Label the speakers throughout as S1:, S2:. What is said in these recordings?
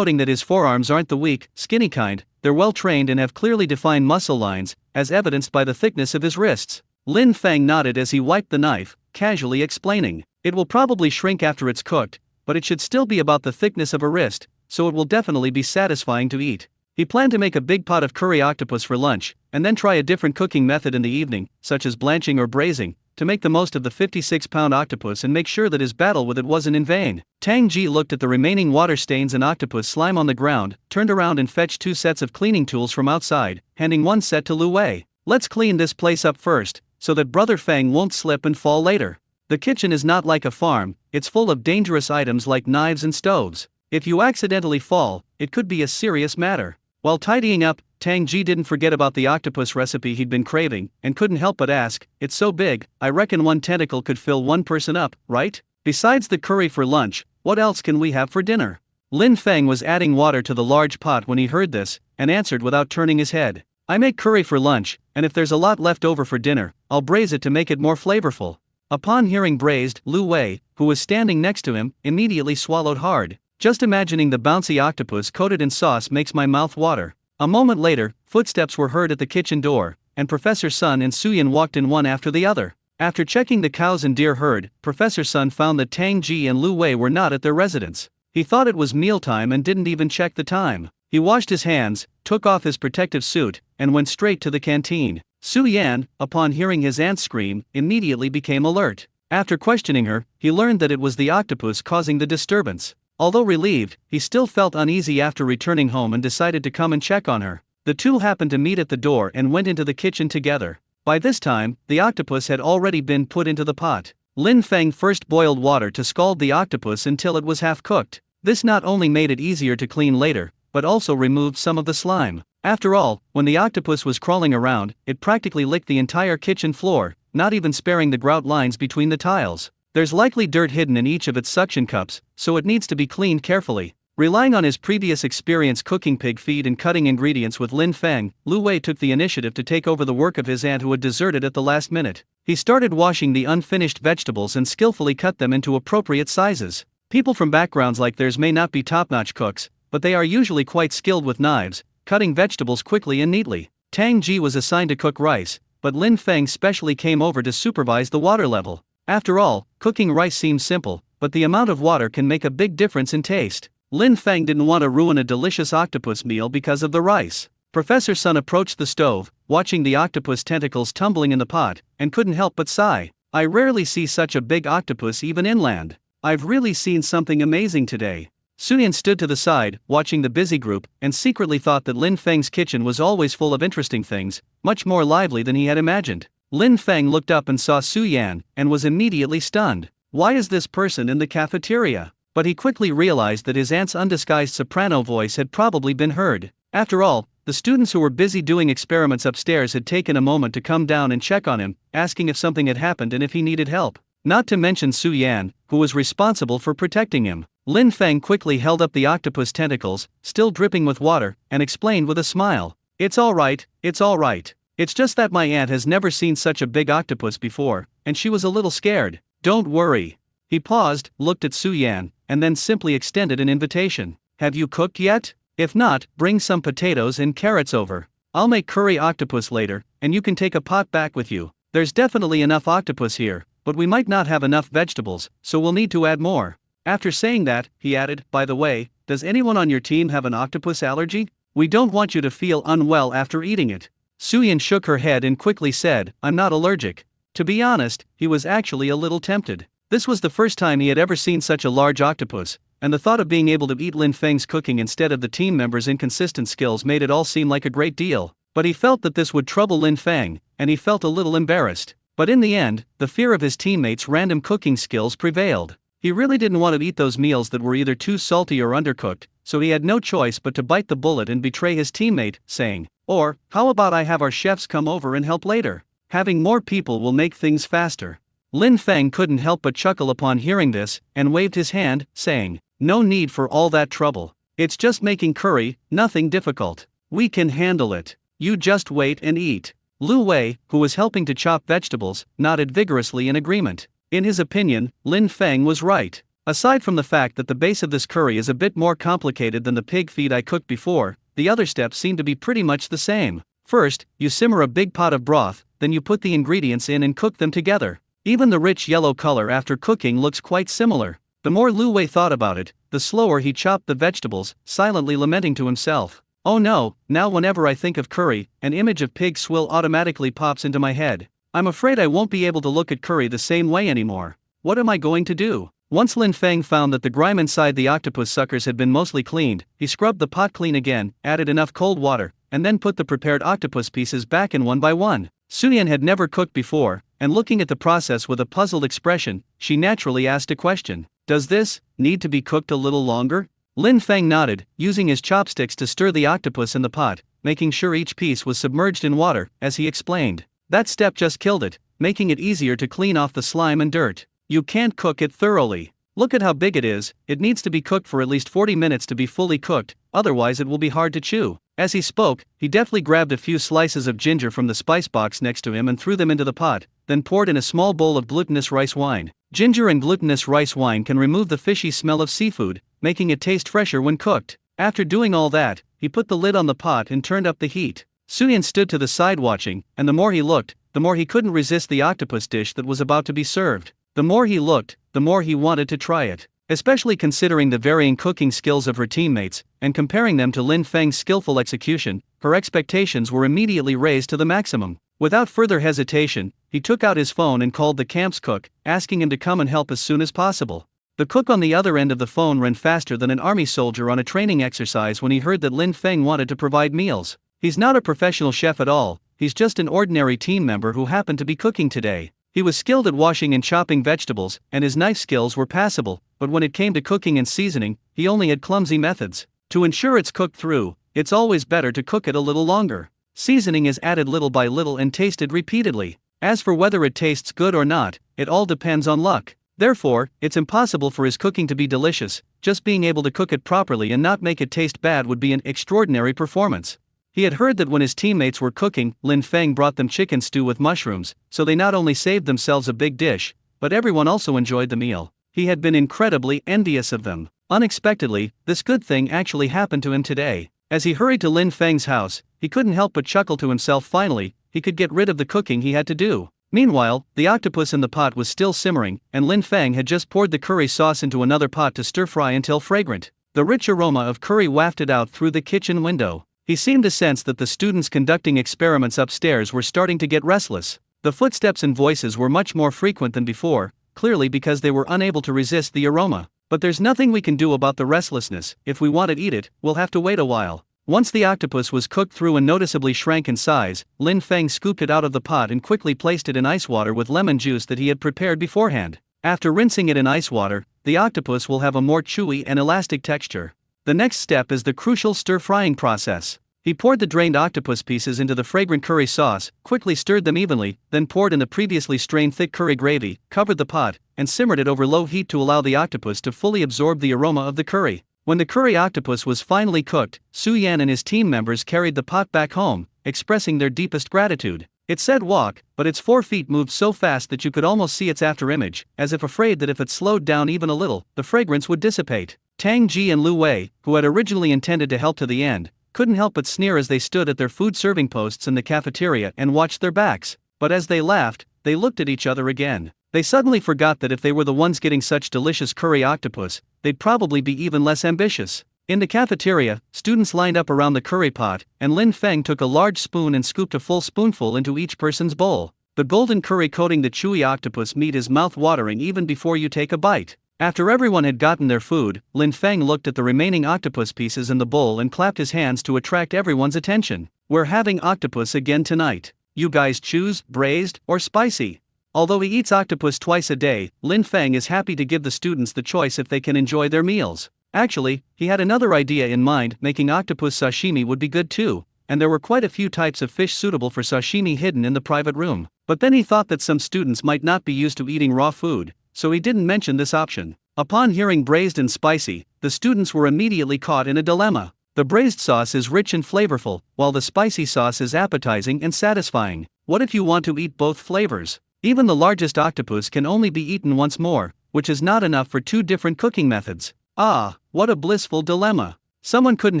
S1: noting that his forearms aren't the weak, skinny kind, they're well trained and have clearly defined muscle lines, as evidenced by the thickness of his wrists. Lin Feng nodded as he wiped the knife, casually explaining, "It will probably shrink after it's cooked, but it should still be about the thickness of a wrist, so it will definitely be satisfying to eat." He planned to make a big pot of curry octopus for lunch, and then try a different cooking method in the evening, such as blanching or braising, to make the most of the 56-pound octopus and make sure that his battle with it wasn't in vain. Tang Ji looked at the remaining water stains and octopus slime on the ground, turned around and fetched 2 sets of cleaning tools from outside, handing one set to Lu Wei. "Let's clean this place up first, so that Brother Feng won't slip and fall later. The kitchen is not like a farm, it's full of dangerous items like knives and stoves. If you accidentally fall, it could be a serious matter." While tidying up, Tang Ji didn't forget about the octopus recipe he'd been craving, and couldn't help but ask, "It's so big, I reckon one tentacle could fill one person up, right? Besides the curry for lunch, what else can we have for dinner?" Lin Feng was adding water to the large pot when he heard this, and answered without turning his head, "I make curry for lunch, and if there's a lot left over for dinner, I'll braise it to make it more flavorful." Upon hearing braised, Lu Wei, who was standing next to him, immediately swallowed hard. "Just imagining the bouncy octopus coated in sauce makes my mouth water." A moment later, footsteps were heard at the kitchen door, and Professor Sun and Suyin walked in one after the other. After checking the cows and deer herd, Professor Sun found that Tang Ji and Lu Wei were not at their residence. He thought it was mealtime and didn't even check the time. He washed his hands, took off his protective suit, and went straight to the canteen. Su Yan, upon hearing his aunt scream, immediately became alert. After questioning her, he learned that it was the octopus causing the disturbance. Although relieved, he still felt uneasy after returning home and decided to come and check on her. The two happened to meet at the door and went into the kitchen together. By this time, the octopus had already been put into the pot. Lin Feng first boiled water to scald the octopus until it was half cooked. This not only made it easier to clean later, but also removed some of the slime. After all, when the octopus was crawling around, it practically licked the entire kitchen floor, not even sparing the grout lines between the tiles. There's likely dirt hidden in each of its suction cups, so it needs to be cleaned carefully. Relying on his previous experience cooking pig feed and cutting ingredients with Lin Feng, Lu Wei took the initiative to take over the work of his aunt who had deserted at the last minute. He started washing the unfinished vegetables and skillfully cut them into appropriate sizes. People from backgrounds like theirs may not be top-notch cooks, but they are usually quite skilled with knives, cutting vegetables quickly and neatly. Tang Ji was assigned to cook rice, but Lin Feng specially came over to supervise the water level. After all, cooking rice seems simple, but the amount of water can make a big difference in taste. Lin Feng didn't want to ruin a delicious octopus meal because of the rice. Professor Sun approached the stove, watching the octopus tentacles tumbling in the pot, and couldn't help but sigh. "I rarely see such a big octopus even inland. I've really seen something amazing today." Suyin stood to the side, watching the busy group, and secretly thought that Lin Feng's kitchen was always full of interesting things, much more lively than he had imagined. Lin Feng looked up and saw Su Yan, and was immediately stunned. Why is this person in the cafeteria? But he quickly realized that his aunt's undisguised soprano voice had probably been heard. After all, the students who were busy doing experiments upstairs had taken a moment to come down and check on him, asking if something had happened and if he needed help. Not to mention Su Yan, who was responsible for protecting him. Lin Feng quickly held up the octopus tentacles, still dripping with water, and explained with a smile, "It's all right, it's all right. It's just that my aunt has never seen such a big octopus before, and she was a little scared. Don't worry." He paused, looked at Su Yan, and then simply extended an invitation. "Have you cooked yet? If not, bring some potatoes and carrots over. I'll make curry octopus later, and you can take a pot back with you. There's definitely enough octopus here, but we might not have enough vegetables, so we'll need to add more." After saying that, he added, "By the way, does anyone on your team have an octopus allergy? We don't want you to feel unwell after eating it." Suyin shook her head and quickly said, "I'm not allergic." To be honest, he was actually a little tempted. This was the first time he had ever seen such a large octopus, and the thought of being able to eat Lin Feng's cooking instead of the team members' inconsistent skills made it all seem like a great deal. But he felt that this would trouble Lin Feng, and he felt a little embarrassed. But in the end, the fear of his teammates' random cooking skills prevailed. He really didn't want to eat those meals that were either too salty or undercooked, so he had no choice but to bite the bullet and betray his teammate, saying, "Or, how about I have our chefs come over and help later? Having more people will make things faster." Lin Feng couldn't help but chuckle upon hearing this, and waved his hand, saying, "No need for all that trouble. It's just making curry, nothing difficult. We can handle it. You just wait and eat." Lu Wei, who was helping to chop vegetables, nodded vigorously in agreement. In his opinion, Lin Feng was right. Aside from the fact that the base of this curry is a bit more complicated than the pig feet I cooked before, the other steps seem to be pretty much the same. First, you simmer a big pot of broth, then you put the ingredients in and cook them together. Even the rich yellow color after cooking looks quite similar. The more Lu Wei thought about it, the slower he chopped the vegetables, silently lamenting to himself. Oh no, now whenever I think of curry, an image of pig swill automatically pops into my head. I'm afraid I won't be able to look at curry the same way anymore. What am I going to do? Once Lin Feng found that the grime inside the octopus suckers had been mostly cleaned, he scrubbed the pot clean again, added enough cold water, and then put the prepared octopus pieces back in one by one. Suyan had never cooked before, and looking at the process with a puzzled expression, she naturally asked a question. Does this need to be cooked a little longer? Lin Feng nodded, using his chopsticks to stir the octopus in the pot, making sure each piece was submerged in water, as he explained. That step just killed it, making it easier to clean off the slime and dirt. You can't cook it thoroughly. Look at how big it is, it needs to be cooked for at least 40 minutes to be fully cooked, otherwise it will be hard to chew. As he spoke, he deftly grabbed a few slices of ginger from the spice box next to him and threw them into the pot, then poured in a small bowl of glutinous rice wine. Ginger and glutinous rice wine can remove the fishy smell of seafood, making it taste fresher when cooked. After doing all that, he put the lid on the pot and turned up the heat. Suyan stood to the side watching, and the more he looked, the more he couldn't resist the octopus dish that was about to be served. The more he looked, the more he wanted to try it. Especially considering the varying cooking skills of her teammates, and comparing them to Lin Feng's skillful execution, her expectations were immediately raised to the maximum. Without further hesitation, he took out his phone and called the camp's cook, asking him to come and help as soon as possible. The cook on the other end of the phone ran faster than an army soldier on a training exercise when he heard that Lin Feng wanted to provide meals. He's not a professional chef at all, he's just an ordinary team member who happened to be cooking today. He was skilled at washing and chopping vegetables, and his knife skills were passable, but when it came to cooking and seasoning, he only had clumsy methods. To ensure it's cooked through, it's always better to cook it a little longer. Seasoning is added little by little and tasted repeatedly. As for whether it tastes good or not, it all depends on luck. Therefore, it's impossible for his cooking to be delicious, just being able to cook it properly and not make it taste bad would be an extraordinary performance. He had heard that when his teammates were cooking, Lin Feng brought them chicken stew with mushrooms, so they not only saved themselves a big dish, but everyone also enjoyed the meal. He had been incredibly envious of them. Unexpectedly, this good thing actually happened to him today. As he hurried to Lin Feng's house, he couldn't help but chuckle to himself. Finally, he could get rid of the cooking he had to do. Meanwhile, the octopus in the pot was still simmering, and Lin Feng had just poured the curry sauce into another pot to stir-fry until fragrant. The rich aroma of curry wafted out through the kitchen window. He seemed to sense that the students conducting experiments upstairs were starting to get restless. The footsteps and voices were much more frequent than before, clearly because they were unable to resist the aroma. But there's nothing we can do about the restlessness. If we want to eat it, we'll have to wait a while. Once the octopus was cooked through and noticeably shrank in size, Lin Feng scooped it out of the pot and quickly placed it in ice water with lemon juice that he had prepared beforehand. After rinsing it in ice water, the octopus will have a more chewy and elastic texture. The next step is the crucial stir-frying process. He poured the drained octopus pieces into the fragrant curry sauce, quickly stirred them evenly, then poured in the previously strained thick curry gravy, covered the pot, and simmered it over low heat to allow the octopus to fully absorb the aroma of the curry. When the curry octopus was finally cooked, Su Yan and his team members carried the pot back home, expressing their deepest gratitude. It said walk, but its 4 feet moved so fast that you could almost see its afterimage, as if afraid that if it slowed down even a little, the fragrance would dissipate. Tang Ji and Lu Wei, who had originally intended to help to the end, couldn't help but sneer as they stood at their food serving posts in the cafeteria and watched their backs. But as they laughed, they looked at each other again. They suddenly forgot that if they were the ones getting such delicious curry octopus, they'd probably be even less ambitious. In the cafeteria, students lined up around the curry pot, and Lin Feng took a large spoon and scooped a full spoonful into each person's bowl. The golden curry coating the chewy octopus meat is mouth-watering even before you take a bite. After everyone had gotten their food, Lin Feng looked at the remaining octopus pieces in the bowl and clapped his hands to attract everyone's attention. We're having octopus again tonight. You guys choose, braised, or spicy? Although he eats octopus twice a day, Lin Feng is happy to give the students the choice if they can enjoy their meals. Actually, he had another idea in mind. Making octopus sashimi would be good too, and there were quite a few types of fish suitable for sashimi hidden in the private room. But then he thought that some students might not be used to eating raw food, so he didn't mention this option. Upon hearing braised and spicy, the students were immediately caught in a dilemma. The braised sauce is rich and flavorful, while the spicy sauce is appetizing and satisfying. What if you want to eat both flavors? Even the largest octopus can only be eaten once more, which is not enough for 2 different cooking methods. Ah, what a blissful dilemma. Someone couldn't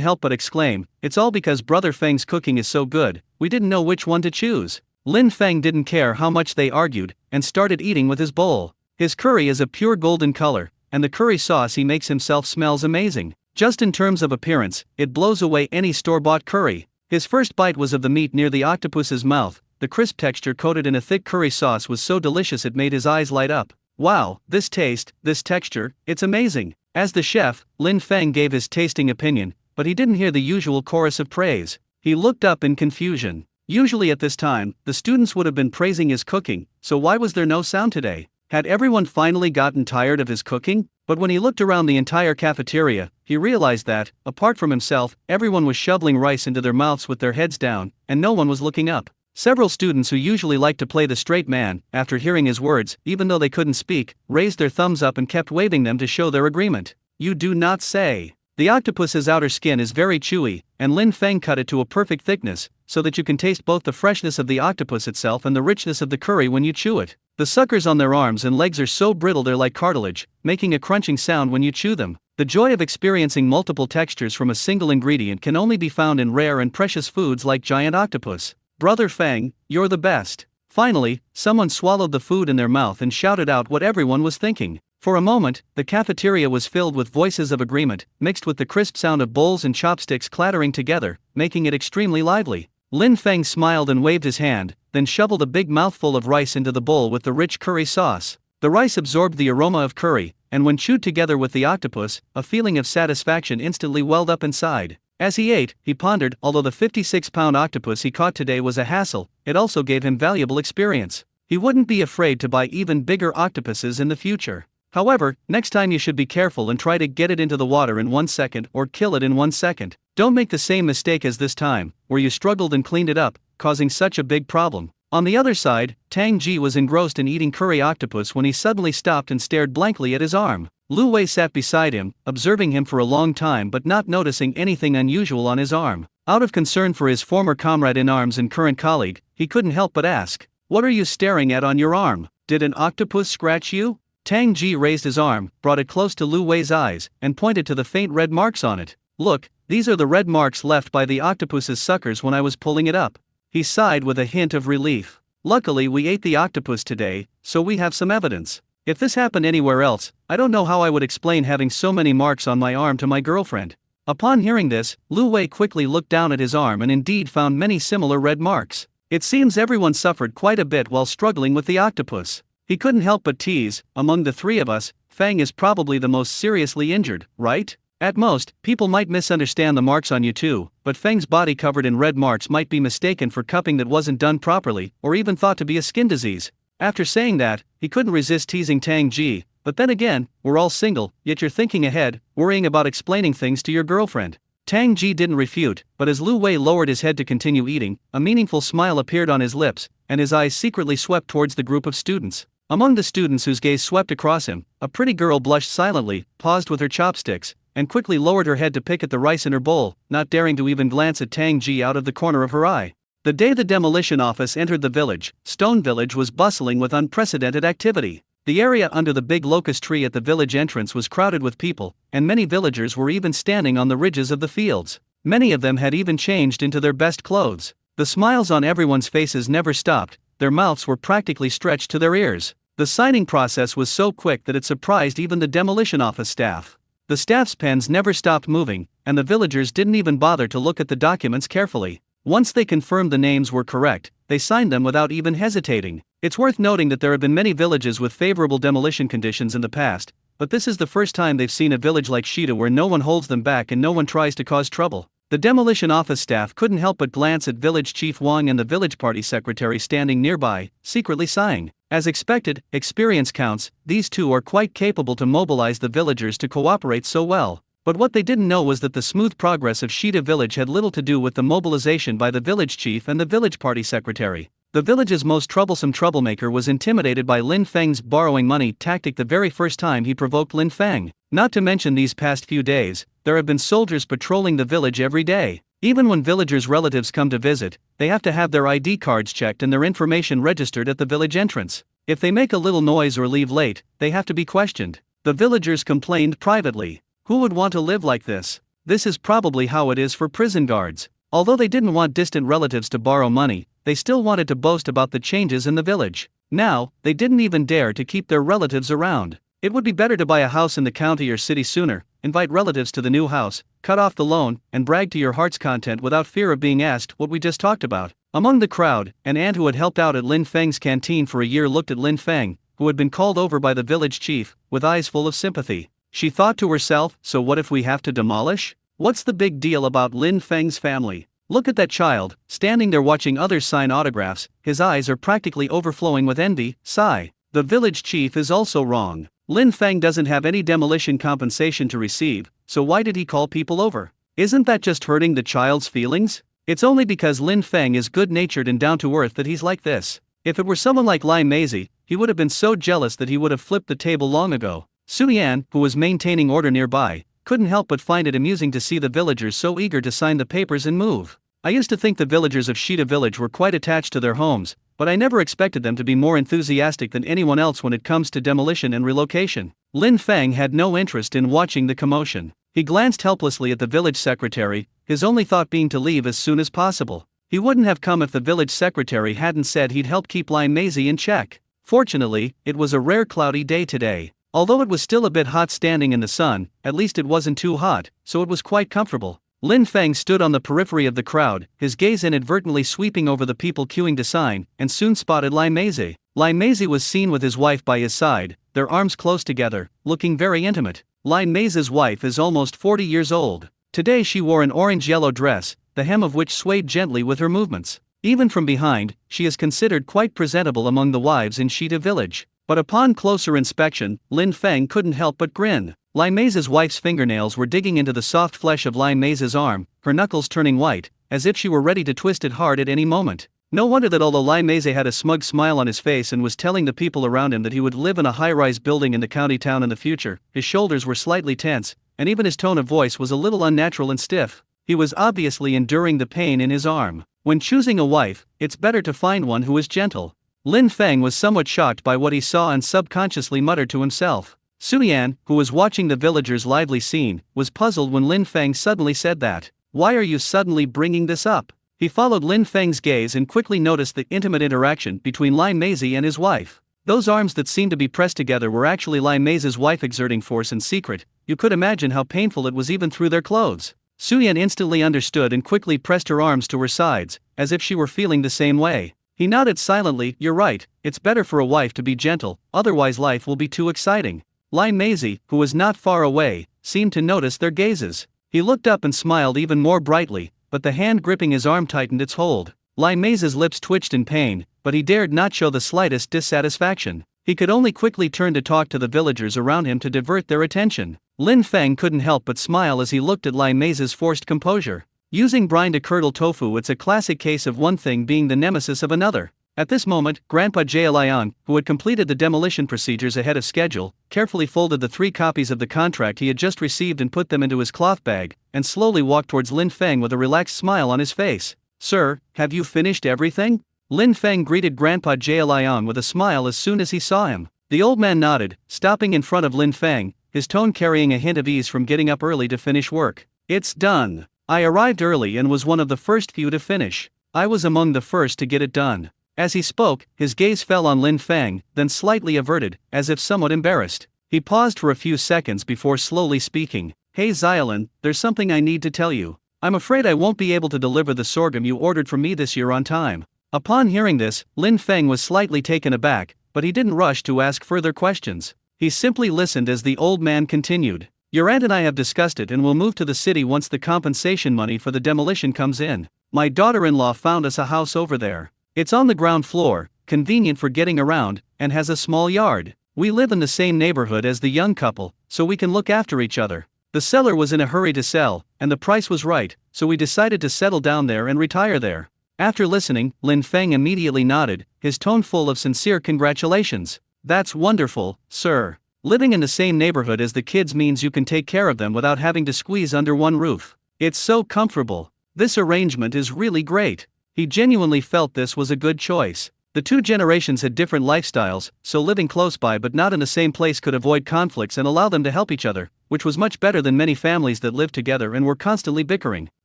S1: help but exclaim, "It's all because Brother Feng's cooking is so good, we didn't know which one to choose." Lin Feng didn't care how much they argued, and started eating with his bowl. His curry is a pure golden color, and the curry sauce he makes himself smells amazing. Just in terms of appearance, it blows away any store-bought curry. His first bite was of the meat near the octopus's mouth. The crisp texture coated in a thick curry sauce was so delicious it made his eyes light up. Wow, this taste, this texture, it's amazing. As the chef, Lin Feng gave his tasting opinion, but he didn't hear the usual chorus of praise. He looked up in confusion. Usually at this time, the students would have been praising his cooking, so why was there no sound today? Had everyone finally gotten tired of his cooking? But when he looked around the entire cafeteria, he realized that, apart from himself, everyone was shoveling rice into their mouths with their heads down, and no one was looking up. Several students who usually like to play the straight man, after hearing his words, even though they couldn't speak, raised their thumbs up and kept waving them to show their agreement. You do not say. The octopus's outer skin is very chewy, and Lin Feng cut it to a perfect thickness, so that you can taste both the freshness of the octopus itself and the richness of the curry when you chew it. The suckers on their arms and legs are so brittle they're like cartilage, making a crunching sound when you chew them. The joy of experiencing multiple textures from a single ingredient can only be found in rare and precious foods like giant octopus. Brother Feng, you're the best. Finally, someone swallowed the food in their mouth and shouted out what everyone was thinking. For a moment, the cafeteria was filled with voices of agreement, mixed with the crisp sound of bowls and chopsticks clattering together, making it extremely lively. Lin Feng smiled and waved his hand, then shoveled a big mouthful of rice into the bowl with the rich curry sauce. The rice absorbed the aroma of curry, and when chewed together with the octopus, a feeling of satisfaction instantly welled up inside. As he ate, he pondered, although the 56-pound octopus he caught today was a hassle, it also gave him valuable experience. He wouldn't be afraid to buy even bigger octopuses in the future. However, next time you should be careful and try to get it into the water in 1 second or kill it in 1 second. Don't make the same mistake as this time, where you struggled and cleaned it up, causing such a big problem. On the other side, Tang Ji was engrossed in eating curry octopus when he suddenly stopped and stared blankly at his arm. Lu Wei sat beside him, observing him for a long time but not noticing anything unusual on his arm. Out of concern for his former comrade in arms and current colleague, he couldn't help but ask, "What are you staring at on your arm? Did an octopus scratch you?" Tang Ji raised his arm, brought it close to Lu Wei's eyes, and pointed to the faint red marks on it. "Look, these are the red marks left by the octopus's suckers when I was pulling it up." He sighed with a hint of relief. "Luckily we ate the octopus today, so we have some evidence. If this happened anywhere else, I don't know how I would explain having so many marks on my arm to my girlfriend." Upon hearing this, Lu Wei quickly looked down at his arm and indeed found many similar red marks. It seems everyone suffered quite a bit while struggling with the octopus. He couldn't help but tease, "Among the 3 of us, Feng is probably the most seriously injured, right? At most, people might misunderstand the marks on you too, but Feng's body covered in red marks might be mistaken for cupping that wasn't done properly, or even thought to be a skin disease." After saying that, he couldn't resist teasing Tang Ji, "But then again, we're all single, yet you're thinking ahead, worrying about explaining things to your girlfriend." Tang Ji didn't refute, but as Lu Wei lowered his head to continue eating, a meaningful smile appeared on his lips, and his eyes secretly swept towards the group of students. Among the students whose gaze swept across him, a pretty girl blushed silently, paused with her chopsticks, and quickly lowered her head to pick at the rice in her bowl, not daring to even glance at Tang Ji out of the corner of her eye. The day the demolition office entered the village, Stone Village was bustling with unprecedented activity. The area under the big locust tree at the village entrance was crowded with people, and many villagers were even standing on the ridges of the fields. Many of them had even changed into their best clothes. The smiles on everyone's faces never stopped, their mouths were practically stretched to their ears. The signing process was so quick that it surprised even the demolition office staff. The staff's pens never stopped moving, and the villagers didn't even bother to look at the documents carefully. Once they confirmed the names were correct, they signed them without even hesitating. It's worth noting that there have been many villages with favorable demolition conditions in the past, but this is the first time they've seen a village like Shida where no one holds them back and no one tries to cause trouble. The demolition office staff couldn't help but glance at village chief Wang and the village party secretary standing nearby, secretly sighing. As expected, experience counts, these two are quite capable to mobilize the villagers to cooperate so well. But what they didn't know was that the smooth progress of Shida village had little to do with the mobilization by the village chief and the village party secretary. The village's most troublesome troublemaker was intimidated by Lin Feng's borrowing money tactic the very first time he provoked Lin Feng. Not to mention these past few days, there have been soldiers patrolling the village every day. Even when villagers' relatives come to visit, they have to have their ID cards checked and their information registered at the village entrance. If they make a little noise or leave late, they have to be questioned. The villagers complained privately. Who would want to live like this? This is probably how it is for prison guards. Although they didn't want distant relatives to borrow money, they still wanted to boast about the changes in the village. Now, they didn't even dare to keep their relatives around. It would be better to buy a house in the county or city sooner, invite relatives to the new house, cut off the loan, and brag to your heart's content without fear of being asked what we just talked about. Among the crowd, an aunt who had helped out at Lin Feng's canteen for a year looked at Lin Feng, who had been called over by the village chief, with eyes full of sympathy. She thought to herself, so what if we have to demolish? What's the big deal about Lin Feng's family? Look at that child, standing there watching others sign autographs, his eyes are practically overflowing with envy. Sigh. The village chief is also wrong. Lin Feng doesn't have any demolition compensation to receive, so why did he call people over? Isn't that just hurting the child's feelings? It's only because Lin Feng is good-natured and down-to-earth that he's like this. If it were someone like Lai Meizi, he would have been so jealous that he would have flipped the table long ago. Su Yan, who was maintaining order nearby, couldn't help but find it amusing to see the villagers so eager to sign the papers and move. I used to think the villagers of Shida village were quite attached to their homes, but I never expected them to be more enthusiastic than anyone else when it comes to demolition and relocation. Lin Feng had no interest in watching the commotion. He glanced helplessly at the village secretary, his only thought being to leave as soon as possible. He wouldn't have come if the village secretary hadn't said he'd help keep Lai Meizi in check. Fortunately, it was a rare cloudy day today. Although it was still a bit hot standing in the sun, at least it wasn't too hot, so it was quite comfortable. Lin Feng stood on the periphery of the crowd, his gaze inadvertently sweeping over the people queuing to sign, and soon spotted Lai Meizi. Lai Meizi was seen with his wife by his side, their arms close together, looking very intimate. Lai Meizi's wife is almost 40 years old. Today she wore an orange-yellow dress, the hem of which swayed gently with her movements. Even from behind, she is considered quite presentable among the wives in Shida village. But upon closer inspection, Lin Feng couldn't help but grin. Lai Meizi's wife's fingernails were digging into the soft flesh of Lai Meizi's arm, her knuckles turning white, as if she were ready to twist it hard at any moment. No wonder that although Lai Meizi had a smug smile on his face and was telling the people around him that he would live in a high-rise building in the county town in the future, his shoulders were slightly tense, and even his tone of voice was a little unnatural and stiff. He was obviously enduring the pain in his arm. When choosing a wife, it's better to find one who is gentle. Lin Feng was somewhat shocked by what he saw and subconsciously muttered to himself. Su Yan, who was watching the villagers' lively scene, was puzzled when Lin Feng suddenly said that. Why are you suddenly bringing this up? He followed Lin Feng's gaze and quickly noticed the intimate interaction between Lai Meizi and his wife. Those arms that seemed to be pressed together were actually Lai Meizi's wife exerting force in secret. You could imagine how painful it was even through their clothes. Su Yan instantly understood and quickly pressed her arms to her sides, as if she were feeling the same way. He nodded silently. You're right, it's better for a wife to be gentle, otherwise life will be too exciting. Lai Meizi, who was not far away, seemed to notice their gazes. He looked up and smiled even more brightly, but the hand gripping his arm tightened its hold. Lai Meizi's lips twitched in pain, but he dared not show the slightest dissatisfaction. He could only quickly turn to talk to the villagers around him to divert their attention. Lin Feng couldn't help but smile as he looked at Lai Meizi's forced composure. Using brine to curdle tofu, it's a classic case of one thing being the nemesis of another. At this moment, Grandpa Jialiang, who had completed the demolition procedures ahead of schedule, carefully folded the 3 copies of the contract he had just received and put them into his cloth bag, and slowly walked towards Lin Feng with a relaxed smile on his face. Sir, have you finished everything? Lin Feng greeted Grandpa Jialiang with a smile as soon as he saw him. The old man nodded, stopping in front of Lin Feng, his tone carrying a hint of ease from getting up early to finish work. It's done. I arrived early and was one of the first few to finish. I was among the first to get it done. As he spoke, his gaze fell on Lin Feng, then slightly averted, as if somewhat embarrassed. He paused for a few seconds before slowly speaking. Hey Xiaolin, there's something I need to tell you. I'm afraid I won't be able to deliver the sorghum you ordered from me this year on time. Upon hearing this, Lin Feng was slightly taken aback, but he didn't rush to ask further questions. He simply listened as the old man continued. Your aunt and I have discussed it and will move to the city once the compensation money for the demolition comes in. My daughter-in-law found us a house over there. It's on the ground floor, convenient for getting around, and has a small yard. We live in the same neighborhood as the young couple, so we can look after each other. The seller was in a hurry to sell, and the price was right, so we decided to settle down there and retire there. After listening, Lin Feng immediately nodded, his tone full of sincere congratulations. That's wonderful, sir. Living in the same neighborhood as the kids means you can take care of them without having to squeeze under one roof. It's so comfortable. This arrangement is really great. He genuinely felt this was a good choice. The two generations had different lifestyles, so living close by but not in the same place could avoid conflicts and allow them to help each other, which was much better than many families that lived together and were constantly bickering.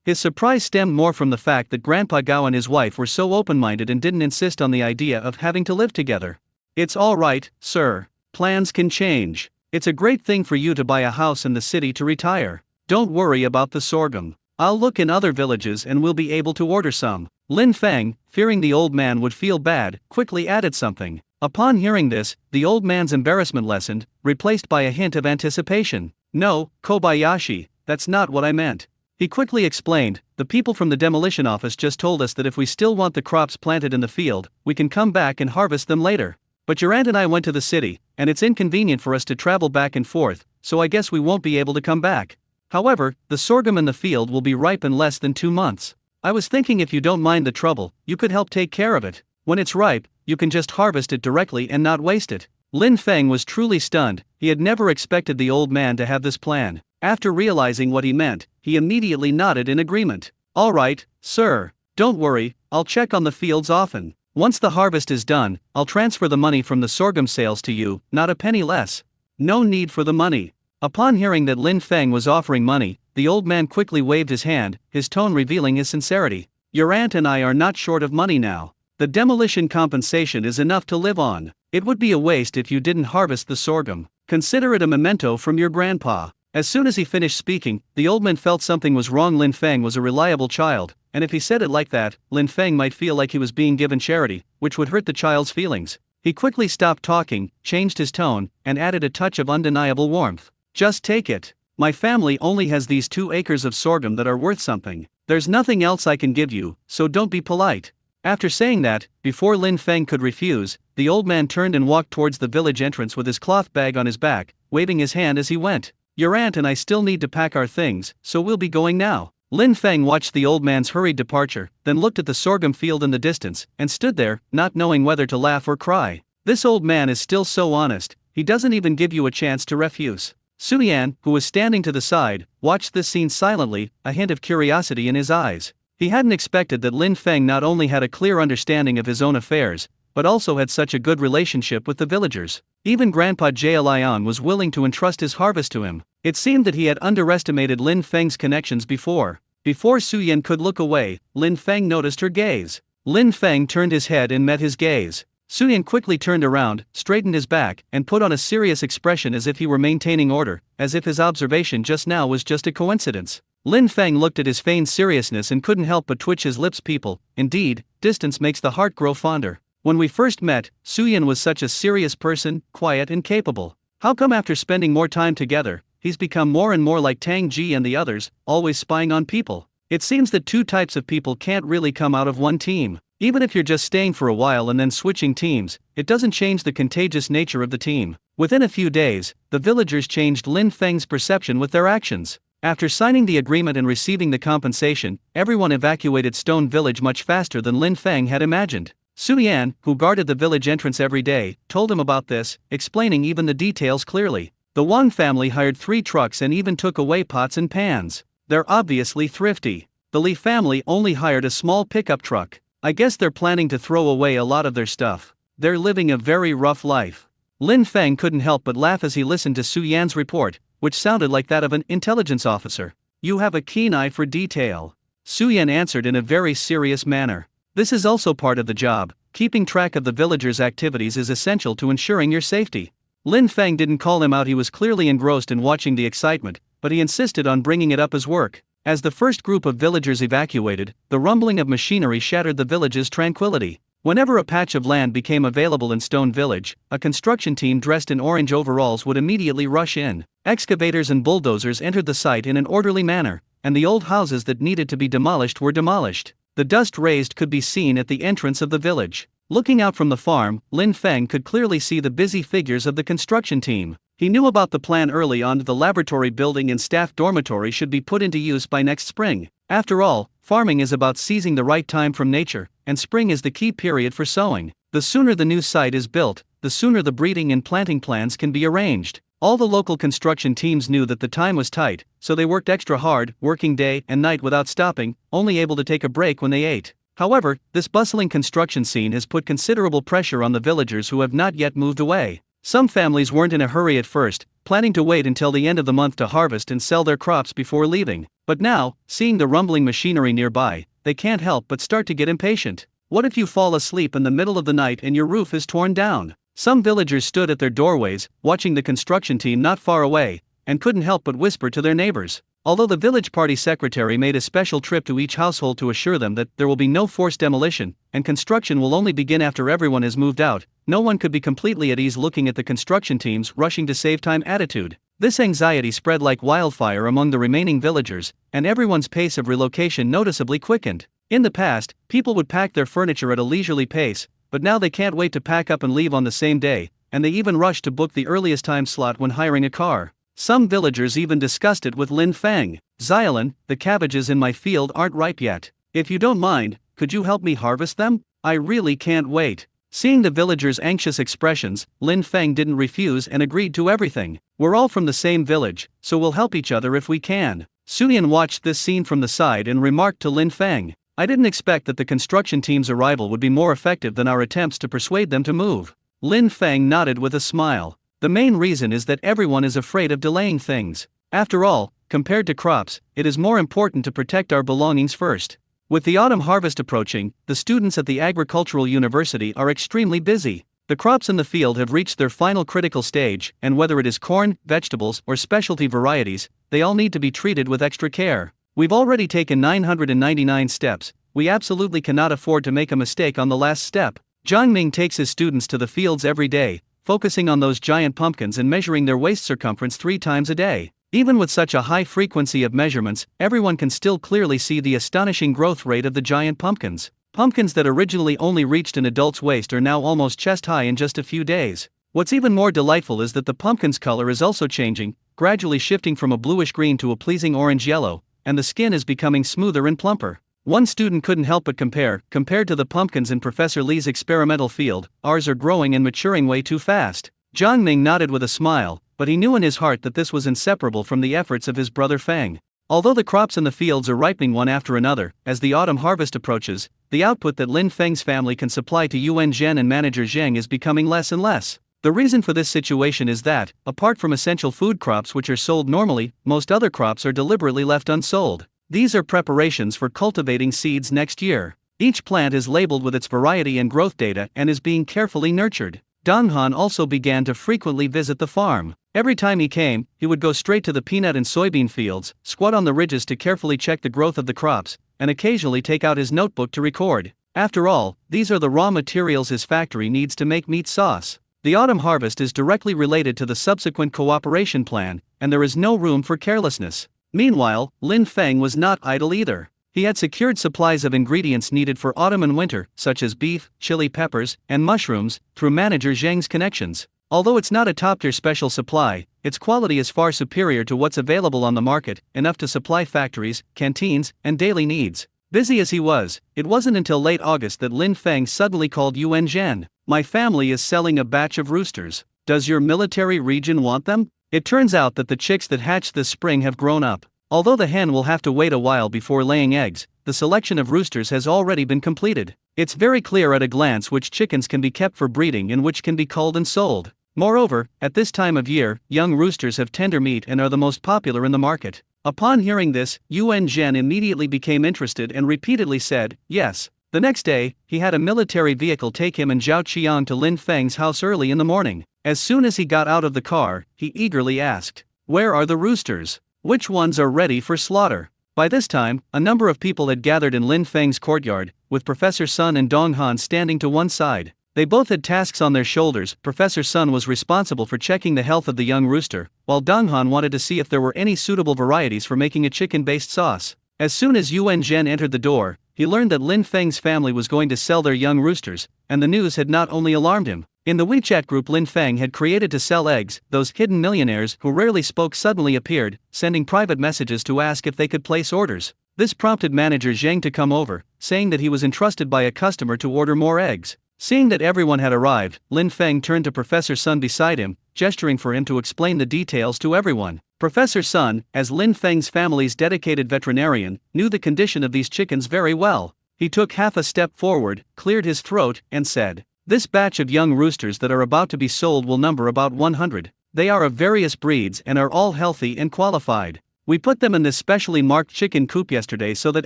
S1: His surprise stemmed more from the fact that Grandpa Gao and his wife were so open-minded and didn't insist on the idea of having to live together. It's all right, sir. Plans can change. It's a great thing for you to buy a house in the city to retire. Don't worry about the sorghum. I'll look in other villages and we'll be able to order some. Lin Feng, fearing the old man would feel bad, quickly added something. Upon hearing this, the old man's embarrassment lessened, replaced by a hint of anticipation. No, Kobayashi, that's not what I meant. He quickly explained, the people from the demolition office just told us that if we still want the crops planted in the field, we can come back and harvest them later. But your aunt and I went to the city, and it's inconvenient for us to travel back and forth, so I guess we won't be able to come back. However, the sorghum in the field will be ripe in less than 2 months. I was thinking if you don't mind the trouble, you could help take care of it. When it's ripe, you can just harvest it directly and not waste it. Lin Feng was truly stunned. He had never expected the old man to have this plan. After realizing what he meant, he immediately nodded in agreement. All right, sir. Don't worry, I'll check on the fields often. Once the harvest is done, I'll transfer the money from the sorghum sales to you, not a penny less. No need for the money. Upon hearing that Lin Feng was offering money, the old man quickly waved his hand, his tone revealing his sincerity. Your aunt and I are not short of money now. The demolition compensation is enough to live on. It would be a waste if you didn't harvest the sorghum. Consider it a memento from your grandpa. As soon as he finished speaking, the old man felt something was wrong. Lin Feng was a reliable child, and if he said it like that, Lin Feng might feel like he was being given charity, which would hurt the child's feelings. He quickly stopped talking, changed his tone, and added a touch of undeniable warmth. Just take it. My family only has these 2 acres of sorghum that are worth something. There's nothing else I can give you, so don't be polite. After saying that, before Lin Feng could refuse, the old man turned and walked towards the village entrance with his cloth bag on his back, waving his hand as he went. Your aunt and I still need to pack our things, so we'll be going now. Lin Feng watched the old man's hurried departure, then looked at the sorghum field in the distance, and stood there, not knowing whether to laugh or cry. This old man is still so honest, he doesn't even give you a chance to refuse. Suyan, who was standing to the side, watched this scene silently, a hint of curiosity in his eyes. He hadn't expected that Lin Feng not only had a clear understanding of his own affairs, but also had such a good relationship with the villagers. Even Grandpa Jialian was willing to entrust his harvest to him. It seemed that he had underestimated Lin Feng's connections before. Before Suyan could look away, Lin Feng noticed her gaze. Lin Feng turned his head and met his gaze. Suyan quickly turned around, straightened his back, and put on a serious expression as if he were maintaining order, as if his observation just now was just a coincidence. Lin Feng looked at his feigned seriousness and couldn't help but twitch his lips. People, indeed, distance makes the heart grow fonder. When we first met, Suyan was such a serious person, quiet and capable. How come after spending more time together, he's become more and more like Tang Ji and the others, always spying on people? It seems that 2 types of people can't really come out of one team. Even if you're just staying for a while and then switching teams, it doesn't change the contagious nature of the team. Within a few days, the villagers changed Lin Feng's perception with their actions. After signing the agreement and receiving the compensation, everyone evacuated Stone Village much faster than Lin Feng had imagined. Suyan, who guarded the village entrance every day, told him about this, explaining even the details clearly. The Wang family hired 3 trucks and even took away pots and pans. They're obviously thrifty. The Li family only hired a small pickup truck. I guess they're planning to throw away a lot of their stuff. They're living a very rough life. Lin Feng couldn't help but laugh as he listened to Suyan's report, which sounded like that of an intelligence officer. You have a keen eye for detail. Suyan answered in a very serious manner. This is also part of the job. Keeping track of the villagers' activities is essential to ensuring your safety. Lin Feng didn't call him out. He was clearly engrossed in watching the excitement, but he insisted on bringing it up as work. As the first group of villagers evacuated, the rumbling of machinery shattered the village's tranquility. Whenever a patch of land became available in Stone Village, a construction team dressed in orange overalls would immediately rush in. Excavators and bulldozers entered the site in an orderly manner, and the old houses that needed to be demolished were demolished. The dust raised could be seen at the entrance of the village. Looking out from the farm, Lin Feng could clearly see the busy figures of the construction team. He knew about the plan early on. The laboratory building and staff dormitory should be put into use by next spring. After all, farming is about seizing the right time from nature, and spring is the key period for sowing. The sooner the new site is built, the sooner the breeding and planting plans can be arranged. All the local construction teams knew that the time was tight, so they worked extra hard, working day and night without stopping, only able to take a break when they ate. However, this bustling construction scene has put considerable pressure on the villagers who have not yet moved away. Some families weren't in a hurry at first, planning to wait until the end of the month to harvest and sell their crops before leaving. But now, seeing the rumbling machinery nearby, they can't help but start to get impatient. What if you fall asleep in the middle of the night and your roof is torn down? Some villagers stood at their doorways, watching the construction team not far away, and couldn't help but whisper to their neighbors. Although the village party secretary made a special trip to each household to assure them that there will be no forced demolition, and construction will only begin after everyone has moved out, no one could be completely at ease looking at the construction team's rushing to save time attitude. This anxiety spread like wildfire among the remaining villagers, and everyone's pace of relocation noticeably quickened. In the past, people would pack their furniture at a leisurely pace, but now they can't wait to pack up and leave on the same day, and they even rush to book the earliest time slot when hiring a car. Some villagers even discussed it with Lin Feng. "Xiaolin, the cabbages in my field aren't ripe yet. If you don't mind, could you help me harvest them? I really can't wait." Seeing the villagers' anxious expressions, Lin Feng didn't refuse and agreed to everything. "We're all from the same village, so we'll help each other if we can." Suyan watched this scene from the side and remarked to Lin Feng, "I didn't expect that the construction team's arrival would be more effective than our attempts to persuade them to move." Lin Feng nodded with a smile. "The main reason is that everyone is afraid of delaying things. After all, compared to crops, it is more important to protect our belongings first." With the autumn harvest approaching, the students at the agricultural university are extremely busy. The crops in the field have reached their final critical stage, and whether it is corn, vegetables, or specialty varieties, they all need to be treated with extra care. "We've already taken 999 steps, we absolutely cannot afford to make a mistake on the last step." Zhang Ming takes his students to the fields every day, focusing on those giant pumpkins and measuring their waist circumference 3 times a day. Even with such a high frequency of measurements, everyone can still clearly see the astonishing growth rate of the giant pumpkins. Pumpkins that originally only reached an adult's waist are now almost chest high in just a few days. What's even more delightful is that the pumpkin's color is also changing, gradually shifting from a bluish green to a pleasing orange-yellow, and the skin is becoming smoother and plumper. One student couldn't help but compared to the pumpkins in Professor Li's experimental field, ours are growing and maturing way too fast. Zhang Ming nodded with a smile, but he knew in his heart that this was inseparable from the efforts of his brother Feng. Although the crops in the fields are ripening one after another, as the autumn harvest approaches, the output that Lin Feng's family can supply to Yuan Zhen and manager Zheng is becoming less and less. The reason for this situation is that, apart from essential food crops which are sold normally, most other crops are deliberately left unsold. These are preparations for cultivating seeds next year. Each plant is labeled with its variety and growth data and is being carefully nurtured. Dong Han also began to frequently visit the farm. Every time he came, he would go straight to the peanut and soybean fields, squat on the ridges to carefully check the growth of the crops, and occasionally take out his notebook to record. After all, these are the raw materials his factory needs to make meat sauce. The autumn harvest is directly related to the subsequent cooperation plan, and there is no room for carelessness. Meanwhile, Lin Feng was not idle either. He had secured supplies of ingredients needed for autumn and winter, such as beef, chili peppers, and mushrooms, through manager Zheng's connections. Although it's not a top-tier special supply, its quality is far superior to what's available on the market, enough to supply factories, canteens, and daily needs. Busy as he was, it wasn't until late August that Lin Feng suddenly called Yuan Zhen. "My family is selling a batch of roosters. Does your military region want them?" It turns out that the chicks that hatched this spring have grown up. Although the hen will have to wait a while before laying eggs, the selection of roosters has already been completed. It's very clear at a glance which chickens can be kept for breeding and which can be culled and sold. Moreover, at this time of year, young roosters have tender meat and are the most popular in the market. Upon hearing this, Yuan Zhen immediately became interested and repeatedly said, yes. The next day, he had a military vehicle take him and Zhao Qiang to Lin Feng's house early in the morning. As soon as he got out of the car, he eagerly asked, "Where are the roosters? Which ones are ready for slaughter?" By this time, a number of people had gathered in Lin Feng's courtyard, with Professor Sun and Dong Han standing to one side. They both had tasks on their shoulders. Professor Sun was responsible for checking the health of the young rooster, while Dong Han wanted to see if there were any suitable varieties for making a chicken-based sauce. As soon as Yuan Zhen entered the door, he learned that Lin Feng's family was going to sell their young roosters, and the news had not only alarmed him. In the WeChat group Lin Feng had created to sell eggs, those hidden millionaires who rarely spoke suddenly appeared, sending private messages to ask if they could place orders. This prompted manager Zheng to come over, saying that he was entrusted by a customer to order more eggs. Seeing that everyone had arrived, Lin Feng turned to Professor Sun beside him, gesturing for him to explain the details to everyone. Professor Sun, as Lin Feng's family's dedicated veterinarian, knew the condition of these chickens very well. He took half a step forward, cleared his throat, and said, "This batch of young roosters that are about to be sold will number about 100. They are of various breeds and are all healthy and qualified. We put them in this specially marked chicken coop yesterday so that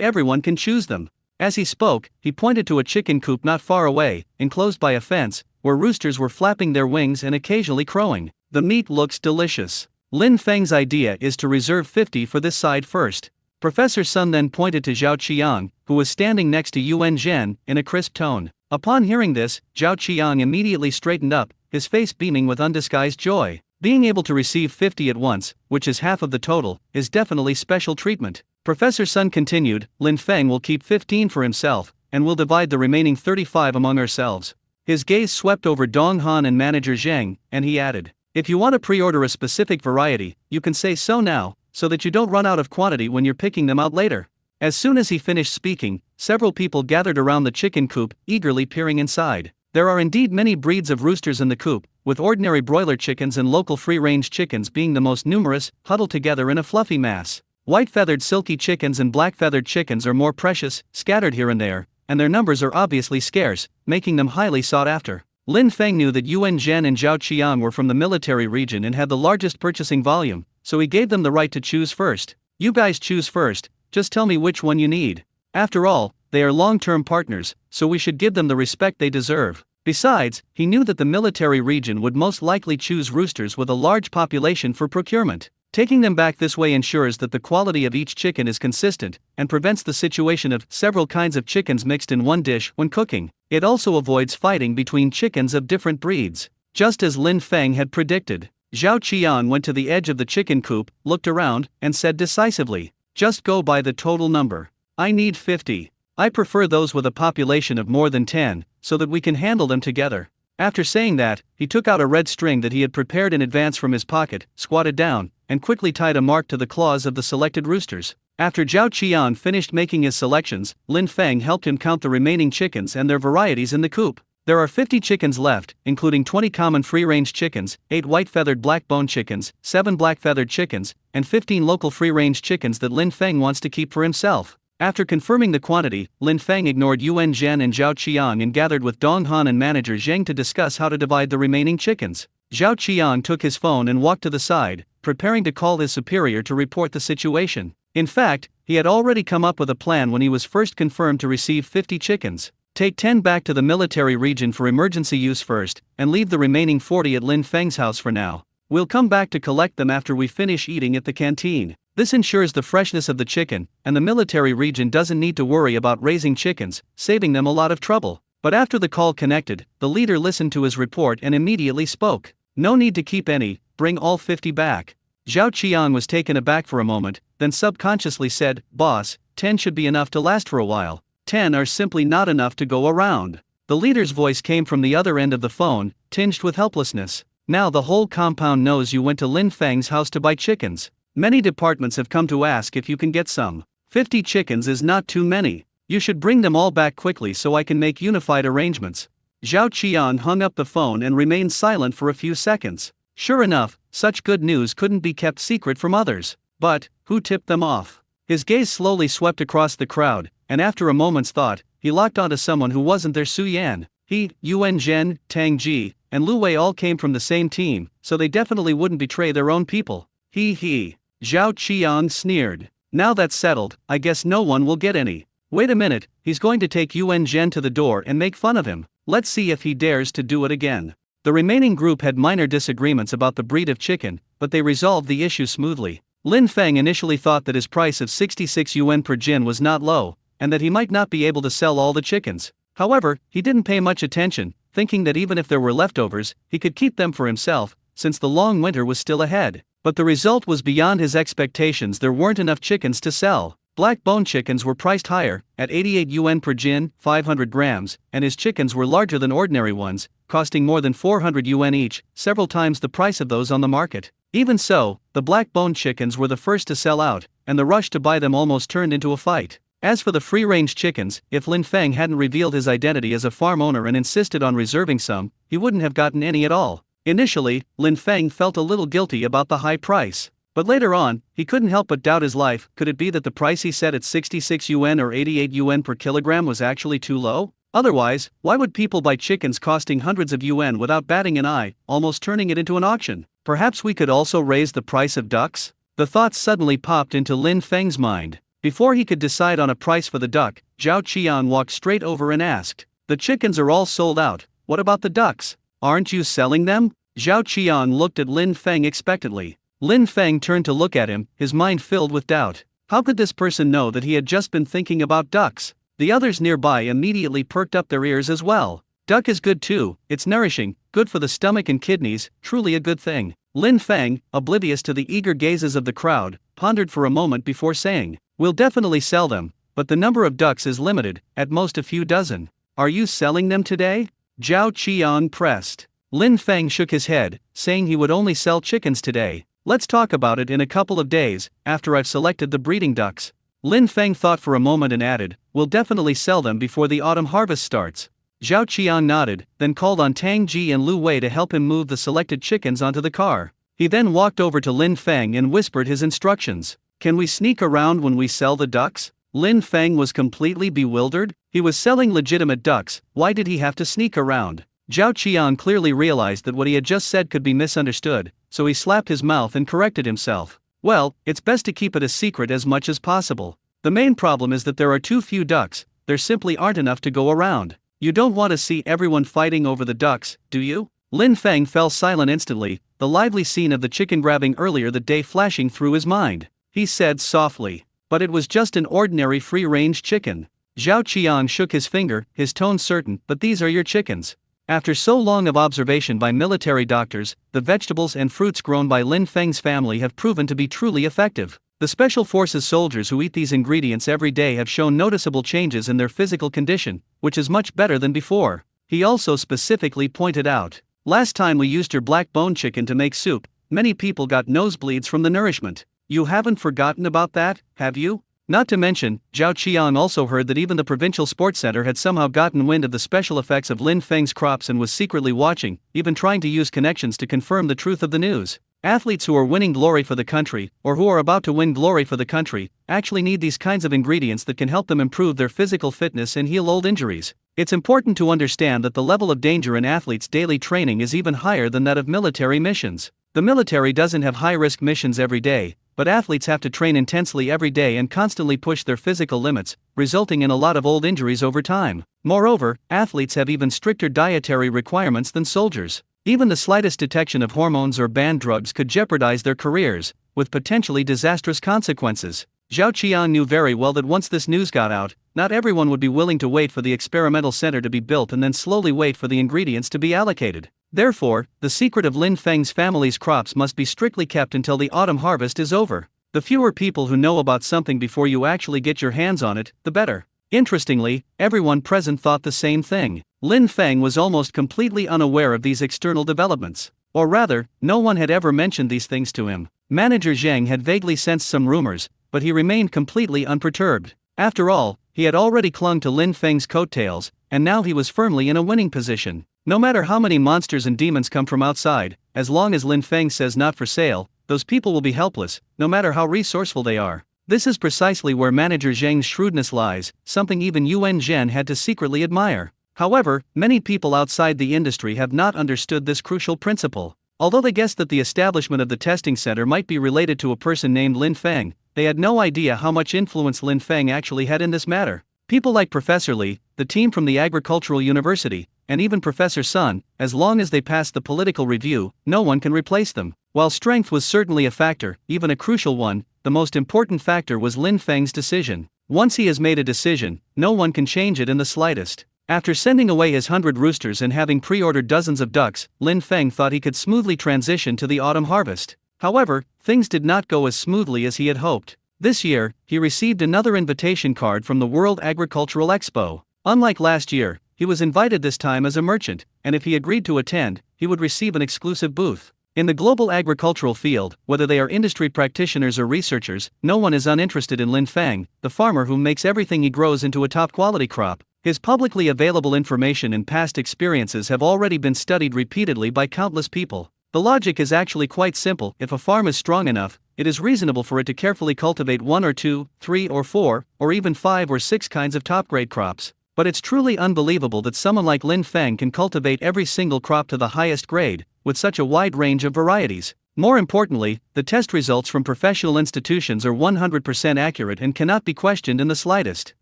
S1: everyone can choose them." As he spoke, he pointed to a chicken coop not far away, enclosed by a fence, where roosters were flapping their wings and occasionally crowing. "The meat looks delicious. Lin Feng's idea is to reserve 50 for this side first." Professor Sun then pointed to Zhao Qiang, who was standing next to Yuan Zhen, in a crisp tone. Upon hearing this, Zhao Qiang immediately straightened up, his face beaming with undisguised joy. Being able to receive 50 at once, which is half of the total, is definitely special treatment. Professor Sun continued, "Lin Feng will keep 15 for himself, and we'll divide the remaining 35 among ourselves." His gaze swept over Dong Han and manager Zheng, and he added, "If you want to pre-order a specific variety, you can say so now, so that you don't run out of quantity when you're picking them out later." As soon as he finished speaking, several people gathered around the chicken coop, eagerly peering inside. There are indeed many breeds of roosters in the coop, with ordinary broiler chickens and local free-range chickens being the most numerous, huddled together in a fluffy mass. White-feathered silky chickens and black-feathered chickens are more precious, scattered here and there, and their numbers are obviously scarce, making them highly sought after. Lin Feng knew that Yuan Zhen and Zhao Qiang were from the military region and had the largest purchasing volume, so he gave them the right to choose first. "You guys choose first, just tell me which one you need. After all, they are long-term partners, so we should give them the respect they deserve." Besides, he knew that the military region would most likely choose roosters with a large population for procurement. Taking them back this way ensures that the quality of each chicken is consistent, and prevents the situation of several kinds of chickens mixed in one dish when cooking. It also avoids fighting between chickens of different breeds. Just as Lin Feng had predicted, Zhao Qiang went to the edge of the chicken coop, looked around, and said decisively, "Just go by the total number. I need 50. I prefer those with a population of more than 10, so that we can handle them together." After saying that, he took out a red string that he had prepared in advance from his pocket, squatted down, and quickly tied a mark to the claws of the selected roosters. After Zhao Qian finished making his selections, Lin Feng helped him count the remaining chickens and their varieties in the coop. There are 50 chickens left, including 20 common free-range chickens, 8 white-feathered black-bone chickens, 7 black-feathered chickens, and 15 local free-range chickens that Lin Feng wants to keep for himself. After confirming the quantity, Lin Feng ignored Yuan Zhen and Zhao Qiang and gathered with Dong Han and manager Zheng to discuss how to divide the remaining chickens. Zhao Qiang took his phone and walked to the side, preparing to call his superior to report the situation. In fact, he had already come up with a plan when he was first confirmed to receive 50 chickens. Take 10 back to the military region for emergency use first, and leave the remaining 40 at Lin Feng's house for now. We'll come back to collect them after we finish eating at the canteen. This ensures the freshness of the chicken, and the military region doesn't need to worry about raising chickens, saving them a lot of trouble. But after the call connected, the leader listened to his report and immediately spoke. "No need to keep any, bring all 50 back." Zhao Qiang was taken aback for a moment, then subconsciously said, "Boss, 10 should be enough to last for a while. 10 are simply not enough to go around." The leader's voice came from the other end of the phone, tinged with helplessness. "Now the whole compound knows you went to Lin Feng's house to buy chickens. Many departments have come to ask if you can get some. 50 chickens is not too many. You should bring them all back quickly so I can make unified arrangements." Zhao Qiang hung up the phone and remained silent for a few seconds. Sure enough, such good news couldn't be kept secret from others. But who tipped them off? His gaze slowly swept across the crowd, and after a moment's thought, he locked onto someone who wasn't there. Su Yan. He, Yuan Zhen, Tang Ji, and Lu Wei all came from the same team, so they definitely wouldn't betray their own people. He. Zhao Qiang sneered. "Now that's settled, I guess no one will get any. Wait a minute, he's going to take Yuan Zhen to the door and make fun of him. Let's see if he dares to do it again." The remaining group had minor disagreements about the breed of chicken, but they resolved the issue smoothly. Lin Feng initially thought that his price of 66 yuan per jin was not low, and that he might not be able to sell all the chickens. However, he didn't pay much attention, thinking that even if there were leftovers, he could keep them for himself, since the long winter was still ahead. But the result was beyond his expectations. There weren't enough chickens to sell. Black bone chickens were priced higher, at 88 yuan per jin, 500 grams, and his chickens were larger than ordinary ones, costing more than 400 yuan each, several times the price of those on the market. Even so, the black bone chickens were the first to sell out, and the rush to buy them almost turned into a fight. As for the free-range chickens, if Lin Feng hadn't revealed his identity as a farm owner and insisted on reserving some, he wouldn't have gotten any at all. Initially, Lin Feng felt a little guilty about the high price. But later on, he couldn't help but doubt his life. Could it be that the price he set at 66 yuan or 88 yuan per kilogram was actually too low? Otherwise, why would people buy chickens costing hundreds of yuan without batting an eye, almost turning it into an auction? Perhaps we could also raise the price of ducks? The thought suddenly popped into Lin Feng's mind. Before he could decide on a price for the duck, Zhao Qian walked straight over and asked, "The chickens are all sold out, what about the ducks? Aren't you selling them?" Zhao Qian looked at Lin Feng expectantly. Lin Feng turned to look at him, his mind filled with doubt. How could this person know that he had just been thinking about ducks? The others nearby immediately perked up their ears as well. Duck is good too, it's nourishing, good for the stomach and kidneys, truly a good thing. Lin Feng, oblivious to the eager gazes of the crowd, pondered for a moment before saying, "We'll definitely sell them, but the number of ducks is limited, at most a few dozen. Are you selling them today?" Zhao Qian pressed. Lin Feng shook his head, saying he would only sell chickens today. "Let's talk about it in a couple of days, after I've selected the breeding ducks." Lin Feng thought for a moment and added, "We'll definitely sell them before the autumn harvest starts." Zhao Qian nodded, then called on Tang Ji and Lu Wei to help him move the selected chickens onto the car. He then walked over to Lin Feng and whispered his instructions. "Can we sneak around when we sell the ducks?" Lin Feng was completely bewildered. He was selling legitimate ducks, why did he have to sneak around? Zhao Qian clearly realized that what he had just said could be misunderstood, so he slapped his mouth and corrected himself. "Well, it's best to keep it a secret as much as possible. The main problem is that there are too few ducks, there simply aren't enough to go around. You don't want to see everyone fighting over the ducks, do you?" Lin Feng fell silent instantly, the lively scene of the chicken grabbing earlier that day flashing through his mind. He said softly, "But it was just an ordinary free-range chicken." Zhao Qian shook his finger, his tone certain, "But these are your chickens." After so long of observation by military doctors, the vegetables and fruits grown by Lin Feng's family have proven to be truly effective. The Special Forces soldiers who eat these ingredients every day have shown noticeable changes in their physical condition, which is much better than before. He also specifically pointed out, "Last time we used your black bone chicken to make soup, many people got nosebleeds from the nourishment. You haven't forgotten about that, have you?" Not to mention, Zhao Qian also heard that even the provincial sports center had somehow gotten wind of the special effects of Lin Feng's crops and was secretly watching, even trying to use connections to confirm the truth of the news. Athletes who are winning glory for the country, or who are about to win glory for the country, actually need these kinds of ingredients that can help them improve their physical fitness and heal old injuries. It's important to understand that the level of danger in athletes' daily training is even higher than that of military missions. The military doesn't have high-risk missions every day, but athletes have to train intensely every day and constantly push their physical limits, resulting in a lot of old injuries over time. Moreover, athletes have even stricter dietary requirements than soldiers. Even the slightest detection of hormones or banned drugs could jeopardize their careers, with potentially disastrous consequences. Zhao Qian knew very well that once this news got out, not everyone would be willing to wait for the experimental center to be built and then slowly wait for the ingredients to be allocated. Therefore, the secret of Lin Feng's family's crops must be strictly kept until the autumn harvest is over. The fewer people who know about something before you actually get your hands on it, the better. Interestingly, everyone present thought the same thing. Lin Feng was almost completely unaware of these external developments. Or rather, no one had ever mentioned these things to him. Manager Zheng had vaguely sensed some rumors, but he remained completely unperturbed. After all, he had already clung to Lin Feng's coattails, and now he was firmly in a winning position. No matter how many monsters and demons come from outside, as long as Lin Feng says not for sale, those people will be helpless, no matter how resourceful they are. This is precisely where Manager Zheng's shrewdness lies, something even Yuan Zhen had to secretly admire. However, many people outside the industry have not understood this crucial principle. Although they guessed that the establishment of the testing center might be related to a person named Lin Feng, they had no idea how much influence Lin Feng actually had in this matter. People like Professor Li, the team from the Agricultural University, and even Professor Sun, as long as they passed the political review, no one can replace them. While strength was certainly a factor, even a crucial one, the most important factor was Lin Feng's decision. Once he has made a decision, no one can change it in the slightest. After sending away his 100 roosters and having pre-ordered dozens of ducks, Lin Feng thought he could smoothly transition to the autumn harvest. However, things did not go as smoothly as he had hoped. This year, he received another invitation card from the World Agricultural Expo. Unlike last year, he was invited this time as a merchant, and if he agreed to attend, he would receive an exclusive booth. In the global agricultural field, whether they are industry practitioners or researchers, no one is uninterested in Lin Feng, the farmer who makes everything he grows into a top-quality crop. His publicly available information and past experiences have already been studied repeatedly by countless people. The logic is actually quite simple. If a farm is strong enough, it is reasonable for it to carefully cultivate 1 or 2, 3 or 4, or even 5 or 6 kinds of top-grade crops. But it's truly unbelievable that someone like Lin Feng can cultivate every single crop to the highest grade, with such a wide range of varieties. More importantly, the test results from professional institutions are 100% accurate and cannot be questioned in the slightest.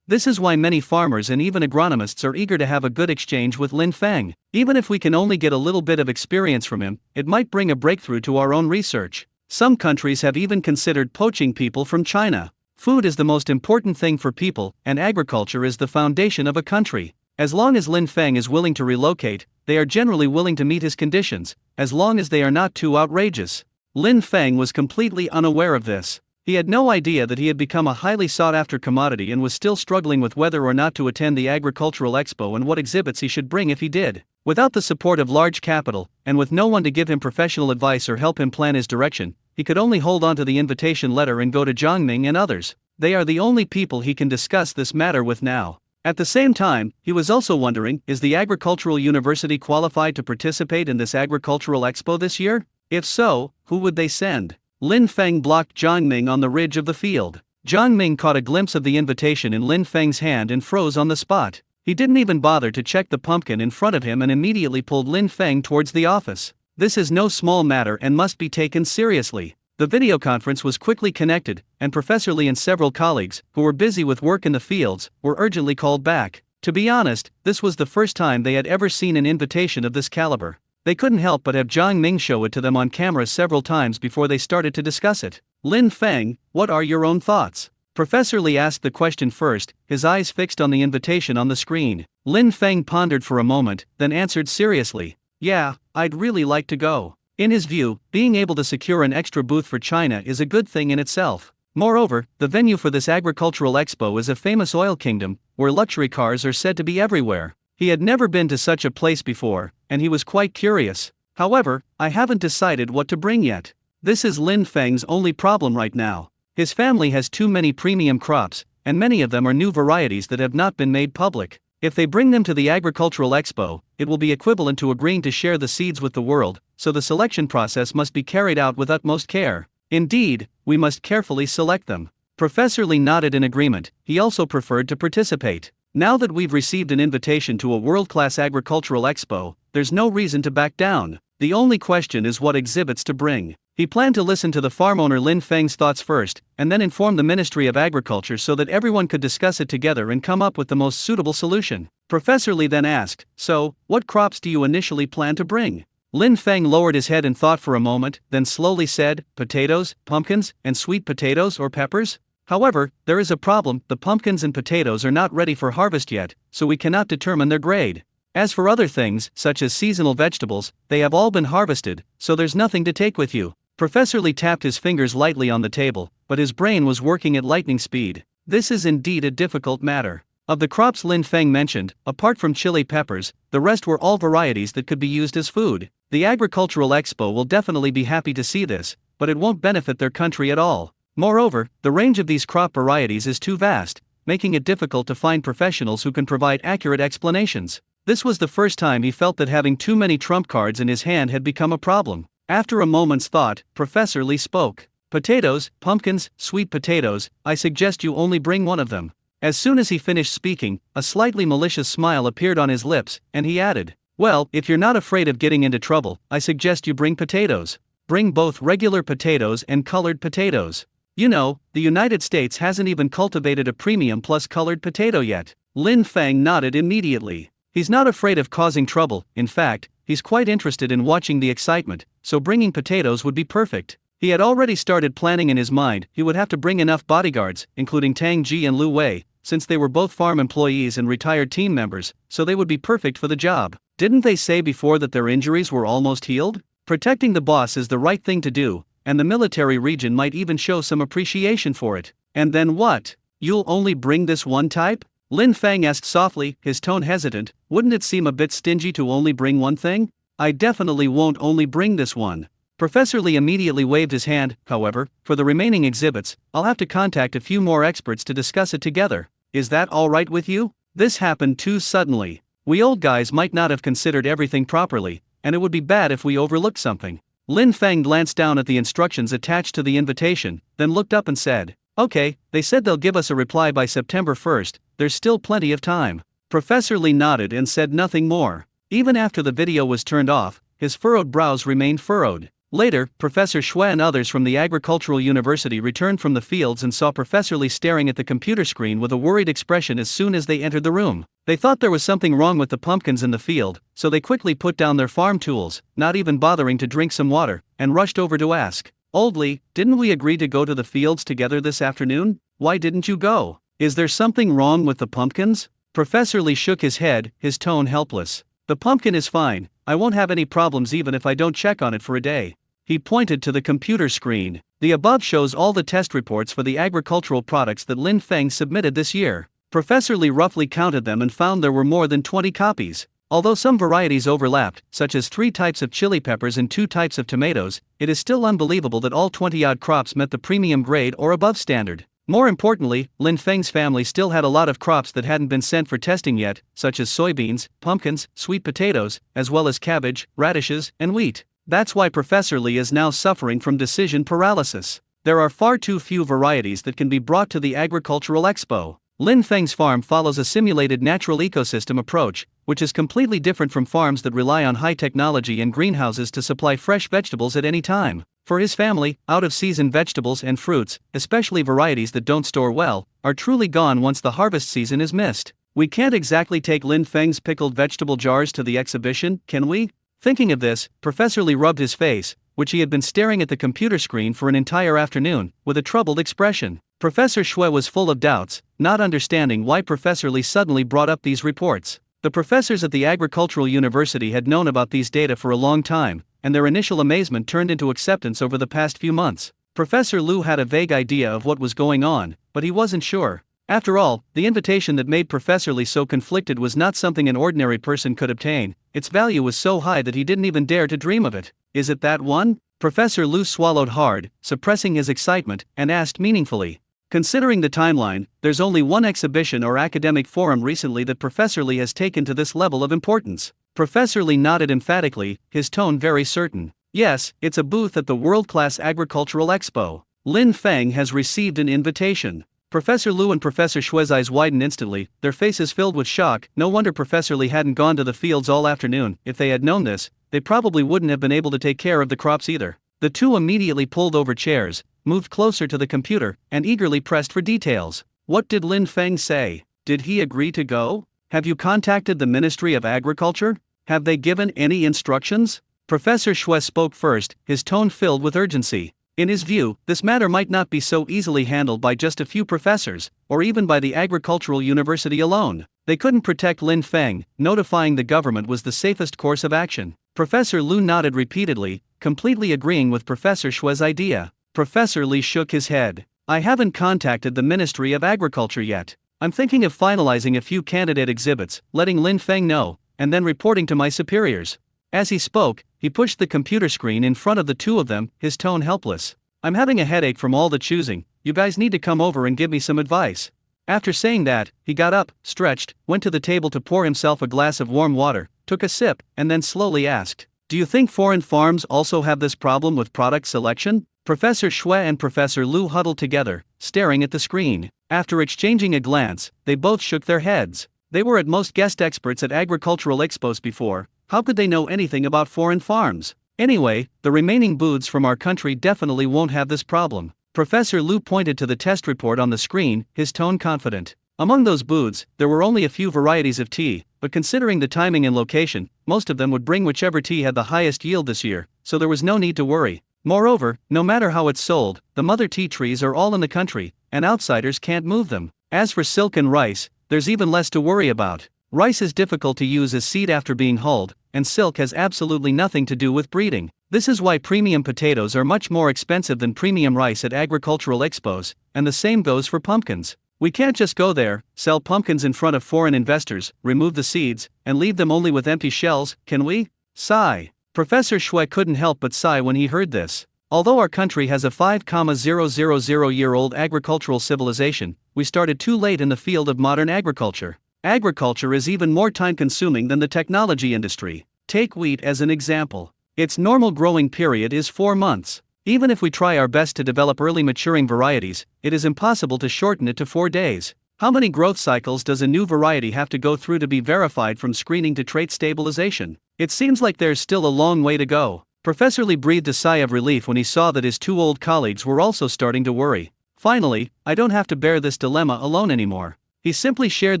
S1: This is why many farmers and even agronomists are eager to have a good exchange with Lin Feng. Even if we can only get a little bit of experience from him, it might bring a breakthrough to our own research. Some countries have even considered poaching people from China. Food is the most important thing for people, and agriculture is the foundation of a country. As long as Lin Feng is willing to relocate, they are generally willing to meet his conditions, as long as they are not too outrageous. Lin Feng was completely unaware of this. He had no idea that he had become a highly sought-after commodity and was still struggling with whether or not to attend the agricultural expo and what exhibits he should bring if he did. Without the support of large capital, and with no one to give him professional advice or help him plan his direction, he could only hold on to the invitation letter and go to Zhang Ming and others. They are the only people he can discuss this matter with now. At the same time, he was also wondering, is the agricultural university qualified to participate in this agricultural expo this year? If so, who would they send? Lin Feng blocked Zhang Ming on the ridge of the field. Zhang Ming caught a glimpse of the invitation in Lin Feng's hand and froze on the spot. He didn't even bother to check the pumpkin in front of him and immediately pulled Lin Feng towards the office. This is no small matter and must be taken seriously. The video conference was quickly connected, and Professor Li and several colleagues, who were busy with work in the fields, were urgently called back. To be honest, this was the first time they had ever seen an invitation of this caliber. They couldn't help but have Zhang Ming show it to them on camera several times before they started to discuss it. Lin Feng, what are your own thoughts? Professor Li asked the question first, his eyes fixed on the invitation on the screen. Lin Feng pondered for a moment, then answered seriously, "Yeah, I'd really like to go." In his view, being able to secure an extra booth for China is a good thing in itself. Moreover, the venue for this agricultural expo is a famous oil kingdom, where luxury cars are said to be everywhere. He had never been to such a place before, and he was quite curious. However, I haven't decided what to bring yet. This is Lin Feng's only problem right now. His family has too many premium crops, and many of them are new varieties that have not been made public. If they bring them to the agricultural expo, it will be equivalent to agreeing to share the seeds with the world, so the selection process must be carried out with utmost care. Indeed, we must carefully select them. Professor Li nodded in agreement. He also preferred to participate. Now that we've received an invitation to a world-class agricultural expo, there's no reason to back down. The only question is what exhibits to bring. He planned to listen to the farm owner Lin Feng's thoughts first, and then inform the Ministry of Agriculture so that everyone could discuss it together and come up with the most suitable solution. Professor Li then asked, "So, what crops do you initially plan to bring?" Lin Feng lowered his head and thought for a moment, then slowly said, "Potatoes, pumpkins, and sweet potatoes or peppers?" However, there is a problem. The pumpkins and potatoes are not ready for harvest yet, so we cannot determine their grade. As for other things, such as seasonal vegetables, they have all been harvested, so there's nothing to take with you. Professor Li tapped his fingers lightly on the table, but his brain was working at lightning speed. This is indeed a difficult matter. Of the crops Lin Feng mentioned, apart from chili peppers, the rest were all varieties that could be used as food. The Agricultural Expo will definitely be happy to see this, but it won't benefit their country at all. Moreover, the range of these crop varieties is too vast, making it difficult to find professionals who can provide accurate explanations. This was the first time he felt that having too many trump cards in his hand had become a problem. After a moment's thought, Professor Li spoke. "Potatoes, pumpkins, sweet potatoes, I suggest you only bring one of them." As soon as he finished speaking, a slightly malicious smile appeared on his lips, and he added, "Well, if you're not afraid of getting into trouble, I suggest you bring potatoes. Bring both regular potatoes and colored potatoes. You know, the United States hasn't even cultivated a premium plus colored potato yet." Lin Feng nodded immediately. He's not afraid of causing trouble. In fact, he's quite interested in watching the excitement, so bringing potatoes would be perfect. He had already started planning in his mind. He would have to bring enough bodyguards, including Tang Ji and Lu Wei, since they were both farm employees and retired team members, so they would be perfect for the job. Didn't they say before that their injuries were almost healed? Protecting the boss is the right thing to do, and the military region might even show some appreciation for it. And then what? You'll only bring this one type? Lin Feng asked softly, his tone hesitant. Wouldn't it seem a bit stingy to only bring one thing? I definitely won't only bring this one. Professor Li immediately waved his hand. However, for the remaining exhibits, I'll have to contact a few more experts to discuss it together. Is that all right with you? This happened too suddenly. We old guys might not have considered everything properly, and it would be bad if we overlooked something. Lin Feng glanced down at the instructions attached to the invitation, then looked up and said, "Okay, they said they'll give us a reply by September 1st, there's still plenty of time." Professor Lee nodded and said nothing more. Even after the video was turned off, his furrowed brows remained furrowed. Later, Professor Xue and others from the Agricultural University returned from the fields and saw Professor Lee staring at the computer screen with a worried expression as soon as they entered the room. They thought there was something wrong with the pumpkins in the field, so they quickly put down their farm tools, not even bothering to drink some water, and rushed over to ask, "Old Lee, didn't we agree to go to the fields together this afternoon? Why didn't you go? Is there something wrong with the pumpkins?" Professor Lee shook his head, his tone helpless. "The pumpkin is fine, I won't have any problems even if I don't check on it for a day." He pointed to the computer screen. The above shows all the test reports for the agricultural products that Lin Feng submitted this year. Professor Lee roughly counted them and found there were more than 20 copies. Although some varieties overlapped, such as 3 types of chili peppers and 2 types of tomatoes, it is still unbelievable that all 20-odd crops met the premium grade or above standard. More importantly, Lin Feng's family still had a lot of crops that hadn't been sent for testing yet, such as soybeans, pumpkins, sweet potatoes, as well as cabbage, radishes, and wheat. That's why Professor Lee is now suffering from decision paralysis. There are far too few varieties that can be brought to the Agricultural Expo. Lin Feng's farm follows a simulated natural ecosystem approach, which is completely different from farms that rely on high technology and greenhouses to supply fresh vegetables at any time. For his family, out-of-season vegetables and fruits, especially varieties that don't store well, are truly gone once the harvest season is missed. We can't exactly take Lin Feng's pickled vegetable jars to the exhibition, can we? Thinking of this, Professor Lee rubbed his face, which he had been staring at the computer screen for an entire afternoon, with a troubled expression. Professor Xue was full of doubts, not understanding why Professor Lee suddenly brought up these reports. The professors at the Agricultural University had known about these data for a long time, and their initial amazement turned into acceptance over the past few months. Professor Lu had a vague idea of what was going on, but he wasn't sure. After all, the invitation that made Professor Lee so conflicted was not something an ordinary person could obtain. Its value was so high that he didn't even dare to dream of it. "Is it that one?" Professor Lu swallowed hard, suppressing his excitement, and asked meaningfully. "Considering the timeline, there's only one exhibition or academic forum recently that Professor Lee has taken to this level of importance." Professor Lee nodded emphatically, his tone very certain. "Yes, it's a booth at the World-Class Agricultural Expo. Lin Feng has received an invitation." Professor Lu and Professor Xue's eyes widened instantly, their faces filled with shock. No wonder Professor Lee hadn't gone to the fields all afternoon. If they had known this, they probably wouldn't have been able to take care of the crops either. The two immediately pulled over chairs, moved closer to the computer, and eagerly pressed for details. "What did Lin Feng say? Did he agree to go? Have you contacted the Ministry of Agriculture? Have they given any instructions?" Professor Xue spoke first, his tone filled with urgency. In his view, this matter might not be so easily handled by just a few professors, or even by the Agricultural University alone. They couldn't protect Lin Feng. Notifying the government was the safest course of action. Professor Lu nodded repeatedly, completely agreeing with Professor Xue's idea. Professor Lee shook his head. "I haven't contacted the Ministry of Agriculture yet. I'm thinking of finalizing a few candidate exhibits, letting Lin Feng know, and then reporting to my superiors." As he spoke, he pushed the computer screen in front of the two of them, his tone helpless. "I'm having a headache from all the choosing. You guys need to come over and give me some advice." After saying that, he got up, stretched, went to the table to pour himself a glass of warm water, took a sip, and then slowly asked, "Do you think foreign farms also have this problem with product selection?" Professor Xue and Professor Lu huddled together, staring at the screen. After exchanging a glance, they both shook their heads. They were at most guest experts at agricultural expos before. How could they know anything about foreign farms? Anyway, the remaining booths from our country definitely won't have this problem. Professor Lu pointed to the test report on the screen, his tone confident. Among those booths, there were only a few varieties of tea, but considering the timing and location, most of them would bring whichever tea had the highest yield this year, so there was no need to worry. Moreover, no matter how it's sold, the mother tea trees are all in the country, and outsiders can't move them. As for silk and rice, there's even less to worry about. Rice is difficult to use as seed after being hulled, and silk has absolutely nothing to do with breeding. This is why premium potatoes are much more expensive than premium rice at agricultural expos, and the same goes for pumpkins. We can't just go there, sell pumpkins in front of foreign investors, remove the seeds, and leave them only with empty shells, can we? Sigh. Professor Xue couldn't help but sigh when he heard this. Although our country has a 5,000-year-old agricultural civilization, we started too late in the field of modern agriculture. Agriculture is even more time-consuming than the technology industry. Take wheat as an example. Its normal growing period is 4 months. Even if we try our best to develop early maturing varieties, it is impossible to shorten it to 4 days. How many growth cycles does a new variety have to go through to be verified from screening to trait stabilization? It seems like there's still a long way to go. Professor Lee breathed a sigh of relief when he saw that his 2 old colleagues were also starting to worry. Finally, I don't have to bear this dilemma alone anymore. He simply shared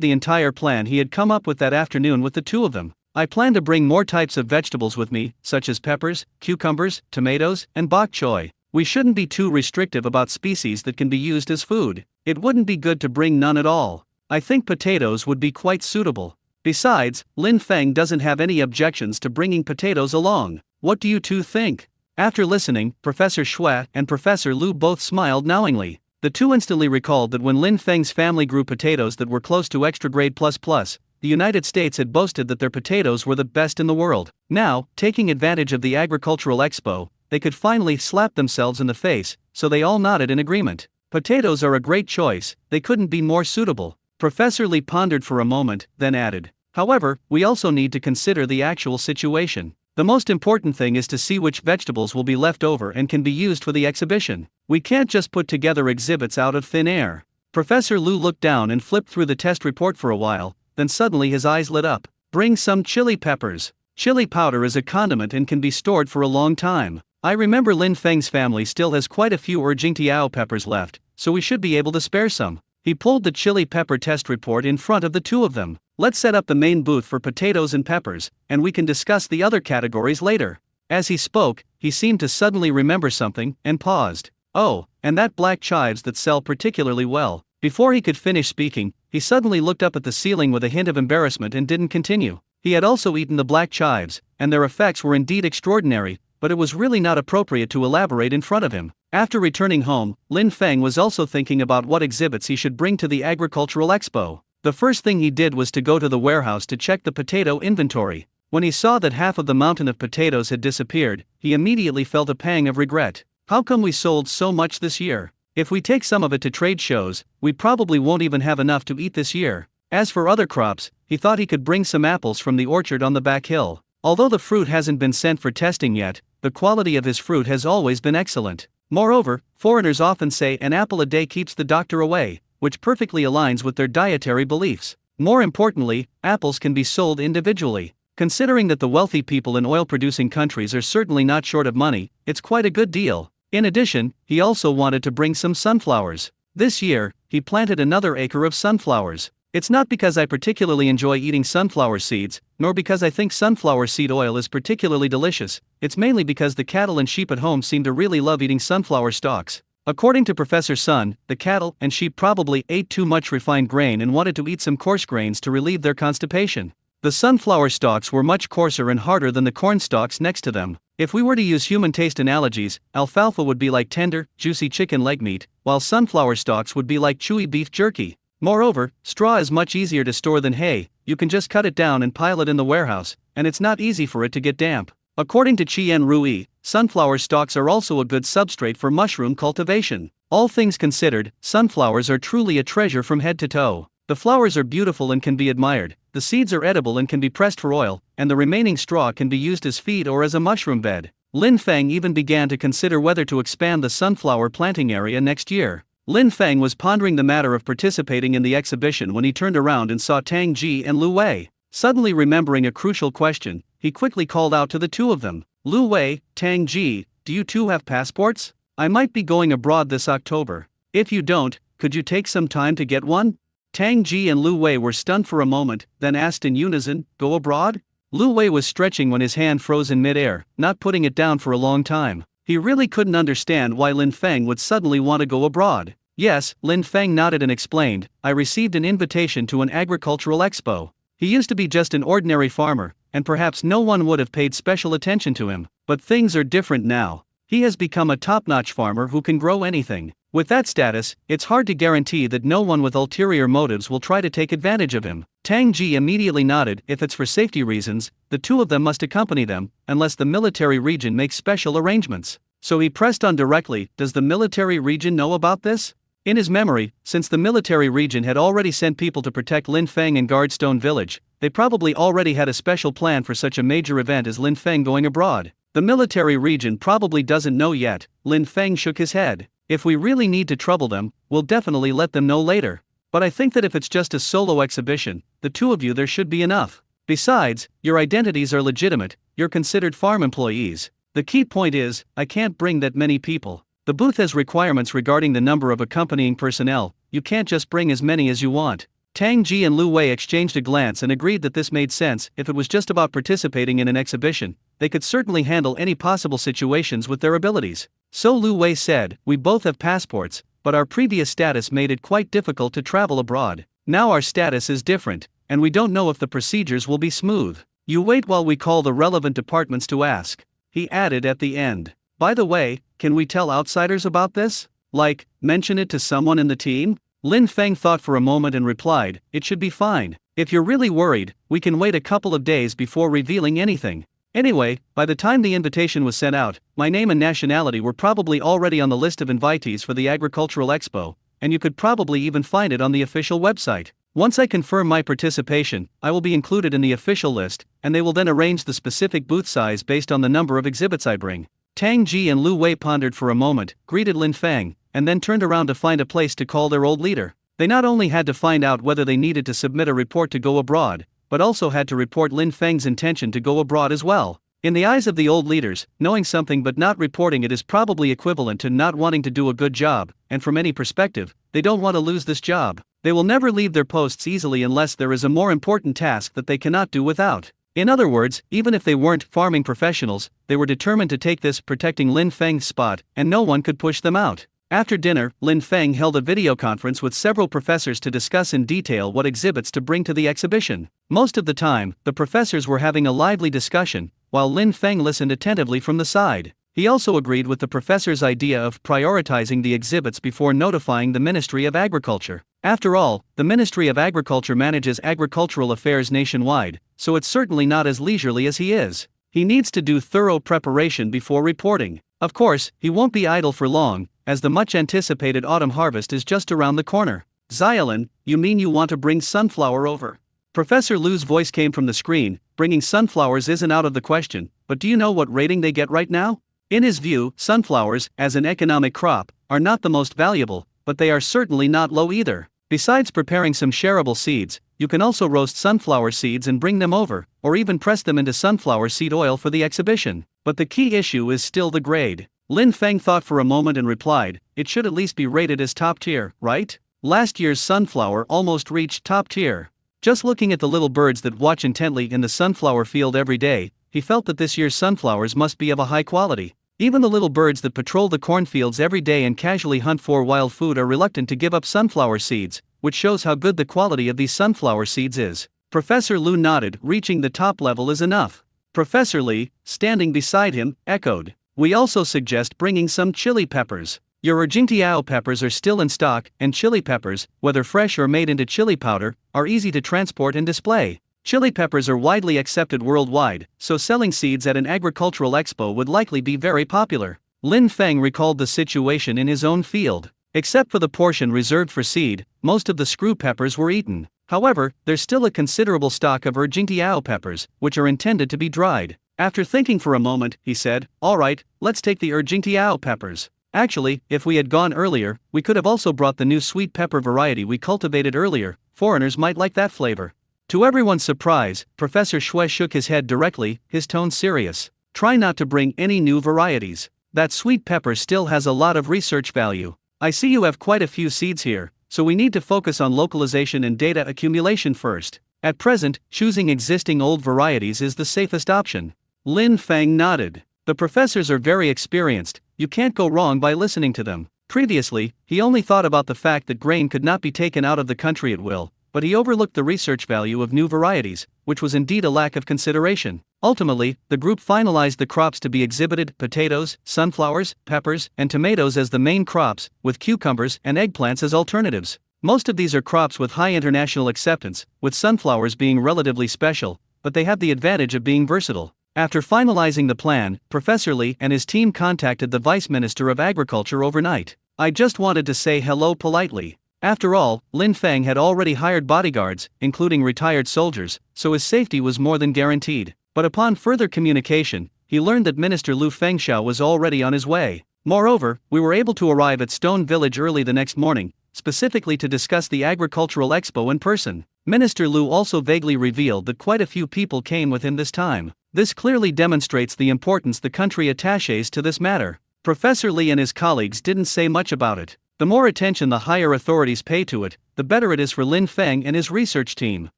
S1: the entire plan he had come up with that afternoon with the 2 of them. I plan to bring more types of vegetables with me, such as peppers, cucumbers, tomatoes, and bok choy. We shouldn't be too restrictive about species that can be used as food. It wouldn't be good to bring none at all. I think potatoes would be quite suitable. Besides, Lin Feng doesn't have any objections to bringing potatoes along. What do you 2 think? After listening, Professor Xue and Professor Lu both smiled knowingly. The 2 instantly recalled that when Lin Feng's family grew potatoes that were close to extra grade plus, the United States had boasted that their potatoes were the best in the world. Now, taking advantage of the Agricultural Expo, they could finally slap themselves in the face, so they all nodded in agreement. Potatoes are a great choice, they couldn't be more suitable. Professor Lee pondered for a moment, then added, however, we also need to consider the actual situation. The most important thing is to see which vegetables will be left over and can be used for the exhibition. We can't just put together exhibits out of thin air. Professor Lu looked down and flipped through the test report for a while, then suddenly his eyes lit up. Bring some chili peppers. Chili powder is a condiment and can be stored for a long time. I remember Lin Feng's family still has quite a few Urjingtiao peppers left, so we should be able to spare some. He pulled the chili pepper test report in front of the 2 of them. Let's set up the main booth for potatoes and peppers, and we can discuss the other categories later. As he spoke, he seemed to suddenly remember something, and paused. Oh, and that black chives that sell particularly well. Before he could finish speaking, he suddenly looked up at the ceiling with a hint of embarrassment and didn't continue. He had also eaten the black chives, and their effects were indeed extraordinary, but it was really not appropriate to elaborate in front of him. After returning home, Lin Feng was also thinking about what exhibits he should bring to the Agricultural Expo. The first thing he did was to go to the warehouse to check the potato inventory. When he saw that half of the mountain of potatoes had disappeared, he immediately felt a pang of regret. How come we sold so much this year? If we take some of it to trade shows, we probably won't even have enough to eat this year. As for other crops, he thought he could bring some apples from the orchard on the back hill. Although the fruit hasn't been sent for testing yet, the quality of his fruit has always been excellent. Moreover, foreigners often say an apple a day keeps the doctor away, which perfectly aligns with their dietary beliefs. More importantly, apples can be sold individually. Considering that the wealthy people in oil-producing countries are certainly not short of money, it's quite a good deal. In addition, he also wanted to bring some sunflowers. This year, he planted another acre of sunflowers. It's not because I particularly enjoy eating sunflower seeds, nor because I think sunflower seed oil is particularly delicious, it's mainly because the cattle and sheep at home seem to really love eating sunflower stalks. According to Professor Sun, the cattle and sheep probably ate too much refined grain and wanted to eat some coarse grains to relieve their constipation. The sunflower stalks were much coarser and harder than the corn stalks next to them. If we were to use human taste analogies, alfalfa would be like tender, juicy chicken leg meat, while sunflower stalks would be like chewy beef jerky. Moreover, straw is much easier to store than hay, you can just cut it down and pile it in the warehouse, and it's not easy for it to get damp. According to Chien Rui, sunflower stalks are also a good substrate for mushroom cultivation. All things considered, sunflowers are truly a treasure from head to toe. The flowers are beautiful and can be admired, the seeds are edible and can be pressed for oil, and the remaining straw can be used as feed or as a mushroom bed. Lin Feng even began to consider whether to expand the sunflower planting area next year. Lin Feng was pondering the matter of participating in the exhibition when he turned around and saw Tang Ji and Lu Wei. Suddenly remembering a crucial question, he quickly called out to the 2 of them. Lu Wei, Tang Ji, do you 2 have passports? I might be going abroad this October. If you don't, could you take some time to get one? Tang Ji and Lu Wei were stunned for a moment, then asked in unison, go abroad? Lu Wei was stretching when his hand froze in midair, not putting it down for a long time. He really couldn't understand why Lin Feng would suddenly want to go abroad. Yes, Lin Feng nodded and explained, I received an invitation to an agricultural expo. He used to be just an ordinary farmer, and perhaps no one would have paid special attention to him, but things are different now. He has become a top-notch farmer who can grow anything. With that status, it's hard to guarantee that no one with ulterior motives will try to take advantage of him. Tang Ji immediately nodded. If it's for safety reasons, the 2 of them must accompany them, unless the military region makes special arrangements. So he pressed on directly, does the military region know about this? In his memory, since the military region had already sent people to protect Lin Feng and guard Stone Village, they probably already had a special plan for such a major event as Lin Feng going abroad. The military region probably doesn't know yet. Lin Feng shook his head. If we really need to trouble them, we'll definitely let them know later. But I think that if it's just a solo exhibition, the two of you there should be enough. Besides, your identities are legitimate, you're considered farm employees. The key point is, I can't bring that many people. The booth has requirements regarding the number of accompanying personnel, you can't just bring as many as you want. Tang Ji and Lu Wei exchanged a glance and agreed that this made sense. If it was just about participating in an exhibition, they could certainly handle any possible situations with their abilities. So Lu Wei said, we both have passports, but our previous status made it quite difficult to travel abroad. Now our status is different, and we don't know if the procedures will be smooth. You wait while we call the relevant departments to ask. He added at the end. By the way, can we tell outsiders about this? Like, mention it to someone in the team? Lin Feng thought for a moment and replied, it should be fine. If you're really worried, we can wait a couple of days before revealing anything. Anyway, by the time the invitation was sent out, my name and nationality were probably already on the list of invitees for the Agricultural Expo, and you could probably even find it on the official website. Once I confirm my participation, I will be included in the official list, and they will then arrange the specific booth size based on the number of exhibits I bring. Tang Ji and Lu Wei pondered for a moment, greeted Lin Feng, and then turned around to find a place to call their old leader. They not only had to find out whether they needed to submit a report to go abroad, but also had to report Lin Feng's intention to go abroad as well. In the eyes of the old leaders, knowing something but not reporting it is probably equivalent to not wanting to do a good job, and from any perspective, they don't want to lose this job. They will never leave their posts easily unless there is a more important task that they cannot do without. In other words, even if they weren't farming professionals, they were determined to take this protecting Lin Feng's spot, and no one could push them out. After dinner, Lin Feng held a video conference with several professors to discuss in detail what exhibits to bring to the exhibition. Most of the time, the professors were having a lively discussion, while Lin Feng listened attentively from the side. He also agreed with the professor's idea of prioritizing the exhibits before notifying the Ministry of Agriculture. After all, the Ministry of Agriculture manages agricultural affairs nationwide, so it's certainly not as leisurely as he is. He needs to do thorough preparation before reporting. Of course, he won't be idle for long, as the much-anticipated autumn harvest is just around the corner. Xiaolin, you mean you want to bring sunflower over? Professor Lu's voice came from the screen. Bringing sunflowers isn't out of the question, but do you know what rating they get right now? In his view, sunflowers, as an economic crop, are not the most valuable, but they are certainly not low either. Besides preparing some shareable seeds, you can also roast sunflower seeds and bring them over, or even press them into sunflower seed oil for the exhibition. But the key issue is still the grade. Lin Feng thought for a moment and replied, it should at least be rated as top tier, right? Last year's sunflower almost reached top tier. Just looking at the little birds that watch intently in the sunflower field every day, he felt that this year's sunflowers must be of a high quality. Even the little birds that patrol the cornfields every day and casually hunt for wild food are reluctant to give up sunflower seeds, which shows how good the quality of these sunflower seeds is. Professor Lu nodded, reaching the top level is enough. Professor Li, standing beside him, echoed. We also suggest bringing some chili peppers. Your Urjingtiao peppers are still in stock, and chili peppers, whether fresh or made into chili powder, are easy to transport and display. Chili peppers are widely accepted worldwide, so selling seeds at an agricultural expo would likely be very popular. Lin Feng recalled the situation in his own field. Except for the portion reserved for seed, most of the screw peppers were eaten. However, there's still a considerable stock of Urjingtiao peppers, which are intended to be dried. After thinking for a moment, he said, alright, let's take the Urjingtiao peppers. Actually, if we had gone earlier, we could have also brought the new sweet pepper variety we cultivated earlier. Foreigners might like that flavor. To everyone's surprise, Professor Shui shook his head directly, his tone serious. Try not to bring any new varieties. That sweet pepper still has a lot of research value. I see you have quite a few seeds here, so we need to focus on localization and data accumulation first. At present, choosing existing old varieties is the safest option. Lin Feng nodded. The professors are very experienced, you can't go wrong by listening to them. Previously, he only thought about the fact that grain could not be taken out of the country at will, but he overlooked the research value of new varieties, which was indeed a lack of consideration. Ultimately, the group finalized the crops to be exhibited: potatoes, sunflowers, peppers, and tomatoes as the main crops, with cucumbers and eggplants as alternatives. Most of these are crops with high international acceptance, with sunflowers being relatively special, but they have the advantage of being versatile. After finalizing the plan, Professor Li and his team contacted the Vice Minister of Agriculture overnight. I just wanted to say hello politely. After all, Lin Feng had already hired bodyguards, including retired soldiers, so his safety was more than guaranteed. But upon further communication, he learned that Minister Lu Fengxiao was already on his way. Moreover, we were able to arrive at Stone Village early the next morning, specifically to discuss the agricultural expo in person. Minister Lu also vaguely revealed that quite a few people came with him this time. This clearly demonstrates the importance the country attaches to this matter. Professor Li and his colleagues didn't say much about it. The more attention the higher authorities pay to it, the better it is for Lin Feng and his research team.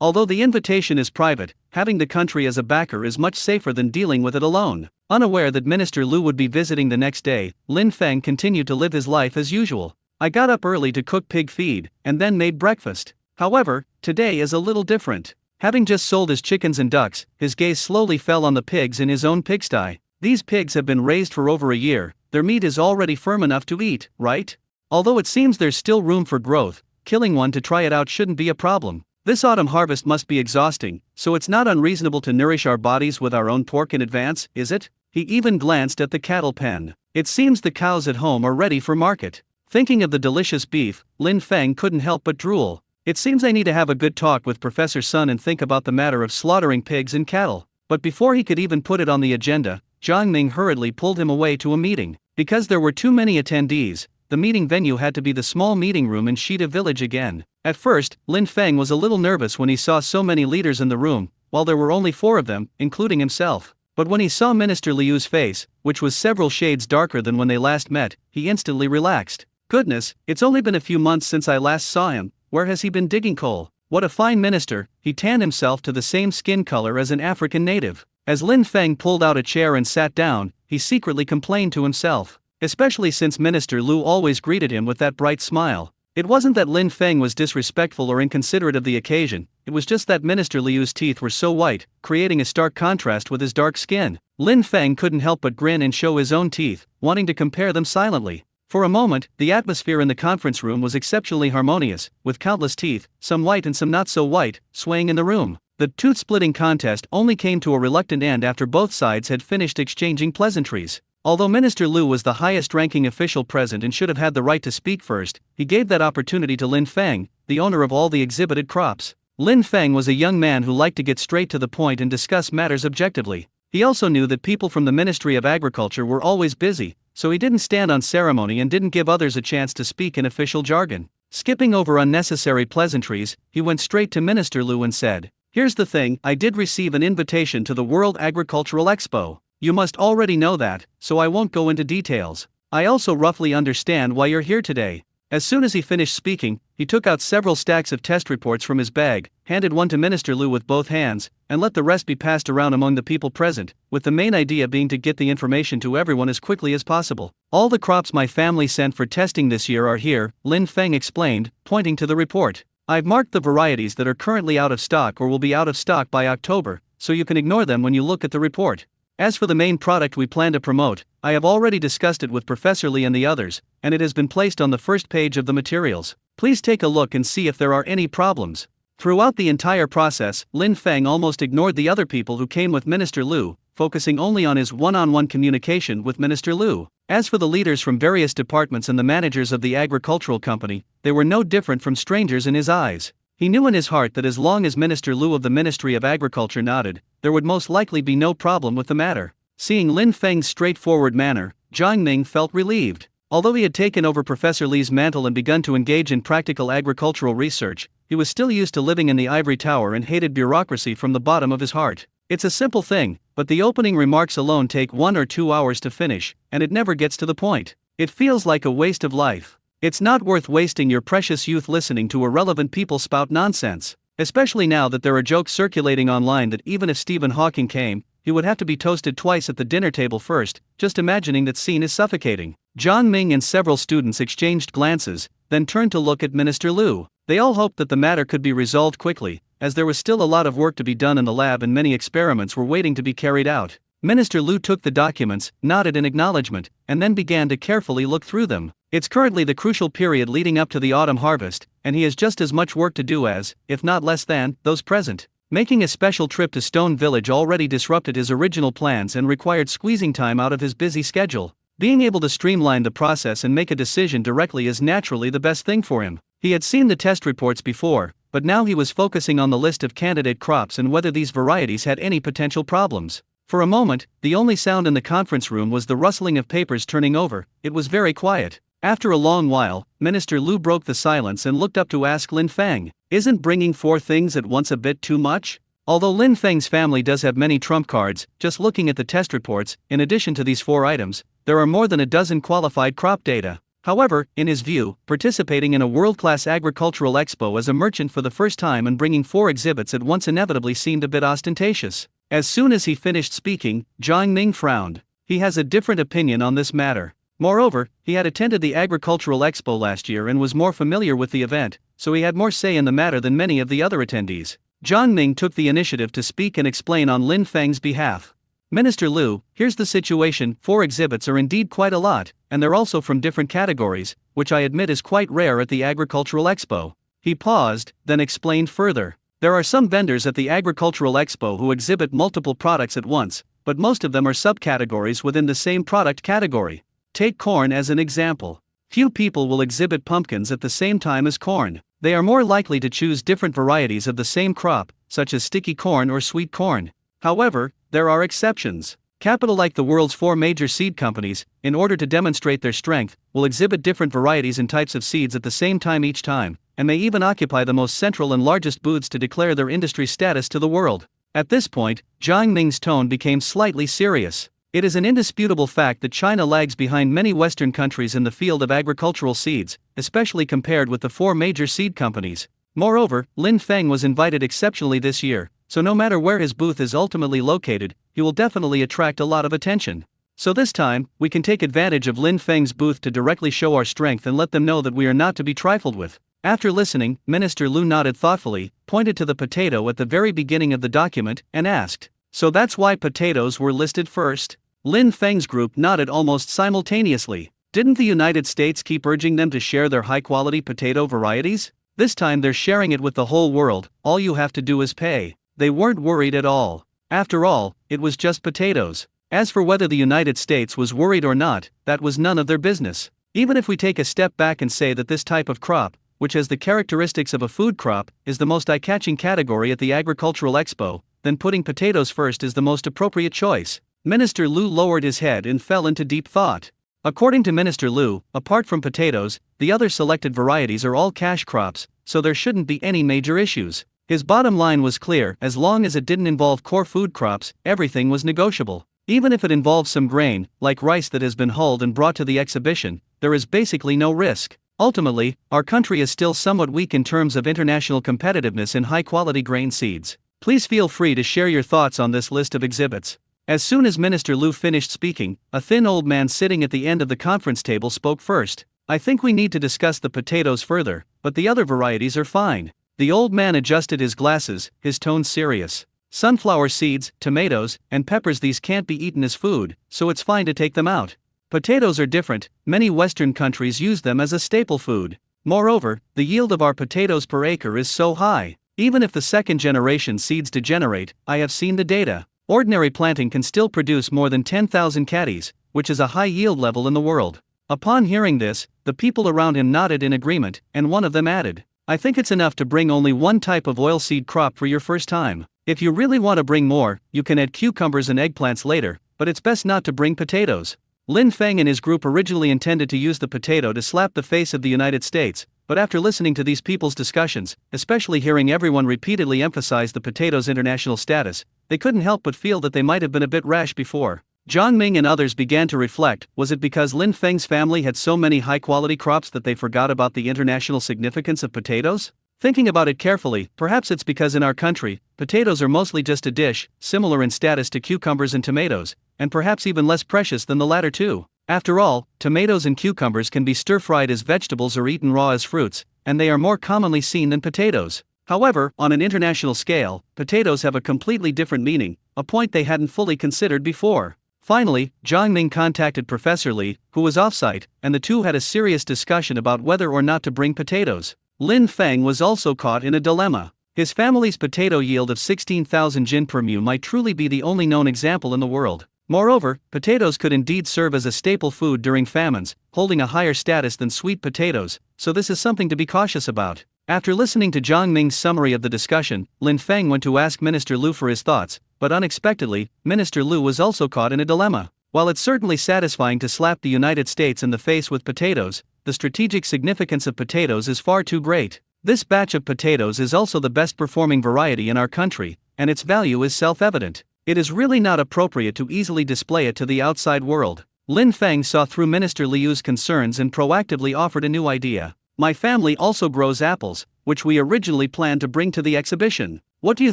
S1: Although the invitation is private, having the country as a backer is much safer than dealing with it alone. Unaware that Minister Lu would be visiting the next day, Lin Feng continued to live his life as usual. I got up early to cook pig feed, and then made breakfast. However, today is a little different. Having just sold his chickens and ducks, his gaze slowly fell on the pigs in his own pigsty. These pigs have been raised for over a year, their meat is already firm enough to eat, right? Although it seems there's still room for growth, killing one to try it out shouldn't be a problem. This autumn harvest must be exhausting, so it's not unreasonable to nourish our bodies with our own pork in advance, is it? He even glanced at the cattle pen. It seems the cows at home are ready for market. Thinking of the delicious beef, Lin Feng couldn't help but drool. It seems I need to have a good talk with Professor Sun and think about the matter of slaughtering pigs and cattle. But before he could even put it on the agenda, Zhang Ming hurriedly pulled him away to a meeting. Because there were too many attendees, the meeting venue had to be the small meeting room in Shida Village again. At first, Lin Feng was a little nervous when he saw so many leaders in the room, while there were only 4 of them, including himself. But when he saw Minister Liu's face, which was several shades darker than when they last met, he instantly relaxed. Goodness, it's only been a few months since I last saw him. Where has he been digging coal? What a fine minister. He tanned himself to the same skin color as an African native. As Lin Feng pulled out a chair and sat down, he secretly complained to himself. Especially since Minister Lu always greeted him with that bright smile. It wasn't that Lin Feng was disrespectful or inconsiderate of the occasion, it was just that Minister Liu's teeth were so white, creating a stark contrast with his dark skin. Lin Feng couldn't help but grin and show his own teeth, wanting to compare them silently. For a moment, the atmosphere in the conference room was exceptionally harmonious, with countless teeth, some white and some not so white, swaying in the room. The tooth-splitting contest only came to a reluctant end after both sides had finished exchanging pleasantries. Although Minister Lu was the highest-ranking official present and should have had the right to speak first, he gave that opportunity to Lin Feng, the owner of all the exhibited crops. Lin Feng was a young man who liked to get straight to the point and discuss matters objectively. He also knew that people from the Ministry of Agriculture were always busy, so he didn't stand on ceremony and didn't give others a chance to speak in official jargon. Skipping over unnecessary pleasantries, he went straight to Minister Lu and said, "Here's the thing, I did receive an invitation to the World Agricultural Expo. You must already know that, so I won't go into details. I also roughly understand why you're here today." As soon as he finished speaking, he took out several stacks of test reports from his bag, handed one to Minister Lu with both hands, and let the rest be passed around among the people present, with the main idea being to get the information to everyone as quickly as possible. "All the crops my family sent for testing this year are here," Lin Feng explained, pointing to the report. "I've marked the varieties that are currently out of stock or will be out of stock by October, so you can ignore them when you look at the report. As for the main product we plan to promote, I have already discussed it with Professor Li and the others, and it has been placed on the first page of the materials. Please take a look and see if there are any problems." Throughout the entire process, Lin Feng almost ignored the other people who came with Minister Lu, focusing only on his one-on-one communication with Minister Lu. As for the leaders from various departments and the managers of the agricultural company, they were no different from strangers in his eyes. He knew in his heart that as long as Minister Lu of the Ministry of Agriculture nodded, there would most likely be no problem with the matter. Seeing Lin Feng's straightforward manner, Zhang Ming felt relieved. Although he had taken over Professor Li's mantle and begun to engage in practical agricultural research, he was still used to living in the ivory tower and hated bureaucracy from the bottom of his heart. It's a simple thing, but the opening remarks alone take 1 or 2 hours to finish, and it never gets to the point. It feels like a waste of life. It's not worth wasting your precious youth listening to irrelevant people spout nonsense. Especially now that there are jokes circulating online that even if Stephen Hawking came, he would have to be toasted twice at the dinner table first. Just imagining that scene is suffocating. Zhang Ming and several students exchanged glances, then turned to look at Minister Lu. They all hoped that the matter could be resolved quickly, as there was still a lot of work to be done in the lab and many experiments were waiting to be carried out. Minister Lu took the documents, nodded in acknowledgement, and then began to carefully look through them. It's currently the crucial period leading up to the autumn harvest, and he has just as much work to do as, if not less than, those present. Making a special trip to Stone Village already disrupted his original plans and required squeezing time out of his busy schedule. Being able to streamline the process and make a decision directly is naturally the best thing for him. He had seen the test reports before, but now he was focusing on the list of candidate crops and whether these varieties had any potential problems. For a moment, the only sound in the conference room was the rustling of papers turning over. It was very quiet. After a long while, Minister Lu broke the silence and looked up to ask Lin Feng, "Isn't bringing 4 things at once a bit too much?" Although Lin Feng's family does have many trump cards, just looking at the test reports, in addition to these 4 items, there are more than a dozen qualified crop data. However, in his view, participating in a world-class agricultural expo as a merchant for the first time and bringing 4 exhibits at once inevitably seemed a bit ostentatious. As soon as he finished speaking, Jiang Ming frowned. He has a different opinion on this matter. Moreover, he had attended the agricultural expo last year and was more familiar with the event, so he had more say in the matter than many of the other attendees. Jiang Ming took the initiative to speak and explain on Lin Feng's behalf. "Minister Lu, here's the situation. 4 exhibits are indeed quite a lot, and they're also from different categories, which I admit is quite rare at the agricultural expo." He paused, then explained further. "There are some vendors at the agricultural expo who exhibit multiple products at once, but most of them are subcategories within the same product category. Take corn as an example. Few people will exhibit pumpkins at the same time as corn. They are more likely to choose different varieties of the same crop, such as sticky corn or sweet corn. However, there are exceptions. Capital like the world's 4 major seed companies, in order to demonstrate their strength, will exhibit different varieties and types of seeds at the same time each time, and may even occupy the most central and largest booths to declare their industry status to the world." At this point, Jiang Ming's tone became slightly serious. It is an indisputable fact that China lags behind many Western countries in the field of agricultural seeds, especially compared with the 4 major seed companies. Moreover, Lin Feng was invited exceptionally this year, so no matter where his booth is ultimately located, he will definitely attract a lot of attention. So this time, we can take advantage of Lin Feng's booth to directly show our strength and let them know that we are not to be trifled with. After listening, Minister Lu nodded thoughtfully, pointed to the potato at the very beginning of the document, and asked, "So that's why potatoes were listed first?" Lin Feng's group nodded almost simultaneously. Didn't the United States keep urging them to share their high-quality potato varieties? This time they're sharing it with the whole world. All you have to do is pay. They weren't worried at all. After all, it was just potatoes. As for whether the United States was worried or not, that was none of their business. Even if we take a step back and say that this type of crop, which has the characteristics of a food crop, is the most eye-catching category at the agricultural expo, then putting potatoes first is the most appropriate choice. Minister Lu lowered his head and fell into deep thought. According to Minister Lu, apart from potatoes, the other selected varieties are all cash crops, so there shouldn't be any major issues. His bottom line was clear: as long as it didn't involve core food crops, everything was negotiable. Even if it involves some grain, like rice that has been hulled and brought to the exhibition, there is basically no risk. Ultimately, our country is still somewhat weak in terms of international competitiveness in high-quality grain seeds. Please feel free to share your thoughts on this list of exhibits. As soon as Minister Lu finished speaking, a thin old man sitting at the end of the conference table spoke first. "I think we need to discuss the potatoes further, but the other varieties are fine." The old man adjusted his glasses, his tone serious. "Sunflower seeds, tomatoes, and peppers, these can't be eaten as food, so it's fine to take them out. Potatoes are different. Many Western countries use them as a staple food. Moreover, the yield of our potatoes per acre is so high. Even if the second-generation seeds degenerate, I have seen the data. Ordinary planting can still produce more than 10,000 caddies, which is a high yield level in the world." Upon hearing this, the people around him nodded in agreement, and one of them added, "I think it's enough to bring only one type of oilseed crop for your first time. If you really want to bring more, you can add cucumbers and eggplants later, but it's best not to bring potatoes." Lin Feng and his group originally intended to use the potato to slap the face of the United States, but after listening to these people's discussions, especially hearing everyone repeatedly emphasize the potato's international status, they couldn't help but feel that they might have been a bit rash before. Jiang Ming and others began to reflect: was it because Lin Feng's family had so many high-quality crops that they forgot about the international significance of potatoes? Thinking about it carefully, perhaps it's because in our country, potatoes are mostly just a dish, similar in status to cucumbers and tomatoes, and perhaps even less precious than the latter too. After all, tomatoes and cucumbers can be stir-fried as vegetables or eaten raw as fruits, and they are more commonly seen than potatoes. However, on an international scale, potatoes have a completely different meaning, a point they hadn't fully considered before. Finally, Jiang Ming contacted Professor Li, who was off-site, and the two had a serious discussion about whether or not to bring potatoes. Lin Feng was also caught in a dilemma. His family's potato yield of 16,000 jin per mu might truly be the only known example in the world. Moreover, potatoes could indeed serve as a staple food during famines, holding a higher status than sweet potatoes, so this is something to be cautious about. After listening to Jiang Ming's summary of the discussion, Lin Feng went to ask Minister Lu for his thoughts, but unexpectedly, Minister Liu was also caught in a dilemma. While it's certainly satisfying to slap the United States in the face with potatoes, the strategic significance of potatoes is far too great. This batch of potatoes is also the best performing variety in our country, and its value is self-evident. It is really not appropriate to easily display it to the outside world. Lin Feng saw through Minister Liu's concerns and proactively offered a new idea. My family also grows apples, which we originally planned to bring to the exhibition. What do you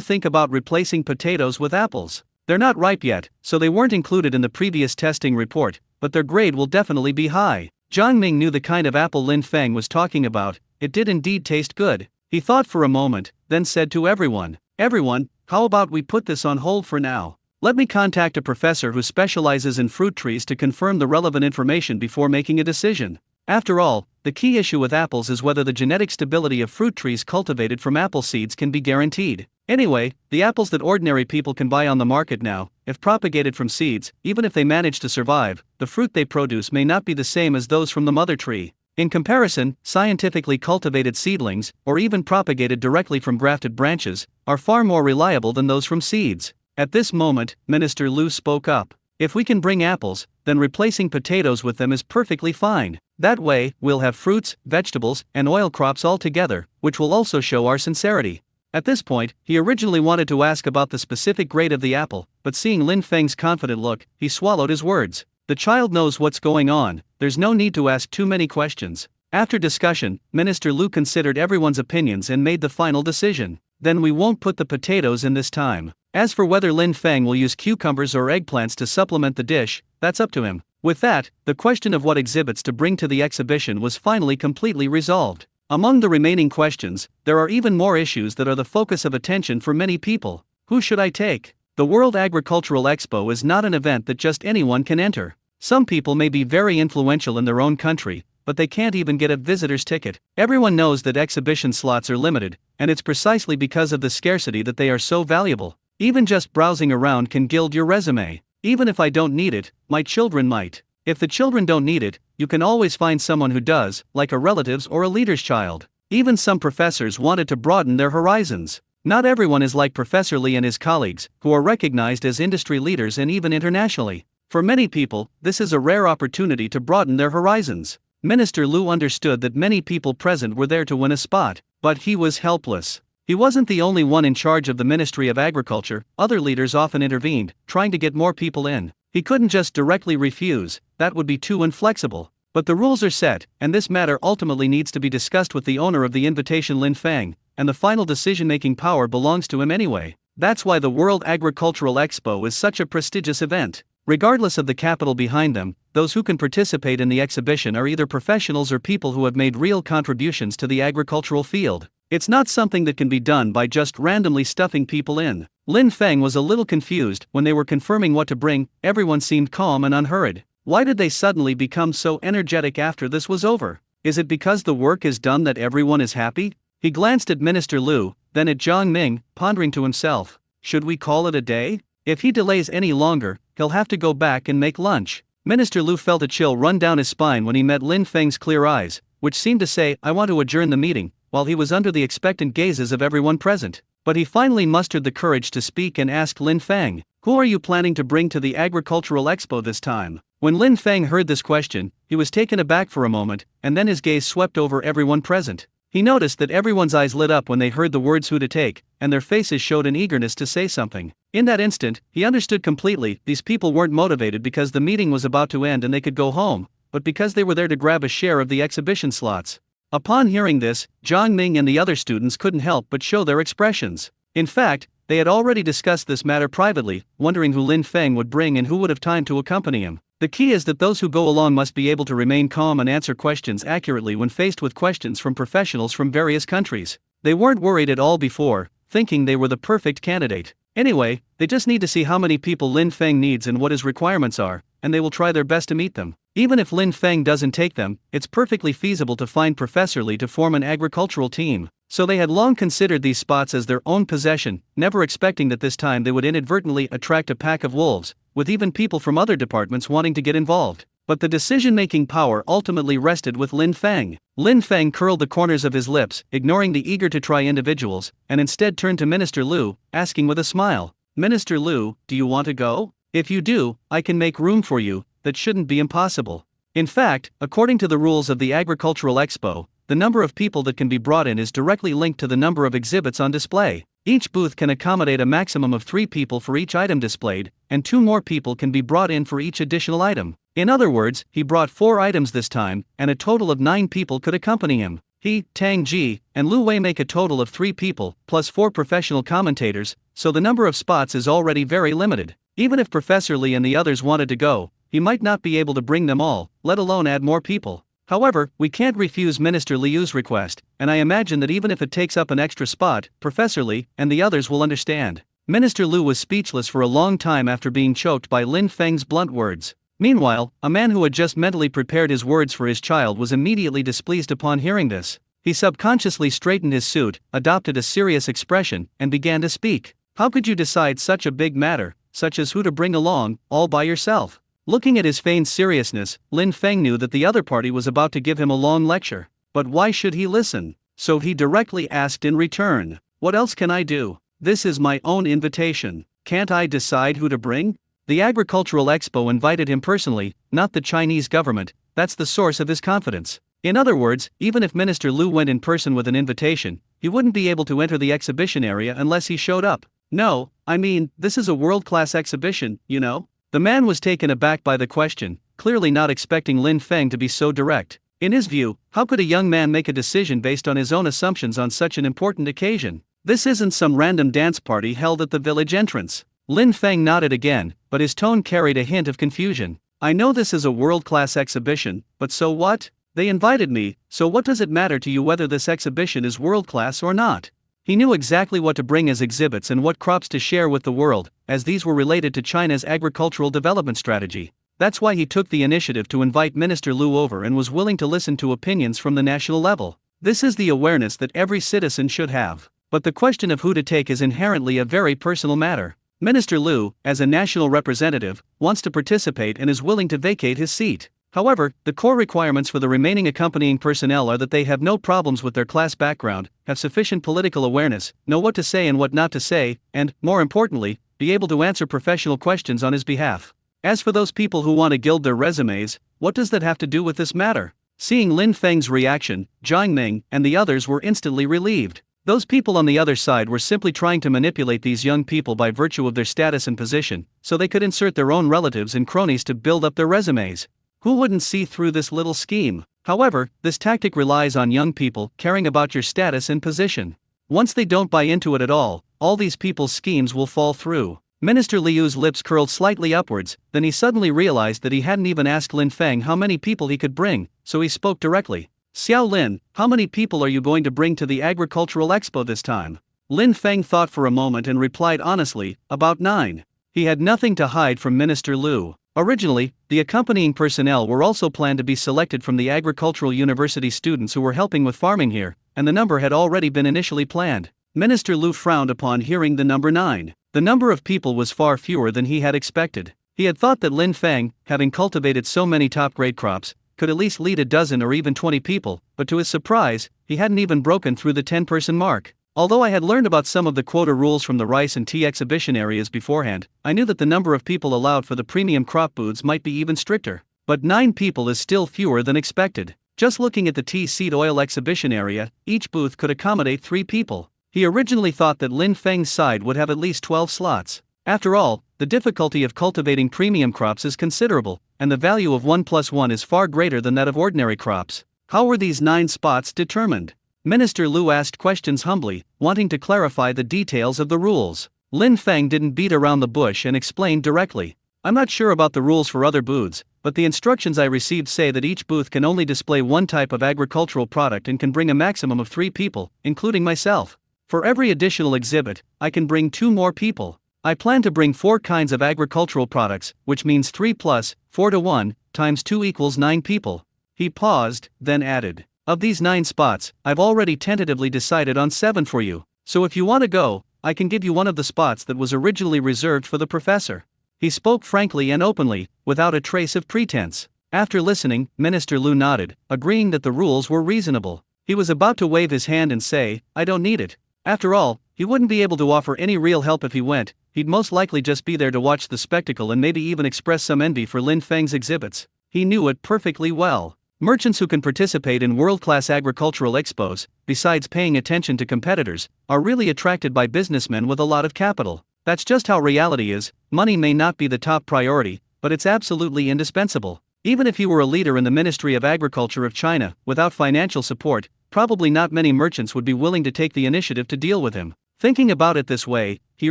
S1: think about replacing potatoes with apples? They're not ripe yet, so they weren't included in the previous testing report, but their grade will definitely be high. Jiang Ming knew the kind of apple Lin Feng was talking about. It did indeed taste good. He thought for a moment, then said to everyone, "Everyone, how about we put this on hold for now? Let me contact a professor who specializes in fruit trees to confirm the relevant information before making a decision." After all, the key issue with apples is whether the genetic stability of fruit trees cultivated from apple seeds can be guaranteed. Anyway, the apples that ordinary people can buy on the market now, if propagated from seeds, even if they manage to survive, the fruit they produce may not be the same as those from the mother tree. In comparison, scientifically cultivated seedlings, or even propagated directly from grafted branches, are far more reliable than those from seeds. At this moment, Minister Liu spoke up. "If we can bring apples, then replacing potatoes with them is perfectly fine. That way, we'll have fruits, vegetables, and oil crops all together, which will also show our sincerity." At this point, he originally wanted to ask about the specific grade of the apple, but seeing Lin Feng's confident look, he swallowed his words. The child knows what's going on, there's no need to ask too many questions. After discussion, Minister Liu considered everyone's opinions and made the final decision. "Then we won't put the potatoes in this time. As for whether Lin Feng will use cucumbers or eggplants to supplement the dish, that's up to him." With that, the question of what exhibits to bring to the exhibition was finally completely resolved. Among the remaining questions, there are even more issues that are the focus of attention for many people. Who should I take? The World Agricultural Expo is not an event that just anyone can enter. Some people may be very influential in their own country, but they can't even get a visitor's ticket. Everyone knows that exhibition slots are limited, and it's precisely because of the scarcity that they are so valuable. Even just browsing around can gild your resume. Even if I don't need it, my children might. If the children don't need it, you can always find someone who does, like a relative's or a leader's child. Even some professors wanted to broaden their horizons. Not everyone is like Professor Li and his colleagues, who are recognized as industry leaders and even internationally. For many people, this is a rare opportunity to broaden their horizons. Minister Liu understood that many people present were there to win a spot, but he was helpless. He wasn't the only one in charge of the Ministry of Agriculture. Other leaders often intervened, trying to get more people in. He couldn't just directly refuse, that would be too inflexible. But the rules are set, and this matter ultimately needs to be discussed with the owner of the invitation, Lin Feng, and the final decision-making power belongs to him anyway. That's why the World Agricultural Expo is such a prestigious event. Regardless of the capital behind them, those who can participate in the exhibition are either professionals or people who have made real contributions to the agricultural field. It's not something that can be done by just randomly stuffing people in. Lin Feng was a little confused. When they were confirming what to bring, everyone seemed calm and unhurried. Why did they suddenly become so energetic after this was over? Is it because the work is done that everyone is happy? He glanced at Minister Liu, then at Jiang Ming, pondering to himself. Should we call it a day? If he delays any longer, he'll have to go back and make lunch. Minister Liu felt a chill run down his spine when he met Lin Feng's clear eyes, which seemed to say, "I want to adjourn the meeting," while he was under the expectant gazes of everyone present. But he finally mustered the courage to speak and asked Lin Feng, "Who are you planning to bring to the Agricultural Expo this time?" When Lin Feng heard this question, he was taken aback for a moment, and then his gaze swept over everyone present. He noticed that everyone's eyes lit up when they heard the words "who to take," and their faces showed an eagerness to say something. In that instant, he understood completely. These people weren't motivated because the meeting was about to end and they could go home, but because they were there to grab a share of the exhibition slots. Upon hearing this, Jiang Ming and the other students couldn't help but show their expressions. In fact, they had already discussed this matter privately, wondering who Lin Feng would bring and who would have time to accompany him. The key is that those who go along must be able to remain calm and answer questions accurately when faced with questions from professionals from various countries. They weren't worried at all before, thinking they were the perfect candidate. Anyway, they just need to see how many people Lin Feng needs and what his requirements are, and they will try their best to meet them. Even if Lin Feng doesn't take them, it's perfectly feasible to find Professor Li to form an agricultural team. So they had long considered these spots as their own possession, never expecting that this time they would inadvertently attract a pack of wolves, with even people from other departments wanting to get involved. But the decision-making power ultimately rested with Lin Feng. Lin Feng curled the corners of his lips, ignoring the eager-to-try individuals, and instead turned to Minister Liu, asking with a smile, Minister Liu, do you want to go? If you do, I can make room for you. That shouldn't be impossible. In fact, according to the rules of the Agricultural Expo, the number of people that can be brought in is directly linked to the number of exhibits on display. Each booth can accommodate a maximum of 3 people for each item displayed, and 2 more people can be brought in for each additional item. In other words, he brought 4 items this time, and a total of 9 people could accompany him. He, Tang Ji, and Lu Wei make a total of 3 people, plus 4 professional commentators, so the number of spots is already very limited. Even if Professor Li and the others wanted to go, he might not be able to bring them all, let alone add more people. However, we can't refuse Minister Liu's request, and I imagine that even if it takes up an extra spot, Professor Li and the others will understand. Minister Liu was speechless for a long time after being choked by Lin Feng's blunt words. Meanwhile, a man who had just mentally prepared his words for his child was immediately displeased upon hearing this. He subconsciously straightened his suit, adopted a serious expression, and began to speak. How could you decide such a big matter, such as who to bring along, all by yourself? Looking at his feigned seriousness, Lin Feng knew that the other party was about to give him a long lecture. But why should he listen? So he directly asked in return, "What else can I do? This is my own invitation. Can't I decide who to bring?" The Agricultural Expo invited him personally, not the Chinese government. That's the source of his confidence. In other words, even if Minister Liu went in person with an invitation, he wouldn't be able to enter the exhibition area unless he showed up. No, I mean, this is a world-class exhibition, you know? The man was taken aback by the question, clearly not expecting Lin Feng to be so direct. In his view, how could a young man make a decision based on his own assumptions on such an important occasion? This isn't some random dance party held at the village entrance. Lin Feng nodded again, but his tone carried a hint of confusion. I know this is a world-class exhibition, but so what? They invited me, so what does it matter to you whether this exhibition is world-class or not? He knew exactly what to bring as exhibits and what crops to share with the world, as these were related to China's agricultural development strategy. That's why he took the initiative to invite Minister Liu over and was willing to listen to opinions from the national level. This is the awareness that every citizen should have. But the question of who to take is inherently a very personal matter. Minister Liu, as a national representative, wants to participate and is willing to vacate his seat. However, the core requirements for the remaining accompanying personnel are that they have no problems with their class background, have sufficient political awareness, know what to say and what not to say, and, more importantly, be able to answer professional questions on his behalf. As for those people who want to gild their resumes, what does that have to do with this matter? Seeing Lin Feng's reaction, Jiang Ming and the others were instantly relieved. Those people on the other side were simply trying to manipulate these young people by virtue of their status and position, so they could insert their own relatives and cronies to build up their resumes. Who wouldn't see through this little scheme? However, this tactic relies on young people caring about your status and position. Once they don't buy into it at all these people's schemes will fall through. Minister Liu's lips curled slightly upwards, then he suddenly realized that he hadn't even asked Lin Feng how many people he could bring, so he spoke directly. Xiao Lin, how many people are you going to bring to the Agricultural Expo this time? Lin Feng thought for a moment and replied honestly, about 9. He had nothing to hide from Minister Liu. Originally, the accompanying personnel were also planned to be selected from the agricultural university students who were helping with farming here, and the number had already been initially planned. Minister Liu frowned upon hearing the number 9. The number of people was far fewer than he had expected. He had thought that Lin Feng, having cultivated so many top-grade crops, could at least lead a dozen or even 20 people, but to his surprise, he hadn't even broken through the 10-person mark. Although I had learned about some of the quota rules from the rice and tea exhibition areas beforehand, I knew that the number of people allowed for the premium crop booths might be even stricter. But 9 people is still fewer than expected. Just looking at the tea seed oil exhibition area, each booth could accommodate 3 people. He originally thought that Lin Feng's side would have at least 12 slots. After all, the difficulty of cultivating premium crops is considerable, and the value of 1 + 1 is far greater than that of ordinary crops. How were these 9 spots determined? Minister Liu asked questions humbly, wanting to clarify the details of the rules. Lin Feng didn't beat around the bush and explained directly. I'm not sure about the rules for other booths, but the instructions I received say that each booth can only display one type of agricultural product and can bring a maximum of 3 people, including myself. For every additional exhibit, I can bring 2 more people. I plan to bring 4 kinds of agricultural products, which means 3 plus 4 to 1 times 2 equals 9 people. He paused, then added. Of these 9 spots, I've already tentatively decided on 7 for you, so if you want to go, I can give you one of the spots that was originally reserved for the professor. He spoke frankly and openly, without a trace of pretense. After listening, Minister Liu nodded, agreeing that the rules were reasonable. He was about to wave his hand and say, I don't need it. After all, he wouldn't be able to offer any real help if he went, he'd most likely just be there to watch the spectacle and maybe even express some envy for Lin Feng's exhibits. He knew it perfectly well. Merchants who can participate in world-class agricultural expos, besides paying attention to competitors, are really attracted by businessmen with a lot of capital. That's just how reality is. Money may not be the top priority, but it's absolutely indispensable. Even if he were a leader in the Ministry of Agriculture of China, without financial support, probably not many merchants would be willing to take the initiative to deal with him. Thinking about it this way, he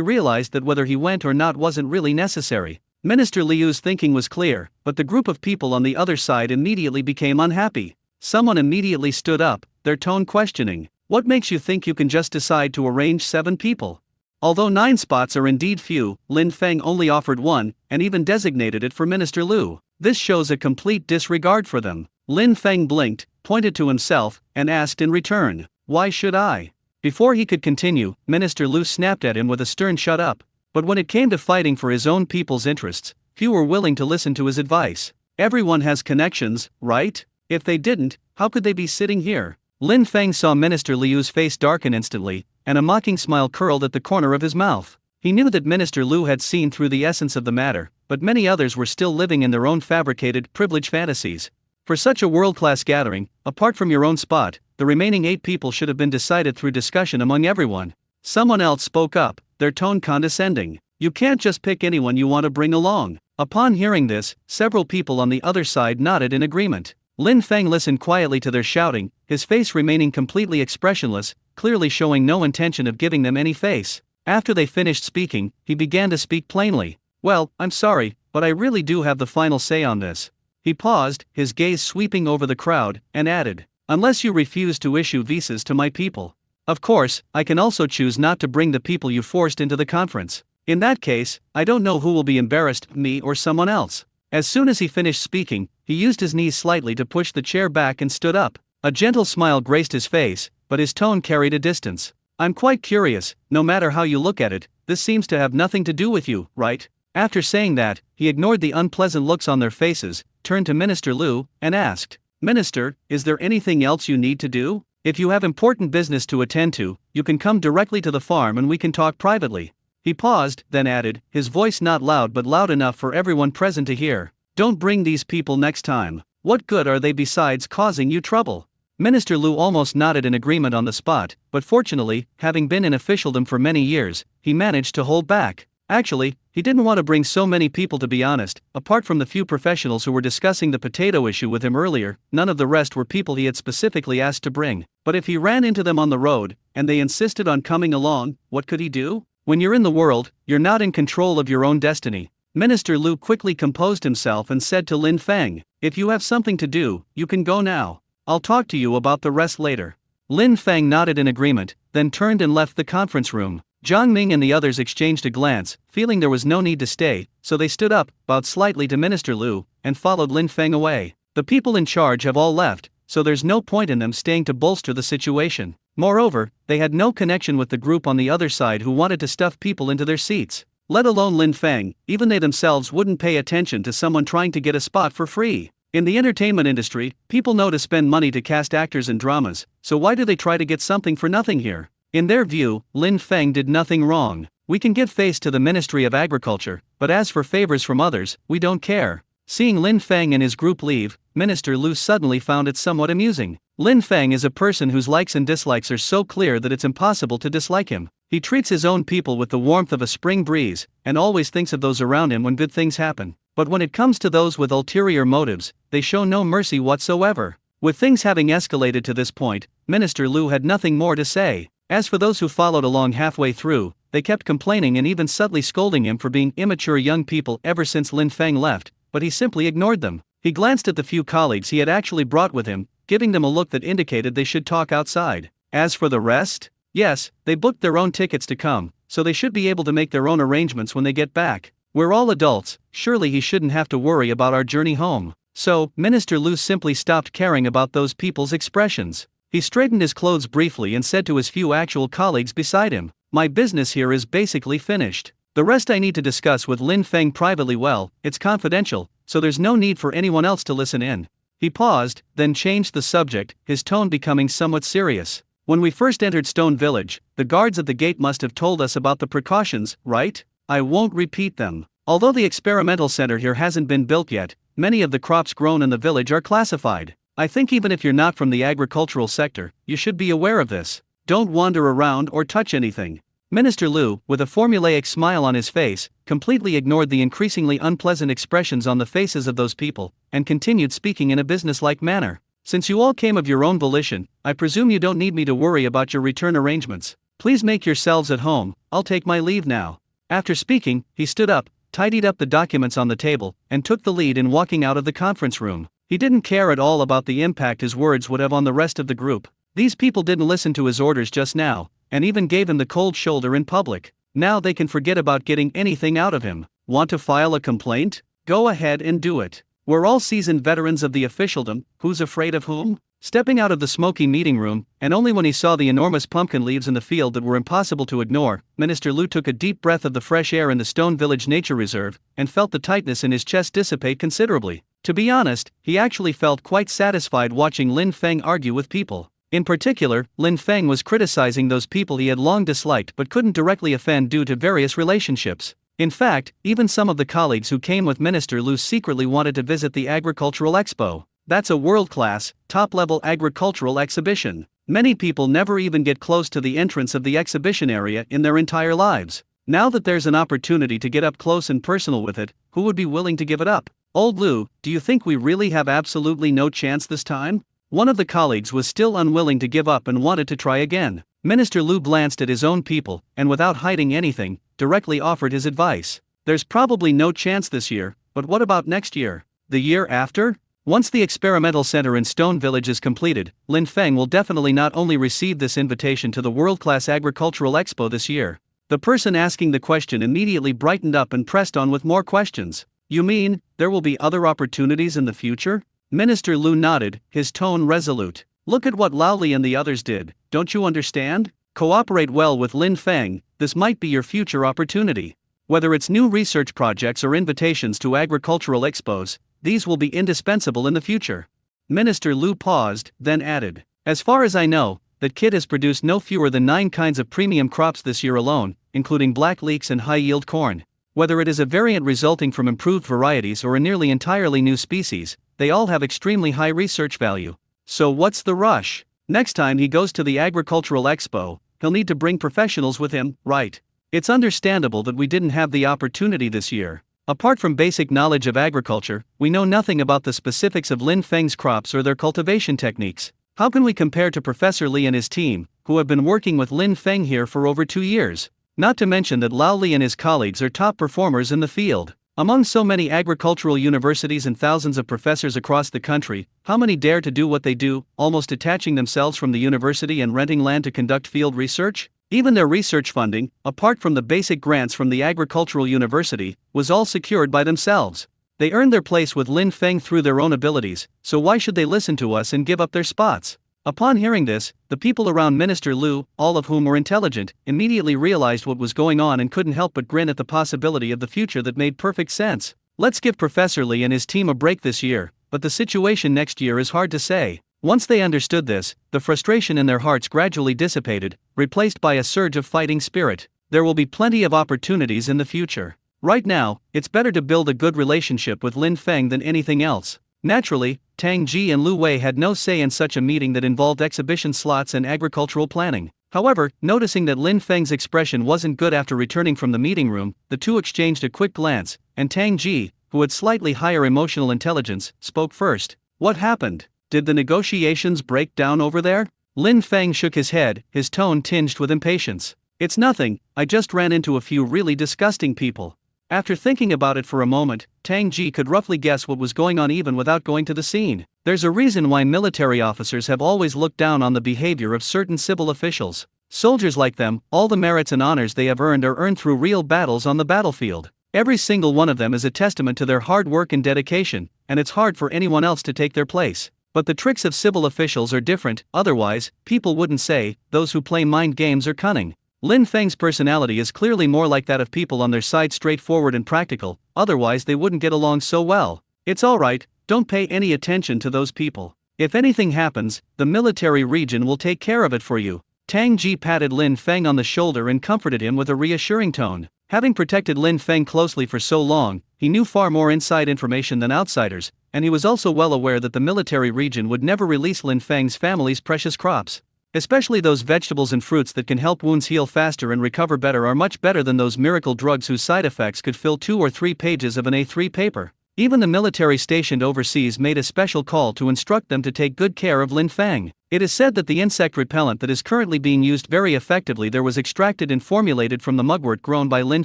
S1: realized that whether he went or not wasn't really necessary. Minister Liu's thinking was clear, but the group of people on the other side immediately became unhappy. Someone immediately stood up, their tone questioning. What makes you think you can just decide to arrange 7 people? Although 9 spots are indeed few, Lin Feng only offered 1, and even designated it for Minister Liu. This shows a complete disregard for them. Lin Feng blinked, pointed to himself, and asked in return, "Why should I?" Before he could continue, Minister Liu snapped at him with a stern "shut up." But when it came to fighting for his own people's interests, few were willing to listen to his advice. Everyone has connections, right? If they didn't, how could they be sitting here? Lin Feng saw Minister Liu's face darken instantly, and a mocking smile curled at the corner of his mouth. He knew that Minister Liu had seen through the essence of the matter, but many others were still living in their own fabricated, privileged fantasies. For such a world-class gathering, apart from your own spot, the remaining 8 people should have been decided through discussion among everyone. Someone else spoke up, their tone condescending. "You can't just pick anyone you want to bring along." Upon hearing this, several people on the other side nodded in agreement. Lin Feng listened quietly to their shouting, his face remaining completely expressionless, clearly showing no intention of giving them any face. After they finished speaking, he began to speak plainly. "Well, I'm sorry, but I really do have the final say on this." He paused, his gaze sweeping over the crowd, and added, "Unless you refuse to issue visas to my people. Of course, I can also choose not to bring the people you forced into the conference. In that case, I don't know who will be embarrassed, me or someone else." As soon as he finished speaking, he used his knees slightly to push the chair back and stood up. A gentle smile graced his face, but his tone carried a distance. "I'm quite curious, no matter how you look at it, this seems to have nothing to do with you, right?" After saying that, he ignored the unpleasant looks on their faces, turned to Minister Liu, and asked, "Minister, is there anything else you need to do? If you have important business to attend to, you can come directly to the farm and we can talk privately." He paused, then added, his voice not loud but loud enough for everyone present to hear, "Don't bring these people next time. What good are they besides causing you trouble?" Minister Liu almost nodded in agreement on the spot, but fortunately, having been in officialdom for many years, he managed to hold back. Actually, he didn't want to bring so many people, to be honest. Apart from the few professionals who were discussing the potato issue with him earlier, none of the rest were people he had specifically asked to bring. But if he ran into them on the road, and they insisted on coming along, what could he do? When you're in the world, you're not in control of your own destiny. Minister Liu quickly composed himself and said to Lin Feng, "If you have something to do, you can go now. I'll talk to you about the rest later." Lin Feng nodded in agreement, then turned and left the conference room. Zhang Ming and the others exchanged a glance, feeling there was no need to stay, so they stood up, bowed slightly to Minister Liu, and followed Lin Feng away. The people in charge have all left, so there's no point in them staying to bolster the situation. Moreover, they had no connection with the group on the other side who wanted to stuff people into their seats. Let alone Lin Feng, even they themselves wouldn't pay attention to someone trying to get a spot for free. In the entertainment industry, people know to spend money to cast actors in dramas, so why do they try to get something for nothing here? In their view, Lin Feng did nothing wrong. "We can give face to the Ministry of Agriculture, but as for favors from others, we don't care." Seeing Lin Feng and his group leave, Minister Liu suddenly found it somewhat amusing. Lin Feng is a person whose likes and dislikes are so clear that it's impossible to dislike him. He treats his own people with the warmth of a spring breeze, and always thinks of those around him when good things happen. But when it comes to those with ulterior motives, they show no mercy whatsoever. With things having escalated to this point, Minister Liu had nothing more to say. As for those who followed along halfway through, they kept complaining and even subtly scolding him for being immature young people ever since Lin Feng left, but he simply ignored them. He glanced at the few colleagues he had actually brought with him, giving them a look that indicated they should talk outside. As for the rest, yes, they booked their own tickets to come, so they should be able to make their own arrangements when they get back. We're all adults, surely he shouldn't have to worry about our journey home. So, Minister Liu simply stopped caring about those people's expressions. He straightened his clothes briefly and said to his few actual colleagues beside him, "My business here is basically finished. The rest I need to discuss with Lin Feng privately. Well, it's confidential, so there's no need for anyone else to listen in." He paused, then changed the subject, his tone becoming somewhat serious. "When we first entered Stone Village, the guards at the gate must have told us about the precautions, right? I won't repeat them. Although the experimental center here hasn't been built yet, many of the crops grown in the village are classified. I think even if you're not from the agricultural sector, you should be aware of this. Don't wander around or touch anything. Minister Lu, with a formulaic smile on his face, completely ignored the increasingly unpleasant expressions on the faces of those people, and continued speaking in a businesslike manner. Since you all came of your own volition, I presume you don't need me to worry about your return arrangements. Please make yourselves at home, I'll take my leave now. After speaking, he stood up, tidied up the documents on the table, and took the lead in walking out of the conference room. He didn't care at all about the impact his words would have on the rest of the group. These people didn't listen to his orders just now, and even gave him the cold shoulder in public. Now they can forget about getting anything out of him. Want to file a complaint? Go ahead and do it. We're all seasoned veterans of the officialdom, who's afraid of whom? Stepping out of the smoky meeting room, and only when he saw the enormous pumpkin leaves in the field that were impossible to ignore, Minister Lu took a deep breath of the fresh air in the Stone Village Nature Reserve, and felt the tightness in his chest dissipate considerably. To be honest, he actually felt quite satisfied watching Lin Feng argue with people. In particular, Lin Feng was criticizing those people he had long disliked but couldn't directly offend due to various relationships. In fact, even some of the colleagues who came with Minister Lu secretly wanted to visit the Agricultural Expo. That's a world-class, top-level agricultural exhibition. Many people never even get close to the entrance of the exhibition area in their entire lives. Now that there's an opportunity to get up close and personal with it, who would be willing to give it up? Old Lu, do you think we really have absolutely no chance this time? One of the colleagues was still unwilling to give up and wanted to try again. Minister Lu glanced at his own people, and without hiding anything, directly offered his advice. There's probably no chance this year, but what about next year? The year after? Once the experimental center in Stone Village is completed, Lin Feng will definitely not only receive this invitation to the world-class agricultural expo this year. The person asking the question immediately brightened up and pressed on with more questions. You mean, there will be other opportunities in the future? Minister Lu nodded, his tone resolute. Look at what Lao Li and the others did, don't you understand? Cooperate well with Lin Feng, this might be your future opportunity. Whether it's new research projects or invitations to agricultural expos, these will be indispensable in the future. Minister Lu paused, then added, as far as I know, that kid has produced no fewer than 9 kinds of premium crops this year alone, including black leeks and high-yield corn. Whether it is a variant resulting from improved varieties or a nearly entirely new species, they all have extremely high research value. So what's the rush? Next time he goes to the agricultural expo, he'll need to bring professionals with him, right? It's understandable that we didn't have the opportunity this year. Apart from basic knowledge of agriculture, we know nothing about the specifics of Lin Feng's crops or their cultivation techniques. How can we compare to Professor Li and his team, who have been working with Lin Feng here for over 2 years? Not to mention that Lao Li and his colleagues are top performers in the field. Among so many agricultural universities and thousands of professors across the country, how many dare to do what they do, almost detaching themselves from the university and renting land to conduct field research? Even their research funding, apart from the basic grants from the agricultural university, was all secured by themselves. They earned their place with Lin Feng through their own abilities, so why should they listen to us and give up their spots? Upon hearing this, the people around Minister Lu, all of whom were intelligent, immediately realized what was going on and couldn't help but grin at the possibility of the future that made perfect sense. Let's give Professor Li and his team a break this year, but the situation next year is hard to say. Once they understood this, the frustration in their hearts gradually dissipated, replaced by a surge of fighting spirit. There will be plenty of opportunities in the future. Right now, it's better to build a good relationship with Lin Feng than anything else. Naturally, Tang Ji and Lu Wei had no say in such a meeting that involved exhibition slots and agricultural planning. However, noticing that Lin Feng's expression wasn't good after returning from the meeting room, the two exchanged a quick glance, and Tang Ji, who had slightly higher emotional intelligence, spoke first. What happened? Did the negotiations break down over there? Lin Feng shook his head, his tone tinged with impatience. It's nothing, I just ran into a few really disgusting people. After thinking about it for a moment, Tang Ji could roughly guess what was going on even without going to the scene. There's a reason why military officers have always looked down on the behavior of certain civil officials. Soldiers like them, all the merits and honors they have earned are earned through real battles on the battlefield. Every single one of them is a testament to their hard work and dedication, and it's hard for anyone else to take their place. But the tricks of civil officials are different, otherwise, people wouldn't say, those who play mind games are cunning. Lin Feng's personality is clearly more like that of people on their side, straightforward and practical, otherwise they wouldn't get along so well. It's alright, don't pay any attention to those people. If anything happens, the military region will take care of it for you. Tang Ji patted Lin Feng on the shoulder and comforted him with a reassuring tone. Having protected Lin Feng closely for so long, he knew far more inside information than outsiders, and he was also well aware that the military region would never release Lin Feng's family's precious crops. Especially those vegetables and fruits that can help wounds heal faster and recover better are much better than those miracle drugs whose side effects could fill 2 or 3 pages of an A3 paper. Even the military stationed overseas made a special call to instruct them to take good care of Lin Feng. It is said that the insect repellent that is currently being used very effectively there was extracted and formulated from the mugwort grown by Lin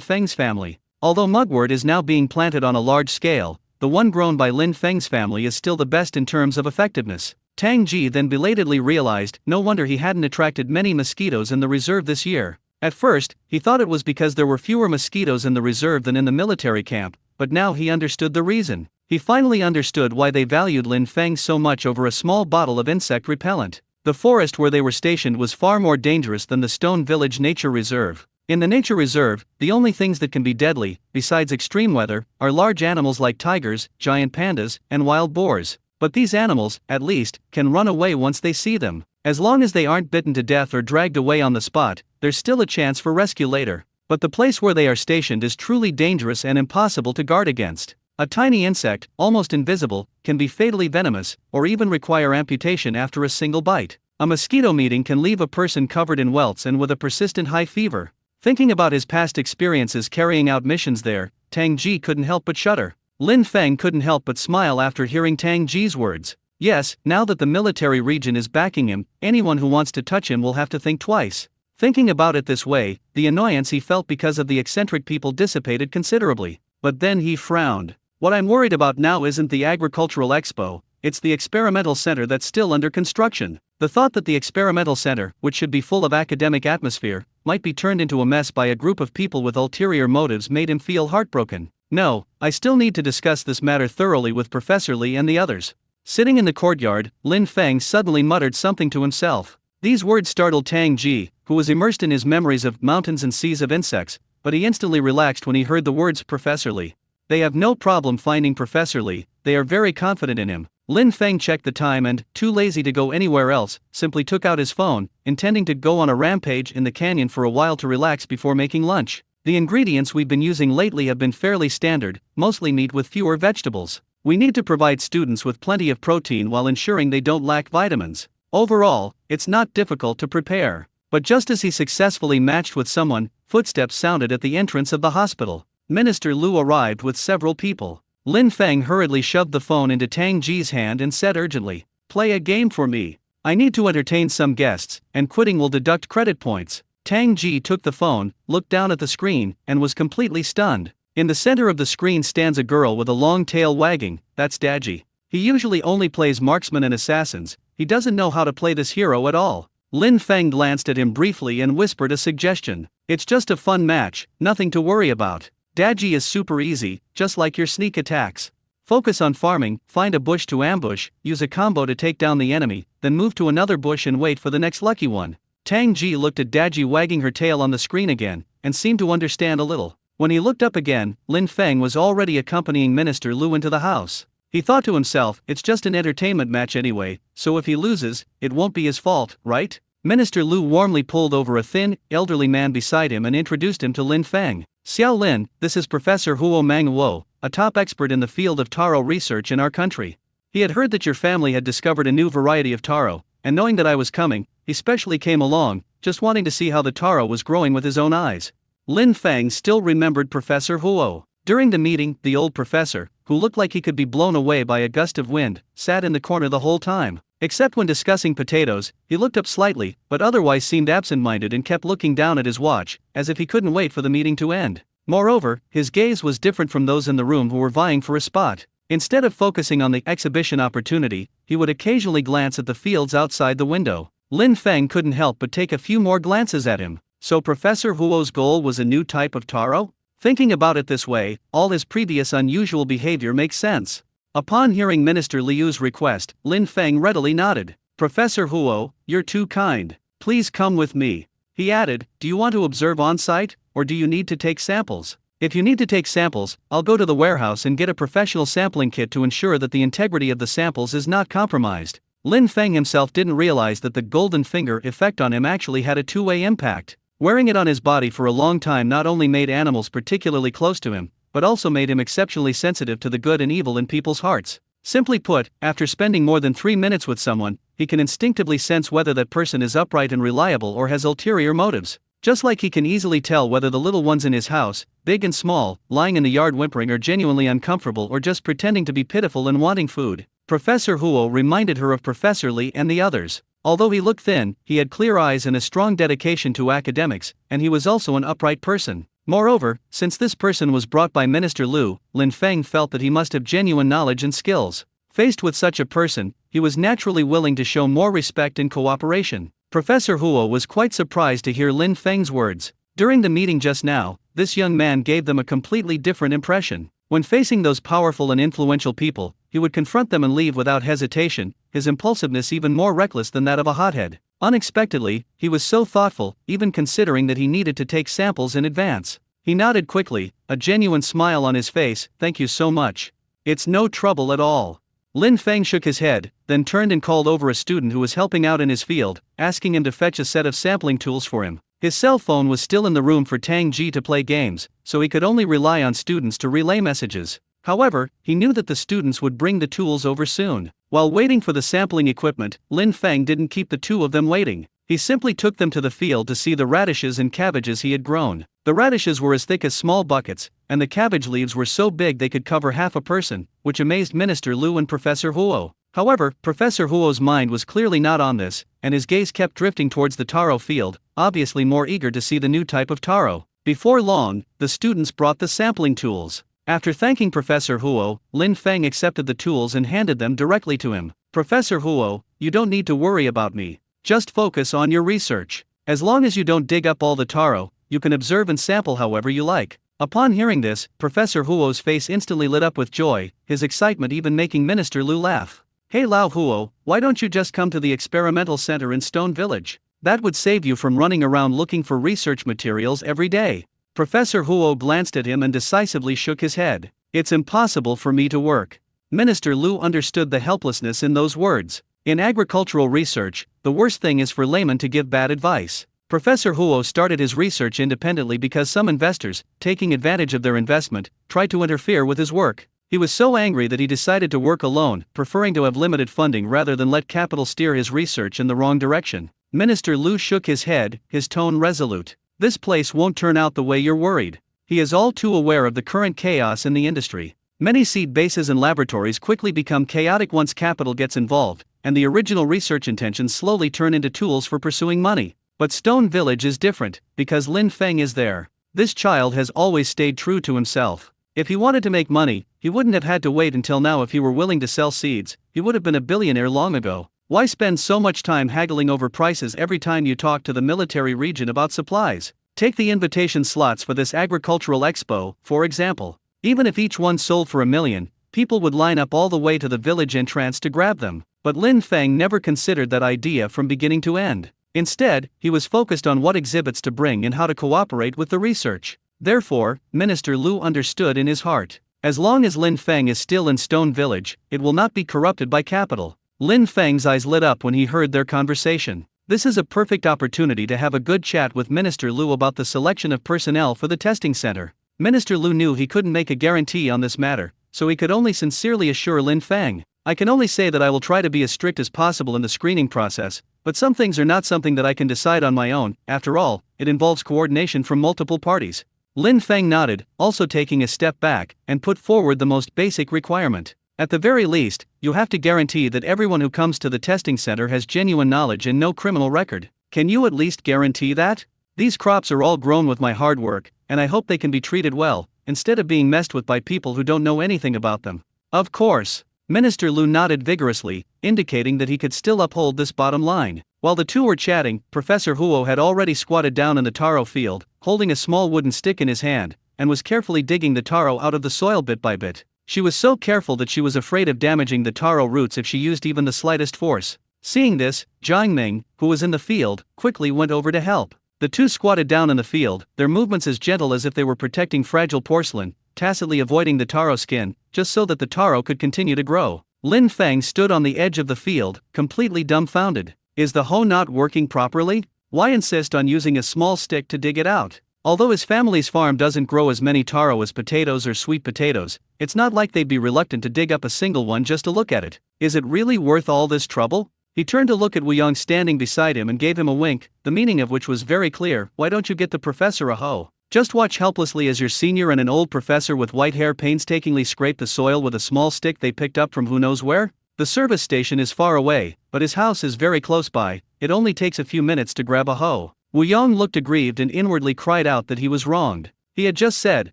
S1: Feng's family. Although mugwort is now being planted on a large scale, the one grown by Lin Feng's family is still the best in terms of effectiveness. Tang Ji then belatedly realized no wonder he hadn't attracted many mosquitoes in the reserve this year. At first, he thought it was because there were fewer mosquitoes in the reserve than in the military camp, but now he understood the reason. He finally understood why they valued Lin Feng so much over a small bottle of insect repellent. The forest where they were stationed was far more dangerous than the Stone Village Nature Reserve. In the nature reserve, the only things that can be deadly, besides extreme weather, are large animals like tigers, giant pandas, and wild boars. But these animals, at least, can run away once they see them. As long as they aren't bitten to death or dragged away on the spot, there's still a chance for rescue later. But the place where they are stationed is truly dangerous and impossible to guard against. A tiny insect, almost invisible, can be fatally venomous, or even require amputation after a single bite. A mosquito meeting can leave a person covered in welts and with a persistent high fever. Thinking about his past experiences carrying out missions there, Tang Ji couldn't help but shudder. Lin Feng couldn't help but smile after hearing Tang Ji's words. Yes, now that the military region is backing him, anyone who wants to touch him will have to think twice. Thinking about it this way, the annoyance he felt because of the eccentric people dissipated considerably. But then he frowned. What I'm worried about now isn't the agricultural expo, it's the experimental center that's still under construction. The thought that the experimental center, which should be full of academic atmosphere, might be turned into a mess by a group of people with ulterior motives made him feel heartbroken. No, I still need to discuss this matter thoroughly with Professor Li and the others. Sitting in the courtyard, Lin Feng suddenly muttered something to himself. These words startled Tang Ji, who was immersed in his memories of mountains and seas of insects, but he instantly relaxed when he heard the words Professor Li. They have no problem finding Professor Li, they are very confident in him. Lin Feng checked the time and, too lazy to go anywhere else, simply took out his phone, intending to go on a rampage in the canyon for a while to relax before making lunch. The ingredients we've been using lately have been fairly standard, mostly meat with fewer vegetables. We need to provide students with plenty of protein while ensuring they don't lack vitamins. Overall, it's not difficult to prepare. But just as he successfully matched with someone, footsteps sounded at the entrance of the hospital. Minister Lu arrived with several people. Lin Feng hurriedly shoved the phone into Tang Ji's hand and said urgently, "Play a game for me. I need to entertain some guests, and quitting will deduct credit points." Tang Ji took the phone, looked down at the screen, and was completely stunned. In the center of the screen stands a girl with a long tail wagging, that's Daji. He usually only plays marksmen and assassins, he doesn't know how to play this hero at all. Lin Feng glanced at him briefly and whispered a suggestion. "It's just a fun match, nothing to worry about. Daji is super easy, just like your sneak attacks. Focus on farming, find a bush to ambush, use a combo to take down the enemy, then move to another bush and wait for the next lucky one." Tang Ji looked at Daji wagging her tail on the screen again, and seemed to understand a little. When he looked up again, Lin Feng was already accompanying Minister Lu into the house. He thought to himself, it's just an entertainment match anyway, so if he loses, it won't be his fault, right? Minister Lu warmly pulled over a thin, elderly man beside him and introduced him to Lin Feng. "Xiao Lin, this is Professor Huo Manhwa, a top expert in the field of taro research in our country. He had heard that your family had discovered a new variety of taro, and knowing that I was coming, he specially came along, just wanting to see how the taro was growing with his own eyes." Lin Feng still remembered Professor Huo. During the meeting, the old professor, who looked like he could be blown away by a gust of wind, sat in the corner the whole time. Except when discussing potatoes, he looked up slightly, but otherwise seemed absent-minded and kept looking down at his watch, as if he couldn't wait for the meeting to end. Moreover, his gaze was different from those in the room who were vying for a spot. Instead of focusing on the exhibition opportunity, he would occasionally glance at the fields outside the window. Lin Feng couldn't help but take a few more glances at him. So Professor Huo's goal was a new type of taro? Thinking about it this way, all his previous unusual behavior makes sense. Upon hearing Minister Liu's request, Lin Feng readily nodded. "Professor Huo, you're too kind. Please come with me." He added, "Do you want to observe on-site, or do you need to take samples? If you need to take samples, I'll go to the warehouse and get a professional sampling kit to ensure that the integrity of the samples is not compromised." Lin Feng himself didn't realize that the golden finger effect on him actually had a two-way impact. Wearing it on his body for a long time not only made animals particularly close to him, but also made him exceptionally sensitive to the good and evil in people's hearts. Simply put, after spending more than 3 minutes with someone, he can instinctively sense whether that person is upright and reliable or has ulterior motives. Just like he can easily tell whether the little ones in his house, big and small, lying in the yard whimpering are genuinely uncomfortable or just pretending to be pitiful and wanting food. Professor Huo reminded her of Professor Li and the others. Although he looked thin, he had clear eyes and a strong dedication to academics, and he was also an upright person. Moreover, since this person was brought by Minister Lu, Lin Feng felt that he must have genuine knowledge and skills. Faced with such a person, he was naturally willing to show more respect and cooperation. Professor Huo was quite surprised to hear Lin Feng's words. During the meeting just now, this young man gave them a completely different impression. When facing those powerful and influential people, he would confront them and leave without hesitation, his impulsiveness even more reckless than that of a hothead. Unexpectedly, he was so thoughtful, even considering that he needed to take samples in advance. He nodded quickly, a genuine smile on his face. "Thank you so much. It's no trouble at all." Lin Feng shook his head, then turned and called over a student who was helping out in his field, asking him to fetch a set of sampling tools for him. His cell phone was still in the room for Tang Ji to play games, so he could only rely on students to relay messages. However, he knew that the students would bring the tools over soon. While waiting for the sampling equipment, Lin Feng didn't keep the two of them waiting. He simply took them to the field to see the radishes and cabbages he had grown. The radishes were as thick as small buckets, and the cabbage leaves were so big they could cover half a person, which amazed Minister Lu and Professor Huo. However, Professor Huo's mind was clearly not on this, and his gaze kept drifting towards the taro field, obviously more eager to see the new type of taro. Before long, the students brought the sampling tools. After thanking Professor Huo, Lin Feng accepted the tools and handed them directly to him. "Professor Huo, you don't need to worry about me. Just focus on your research. As long as you don't dig up all the taro, you can observe and sample however you like." Upon hearing this, Professor Huo's face instantly lit up with joy, his excitement even making Minister Lu laugh. "Hey Lao Huo, why don't you just come to the experimental center in Stone Village? That would save you from running around looking for research materials every day." Professor Huo glanced at him and decisively shook his head. "It's impossible for me to work." Minister Lu understood the helplessness in those words. In agricultural research, the worst thing is for laymen to give bad advice. Professor Huo started his research independently because some investors, taking advantage of their investment, tried to interfere with his work. He was so angry that he decided to work alone, preferring to have limited funding rather than let capital steer his research in the wrong direction. Minister Lu shook his head, his tone resolute. "This place won't turn out the way you're worried." He is all too aware of the current chaos in the industry. Many seed bases and laboratories quickly become chaotic once capital gets involved, and the original research intentions slowly turn into tools for pursuing money. But Stone Village is different, because Lin Feng is there. This child has always stayed true to himself. If he wanted to make money, he wouldn't have had to wait until now. If he were willing to sell seeds, he would have been a billionaire long ago. Why spend so much time haggling over prices every time you talk to the military region about supplies? Take the invitation slots for this agricultural expo, for example. Even if each one sold for $1 million, people would line up all the way to the village entrance to grab them. But Lin Feng never considered that idea from beginning to end. Instead, he was focused on what exhibits to bring and how to cooperate with the research. Therefore, Minister Lu understood in his heart. As long as Lin Feng is still in Stone Village, it will not be corrupted by capital. Lin Feng's eyes lit up when he heard their conversation. This is a perfect opportunity to have a good chat with Minister Lu about the selection of personnel for the testing center. Minister Lu knew he couldn't make a guarantee on this matter, so he could only sincerely assure Lin Feng. "I can only say that I will try to be as strict as possible in the screening process, but some things are not something that I can decide on my own. After all, it involves coordination from multiple parties." Lin Feng nodded, also taking a step back, and put forward the most basic requirement. "At the very least, you have to guarantee that everyone who comes to the testing center has genuine knowledge and no criminal record. Can you at least guarantee that? These crops are all grown with my hard work, and I hope they can be treated well, instead of being messed with by people who don't know anything about them." "Of course." Minister Lu nodded vigorously, indicating that he could still uphold this bottom line. While the two were chatting, Professor Huo had already squatted down in the taro field, holding a small wooden stick in his hand, and was carefully digging the taro out of the soil bit by bit. She was so careful that she was afraid of damaging the taro roots if she used even the slightest force. Seeing this, Jiang Ming, who was in the field, quickly went over to help. The two squatted down in the field, their movements as gentle as if they were protecting fragile porcelain, tacitly avoiding the taro skin, just so that the taro could continue to grow. Lin Feng stood on the edge of the field, completely dumbfounded. Is the hoe not working properly? Why insist on using a small stick to dig it out? Although his family's farm doesn't grow as many taro as potatoes or sweet potatoes, it's not like they'd be reluctant to dig up a single one just to look at it. Is it really worth all this trouble? He turned to look at Wu Yang standing beside him and gave him a wink, the meaning of which was very clear. Why don't you get the professor a hoe? Just watch helplessly as your senior and an old professor with white hair painstakingly scrape the soil with a small stick they picked up from who knows where? The service station is far away, but his house is very close by. It only takes a few minutes to grab a hoe. Wu Yang looked aggrieved and inwardly cried out that he was wronged. He had just said,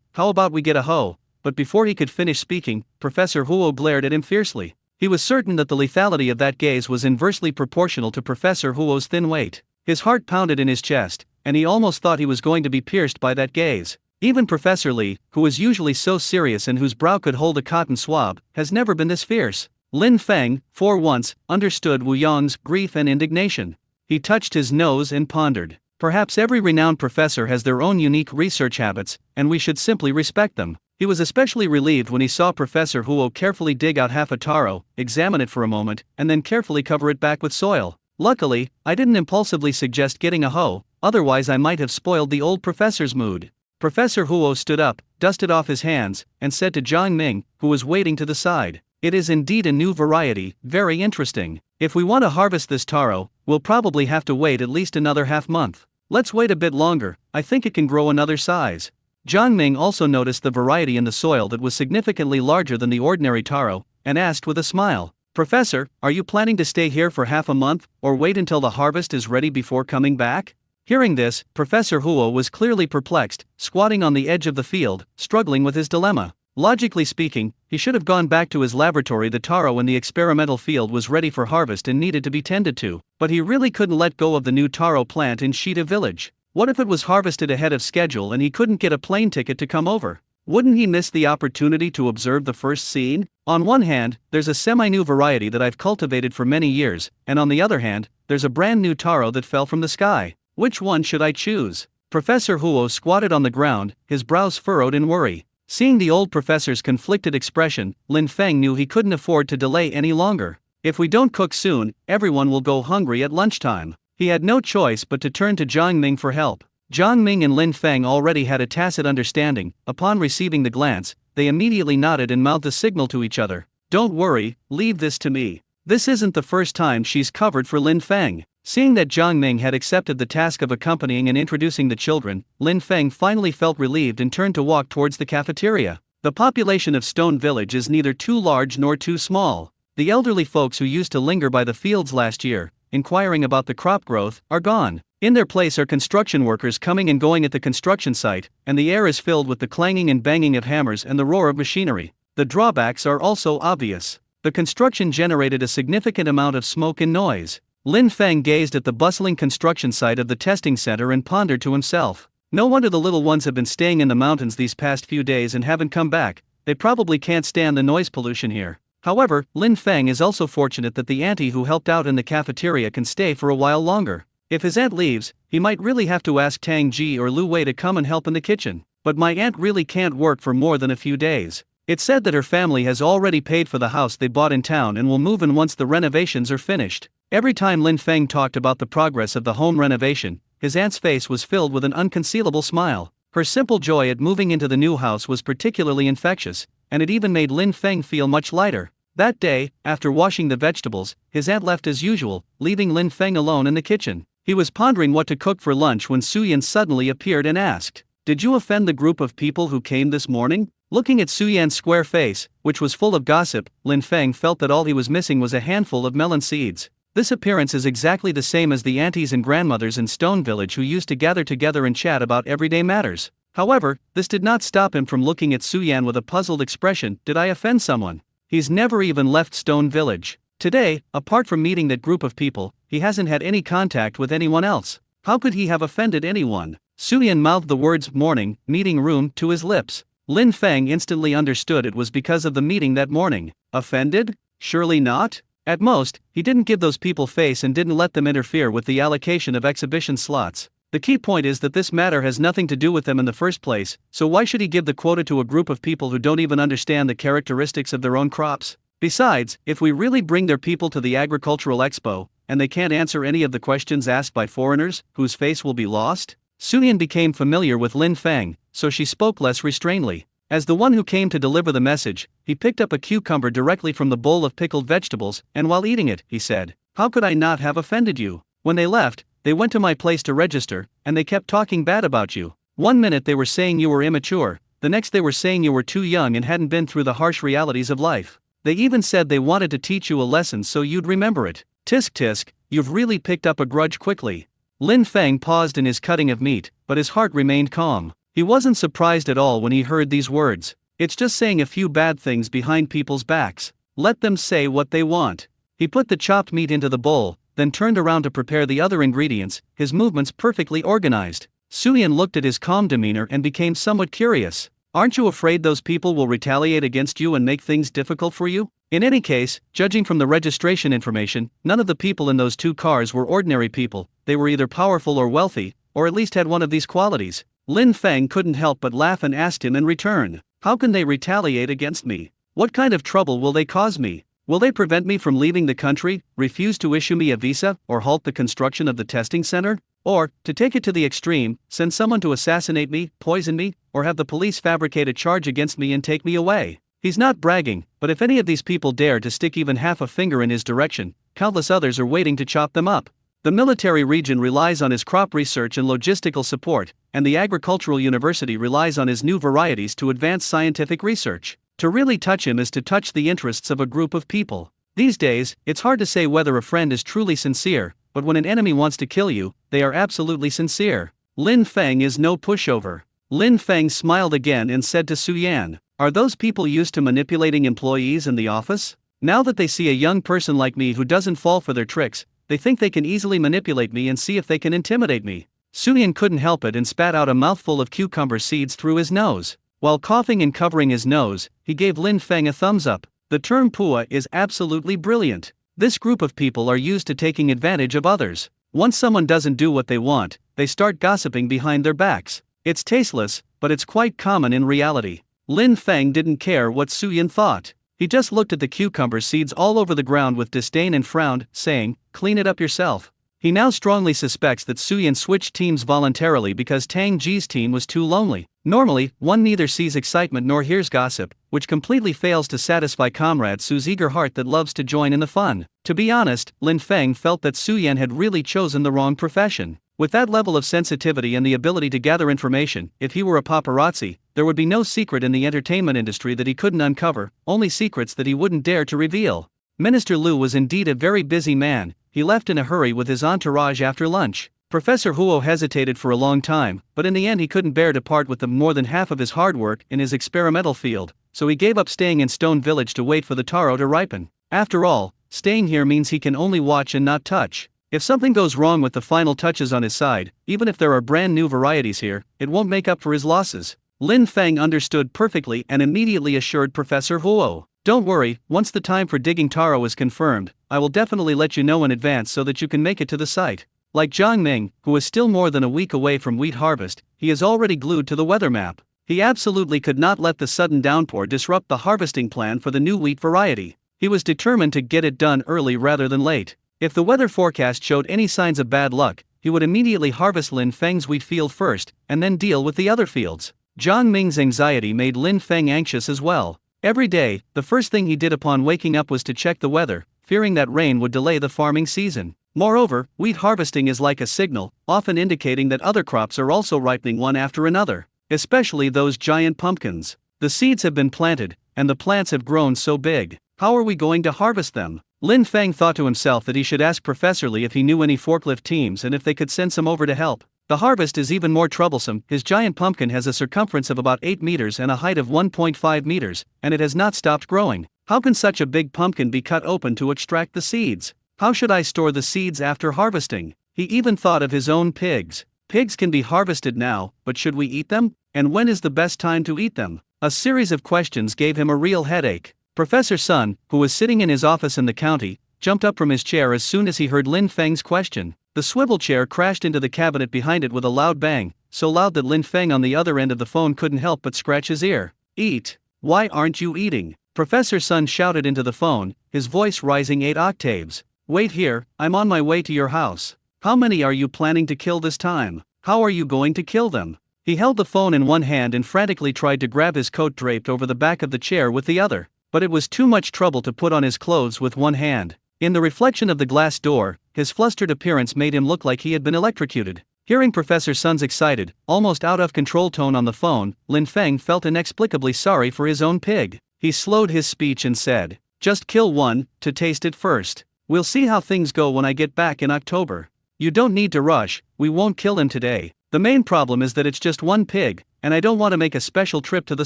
S1: "How about we get a hoe?" But before he could finish speaking, Professor Huo glared at him fiercely. He was certain that the lethality of that gaze was inversely proportional to Professor Huo's thin weight. His heart pounded in his chest, and he almost thought he was going to be pierced by that gaze. Even Professor Li, who was usually so serious and whose brow could hold a cotton swab, has never been this fierce. Lin Feng, for once, understood Wu Yang's grief and indignation. He touched his nose and pondered. Perhaps every renowned professor has their own unique research habits, and we should simply respect them. He was especially relieved when he saw Professor Huo carefully dig out half a taro, examine it for a moment, and then carefully cover it back with soil. Luckily, I didn't impulsively suggest getting a hoe, otherwise I might have spoiled the old professor's mood. Professor Huo stood up, dusted off his hands, and said to Jiang Ming, who was waiting to the side, "It is indeed a new variety, very interesting. If we want to harvest this taro, we'll probably have to wait at least another half-month. Let's wait a bit longer, I think it can grow another size." Jiang Ming also noticed the variety in the soil that was significantly larger than the ordinary taro, and asked with a smile, "Professor, are you planning to stay here for half a month, or wait until the harvest is ready before coming back?" Hearing this, Professor Huo was clearly perplexed, squatting on the edge of the field, struggling with his dilemma. Logically speaking, he should have gone back to his laboratory. The taro in the experimental field was ready for harvest and needed to be tended to, but he really couldn't let go of the new taro plant in Shida village. What if it was harvested ahead of schedule and he couldn't get a plane ticket to come over? Wouldn't he miss the opportunity to observe the first scene? On one hand, there's a semi-new variety that I've cultivated for many years, and on the other hand, there's a brand new taro that fell from the sky. Which one should I choose? Professor Huo squatted on the ground, his brows furrowed in worry. Seeing the old professor's conflicted expression, Lin Feng knew he couldn't afford to delay any longer. If we don't cook soon, everyone will go hungry at lunchtime. He had no choice but to turn to Jiang Ming for help. Jiang Ming and Lin Feng already had a tacit understanding. Upon receiving the glance, they immediately nodded and mouthed a signal to each other. "Don't worry, leave this to me." This isn't the first time she's covered for Lin Feng. Seeing that Jiang Ming had accepted the task of accompanying and introducing the children, Lin Feng finally felt relieved and turned to walk towards the cafeteria. The population of Stone Village is neither too large nor too small. The elderly folks who used to linger by the fields last year, inquiring about the crop growth, are gone. In their place are construction workers coming and going at the construction site, and the air is filled with the clanging and banging of hammers and the roar of machinery. The drawbacks are also obvious. The construction generated a significant amount of smoke and noise. Lin Feng gazed at the bustling construction site of the testing center and pondered to himself. No wonder the little ones have been staying in the mountains these past few days and haven't come back. They probably can't stand the noise pollution here. However, Lin Feng is also fortunate that the auntie who helped out in the cafeteria can stay for a while longer. If his aunt leaves, he might really have to ask Tang Ji or Lu Wei to come and help in the kitchen. But my aunt really can't work for more than a few days. It's said that her family has already paid for the house they bought in town and will move in once the renovations are finished. Every time Lin Feng talked about the progress of the home renovation, his aunt's face was filled with an unconcealable smile. Her simple joy at moving into the new house was particularly infectious, and it even made Lin Feng feel much lighter. That day, after washing the vegetables, his aunt left as usual, leaving Lin Feng alone in the kitchen. He was pondering what to cook for lunch when Su Yan suddenly appeared and asked, "Did you offend the group of people who came this morning?" Looking at Su Yan's square face, which was full of gossip, Lin Feng felt that all he was missing was a handful of melon seeds. This appearance is exactly the same as the aunties and grandmothers in Stone Village who used to gather together and chat about everyday matters. However, this did not stop him from looking at Su Yan with a puzzled expression. Did I offend someone? He's never even left Stone Village. Today, apart from meeting that group of people, he hasn't had any contact with anyone else. How could he have offended anyone? Su Yan mouthed the words "morning, meeting room" to his lips. Lin Feng instantly understood it was because of the meeting that morning. Offended? Surely not? At most, he didn't give those people face and didn't let them interfere with the allocation of exhibition slots. The key point is that this matter has nothing to do with them in the first place, so why should he give the quota to a group of people who don't even understand the characteristics of their own crops? Besides, if we really bring their people to the agricultural expo, and they can't answer any of the questions asked by foreigners, whose face will be lost? Suyan became familiar with Lin Feng, so she spoke less restrainedly. As the one who came to deliver the message, he picked up a cucumber directly from the bowl of pickled vegetables, and while eating it, he said, "How could I not have offended you? When they left, they went to my place to register, and they kept talking bad about you. One minute they were saying you were immature, the next they were saying you were too young and hadn't been through the harsh realities of life. They even said they wanted to teach you a lesson so you'd remember it. Tisk tisk, you've really picked up a grudge quickly." Lin Feng paused in his cutting of meat, but his heart remained calm. He wasn't surprised at all when he heard these words. It's just saying a few bad things behind people's backs. Let them say what they want. He put the chopped meat into the bowl, then turned around to prepare the other ingredients, his movements perfectly organized. Suyan looked at his calm demeanor and became somewhat curious. Aren't you afraid those people will retaliate against you and make things difficult for you? In any case, judging from the registration information, none of the people in those 2 cars were ordinary people. They were either powerful or wealthy, or at least had one of these qualities. Lin Feng couldn't help but laugh and asked him in return, "How can they retaliate against me? What kind of trouble will they cause me? Will they prevent me from leaving the country, refuse to issue me a visa, or halt the construction of the testing center? Or, to take it to the extreme, send someone to assassinate me, poison me, or have the police fabricate a charge against me and take me away?" He's not bragging, but if any of these people dare to stick even half a finger in his direction, countless others are waiting to chop them up. The military region relies on his crop research and logistical support, and the agricultural university relies on his new varieties to advance scientific research. To really touch him is to touch the interests of a group of people. These days, it's hard to say whether a friend is truly sincere, but when an enemy wants to kill you, they are absolutely sincere. Lin Feng is no pushover. Lin Feng smiled again and said to Suyan, "Are those people used to manipulating employees in the office? Now that they see a young person like me who doesn't fall for their tricks, they think they can easily manipulate me and see if they can intimidate me." Suyan couldn't help it and spat out a mouthful of cucumber seeds through his nose. While coughing and covering his nose, he gave Lin Feng a thumbs up. The term pua is absolutely brilliant. This group of people are used to taking advantage of others. Once someone doesn't do what they want, they start gossiping behind their backs. It's tasteless, but it's quite common in reality. Lin Feng didn't care what Suyan thought. He just looked at the cucumber seeds all over the ground with disdain and frowned, saying, "Clean it up yourself." He now strongly suspects that Suyan switched teams voluntarily because Tang Ji's team was too lonely. Normally, one neither sees excitement nor hears gossip, which completely fails to satisfy Comrade Su's eager heart that loves to join in the fun. To be honest, Lin Feng felt that Suyan had really chosen the wrong profession. With that level of sensitivity and the ability to gather information, if he were a paparazzi, there would be no secret in the entertainment industry that he couldn't uncover, only secrets that he wouldn't dare to reveal. Minister Liu was indeed a very busy man. He left in a hurry with his entourage after lunch. Professor Huo hesitated for a long time, but in the end he couldn't bear to part with the more than half of his hard work in his experimental field, so he gave up staying in Stone Village to wait for the taro to ripen. After all, staying here means he can only watch and not touch. If something goes wrong with the final touches on his side, even if there are brand new varieties here, it won't make up for his losses. Lin Feng understood perfectly and immediately assured Professor Huo, "Don't worry, once the time for digging taro is confirmed, I will definitely let you know in advance so that you can make it to the site." Like Zhang Ming, who is still more than a week away from wheat harvest, he is already glued to the weather map. He absolutely could not let the sudden downpour disrupt the harvesting plan for the new wheat variety. He was determined to get it done early rather than late. If the weather forecast showed any signs of bad luck, he would immediately harvest Lin Feng's wheat field first, and then deal with the other fields. Zhang Ming's anxiety made Lin Feng anxious as well. Every day, the first thing he did upon waking up was to check the weather, fearing that rain would delay the farming season. Moreover, wheat harvesting is like a signal, often indicating that other crops are also ripening one after another, especially those giant pumpkins. The seeds have been planted, and the plants have grown so big. How are we going to harvest them? Lin Feng thought to himself that he should ask Professor Li if he knew any forklift teams and if they could send some over to help. The harvest is even more troublesome. His giant pumpkin has a circumference of about 8 meters and a height of 1.5 meters, and it has not stopped growing. How can such a big pumpkin be cut open to extract the seeds? How should I store the seeds after harvesting? He even thought of his own pigs. Pigs can be harvested now, but should we eat them? And when is the best time to eat them? A series of questions gave him a real headache. Professor Sun, who was sitting in his office in the county, jumped up from his chair as soon as he heard Lin Feng's question. The swivel chair crashed into the cabinet behind it with a loud bang, so loud that Lin Feng on the other end of the phone couldn't help but scratch his ear. "Eat? Why aren't you eating? Professor Sun shouted into the phone, his voice rising 8 octaves. Wait here, I'm on my way to your house. How many are you planning to kill this time? How are you going to kill them? He held the phone in one hand and frantically tried to grab his coat draped over the back of the chair with the other, but it was too much trouble to put on his clothes with one hand. In the reflection of the glass door, his flustered appearance made him look like he had been electrocuted. Hearing Professor Sun's excited, almost out of control tone on the phone, Lin Feng felt inexplicably sorry for his own pig. He slowed his speech and said, "Just kill one, to taste it first. We'll see how things go when I get back in October. You don't need to rush, we won't kill him today. The main problem is that it's just one pig, and I don't want to make a special trip to the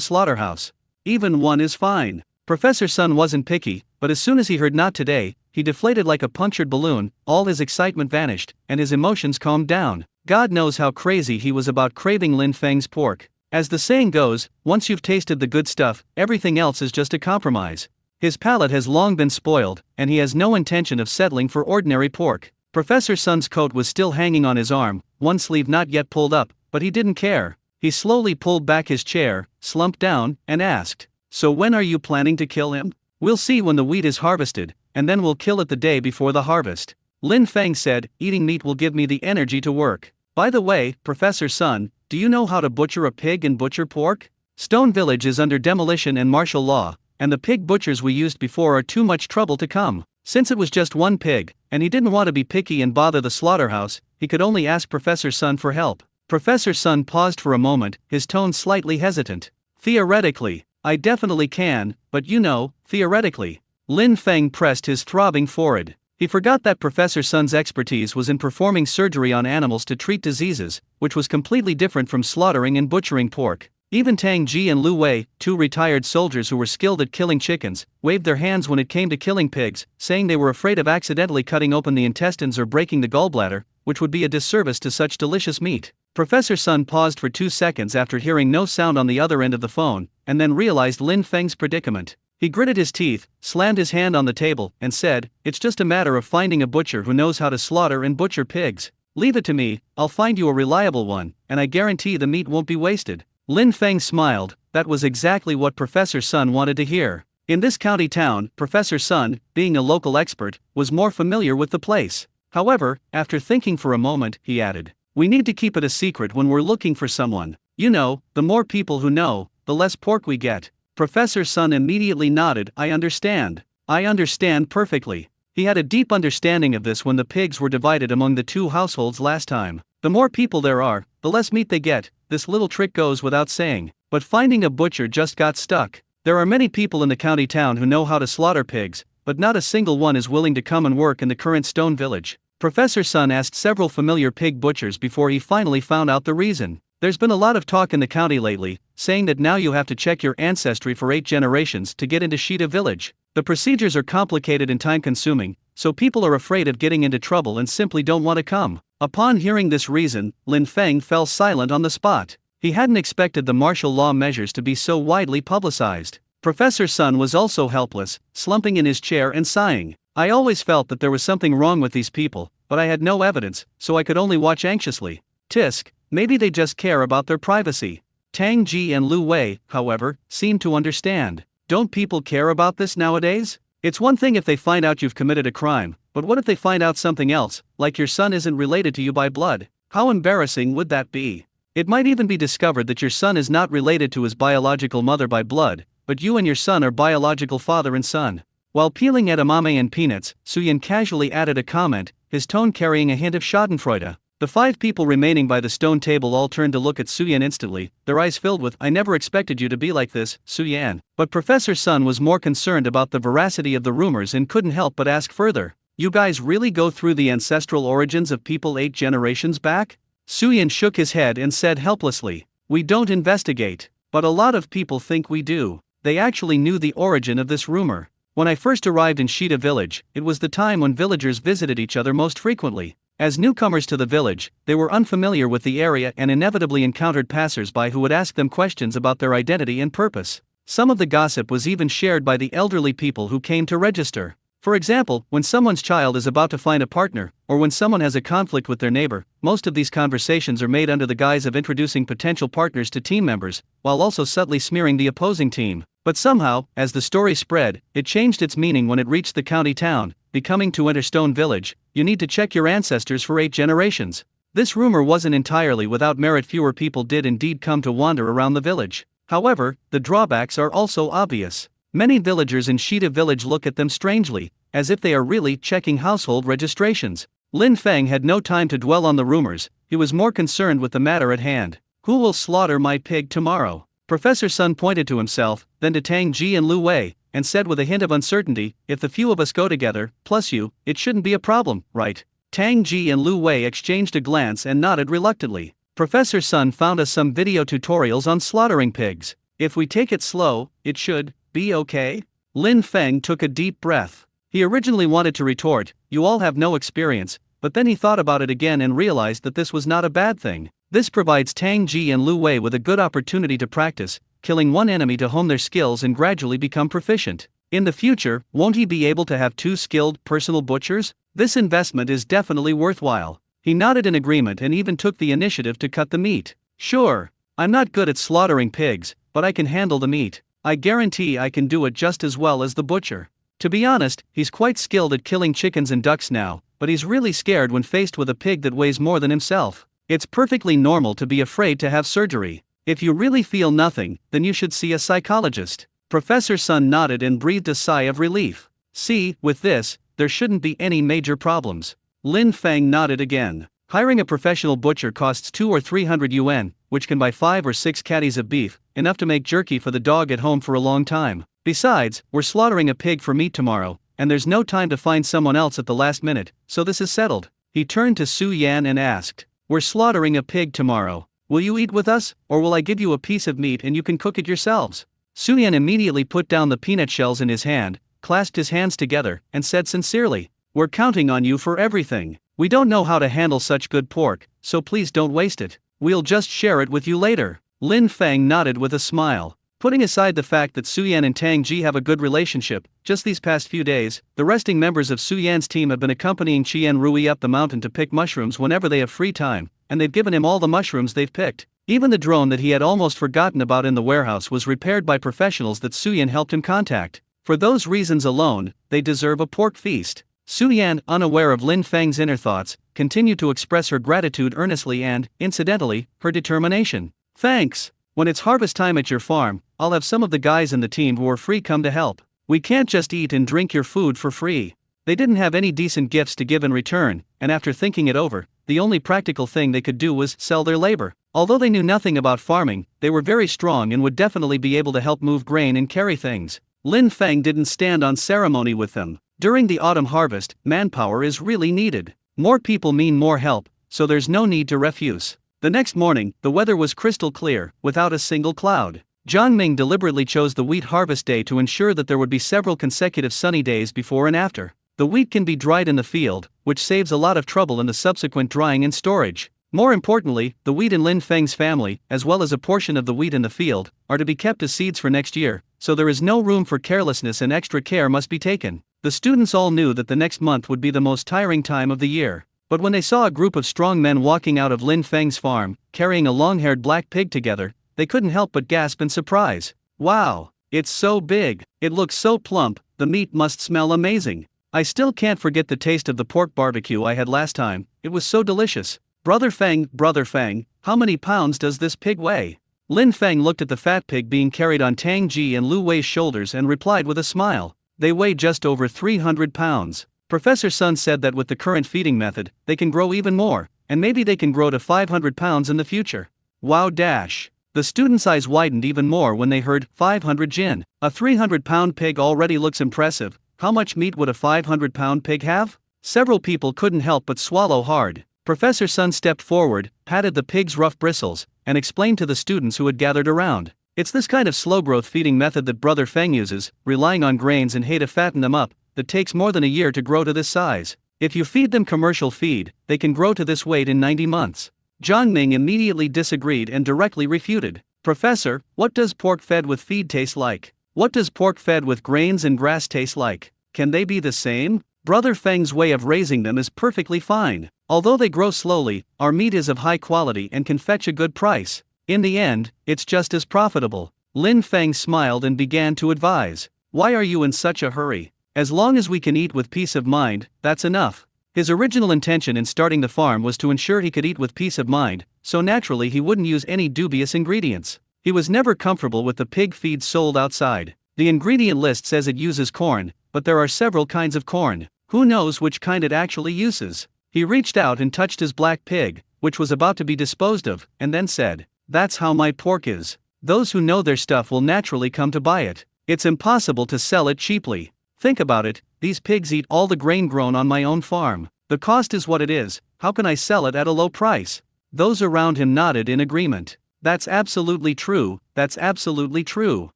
S1: slaughterhouse. Even one is fine." Professor Sun wasn't picky, but as soon as he heard "not today," he deflated like a punctured balloon, all his excitement vanished, and his emotions calmed down. God knows how crazy he was about craving Lin Feng's pork. As the saying goes, once you've tasted the good stuff, everything else is just a compromise. His palate has long been spoiled, and he has no intention of settling for ordinary pork. Professor Sun's coat was still hanging on his arm, one sleeve not yet pulled up, but he didn't care. He slowly pulled back his chair, slumped down, and asked, "So when are you planning to kill him?" "We'll see when the wheat is harvested, and then we'll kill it the day before the harvest." Lin Feng said, "Eating meat will give me the energy to work. By the way, Professor Sun, do you know how to butcher a pig and butcher pork? Stone Village is under demolition and martial law, and the pig butchers we used before are too much trouble to come." Since it was just one pig, and he didn't want to be picky and bother the slaughterhouse, he could only ask Professor Sun for help. Professor Sun paused for a moment, his tone slightly hesitant. "Theoretically, I definitely can, but you know, theoretically." Lin Feng pressed his throbbing forehead. He forgot that Professor Sun's expertise was in performing surgery on animals to treat diseases, which was completely different from slaughtering and butchering pork. Even Tang Ji and Lu Wei, two retired soldiers who were skilled at killing chickens, waved their hands when it came to killing pigs, saying they were afraid of accidentally cutting open the intestines or breaking the gallbladder, which would be a disservice to such delicious meat. Professor Sun paused for 2 seconds after hearing no sound on the other end of the phone, and then realized Lin Feng's predicament. He gritted his teeth, slammed his hand on the table, and said, "It's just a matter of finding a butcher who knows how to slaughter and butcher pigs. Leave it to me, I'll find you a reliable one, and I guarantee the meat won't be wasted." Lin Feng smiled. That was exactly what Professor Sun wanted to hear. In this county town, Professor Sun, being a local expert, was more familiar with the place. However, after thinking for a moment, he added, "We need to keep it a secret when we're looking for someone. You know, the more people who know, the less pork we get." Professor Sun immediately nodded. "I understand. I understand perfectly." He had a deep understanding of this when the pigs were divided among the two households last time. The more people there are, the less meat they get. This little trick goes without saying. But finding a butcher just got stuck. There are many people in the county town who know how to slaughter pigs, but not a single one is willing to come and work in the current Stone Village. Professor Sun asked several familiar pig butchers before he finally found out the reason. There's been a lot of talk in the county lately, saying that now you have to check your ancestry for 8 generations to get into Shida Village. The procedures are complicated and time-consuming, so people are afraid of getting into trouble and simply don't want to come. Upon hearing this reason, Lin Feng fell silent on the spot. He hadn't expected the martial law measures to be so widely publicized. Professor Sun was also helpless, slumping in his chair and sighing. "I always felt that there was something wrong with these people, but I had no evidence, so I could only watch anxiously. Tisk, maybe they just care about their privacy." Tang Ji and Lu Wei, however, seemed to understand. "Don't people care about this nowadays? It's one thing if they find out you've committed a crime, but what if they find out something else, like your son isn't related to you by blood? How embarrassing would that be? It might even be discovered that your son is not related to his biological mother by blood, but you and your son are biological father and son." While peeling edamame and peanuts, Suyin casually added a comment, his tone carrying a hint of schadenfreude. The 5 people remaining by the stone table all turned to look at Suyin instantly, their eyes filled with, "I never expected you to be like this, Suyan." But Professor Sun was more concerned about the veracity of the rumors and couldn't help but ask further, "You guys really go through the ancestral origins of people 8 generations back?" Suyin shook his head and said helplessly, "We don't investigate, but a lot of people think we do." They actually knew the origin of this rumor. "When I first arrived in Shida Village, it was the time when villagers visited each other most frequently. As newcomers to the village, they were unfamiliar with the area and inevitably encountered passers-by who would ask them questions about their identity and purpose. Some of the gossip was even shared by the elderly people who came to register. For example, when someone's child is about to find a partner, or when someone has a conflict with their neighbor, most of these conversations are made under the guise of introducing potential partners to team members, while also subtly smearing the opposing team. But somehow, as the story spread, it changed its meaning when it reached the county town, becoming to enter Stone Village. You need to check your ancestors for 8 generations. This rumor wasn't entirely without merit. Fewer people did indeed come to wander around the village. However, the drawbacks are also obvious. Many villagers in Shida village look at them strangely, as if they are really checking household registrations. Lin Feng had no time to dwell on the rumors. He was more concerned with the matter at hand. Who will slaughter my pig tomorrow? Professor Sun pointed to himself, then to Tang Ji and Lu Wei, and said with a hint of uncertainty, if the few of us go together, plus you, it shouldn't be a problem, right? Tang Ji and Lu Wei exchanged a glance and nodded reluctantly. Professor Sun found us some video tutorials on slaughtering pigs. If we take it slow, it should be okay? Lin Feng took a deep breath. He originally wanted to retort, you all have no experience, but then he thought about it again and realized that this was not a bad thing. This provides Tang Ji and Lu Wei with a good opportunity to practice, killing one enemy to hone their skills and gradually become proficient. In the future, won't he be able to have 2 skilled personal butchers? This investment is definitely worthwhile. He nodded in agreement and even took the initiative to cut the meat. Sure, I'm not good at slaughtering pigs, but I can handle the meat. I guarantee I can do it just as well as the butcher. To be honest, he's quite skilled at killing chickens and ducks now, but he's really scared when faced with a pig that weighs more than himself. It's perfectly normal to be afraid to have surgery. If you really feel nothing, then you should see a psychologist. Professor Sun nodded and breathed a sigh of relief. See, with this, there shouldn't be any major problems. Lin Feng nodded again. Hiring a professional butcher costs 200 or 300 yuan, which can buy 5 or 6 catties of beef, enough to make jerky for the dog at home for a long time. Besides, we're slaughtering a pig for meat tomorrow, and there's no time to find someone else at the last minute, so this is settled. He turned to Su Yan and asked, we're slaughtering a pig tomorrow. Will you eat with us, or will I give you a piece of meat and you can cook it yourselves? Su Yan immediately put down the peanut shells in his hand, clasped his hands together, and said sincerely, we're counting on you for everything. We don't know how to handle such good pork, so please don't waste it. We'll just share it with you later. Lin Feng nodded with a smile. Putting aside the fact that Su Yan and Tang Ji have a good relationship, just these past few days, the resting members of Su Yan's team have been accompanying Qian Rui up the mountain to pick mushrooms whenever they have free time, and they've given him all the mushrooms they've picked. Even the drone that he had almost forgotten about in the warehouse was repaired by professionals that Su Yan helped him contact. For those reasons alone, they deserve a pork feast. Su Yan, unaware of Lin Feng's inner thoughts, continued to express her gratitude earnestly and, incidentally, her determination. Thanks. When it's harvest time at your farm, I'll have some of the guys in the team who are free come to help. We can't just eat and drink your food for free. They didn't have any decent gifts to give in return, and after thinking it over, the only practical thing they could do was sell their labor. Although they knew nothing about farming, they were very strong and would definitely be able to help move grain and carry things. Lin Feng didn't stand on ceremony with them. During the autumn harvest, manpower is really needed. More people mean more help, so there's no need to refuse. The next morning, the weather was crystal clear, without a single cloud. Zhang Ming deliberately chose the wheat harvest day to ensure that there would be several consecutive sunny days before and after. The wheat can be dried in the field, which saves a lot of trouble in the subsequent drying and storage. More importantly, the wheat in Lin Feng's family, as well as a portion of the wheat in the field, are to be kept as seeds for next year, so there is no room for carelessness and extra care must be taken. The students all knew that the next month would be the most tiring time of the year. But when they saw a group of strong men walking out of Lin Feng's farm, carrying a long-haired black pig together, they couldn't help but gasp in surprise. Wow, it's so big, it looks so plump, the meat must smell amazing. I still can't forget the taste of the pork barbecue I had last time, it was so delicious. Brother Feng, how many pounds does this pig weigh? Lin Feng looked at the fat pig being carried on Tang Ji and Lu Wei's shoulders and replied with a smile. They weigh just over 300 pounds. Professor Sun said that with the current feeding method, they can grow even more, and maybe they can grow to 500 pounds in the future. Wow dash. The students' eyes widened even more when they heard 500 jin. A 300-pound pig already looks impressive. How much meat would a 500-pound pig have? Several people couldn't help but swallow hard. Professor Sun stepped forward, patted the pig's rough bristles, and explained to the students who had gathered around. It's this kind of slow-growth feeding method that Brother Feng uses, relying on grains and hay to fatten them up, that takes more than a year to grow to this size. If you feed them commercial feed, they can grow to this weight in 90 months. Zhang Ming immediately disagreed and directly refuted. Professor, what does pork fed with feed taste like? What does pork fed with grains and grass taste like? Can they be the same? Brother Feng's way of raising them is perfectly fine. Although they grow slowly, our meat is of high quality and can fetch a good price. In the end, it's just as profitable. Lin Feng smiled and began to advise. Why are you in such a hurry? As long as we can eat with peace of mind, that's enough. His original intention in starting the farm was to ensure he could eat with peace of mind, so naturally he wouldn't use any dubious ingredients. He was never comfortable with the pig feed sold outside. The ingredient list says it uses corn, but there are several kinds of corn. Who knows which kind it actually uses? He reached out and touched his black pig, which was about to be disposed of, and then said, "That's how my pork is. Those who know their stuff will naturally come to buy it. It's impossible to sell it cheaply. Think about it, these pigs eat all the grain grown on my own farm. The cost is what it is, how can I sell it at a low price?" Those around him nodded in agreement. That's absolutely true, that's absolutely true.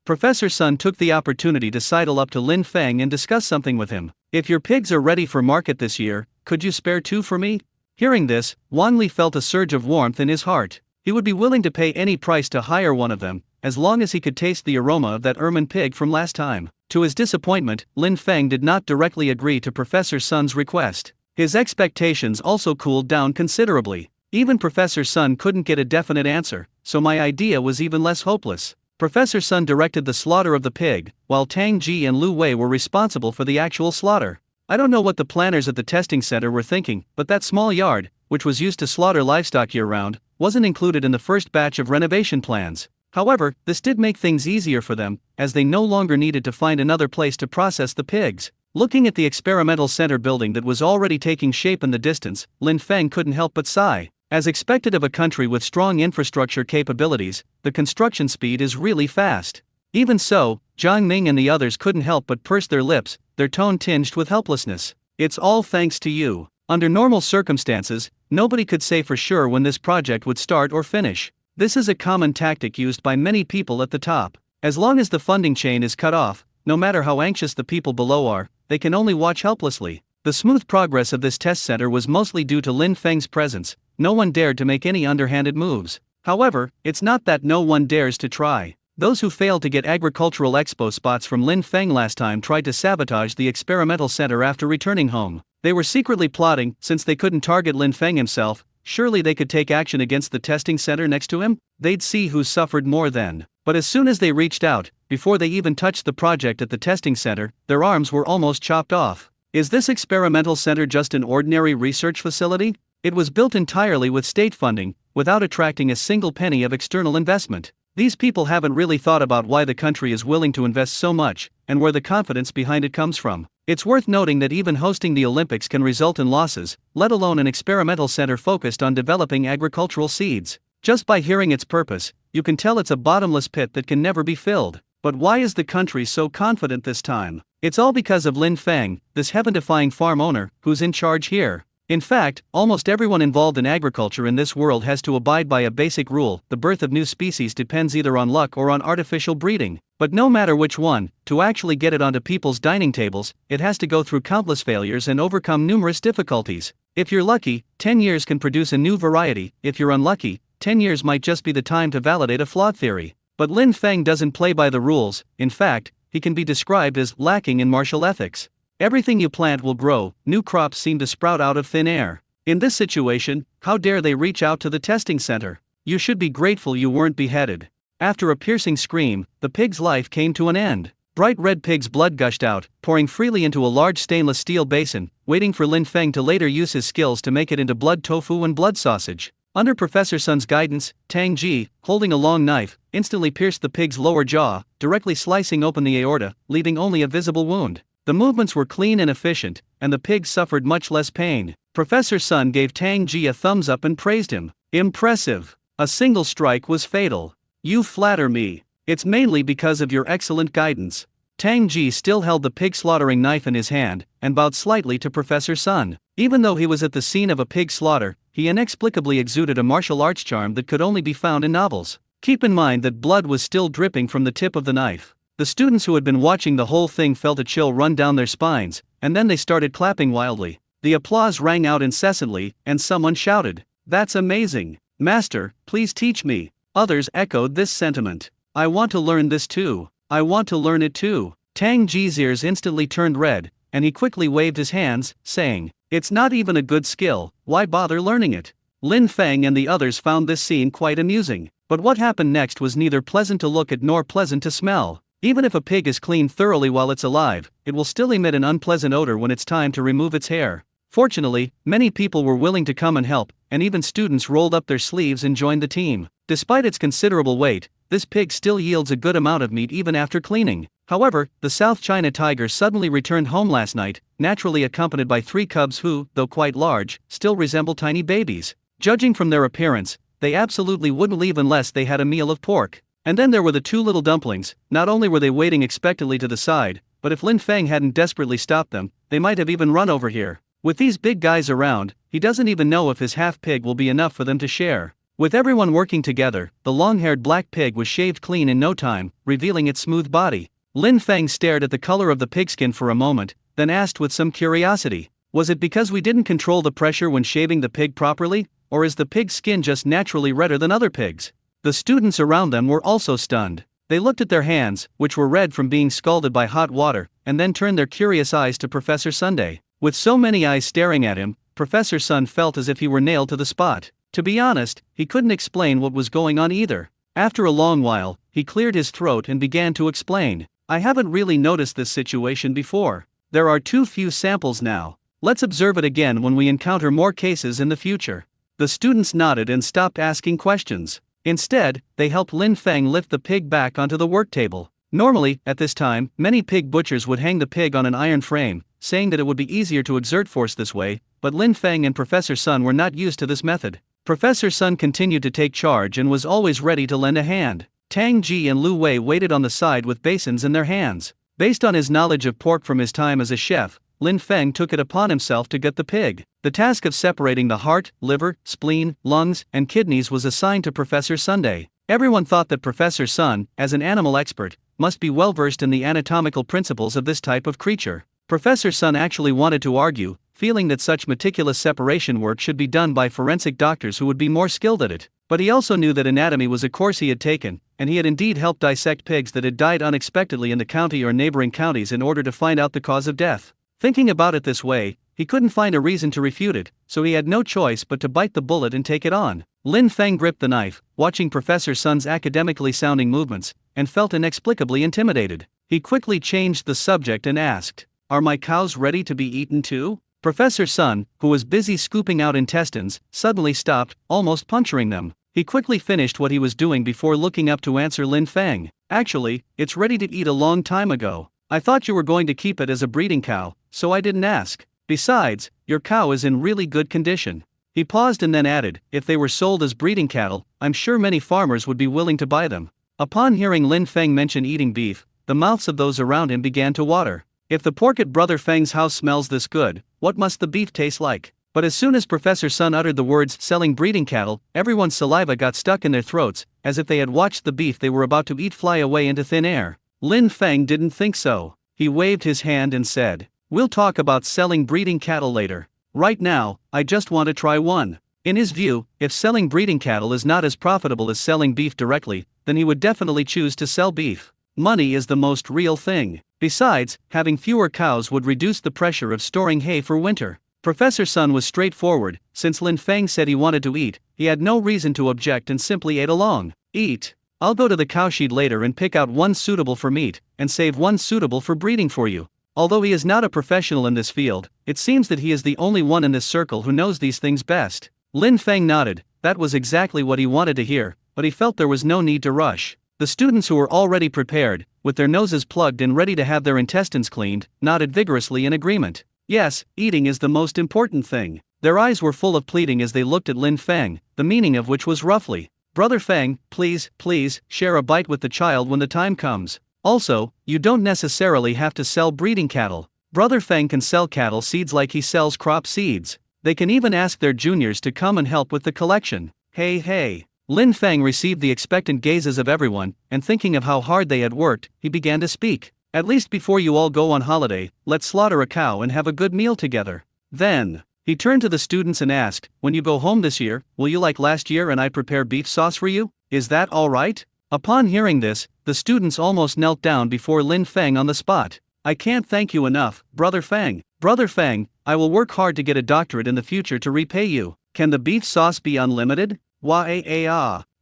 S1: Professor Sun took the opportunity to sidle up to Lin Feng and discuss something with him. If your pigs are ready for market this year, could you spare 2 for me? Hearing this, Wang Li felt a surge of warmth in his heart. He would be willing to pay any price to hire one of them, as long as he could taste the aroma of that ermine pig from last time. To his disappointment, Lin Feng did not directly agree to Professor Sun's request. His expectations also cooled down considerably. Even Professor Sun couldn't get a definite answer, so my idea was even less hopeless. Professor Sun directed the slaughter of the pig, while Tang Ji and Lu Wei were responsible for the actual slaughter. I don't know what the planners at the testing center were thinking, but that small yard, which was used to slaughter livestock year-round, wasn't included in the first batch of renovation plans. However, this did make things easier for them, as they no longer needed to find another place to process the pigs. Looking at the experimental center building that was already taking shape in the distance, Lin Feng couldn't help but sigh. As expected of a country with strong infrastructure capabilities, the construction speed is really fast. Even so, Zhang Ming and the others couldn't help but purse their lips, their tone tinged with helplessness. It's all thanks to you. Under normal circumstances, nobody could say for sure when this project would start or finish. This is a common tactic used by many people at the top. As long as the funding chain is cut off, no matter how anxious the people below are, they can only watch helplessly. The smooth progress of this test center was mostly due to Lin Feng's presence. No one dared to make any underhanded moves. However, it's not that no one dares to try. Those who failed to get agricultural expo spots from Lin Feng last time tried to sabotage the experimental center after returning home. They were secretly plotting, since they couldn't target Lin Feng himself, surely they could take action against the testing center next to him? They'd see who suffered more then. But as soon as they reached out, before they even touched the project at the testing center, their arms were almost chopped off. Is this experimental center just an ordinary research facility? It was built entirely with state funding, without attracting a single penny of external investment. These people haven't really thought about why the country is willing to invest so much, and where the confidence behind it comes from. It's worth noting that even hosting the Olympics can result in losses, let alone an experimental center focused on developing agricultural seeds. Just by hearing its purpose, you can tell it's a bottomless pit that can never be filled. But why is the country so confident this time? It's all because of Lin Feng, this heaven-defying farm owner, who's in charge here. In fact, almost everyone involved in agriculture in this world has to abide by a basic rule: the birth of new species depends either on luck or on artificial breeding. But no matter which one, to actually get it onto people's dining tables, it has to go through countless failures and overcome numerous difficulties. If you're lucky, 10 years can produce a new variety. If you're unlucky, 10 years might just be the time to validate a flawed theory. But Lin Feng doesn't play by the rules. In fact, he can be described as lacking in martial ethics. Everything you plant will grow, new crops seem to sprout out of thin air. In this situation, how dare they reach out to the testing center? You should be grateful you weren't beheaded. After a piercing scream, the pig's life came to an end. Bright red pig's blood gushed out, pouring freely into a large stainless steel basin, waiting for Lin Feng to later use his skills to make it into blood tofu and blood sausage. Under Professor Sun's guidance, Tang Ji, holding a long knife, instantly pierced the pig's lower jaw, directly slicing open the aorta, leaving only a visible wound. The movements were clean and efficient, and the pig suffered much less pain. Professor Sun gave Tang Ji a thumbs up and praised him. Impressive. A single strike was fatal. You flatter me. It's mainly because of your excellent guidance. Tang Ji still held the pig slaughtering knife in his hand, and bowed slightly to Professor Sun. Even though he was at the scene of a pig slaughter, he inexplicably exuded a martial arts charm that could only be found in novels. Keep in mind that blood was still dripping from the tip of the knife. The students who had been watching the whole thing felt a chill run down their spines, and then they started clapping wildly. The applause rang out incessantly, and someone shouted, "That's amazing! Master, please teach me." Others echoed this sentiment. "I want to learn this too. I want to learn it too." Tang Ji's ears instantly turned red, and he quickly waved his hands, saying, "It's not even a good skill, why bother learning it?" Lin Feng and the others found this scene quite amusing. But what happened next was neither pleasant to look at nor pleasant to smell. Even if a pig is cleaned thoroughly while it's alive, it will still emit an unpleasant odor when it's time to remove its hair. Fortunately, many people were willing to come and help, and even students rolled up their sleeves and joined the team. Despite its considerable weight, this pig still yields a good amount of meat even after cleaning. However, the South China tiger suddenly returned home last night, naturally accompanied by 3 cubs who, though quite large, still resemble tiny babies. Judging from their appearance, they absolutely wouldn't leave unless they had a meal of pork. And then there were the 2 little dumplings. Not only were they waiting expectantly to the side, but if Lin Feng hadn't desperately stopped them, they might have even run over here. With these big guys around, he doesn't even know if his half-pig will be enough for them to share. With everyone working together, the long-haired black pig was shaved clean in no time, revealing its smooth body. Lin Feng stared at the color of the pigskin for a moment, then asked with some curiosity, "Was it because we didn't control the pressure when shaving the pig properly, or is the pig's skin just naturally redder than other pigs?" The students around them were also stunned. They looked at their hands, which were red from being scalded by hot water, and then turned their curious eyes to Professor Sunday. With so many eyes staring at him, Professor Sun felt as if he were nailed to the spot. To be honest, he couldn't explain what was going on either. After a long while, he cleared his throat and began to explain. "I haven't really noticed this situation before. There are too few samples now. Let's observe it again when we encounter more cases in the future." The students nodded and stopped asking questions. Instead, they helped Lin Feng lift the pig back onto the work table. Normally, at this time, many pig butchers would hang the pig on an iron frame, saying that it would be easier to exert force this way, but Lin Feng and Professor Sun were not used to this method. Professor Sun continued to take charge and was always ready to lend a hand. Tang Ji and Lu Wei waited on the side with basins in their hands. Based on his knowledge of pork from his time as a chef, Lin Feng took it upon himself to gut the pig. The task of separating the heart, liver, spleen, lungs, and kidneys was assigned to Professor Sunday. Everyone thought that Professor Sun, as an animal expert, must be well versed in the anatomical principles of this type of creature. Professor Sun actually wanted to argue, feeling that such meticulous separation work should be done by forensic doctors who would be more skilled at it. But he also knew that anatomy was a course he had taken, and he had indeed helped dissect pigs that had died unexpectedly in the county or neighboring counties in order to find out the cause of death. Thinking about it this way, he couldn't find a reason to refute it, so he had no choice but to bite the bullet and take it on. Lin Feng gripped the knife, watching Professor Sun's academically sounding movements, and felt inexplicably intimidated. He quickly changed the subject and asked, "Are my cows ready to be eaten too?" Professor Sun, who was busy scooping out intestines, suddenly stopped, almost puncturing them. He quickly finished what he was doing before looking up to answer Lin Feng. "Actually, it's ready to eat a long time ago. I thought you were going to keep it as a breeding cow, so I didn't ask. Besides, your cow is in really good condition." He paused and then added, "If they were sold as breeding cattle, I'm sure many farmers would be willing to buy them." Upon hearing Lin Feng mention eating beef, the mouths of those around him began to water. If the pork at Brother Feng's house smells this good, what must the beef taste like? But as soon as Professor Sun uttered the words "selling breeding cattle," everyone's saliva got stuck in their throats, as if they had watched the beef they were about to eat fly away into thin air. Lin Feng didn't think so. He waved his hand and said, "We'll talk about selling breeding cattle later. Right now, I just want to try one." In his view, if selling breeding cattle is not as profitable as selling beef directly, then he would definitely choose to sell beef. Money is the most real thing. Besides, having fewer cows would reduce the pressure of storing hay for winter. Professor Sun was straightforward. Since Lin Feng said he wanted to eat, he had no reason to object and simply ate along. "Eat. I'll go to the cowshed later and pick out one suitable for meat, and save one suitable for breeding for you." Although he is not a professional in this field, it seems that he is the only one in this circle who knows these things best. Lin Feng nodded. That was exactly what he wanted to hear, but he felt there was no need to rush. The students who were already prepared, with their noses plugged and ready to have their intestines cleaned, nodded vigorously in agreement. Yes, eating is the most important thing. Their eyes were full of pleading as they looked at Lin Feng, the meaning of which was roughly, "Brother Feng, please, share a bite with the child when the time comes. Also, you don't necessarily have to sell breeding cattle. Brother Feng can sell cattle seeds like he sells crop seeds. They can even ask their juniors to come and help with the collection. Hey. Lin Feng received the expectant gazes of everyone, and thinking of how hard they had worked, he began to speak. "At least before you all go on holiday, let's slaughter a cow and have a good meal together. Then," he turned to the students and asked, "when you go home this year, will you like last year and I prepare beef sauce for you? Is that all right?" Upon hearing this, the students almost knelt down before Lin Feng on the spot. "I can't thank you enough, Brother Feng. Brother Feng, I will work hard to get a doctorate in the future to repay you. Can the beef sauce be unlimited?"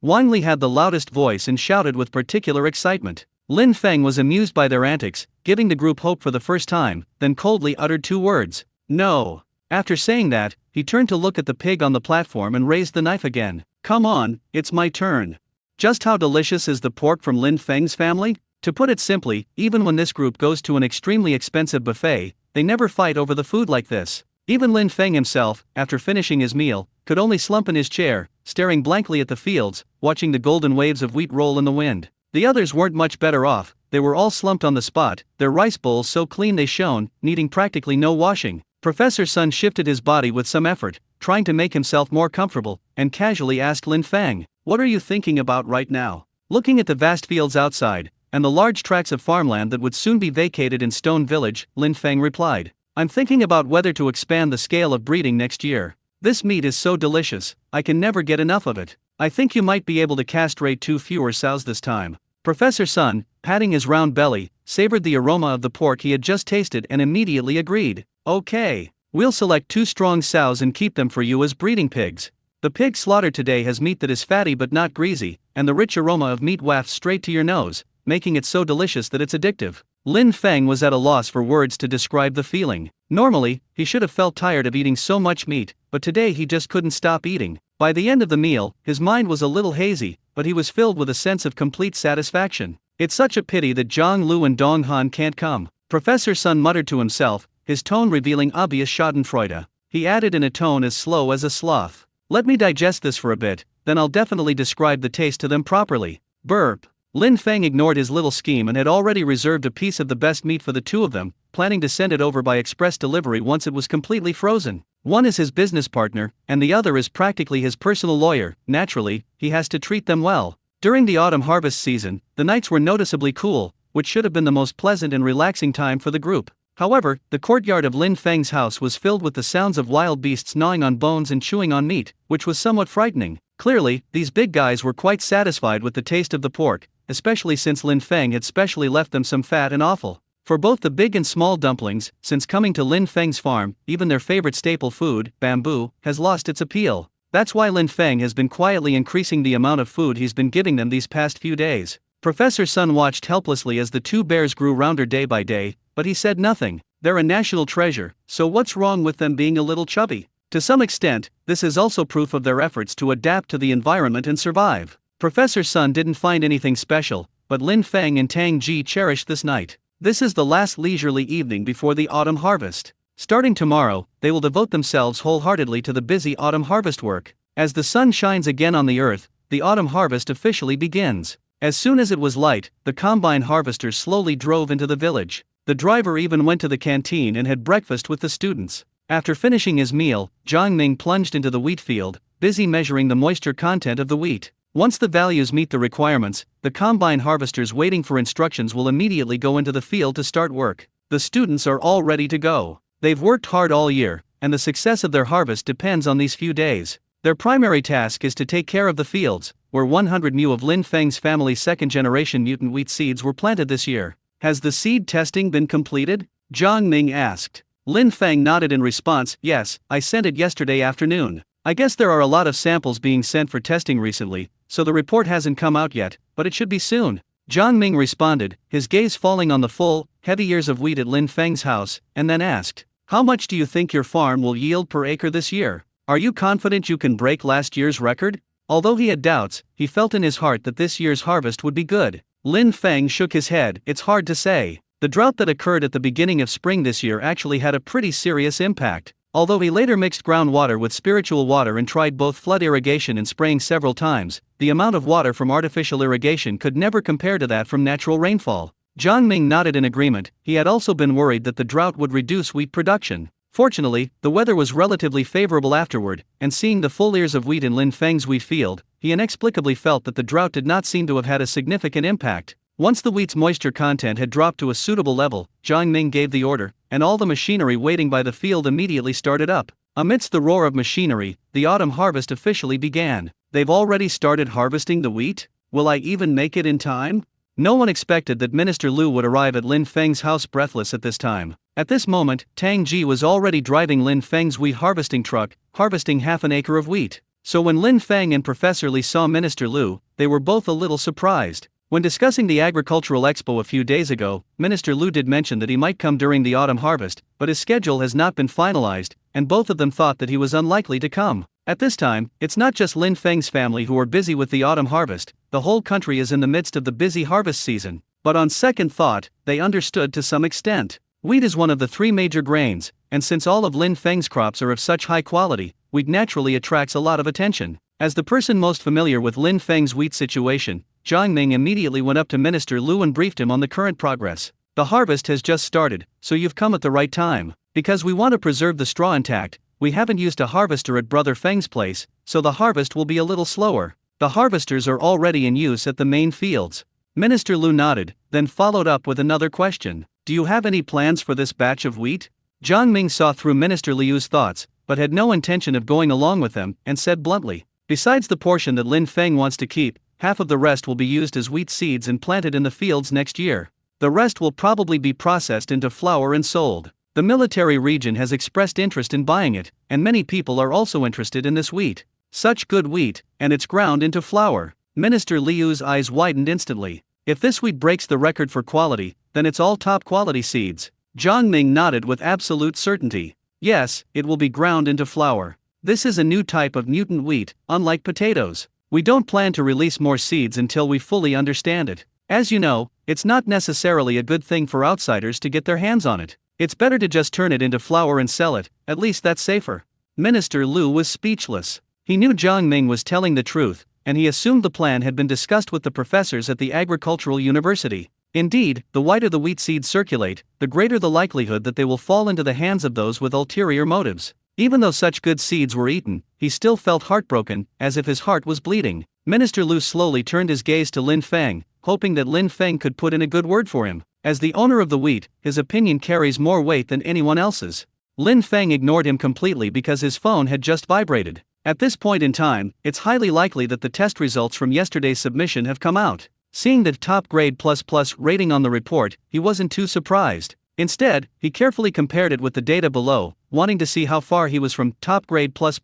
S1: Wang Li had the loudest voice and shouted with particular excitement. Lin Feng was amused by their antics, giving the group hope for the first time, then coldly uttered 2 words. No. After saying that, he turned to look at the pig on the platform and raised the knife again. Come on, it's my turn. Just how delicious is the pork from Lin Feng's family? To put it simply, even when this group goes to an extremely expensive buffet, they never fight over the food like this. Even Lin Feng himself, after finishing his meal, could only slump in his chair, staring blankly at the fields, watching the golden waves of wheat roll in the wind. The others weren't much better off, they were all slumped on the spot, their rice bowls so clean they shone, needing practically no washing. Professor Sun shifted his body with some effort, trying to make himself more comfortable, and casually asked Lin Feng, "What are you thinking about right now?" Looking at the vast fields outside, and the large tracts of farmland that would soon be vacated in Stone Village, Lin Feng replied, "I'm thinking about whether to expand the scale of breeding next year. This meat is so delicious, I can never get enough of it. I think you might be able to castrate 2 fewer sows this time." Professor Sun, patting his round belly, savored the aroma of the pork he had just tasted and immediately agreed. "Okay, we'll select 2 strong sows and keep them for you as breeding pigs. The pig slaughtered today has meat that is fatty but not greasy, and the rich aroma of meat wafts straight to your nose, making it so delicious that it's addictive." Lin Feng was at a loss for words to describe the feeling. Normally, he should have felt tired of eating so much meat, but today he just couldn't stop eating. By the end of the meal, his mind was a little hazy, but he was filled with a sense of complete satisfaction. It's such a pity that Zhang Lu and Dong Han can't come. Professor Sun muttered to himself, his tone revealing obvious schadenfreude. He added in a tone as slow as a sloth, "Let me digest this for a bit, then I'll definitely describe the taste to them properly." Burp. Lin Feng ignored his little scheme and had already reserved a piece of the best meat for the 2 of them, planning to send it over by express delivery once it was completely frozen. One is his business partner, and the other is practically his personal lawyer. Naturally, he has to treat them well. During the autumn harvest season, the nights were noticeably cool, which should have been the most pleasant and relaxing time for the group. However, the courtyard of Lin Feng's house was filled with the sounds of wild beasts gnawing on bones and chewing on meat, which was somewhat frightening. Clearly, these big guys were quite satisfied with the taste of the pork, especially since Lin Feng had specially left them some fat and offal. For both the big and small dumplings, since coming to Lin Feng's farm, even their favorite staple food, bamboo, has lost its appeal. That's why Lin Feng has been quietly increasing the amount of food he's been giving them these past few days. Professor Sun watched helplessly as the 2 bears grew rounder day by day, but he said nothing. They're a national treasure, so what's wrong with them being a little chubby? To some extent, this is also proof of their efforts to adapt to the environment and survive. Professor Sun didn't find anything special, but Lin Feng and Tang Ji cherished this night. This is the last leisurely evening before the autumn harvest. Starting tomorrow, they will devote themselves wholeheartedly to the busy autumn harvest work. As the sun shines again on the earth, the autumn harvest officially begins. As soon as it was light, the combine harvesters slowly drove into the village. The driver even went to the canteen and had breakfast with the students. After finishing his meal, Zhang Ming plunged into the wheat field, busy measuring the moisture content of the wheat. Once the values meet the requirements, the combine harvesters waiting for instructions will immediately go into the field to start work. The students are all ready to go. They've worked hard all year, and the success of their harvest depends on these few days. Their primary task is to take care of the fields, where 100 mu of Lin Feng's family's second-generation mutant wheat seeds were planted this year. Has the seed testing been completed? Zhang Ming asked. Lin Feng nodded in response, "Yes, I sent it yesterday afternoon. I guess there are a lot of samples being sent for testing recently, so the report hasn't come out yet, but it should be soon." Zhang Ming responded, his gaze falling on the full, heavy ears of wheat at Lin Feng's house, and then asked, "How much do you think your farm will yield per acre this year? Are you confident you can break last year's record?" Although he had doubts, he felt in his heart that this year's harvest would be good. Lin Feng shook his head, "It's hard to say. The drought that occurred at the beginning of spring this year actually had a pretty serious impact." Although he later mixed groundwater with spiritual water and tried both flood irrigation and spraying several times, the amount of water from artificial irrigation could never compare to that from natural rainfall. Zhang Ming nodded in agreement. He had also been worried that the drought would reduce wheat production. Fortunately, the weather was relatively favorable afterward, and seeing the full ears of wheat in Lin Feng's wheat field, he inexplicably felt that the drought did not seem to have had a significant impact. Once the wheat's moisture content had dropped to a suitable level, Zhang Ming gave the order, and all the machinery waiting by the field immediately started up. Amidst the roar of machinery, the autumn harvest officially began. They've already started harvesting the wheat? Will I even make it in time? No one expected that Minister Lu would arrive at Lin Feng's house breathless at this time. At this moment, Tang Ji was already driving Lin Feng's wheat harvesting truck, harvesting half an acre of wheat. So when Lin Feng and Professor Li saw Minister Lu, they were both a little surprised. When discussing the agricultural expo a few days ago, Minister Lu did mention that he might come during the autumn harvest, but his schedule has not been finalized, and both of them thought that he was unlikely to come. At this time, it's not just Lin Feng's family who are busy with the autumn harvest, the whole country is in the midst of the busy harvest season. But on second thought, they understood to some extent. Wheat is one of the three major grains, and since all of Lin Feng's crops are of such high quality, wheat naturally attracts a lot of attention. As the person most familiar with Lin Feng's wheat situation, Jiang Ming immediately went up to Minister Lu and briefed him on the current progress. The harvest has just started, so you've come at the right time. Because we want to preserve the straw intact, we haven't used a harvester at Brother Feng's place, so the harvest will be a little slower. The harvesters are already in use at the main fields. Minister Lu nodded, then followed up with another question. Do you have any plans for this batch of wheat? Jiang Ming saw through Minister Liu's thoughts, but had no intention of going along with them, and said bluntly, besides the portion that Lin Feng wants to keep, half of the rest will be used as wheat seeds and planted in the fields next year. The rest will probably be processed into flour and sold. The military region has expressed interest in buying it, and many people are also interested in this wheat. Such good wheat, and it's ground into flour. Minister Liu's eyes widened instantly. If this wheat breaks the record for quality, then it's all top quality seeds. Jiang Ming nodded with absolute certainty. Yes, it will be ground into flour. This is a new type of mutant wheat, unlike potatoes. We don't plan to release more seeds until we fully understand it. As you know, it's not necessarily a good thing for outsiders to get their hands on it. It's better to just turn it into flour and sell it, at least that's safer. Minister Lu was speechless. He knew Jiang Ming was telling the truth, and he assumed the plan had been discussed with the professors at the agricultural university. Indeed, the wider the wheat seeds circulate, the greater the likelihood that they will fall into the hands of those with ulterior motives. Even though such good seeds were eaten, he still felt heartbroken, as if his heart was bleeding. Minister Lu slowly turned his gaze to Lin Feng, hoping that Lin Feng could put in a good word for him. As the owner of the wheat, his opinion carries more weight than anyone else's. Lin Feng ignored him completely because his phone had just vibrated. At this point in time, it's highly likely that the test results from yesterday's submission have come out. Seeing the top grade ++ rating on the report, he wasn't too surprised. Instead, he carefully compared it with the data below, wanting to see how far he was from top grade +++.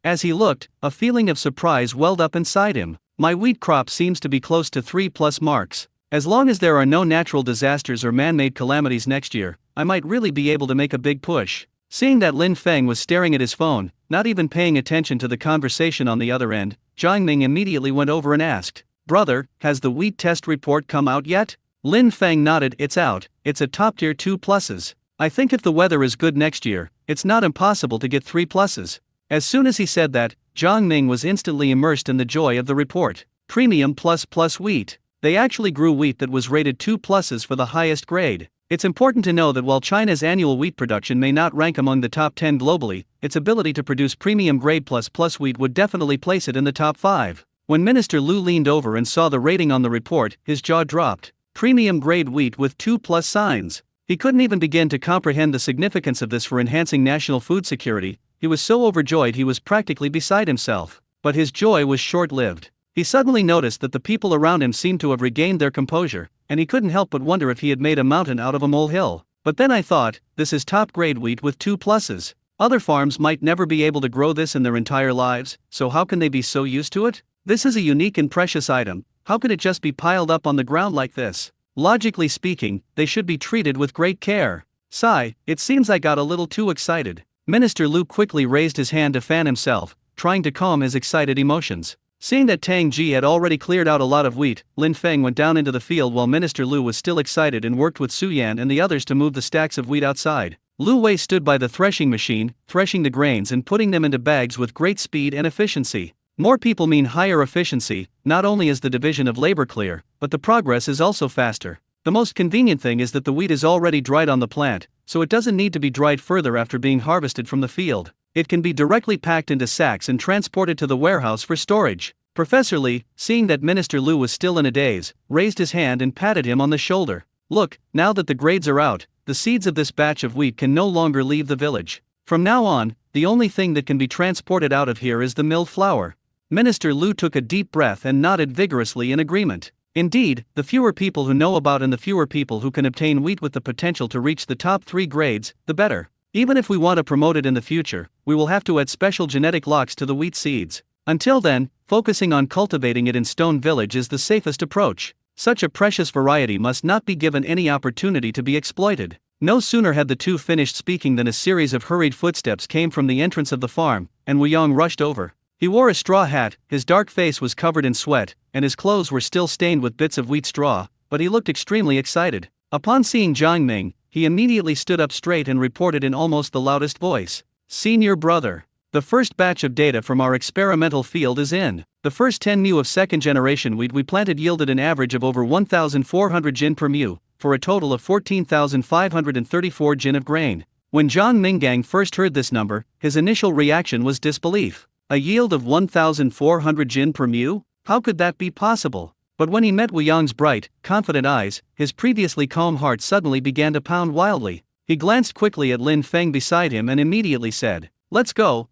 S1: As he looked, a feeling of surprise welled up inside him. My wheat crop seems to be close to 3+ marks. As long as there are no natural disasters or man-made calamities next year, I might really be able to make a big push. Seeing that Lin Feng was staring at his phone, not even paying attention to the conversation on the other end, Jiang Ming immediately went over and asked, "Brother, has the wheat test report come out yet?" Lin Feng nodded. It's out, it's a top tier 2+. I think if the weather is good next year, it's not impossible to get 3+. As soon as he said that, Jiang Ming was instantly immersed in the joy of the report. Premium ++ wheat. They actually grew wheat that was rated 2+ for the highest grade. It's important to know that while China's annual wheat production may not rank among the top 10 globally, its ability to produce premium grade ++ wheat would definitely place it in the top 5. When Minister Lu leaned over and saw the rating on the report, his jaw dropped. Premium grade wheat with 2+ signs. He couldn't even begin to comprehend the significance of this for enhancing national food security. He was so overjoyed he was practically beside himself. But his joy was short-lived. He suddenly noticed that the people around him seemed to have regained their composure, and he couldn't help but wonder if he had made a mountain out of a molehill. But then I thought, this is top-grade wheat with 2+. Other farms might never be able to grow this in their entire lives, so how can they be so used to it? This is a unique and precious item. How could it just be piled up on the ground like this? Logically speaking, they should be treated with great care. Sigh, it seems I got a little too excited. Minister Lu quickly raised his hand to fan himself, trying to calm his excited emotions. Seeing that Tang Ji had already cleared out a lot of wheat, Lin Feng went down into the field while Minister Lu was still excited and worked with Su Yan and the others to move the stacks of wheat outside. Lu Wei stood by the threshing machine, threshing the grains and putting them into bags with great speed and efficiency. More people mean higher efficiency. Not only is the division of labor clear, but the progress is also faster. The most convenient thing is that the wheat is already dried on the plant, so it doesn't need to be dried further after being harvested from the field. It can be directly packed into sacks and transported to the warehouse for storage. Professor Li, seeing that Minister Lu was still in a daze, raised his hand and patted him on the shoulder. Look, now that the grades are out, the seeds of this batch of wheat can no longer leave the village. From now on, the only thing that can be transported out of here is the milled flour. Minister Lu took a deep breath and nodded vigorously in agreement. Indeed, the fewer people who know about and the fewer people who can obtain wheat with the potential to reach the top 3 grades, the better. Even if we want to promote it in the future, we will have to add special genetic locks to the wheat seeds. Until then, focusing on cultivating it in Stone Village is the safest approach. Such a precious variety must not be given any opportunity to be exploited. No sooner had the two finished speaking than a series of hurried footsteps came from the entrance of the farm, and Wuyong rushed over. He wore a straw hat, his dark face was covered in sweat, and his clothes were still stained with bits of wheat straw, but he looked extremely excited. Upon seeing Jiang Ming, he immediately stood up straight and reported in almost the loudest voice. "Senior brother, the first batch of data from our experimental field is in. The first 10 mu of second-generation wheat we planted yielded an average of over 1,400 jin per mu, for a total of 14,534 jin of grain." When Zhang Minggang first heard this number, his initial reaction was disbelief. A yield of 1,400 jin per mu? How could that be possible? But when he met Wuyong's bright, confident eyes, his previously calm heart suddenly began to pound wildly. He glanced quickly at Lin Feng beside him and immediately said, let's go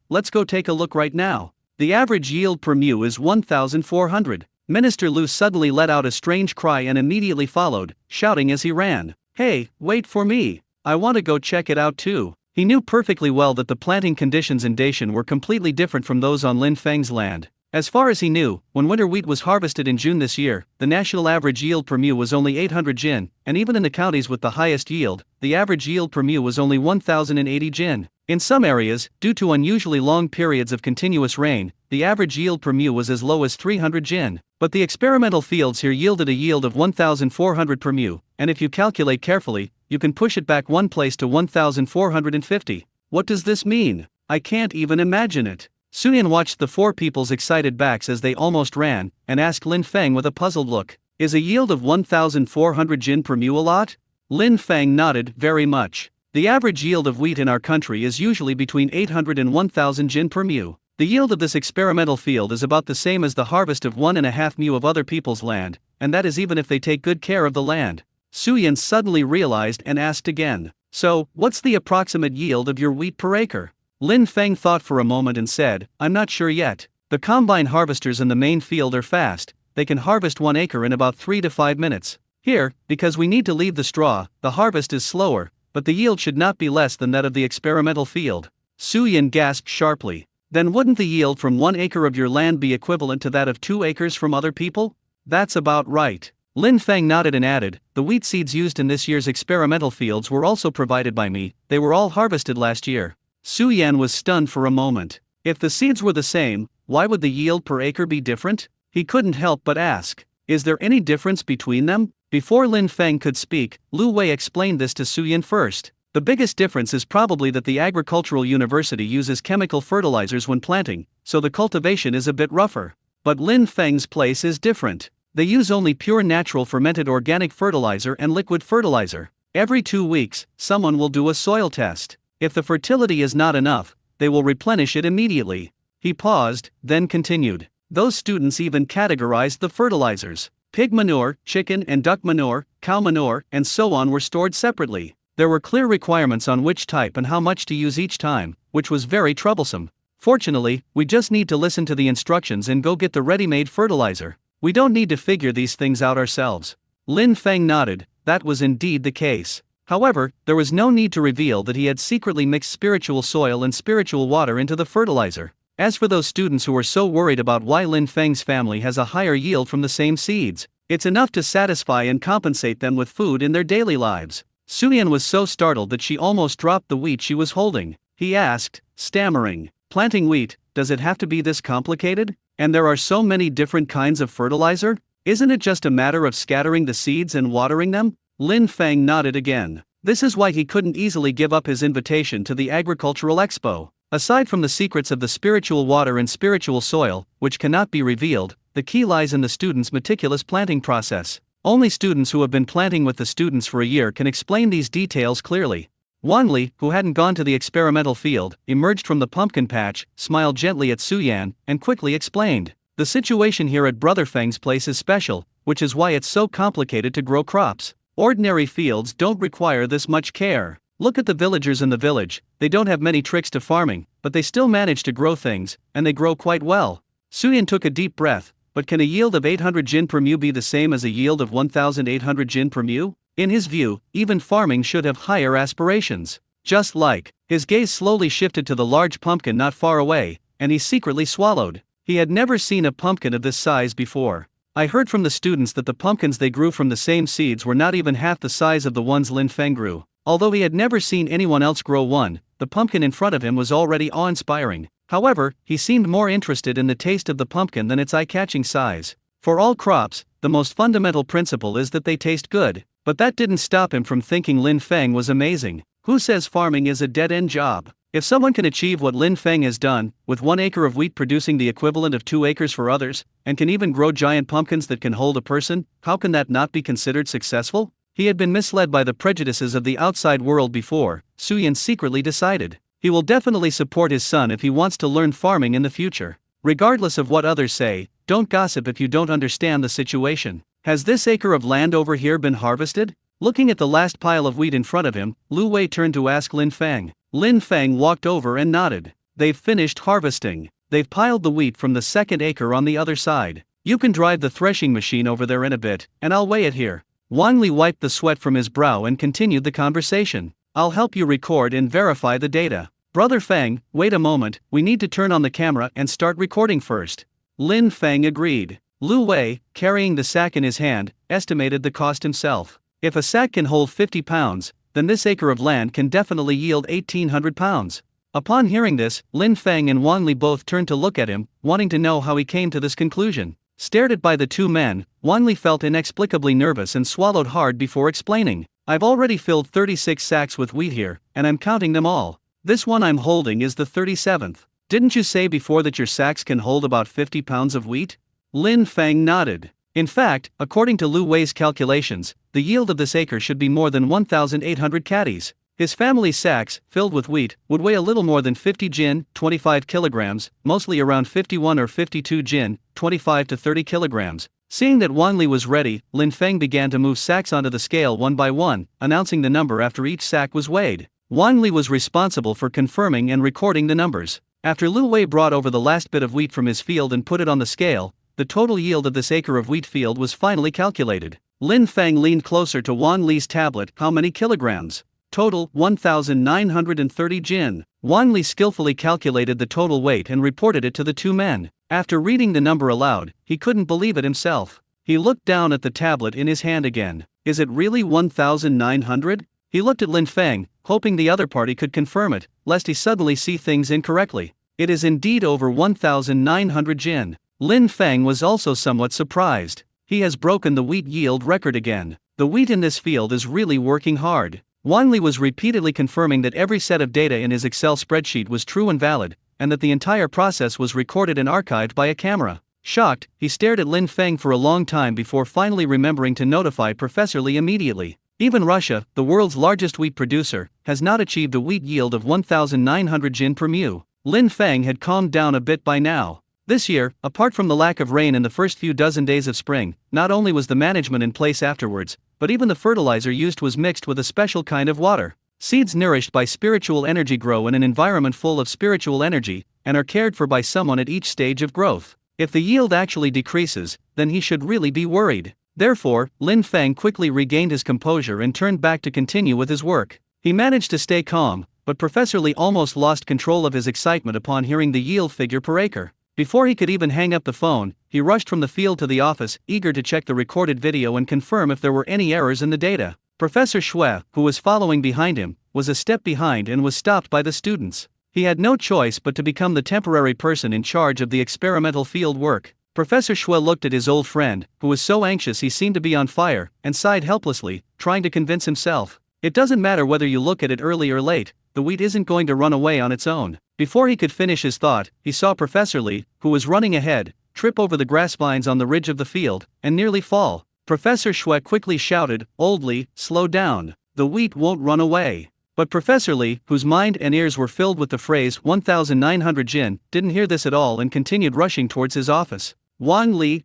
S1: take a look right now. The average yield per mu is 1,400. Minister Lu suddenly let out a strange cry and immediately followed, shouting as he ran, "Hey, wait for me! I want to go check it out too." He knew perfectly well that the planting conditions in Dacian were completely different from those on Lin Feng's land. As far as he knew, when winter wheat was harvested in June this year, the national average yield per mu was only 800 jin, and even in the counties with the highest yield, the average yield per mu was only 1,080 jin. In some areas, due to unusually long periods of continuous rain, the average yield per mu was as low as 300 jin. But the experimental fields here yielded a yield of 1,400 per mu, and if you calculate carefully, you can push it back one place to 1,450. What does this mean? I can't even imagine it. Suyan watched the four people's excited backs as they almost ran, and asked Lin Feng with a puzzled look, "Is a yield of 1,400 jin per mu a lot?" Lin Feng nodded, "Very much. The average yield of wheat in our country is usually between 800 and 1,000 jin per mu. The yield of this experimental field is about the same as the harvest of 1.5 mu of other people's land, and that is even if they take good care of the land." Suyan suddenly realized and asked again, "So, what's the approximate yield of your wheat per acre?" Lin Feng thought for a moment and said, "I'm not sure yet. The combine harvesters in the main field are fast, they can harvest 1 acre in about 3 to 5 minutes. Here, because we need to leave the straw, the harvest is slower, but the yield should not be less than that of the experimental field." Suyan gasped sharply. "Then wouldn't the yield from 1 acre of your land be equivalent to that of 2 acres from other people?" "That's about right." Lin Feng nodded and added, "The wheat seeds used in this year's experimental fields were also provided by me, they were all harvested last year." Suyan was stunned for a moment. If the seeds were the same, why would the yield per acre be different? He couldn't help but ask, "Is there any difference between them?" Before Lin Feng could speak, Lu Wei explained this to Suyan first. "The biggest difference is probably that the agricultural university uses chemical fertilizers when planting, so the cultivation is a bit rougher. But Lin Feng's place is different. They use only pure natural fermented organic fertilizer and liquid fertilizer. Every 2 weeks, someone will do a soil test. If the fertility is not enough, they will replenish it immediately." He paused, then continued, "Those students even categorized the fertilizers. Pig manure, chicken and duck manure, cow manure, and so on were stored separately. There were clear requirements on which type and how much to use each time, which was very troublesome. Fortunately, we just need to listen to the instructions and go get the ready-made fertilizer. We don't need to figure these things out ourselves." Lin Feng nodded. That was indeed the case. However, there was no need to reveal that he had secretly mixed spiritual soil and spiritual water into the fertilizer. As for those students who were so worried about why Lin Feng's family has a higher yield from the same seeds, it's enough to satisfy and compensate them with food in their daily lives. Suyan was so startled that she almost dropped the wheat she was holding. He asked, stammering, "Planting wheat, does it have to be this complicated? And there are so many different kinds of fertilizer? Isn't it just a matter of scattering the seeds and watering them?" Lin Feng nodded again. This is why he couldn't easily give up his invitation to the agricultural expo. Aside from the secrets of the spiritual water and spiritual soil, which cannot be revealed, the key lies in the students' meticulous planting process. Only students who have been planting with the students for a year can explain these details clearly. Wanli, who hadn't gone to the experimental field, emerged from the pumpkin patch, smiled gently at Suyan, and quickly explained, "The situation here at Brother Feng's place is special, which is why it's so complicated to grow crops. Ordinary fields don't require this much care. Look at the villagers in the village, they don't have many tricks to farming, but they still manage to grow things, and they grow quite well." Suyan took a deep breath. But can a yield of 800 jin per mu be the same as a yield of 1,800 jin per mu? In his view, even farming should have higher aspirations. Just like. His gaze slowly shifted to the large pumpkin not far away, and he secretly swallowed. He had never seen a pumpkin of this size before. I heard from the students that the pumpkins they grew from the same seeds were not even half the size of the ones Lin Feng grew. Although he had never seen anyone else grow one, the pumpkin in front of him was already awe-inspiring. However, he seemed more interested in the taste of the pumpkin than its eye-catching size. For all crops, the most fundamental principle is that they taste good, but that didn't stop him from thinking Lin Feng was amazing. Who says farming is a dead-end job? If someone can achieve what Lin Feng has done, with 1 acre of wheat producing the equivalent of 2 acres for others, and can even grow giant pumpkins that can hold a person, how can that not be considered successful? He had been misled by the prejudices of the outside world before. Suyin secretly decided. He will definitely support his son if he wants to learn farming in the future. Regardless of what others say, don't gossip if you don't understand the situation. Has this acre of land over here been harvested? Looking at the last pile of wheat in front of him, Lu Wei turned to ask Lin Feng. Lin Feng walked over and nodded. They've finished harvesting. They've piled the wheat from the second acre on the other side. You can drive the threshing machine over there in a bit, and I'll weigh it here. Wang Li wiped the sweat from his brow and continued the conversation. I'll help you record and verify the data. Brother Feng, wait a moment, we need to turn on the camera and start recording first. Lin Feng agreed. Lu Wei, carrying the sack in his hand, estimated the cost himself. If a sack can hold 50 pounds, then this acre of land can definitely yield 1,800 pounds. Upon hearing this, Lin Feng and Wang Li both turned to look at him, wanting to know how he came to this conclusion. Stared at by the two men, Wang Li felt inexplicably nervous and swallowed hard before explaining. I've already filled 36 sacks with wheat here, and I'm counting them all. This one I'm holding is the 37th. Didn't you say before that your sacks can hold about 50 pounds of wheat? Lin Feng nodded. In fact, according to Lu Wei's calculations, the yield of this acre should be more than 1,800 caddies. His family's sacks, filled with wheat, would weigh a little more than 50 jin, 25 kilograms, mostly around 51 or 52 jin, 25 to 30 kilograms. Seeing that Wang Li was ready, Lin Feng began to move sacks onto the scale one by one, announcing the number after each sack was weighed. Wang Li was responsible for confirming and recording the numbers. After Lu Wei brought over the last bit of wheat from his field and put it on the scale, the total yield of this acre of wheat field was finally calculated. Lin Feng leaned closer to Wang Li's tablet. How many kilograms? Total, 1,930 jin. Wang Li skillfully calculated the total weight and reported it to the two men. After reading the number aloud, he couldn't believe it himself. He looked down at the tablet in his hand again. Is it really 1,900? He looked at Lin Feng, hoping the other party could confirm it, lest he suddenly see things incorrectly. It is indeed over 1,900 jin. Lin Feng was also somewhat surprised. He has broken the wheat yield record again. The wheat in this field is really working hard. Wang Li was repeatedly confirming that every set of data in his Excel spreadsheet was true and valid, and that the entire process was recorded and archived by a camera. Shocked, he stared at Lin Feng for a long time before finally remembering to notify Professor Li immediately. Even Russia, the world's largest wheat producer, has not achieved a wheat yield of 1,900 jin per mu. Lin Feng had calmed down a bit by now. This year, apart from the lack of rain in the first few dozen days of spring, not only was the management in place afterwards, but even the fertilizer used was mixed with a special kind of water. Seeds nourished by spiritual energy grow in an environment full of spiritual energy, and are cared for by someone at each stage of growth. If the yield actually decreases, then he should really be worried. Therefore, Lin Feng quickly regained his composure and turned back to continue with his work. He managed to stay calm, but Professor Li almost lost control of his excitement upon hearing the yield figure per acre. Before he could even hang up the phone, he rushed from the field to the office, eager to check the recorded video and confirm if there were any errors in the data. Professor Xue, who was following behind him, was a step behind and was stopped by the students. He had no choice but to become the temporary person in charge of the experimental field work. Professor Xue looked at his old friend, who was so anxious he seemed to be on fire, and sighed helplessly, trying to convince himself. It doesn't matter whether you look at it early or late, the wheat isn't going to run away on its own. Before he could finish his thought, he saw Professor Li, who was running ahead, trip over the grass vines on the ridge of the field, and nearly fall. Professor Xue quickly shouted, "Old Li, slow down. The wheat won't run away." But Professor Li, whose mind and ears were filled with the phrase 1,900 jin, didn't hear this at all and continued rushing towards his office. Wang Li,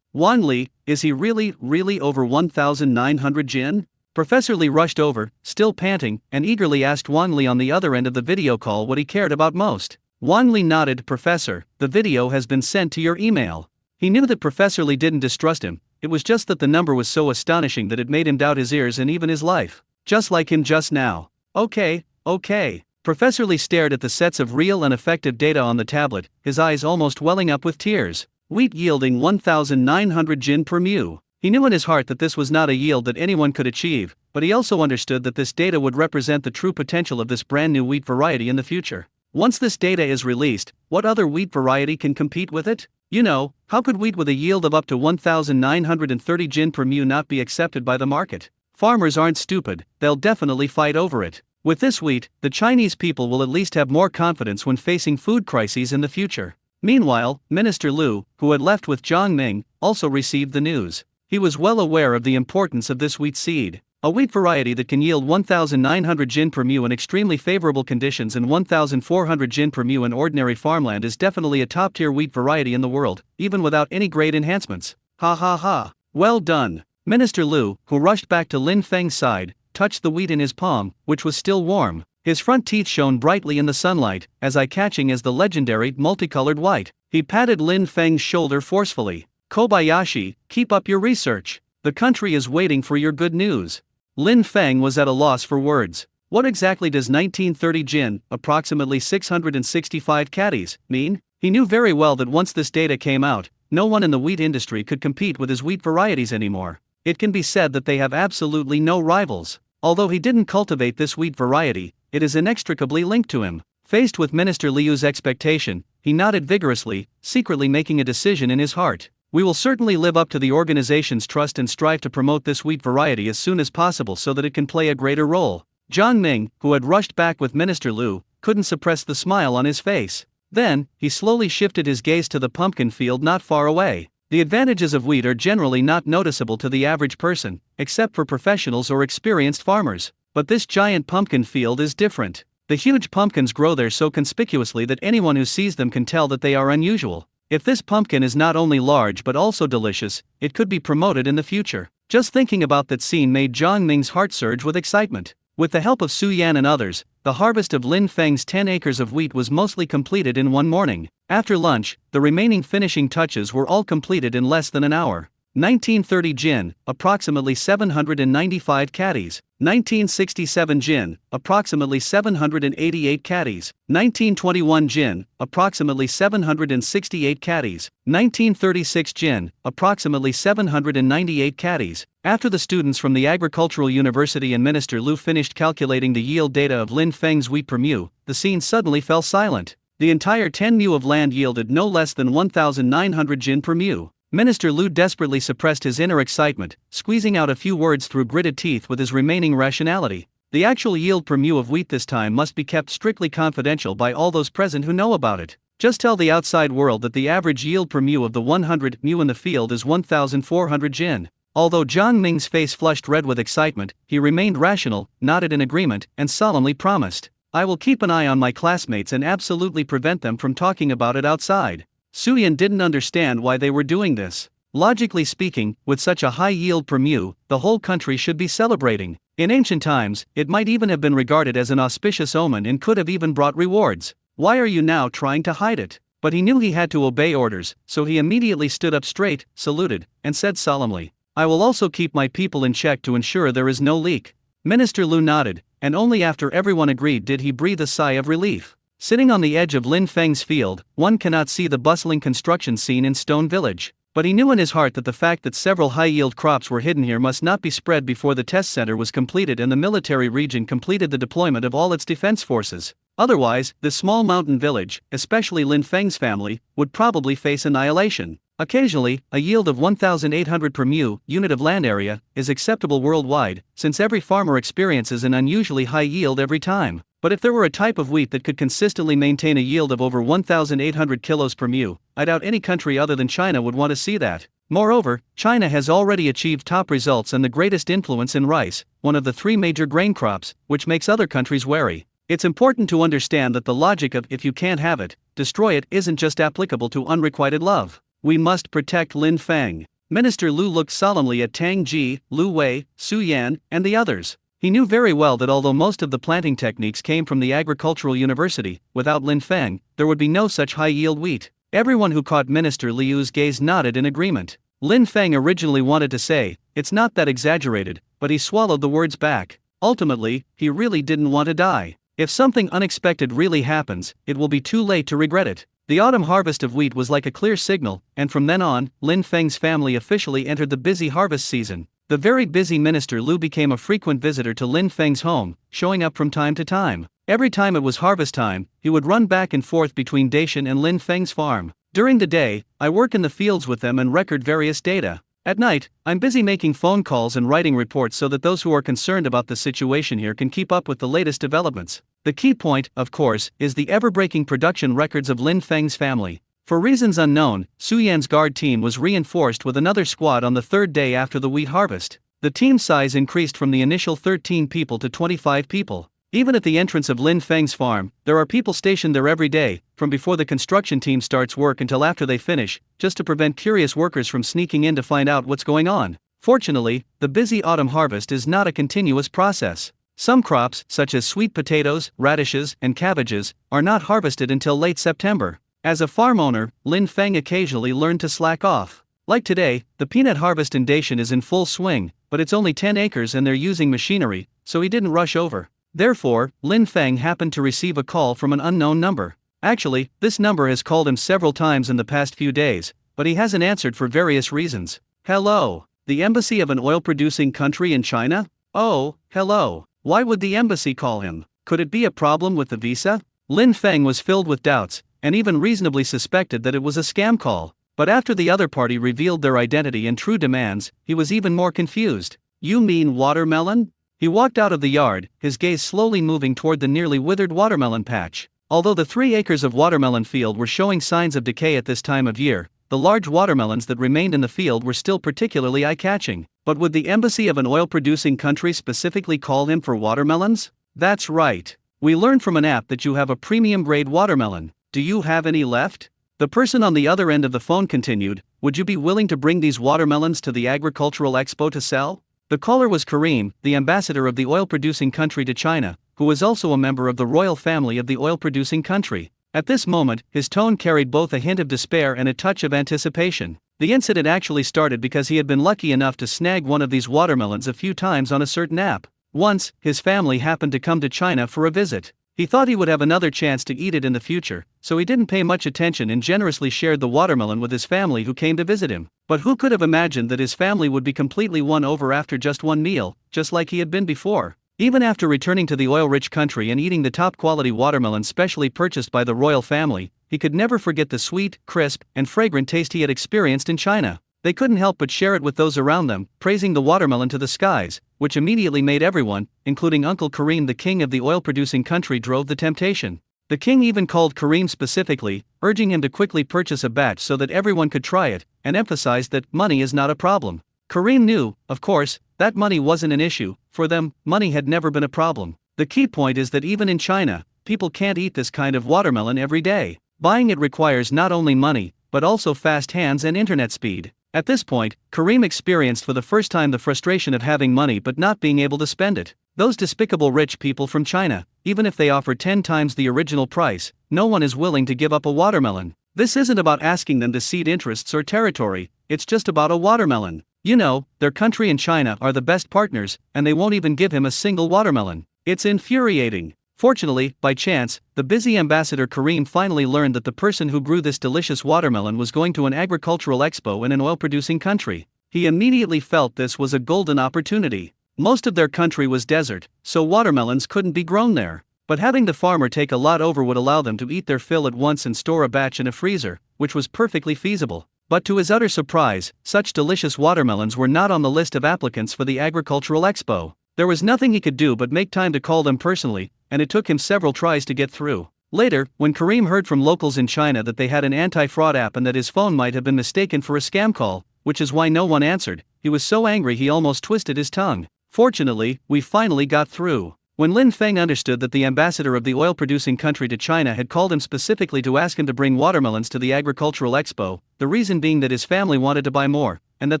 S1: Wang Li, is he really over 1,900 jin? Professor Li rushed over, still panting, and eagerly asked Wang Li on the other end of the video call what he cared about most. Wang Li nodded. "Professor, the video has been sent to your email." He knew that Professor Li didn't distrust him, it was just that the number was so astonishing that it made him doubt his ears and even his life. Just like him just now. "Okay, Okay. Professor Lee stared at the sets of real and effective data on the tablet, his eyes almost welling up with tears. Wheat yielding 1,900 jin per mu. He knew in his heart that this was not a yield that anyone could achieve, but he also understood that this data would represent the true potential of this brand new wheat variety in the future. Once this data is released, what other wheat variety can compete with it? You know, how could wheat with a yield of up to 1,930 jin per mu not be accepted by the market? Farmers aren't stupid, they'll definitely fight over it. With this wheat, the Chinese people will at least have more confidence when facing food crises in the future. Meanwhile, Minister Liu, who had left with Zhang Ming, also received the news. He was well aware of the importance of this wheat seed. A wheat variety that can yield 1,900 jin per mu in extremely favorable conditions and 1,400 jin per mu in ordinary farmland is definitely a top-tier wheat variety in the world, even without any grade enhancements. Ha ha ha. Well done. Minister Liu, who rushed back to Lin Feng's side, touched the wheat in his palm, which was still warm. His front teeth shone brightly in the sunlight, as eye-catching as the legendary, multicolored white. He patted Lin Feng's shoulder forcefully. Kobayashi, keep up your research. The country is waiting for your good news. Lin Feng was at a loss for words. What exactly does 1930 jin, approximately 665 caddies, mean? He knew very well that once this data came out, no one in the wheat industry could compete with his wheat varieties anymore. It can be said that they have absolutely no rivals. Although he didn't cultivate this wheat variety, it is inextricably linked to him. Faced with Minister Liu's expectation, he nodded vigorously, secretly making a decision in his heart. We will certainly live up to the organization's trust and strive to promote this wheat variety as soon as possible so that it can play a greater role. Zhang Ming, who had rushed back with Minister Liu, couldn't suppress the smile on his face. Then, he slowly shifted his gaze to the pumpkin field not far away. The advantages of wheat are generally not noticeable to the average person, except for professionals or experienced farmers. But this giant pumpkin field is different. The huge pumpkins grow there so conspicuously that anyone who sees them can tell that they are unusual. If this pumpkin is not only large but also delicious, it could be promoted in the future. Just thinking about that scene made Zhang Ming's heart surge with excitement. With the help of Su Yan and others, the harvest of Lin Feng's 10 acres of wheat was mostly completed in one morning. After lunch, the remaining finishing touches were all completed in less than an hour. 1930 jin, approximately 795 caddies. 1967 jin, approximately 788 caddies. 1921 jin, approximately 768 caddies. 1936 jin, approximately 798 caddies. After the students from the Agricultural University and Minister Liu finished calculating the yield data of Lin Feng's wheat per mu, the scene suddenly fell silent. The entire 10 mu of land yielded no less than 1,900 jin per mu. Minister Liu desperately suppressed his inner excitement, squeezing out a few words through gritted teeth with his remaining rationality. The actual yield per mu of wheat this time must be kept strictly confidential by all those present who know about it. Just tell the outside world that the average yield per mu of the 100 mu in the field is 1,400 jin. Although Zhang Ming's face flushed red with excitement, he remained rational, nodded in agreement, and solemnly promised, "I will keep an eye on my classmates and absolutely prevent them from talking about it outside." Su Yan didn't understand why they were doing this. Logically speaking, with such a high yield per mu, the whole country should be celebrating. In ancient times, it might even have been regarded as an auspicious omen and could have even brought rewards. Why are you now trying to hide it? But he knew he had to obey orders, so he immediately stood up straight, saluted, and said solemnly, "I will also keep my people in check to ensure there is no leak." Minister Liu nodded, and only after everyone agreed did he breathe a sigh of relief. Sitting on the edge of Lin Feng's field, one cannot see the bustling construction scene in Stone Village. But he knew in his heart that the fact that several high-yield crops were hidden here must not be spread before the test center was completed and the military region completed the deployment of all its defense forces. Otherwise, this small mountain village, especially Lin Feng's family, would probably face annihilation. Occasionally, a yield of 1,800 per mu, unit of land area, is acceptable worldwide, since every farmer experiences an unusually high yield every time. But if there were a type of wheat that could consistently maintain a yield of over 1,800 kilos per mu, I doubt any country other than China would want to see that. Moreover, China has already achieved top results and the greatest influence in rice, one of the 3 major grain crops, which makes other countries wary. It's important to understand that the logic of "if you can't have it, destroy it" isn't just applicable to unrequited love. We must protect Lin Feng. Minister Liu looked solemnly at Tang Ji, Lu Wei, Su Yan, and the others. He knew very well that although most of the planting techniques came from the Agricultural University, without Lin Feng, there would be no such high-yield wheat. Everyone who caught Minister Liu's gaze nodded in agreement. Lin Feng originally wanted to say, "It's not that exaggerated," but he swallowed the words back. Ultimately, he really didn't want to die. If something unexpected really happens, it will be too late to regret it. The autumn harvest of wheat was like a clear signal, and from then on, Lin Feng's family officially entered the busy harvest season. The very busy Minister Lu became a frequent visitor to Lin Feng's home, showing up from time to time. Every time it was harvest time, he would run back and forth between Dacian and Lin Feng's farm. During the day, I work in the fields with them and record various data. At night, I'm busy making phone calls and writing reports so that those who are concerned about the situation here can keep up with the latest developments. The key point, of course, is the ever-breaking production records of Lin Feng's family. For reasons unknown, Su Yan's guard team was reinforced with another squad on the third day after the wheat harvest. The team size increased from the initial 13 people to 25 people. Even at the entrance of Lin Feng's farm, there are people stationed there every day, from before the construction team starts work until after they finish, just to prevent curious workers from sneaking in to find out what's going on. Fortunately, the busy autumn harvest is not a continuous process. Some crops, such as sweet potatoes, radishes, and cabbages, are not harvested until late September. As a farm owner, Lin Feng occasionally learned to slack off. Like today, the peanut harvest in Dacian is in full swing, but it's only 10 acres and they're using machinery, so he didn't rush over. Therefore, Lin Feng happened to receive a call from an unknown number. Actually, this number has called him several times in the past few days, but he hasn't answered for various reasons. Hello, the embassy of an oil-producing country in China? Oh, hello. Why would the embassy call him? Could it be a problem with the visa? Lin Feng was filled with doubts, and even reasonably suspected that it was a scam call. But after the other party revealed their identity and true demands, he was even more confused. You mean watermelon? He walked out of the yard, his gaze slowly moving toward the nearly withered watermelon patch. Although the 3 acres of watermelon field were showing signs of decay at this time of year, the large watermelons that remained in the field were still particularly eye-catching. But would the embassy of an oil-producing country specifically call him for watermelons? That's right. We learned from an app that you have a premium-grade watermelon. Do you have any left? The person on the other end of the phone continued, would you be willing to bring these watermelons to the agricultural expo to sell? The caller was Karim, the ambassador of the oil-producing country to China, who was also a member of the royal family of the oil-producing country. At this moment, his tone carried both a hint of despair and a touch of anticipation. The incident actually started because he had been lucky enough to snag one of these watermelons a few times on a certain app. Once, his family happened to come to China for a visit. He thought he would have another chance to eat it in the future, so he didn't pay much attention and generously shared the watermelon with his family who came to visit him. But who could have imagined that his family would be completely won over after just one meal, just like he had been before? Even after returning to the oil-rich country and eating the top-quality watermelon specially purchased by the royal family, he could never forget the sweet, crisp, and fragrant taste he had experienced in China. They couldn't help but share it with those around them, praising the watermelon to the skies, which immediately made everyone, including Uncle Karim, the king of the oil-producing country, drove the temptation. The king even called Karim specifically, urging him to quickly purchase a batch so that everyone could try it, and emphasized that money is not a problem. Karim knew, of course, that money wasn't an issue. For them, money had never been a problem. The key point is that even in China, people can't eat this kind of watermelon every day. Buying it requires not only money, but also fast hands and internet speed. At this point, Karim experienced for the first time the frustration of having money but not being able to spend it. Those despicable rich people from China, even if they offer 10 times the original price, no one is willing to give up a watermelon. This isn't about asking them to cede interests or territory, it's just about a watermelon. You know, their country and China are the best partners, and they won't even give him a single watermelon. It's infuriating. Fortunately, by chance, the busy ambassador Karim finally learned that the person who grew this delicious watermelon was going to an agricultural expo in an oil-producing country. He immediately felt this was a golden opportunity. Most of their country was desert, so watermelons couldn't be grown there. But having the farmer take a lot over would allow them to eat their fill at once and store a batch in a freezer, which was perfectly feasible. But to his utter surprise, such delicious watermelons were not on the list of applicants for the agricultural expo. There was nothing he could do but make time to call them personally, and it took him several tries to get through. Later, when Karim heard from locals in China that they had an anti-fraud app and that his phone might have been mistaken for a scam call, which is why no one answered, he was so angry he almost twisted his tongue. Fortunately, we finally got through. When Lin Feng understood that the ambassador of the oil-producing country to China had called him specifically to ask him to bring watermelons to the agricultural expo, the reason being that his family wanted to buy more, and that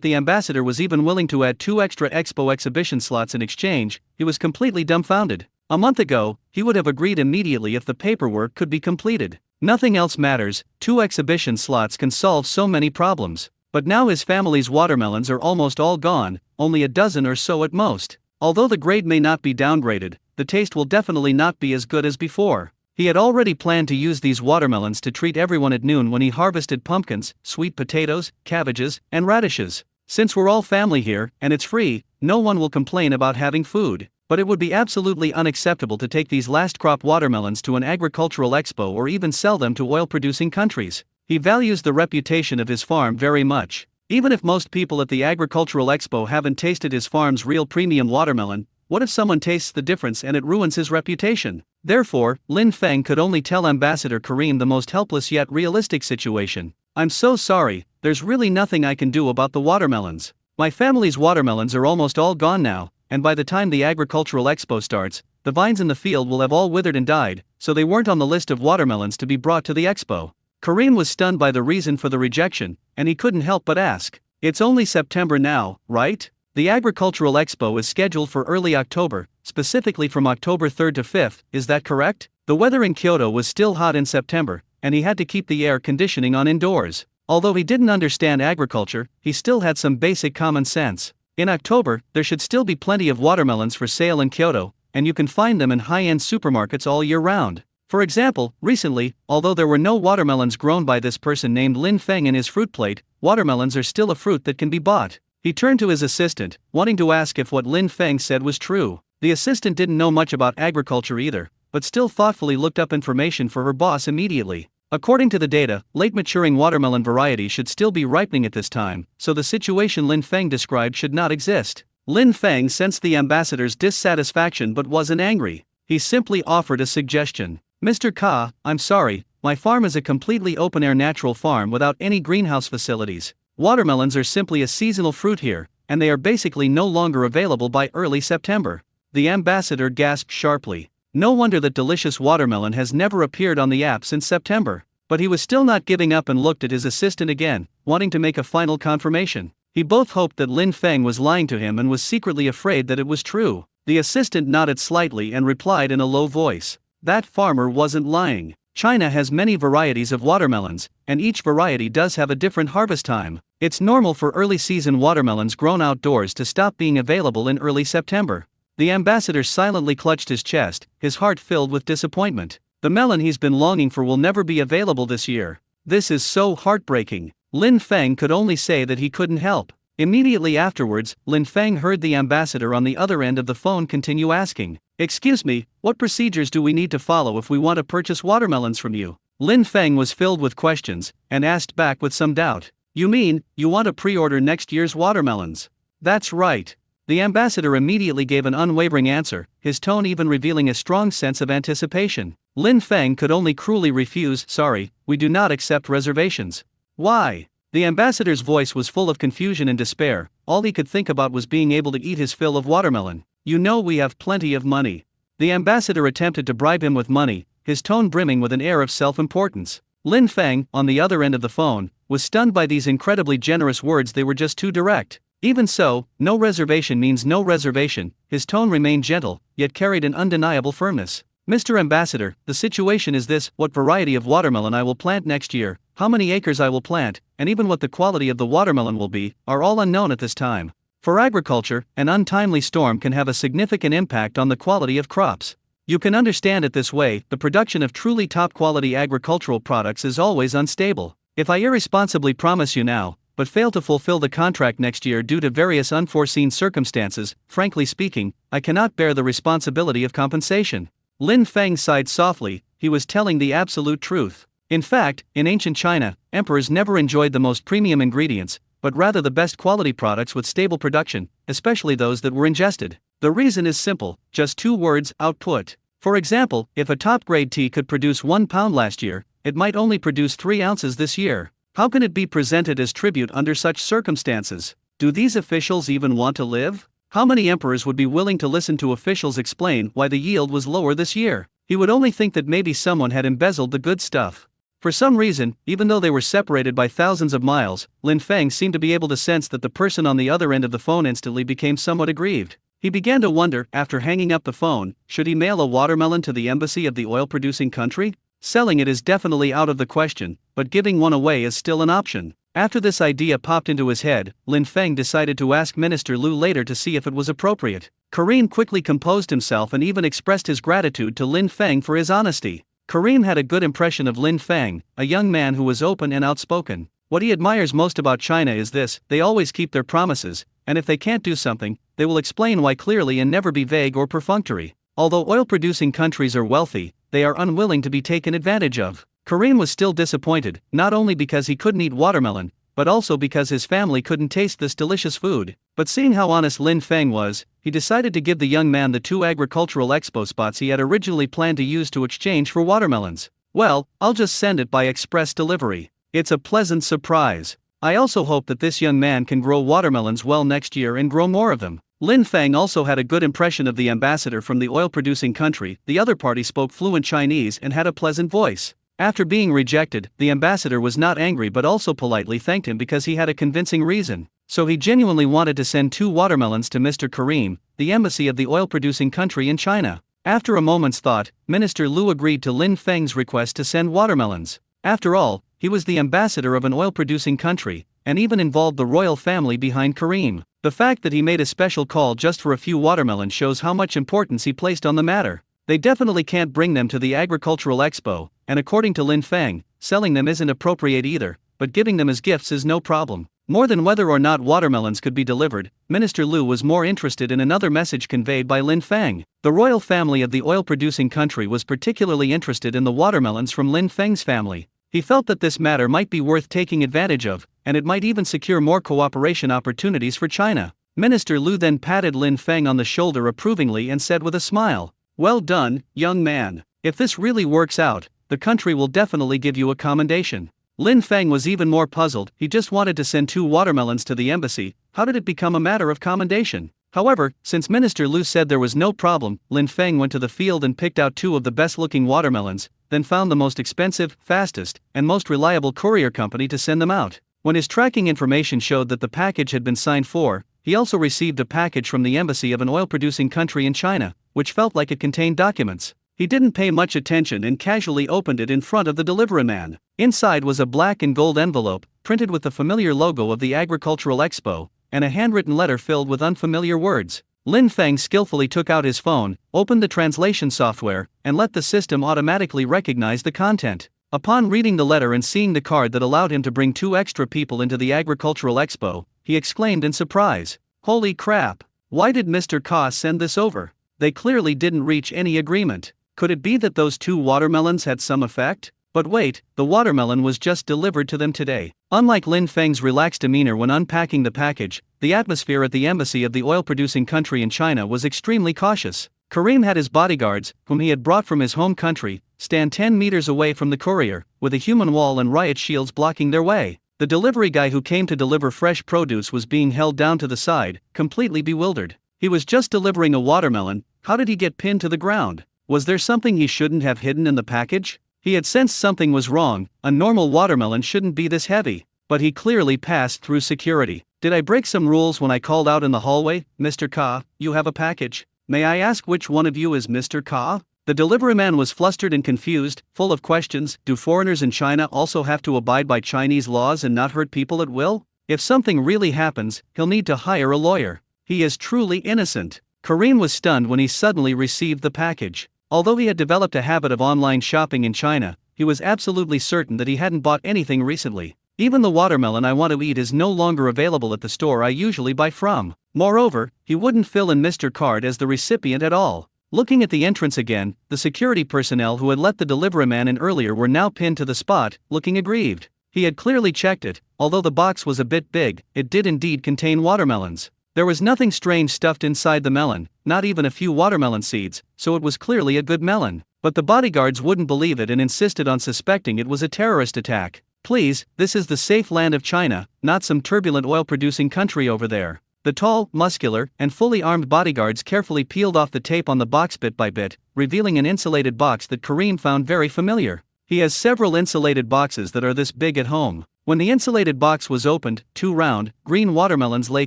S1: the ambassador was even willing to add 2 extra expo exhibition slots in exchange, he was completely dumbfounded. A month ago, he would have agreed immediately if the paperwork could be completed. Nothing else matters, 2 exhibition slots can solve so many problems. But now his family's watermelons are almost all gone, only a dozen or so at most. Although the grade may not be downgraded, the taste will definitely not be as good as before. He had already planned to use these watermelons to treat everyone at noon when he harvested pumpkins, sweet potatoes, cabbages, and radishes. Since we're all family here, and it's free, no one will complain about having food. But it would be absolutely unacceptable to take these last crop watermelons to an agricultural expo or even sell them to oil-producing countries. He values the reputation of his farm very much. Even if most people at the agricultural expo haven't tasted his farm's real premium watermelon, what if someone tastes the difference and it ruins his reputation? Therefore, Lin Feng could only tell Ambassador Kareem the most helpless yet realistic situation. I'm so sorry, there's really nothing I can do about the watermelons. My family's watermelons are almost all gone now, and by the time the agricultural expo starts, the vines in the field will have all withered and died, so they weren't on the list of watermelons to be brought to the expo. Kareem was stunned by the reason for the rejection, and he couldn't help but ask, "It's only September now, right? The agricultural expo is scheduled for early October, specifically from October 3rd to 5th, is that correct?" The weather in Kyoto was still hot in September, and he had to keep the air conditioning on indoors. Although he didn't understand agriculture, he still had some basic common sense. In October, there should still be plenty of watermelons for sale in Kyoto, and you can find them in high-end supermarkets all year round. For example, recently, although there were no watermelons grown by this person named Lin Feng in his fruit plate, watermelons are still a fruit that can be bought. He turned to his assistant, wanting to ask if what Lin Feng said was true. The assistant didn't know much about agriculture either, but still thoughtfully looked up information for her boss immediately. According to the data, late-maturing watermelon varieties should still be ripening at this time, so the situation Lin Feng described should not exist. Lin Feng sensed the ambassador's dissatisfaction but wasn't angry. He simply offered a suggestion. "Mr. Ka, I'm sorry, my farm is a completely open-air natural farm without any greenhouse facilities. Watermelons are simply a seasonal fruit here, and they are basically no longer available by early September." The ambassador gasped sharply. No wonder that delicious watermelon has never appeared on the app since September. But he was still not giving up and looked at his assistant again, wanting to make a final confirmation. He both hoped that Lin Feng was lying to him and was secretly afraid that it was true. The assistant nodded slightly and replied in a low voice. That farmer wasn't lying. China has many varieties of watermelons, and each variety does have a different harvest time. It's normal for early season watermelons grown outdoors to stop being available in early September. The ambassador silently clutched his chest, his heart filled with disappointment. The melon he's been longing for will never be available this year. This is so heartbreaking. Lin Feng could only say that he couldn't help. Immediately afterwards, Lin Feng heard the ambassador on the other end of the phone continue asking, "Excuse me, what procedures do we need to follow if we want to purchase watermelons from you?" Lin Feng was filled with questions, and asked back with some doubt, "You mean, you want to pre-order next year's watermelons?" "That's right." The ambassador immediately gave an unwavering answer, his tone even revealing a strong sense of anticipation. Lin Feng could only cruelly refuse, "Sorry, we do not accept reservations." "Why?" The ambassador's voice was full of confusion and despair. All he could think about was being able to eat his fill of watermelon. "You know we have plenty of money." The ambassador attempted to bribe him with money, his tone brimming with an air of self-importance. Lin Feng, on the other end of the phone, was stunned by these incredibly generous words. They were just too direct. Even so, no reservation means no reservation. His tone remained gentle, yet carried an undeniable firmness. "Mr. Ambassador, the situation is this: what variety of watermelon I will plant next year, how many acres I will plant, and even what the quality of the watermelon will be, are all unknown at this time. For agriculture, an untimely storm can have a significant impact on the quality of crops. You can understand it this way: the production of truly top-quality agricultural products is always unstable. If I irresponsibly promise you now, but fail to fulfill the contract next year due to various unforeseen circumstances, frankly speaking, I cannot bear the responsibility of compensation." Lin Feng sighed softly. He was telling the absolute truth. In fact, in ancient China, emperors never enjoyed the most premium ingredients, but rather the best quality products with stable production, especially those that were ingested. The reason is simple, just two words: output. For example, if a top-grade tea could produce 1 pound last year, it might only produce 3 ounces this year. How can it be presented as tribute under such circumstances? Do these officials even want to live? How many emperors would be willing to listen to officials explain why the yield was lower this year? He would only think that maybe someone had embezzled the good stuff. For some reason, even though they were separated by thousands of miles, Lin Feng seemed to be able to sense that the person on the other end of the phone instantly became somewhat aggrieved. He began to wonder, after hanging up the phone, should he mail a watermelon to the embassy of the oil-producing country? Selling it is definitely out of the question, but giving one away is still an option. After this idea popped into his head, Lin Feng decided to ask Minister Lu later to see if it was appropriate. Kareem quickly composed himself and even expressed his gratitude to Lin Feng for his honesty. Kareem had a good impression of Lin Feng, a young man who was open and outspoken. What he admires most about China is this: they always keep their promises, and if they can't do something, they will explain why clearly and never be vague or perfunctory. Although oil-producing countries are wealthy, they are unwilling to be taken advantage of. Kareem was still disappointed, not only because he couldn't eat watermelon, but also because his family couldn't taste this delicious food. But seeing how honest Lin Feng was, he decided to give the young man the 2 agricultural expo spots he had originally planned to use to exchange for watermelons. "Well, I'll just send it by express delivery. It's a pleasant surprise. I also hope that this young man can grow watermelons well next year and grow more of them." Lin Feng also had a good impression of the ambassador from the oil-producing country. The other party spoke fluent Chinese and had a pleasant voice. After being rejected, the ambassador was not angry but also politely thanked him because he had a convincing reason. So he genuinely wanted to send 2 watermelons to Mr. Kareem, the embassy of the oil-producing country in China. After a moment's thought, Minister Liu agreed to Lin Feng's request to send watermelons. After all, he was the ambassador of an oil-producing country, and even involved the royal family behind Kareem. The fact that he made a special call just for a few watermelons shows how much importance he placed on the matter. They definitely can't bring them to the agricultural expo, and according to Lin Feng, selling them isn't appropriate either, but giving them as gifts is no problem. More than whether or not watermelons could be delivered, Minister Liu was more interested in another message conveyed by Lin Feng. The royal family of the oil-producing country was particularly interested in the watermelons from Lin Feng's family. He felt that this matter might be worth taking advantage of, and it might even secure more cooperation opportunities for China. Minister Liu then patted Lin Feng on the shoulder approvingly and said with a smile, "Well done, young man. If this really works out, the country will definitely give you a commendation." Lin Feng was even more puzzled. He just wanted to send 2 watermelons to the embassy. How did it become a matter of commendation? However, since Minister Liu said there was no problem, Lin Feng went to the field and picked out 2 of the best-looking watermelons, then found the most expensive, fastest, and most reliable courier company to send them out. When his tracking information showed that the package had been signed for, he also received a package from the embassy of an oil-producing country in China, which felt like it contained documents. He didn't pay much attention and casually opened it in front of the delivery man. Inside was a black and gold envelope, printed with the familiar logo of the Agricultural Expo, and a handwritten letter filled with unfamiliar words. Lin Feng skillfully took out his phone, opened the translation software, and let the system automatically recognize the content. Upon reading the letter and seeing the card that allowed him to bring 2 extra people into the Agricultural Expo, he exclaimed in surprise, "Holy crap! Why did Mr. Ka send this over? They clearly didn't reach any agreement. Could it be that those 2 watermelons had some effect? But wait, the watermelon was just delivered to them today." Unlike Lin Feng's relaxed demeanor when unpacking the package, the atmosphere at the embassy of the oil-producing country in China was extremely cautious. Kareem had his bodyguards, whom he had brought from his home country, stand 10 meters away from the courier, with a human wall and riot shields blocking their way. The delivery guy who came to deliver fresh produce was being held down to the side, completely bewildered. He was just delivering a watermelon. How did he get pinned to the ground? Was there something he shouldn't have hidden in the package? He had sensed something was wrong. A normal watermelon shouldn't be this heavy. But he clearly passed through security. "Did I break some rules when I called out in the hallway, Mr. Ka, you have a package? May I ask which one of you is Mr. Ka?" The delivery man was flustered and confused, full of questions. Do foreigners in China also have to abide by Chinese laws and not hurt people at will? If something really happens, he'll need to hire a lawyer. He is truly innocent. Kareem was stunned when he suddenly received the package. Although he had developed a habit of online shopping in China, he was absolutely certain that he hadn't bought anything recently. Even the watermelon I want to eat is no longer available at the store I usually buy from. Moreover, he wouldn't fill in Mr. Card as the recipient at all. Looking at the entrance again, the security personnel who had let the delivery man in earlier were now pinned to the spot, looking aggrieved. He had clearly checked it. Although the box was a bit big, it did indeed contain watermelons. There was nothing strange stuffed inside the melon, not even a few watermelon seeds, so it was clearly a good melon. But the bodyguards wouldn't believe it and insisted on suspecting it was a terrorist attack. "Please, this is the safe land of China, not some turbulent oil-producing country over there." The tall, muscular, and fully armed bodyguards carefully peeled off the tape on the box bit by bit, revealing an insulated box that Kareem found very familiar. He has several insulated boxes that are this big at home. When the insulated box was opened, 2 round, green watermelons lay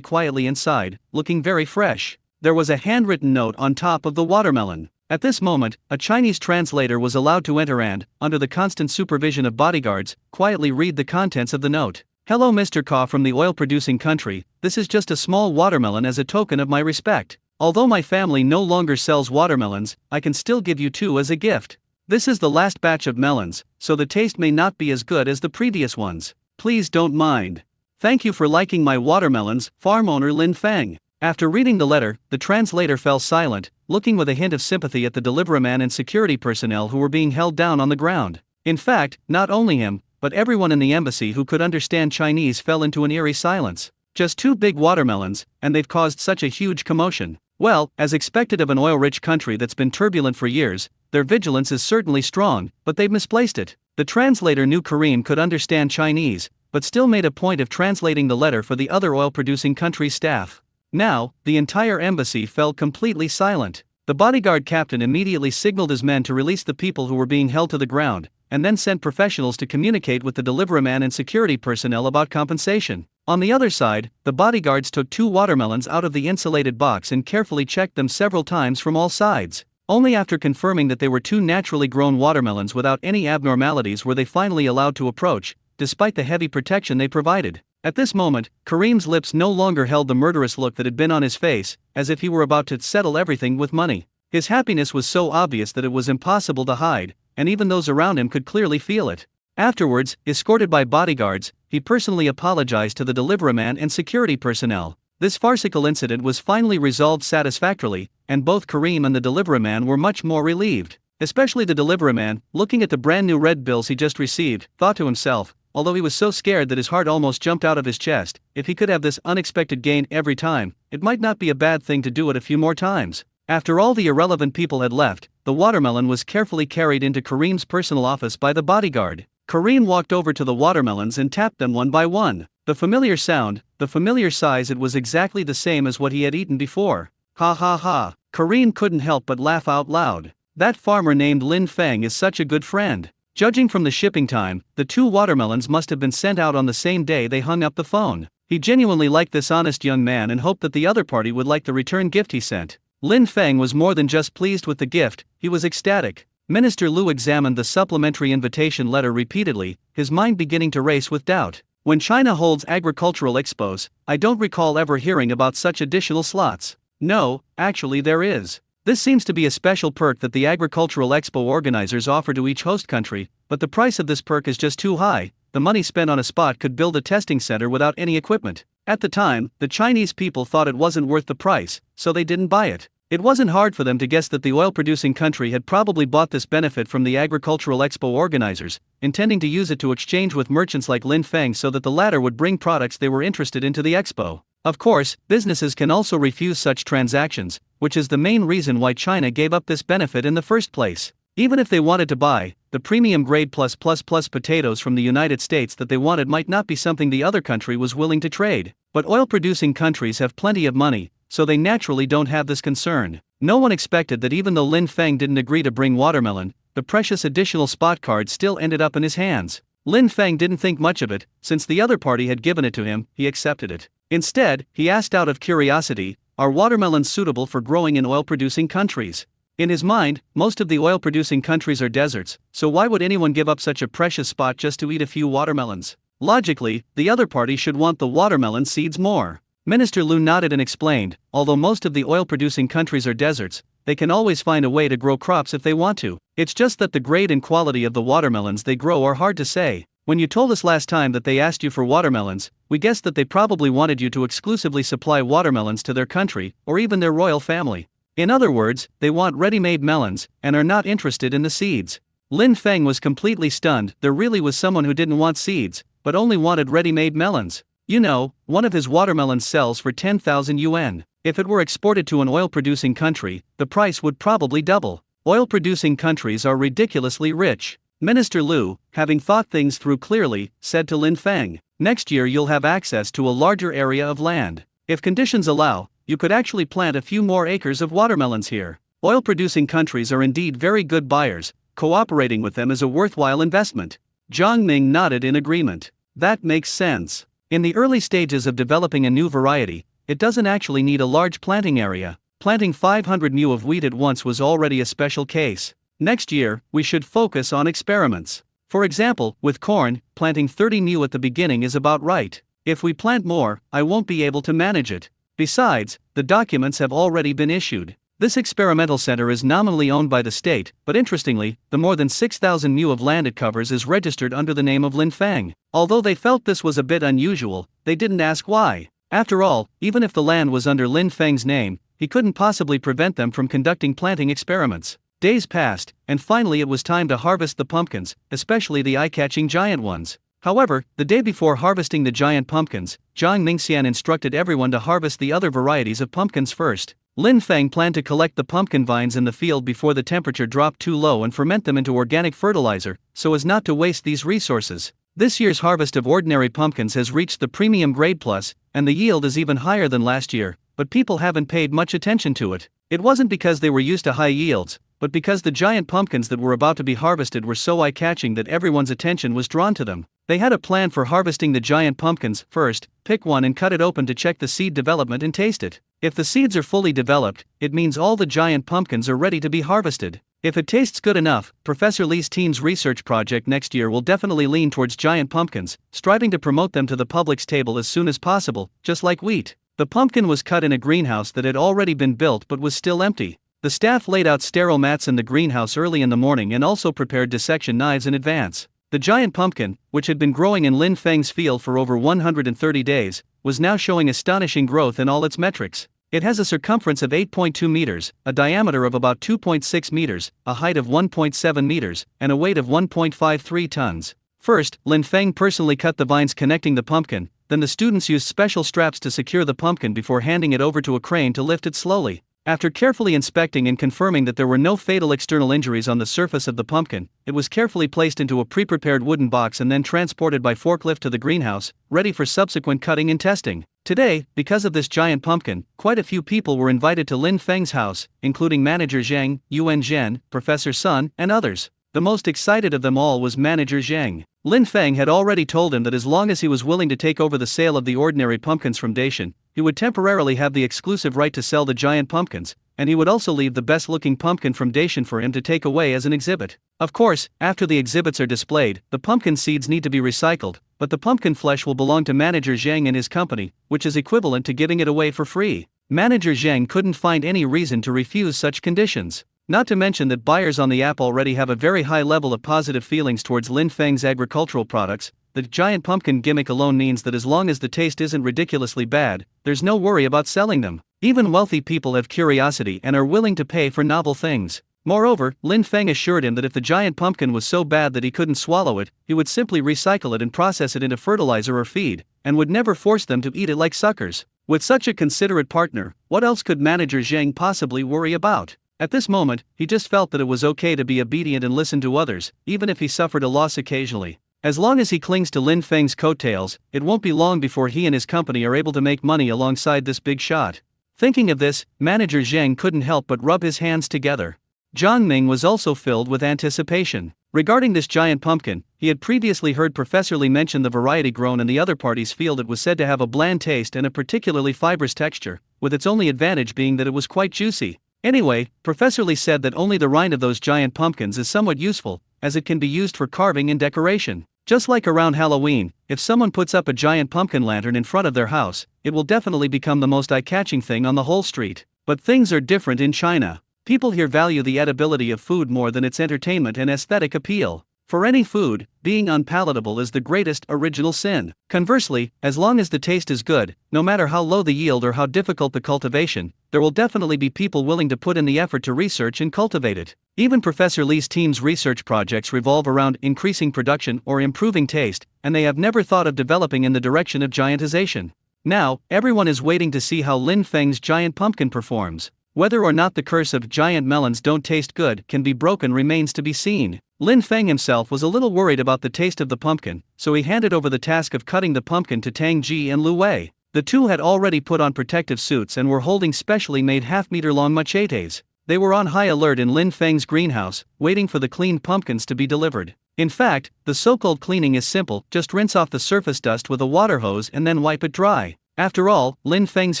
S1: quietly inside, looking very fresh. There was a handwritten note on top of the watermelon. At this moment, a Chinese translator was allowed to enter and, under the constant supervision of bodyguards, quietly read the contents of the note. "Hello Mr. Ka from the oil-producing country, this is just a small watermelon as a token of my respect. Although my family no longer sells watermelons, I can still give you 2 as a gift. This is the last batch of melons, so the taste may not be as good as the previous ones. Please don't mind. Thank you for liking my watermelons, farm owner Lin Feng. After reading the letter, the translator fell silent, looking with a hint of sympathy at the deliveryman and security personnel who were being held down on the ground. In fact, not only him, but everyone in the embassy who could understand Chinese fell into an eerie silence. Just 2 big watermelons, and they've caused such a huge commotion. Well, as expected of an oil-rich country that's been turbulent for years, their vigilance is certainly strong, but they've misplaced it. The translator knew Karim could understand Chinese, but still made a point of translating the letter for the other oil-producing country's staff. Now, the entire embassy fell completely silent. The bodyguard captain immediately signaled his men to release the people who were being held to the ground, and then sent professionals to communicate with the deliveryman and security personnel about compensation. On the other side, the bodyguards took 2 watermelons out of the insulated box and carefully checked them several times from all sides. Only after confirming that they were 2 naturally grown watermelons without any abnormalities were they finally allowed to approach, despite the heavy protection they provided. At this moment, Karim's lips no longer held the murderous look that had been on his face, as if he were about to settle everything with money. His happiness was so obvious that it was impossible to hide, and even those around him could clearly feel it. Afterwards, escorted by bodyguards, he personally apologized to the deliveryman and security personnel. This farcical incident was finally resolved satisfactorily, and both Karim and the deliveryman were much more relieved. Especially the deliveryman, looking at the brand new red bills he just received, thought to himself, although he was so scared that his heart almost jumped out of his chest, if he could have this unexpected gain every time, it might not be a bad thing to do it a few more times. After all the irrelevant people had left, the watermelon was carefully carried into Karim's personal office by the bodyguard. Karim walked over to the watermelons and tapped them one by one. The familiar sound, the familiar size, it was exactly the same as what he had eaten before. Ha ha ha. Karim couldn't help but laugh out loud. That farmer named Lin Feng is such a good friend. Judging from the shipping time, the 2 watermelons must have been sent out on the same day they hung up the phone. He genuinely liked this honest young man and hoped that the other party would like the return gift he sent. Lin Feng was more than just pleased with the gift, he was ecstatic. Minister Liu examined the supplementary invitation letter repeatedly, his mind beginning to race with doubt. When China holds agricultural expos, I don't recall ever hearing about such additional slots. No, actually there is. This seems to be a special perk that the agricultural expo organizers offer to each host country, but the price of this perk is just too high. The money spent on a spot could build a testing center without any equipment. At the time, the Chinese people thought it wasn't worth the price, so they didn't buy it. It wasn't hard for them to guess that the oil-producing country had probably bought this benefit from the agricultural expo organizers, intending to use it to exchange with merchants like Lin Feng so that the latter would bring products they were interested in to the expo. Of course, businesses can also refuse such transactions, which is the main reason why China gave up this benefit in the first place. Even if they wanted to buy the premium grade plus potatoes from the United States that they wanted, might not be something the other country was willing to trade. But oil-producing countries have plenty of money, so they naturally don't have this concern. No one expected that even though Lin Feng didn't agree to bring watermelon, the precious additional spot card still ended up in his hands. Lin Feng didn't think much of it, since the other party had given it to him, he accepted it. Instead, he asked out of curiosity, are watermelons suitable for growing in oil-producing countries? In his mind, most of the oil-producing countries are deserts, so why would anyone give up such a precious spot just to eat a few watermelons? Logically, the other party should want the watermelon seeds more. Minister Liu nodded and explained, although most of the oil-producing countries are deserts, they can always find a way to grow crops if they want to. It's just that the grade and quality of the watermelons they grow are hard to say. When you told us last time that they asked you for watermelons, we guessed that they probably wanted you to exclusively supply watermelons to their country, or even their royal family. In other words, they want ready-made melons, and are not interested in the seeds. Lin Feng was completely stunned. There really was someone who didn't want seeds, but only wanted ready-made melons. You know, one of his watermelons sells for 10,000 yuan. If it were exported to an oil-producing country, the price would probably double. Oil-producing countries are ridiculously rich. Minister Liu, having thought things through clearly, said to Lin Feng, next year you'll have access to a larger area of land. If conditions allow, you could actually plant a few more acres of watermelons here. Oil-producing countries are indeed very good buyers. Cooperating with them is a worthwhile investment. Zhang Ming nodded in agreement. That makes sense. In the early stages of developing a new variety, it doesn't actually need a large planting area. Planting 500 mu of wheat at once was already a special case. Next year, we should focus on experiments. For example, with corn, planting 30 mu at the beginning is about right. If we plant more, I won't be able to manage it. Besides, the documents have already been issued. This experimental center is nominally owned by the state, but interestingly, the more than 6,000 mu of land it covers is registered under the name of Linfeng. Although they felt this was a bit unusual, they didn't ask why. After all, even if the land was under Linfeng's name, he couldn't possibly prevent them from conducting planting experiments. Days passed, and finally it was time to harvest the pumpkins, especially the eye-catching giant ones. However, the day before harvesting the giant pumpkins, Zhang Mingxian instructed everyone to harvest the other varieties of pumpkins first. Lin Feng planned to collect the pumpkin vines in the field before the temperature dropped too low and ferment them into organic fertilizer, so as not to waste these resources. This year's harvest of ordinary pumpkins has reached the premium grade plus, and the yield is even higher than last year, but people haven't paid much attention to it. It wasn't because they were used to high yields, but because the giant pumpkins that were about to be harvested were so eye-catching that everyone's attention was drawn to them. They had a plan for harvesting the giant pumpkins. First, pick one and cut it open to check the seed development and taste it. If the seeds are fully developed, it means all the giant pumpkins are ready to be harvested. If it tastes good enough, Professor Li's team's research project next year will definitely lean towards giant pumpkins, striving to promote them to the public's table as soon as possible, just like wheat. The pumpkin was cut in a greenhouse that had already been built but was still empty. The staff laid out sterile mats in the greenhouse early in the morning and also prepared dissection knives in advance. The giant pumpkin, which had been growing in Lin Feng's field for over 130 days, was now showing astonishing growth in all its metrics. It has a circumference of 8.2 meters, a diameter of about 2.6 meters, a height of 1.7 meters, and a weight of 1.53 tons. First, Lin Feng personally cut the vines connecting the pumpkin, then the students used special straps to secure the pumpkin before handing it over to a crane to lift it slowly. After carefully inspecting and confirming that there were no fatal external injuries on the surface of the pumpkin, it was carefully placed into a pre-prepared wooden box and then transported by forklift to the greenhouse, ready for subsequent cutting and testing. Today, because of this giant pumpkin, quite a few people were invited to Lin Feng's house, including manager Zhang, Yuan Zhen, Professor Sun, and others. The most excited of them all was manager Zhang. Lin Feng had already told him that as long as he was willing to take over the sale of the ordinary pumpkins from Dacian, he would temporarily have the exclusive right to sell the giant pumpkins, and he would also leave the best-looking pumpkin from Dacian for him to take away as an exhibit. Of course, after the exhibits are displayed, the pumpkin seeds need to be recycled, but the pumpkin flesh will belong to manager Zhang and his company, which is equivalent to giving it away for free. Manager Zhang couldn't find any reason to refuse such conditions. Not to mention that buyers on the app already have a very high level of positive feelings towards Lin Feng's agricultural products. The giant pumpkin gimmick alone means that as long as the taste isn't ridiculously bad, there's no worry about selling them. Even wealthy people have curiosity and are willing to pay for novel things. Moreover, Lin Feng assured him that if the giant pumpkin was so bad that he couldn't swallow it, he would simply recycle it and process it into fertilizer or feed, and would never force them to eat it like suckers. With such a considerate partner, what else could manager Zhang possibly worry about? At this moment, he just felt that it was okay to be obedient and listen to others, even if he suffered a loss occasionally. As long as he clings to Lin Feng's coattails, it won't be long before he and his company are able to make money alongside this big shot. Thinking of this, manager Zhang couldn't help but rub his hands together. Zhang Ming was also filled with anticipation. Regarding this giant pumpkin, he had previously heard Professor Li mention the variety grown in the other party's field. It was said to have a bland taste and a particularly fibrous texture, with its only advantage being that it was quite juicy. Anyway, Professor Li said that only the rind of those giant pumpkins is somewhat useful, as it can be used for carving and decoration. Just like around Halloween, if someone puts up a giant pumpkin lantern in front of their house, it will definitely become the most eye-catching thing on the whole street. But things are different in China. People here value the edibility of food more than its entertainment and aesthetic appeal. For any food, being unpalatable is the greatest original sin. Conversely, as long as the taste is good, no matter how low the yield or how difficult the cultivation, there will definitely be people willing to put in the effort to research and cultivate it. Even Professor Li's team's research projects revolve around increasing production or improving taste, and they have never thought of developing in the direction of giantization. Now, everyone is waiting to see how Lin Feng's giant pumpkin performs. Whether or not the curse of giant melons don't taste good can be broken remains to be seen. Lin Feng himself was a little worried about the taste of the pumpkin, so he handed over the task of cutting the pumpkin to Tang Ji and Lu Wei. The two had already put on protective suits and were holding specially made half-meter-long machetes. They were on high alert in Lin Feng's greenhouse, waiting for the cleaned pumpkins to be delivered. In fact, the so-called cleaning is simple: just rinse off the surface dust with a water hose and then wipe it dry. After all, Lin Feng's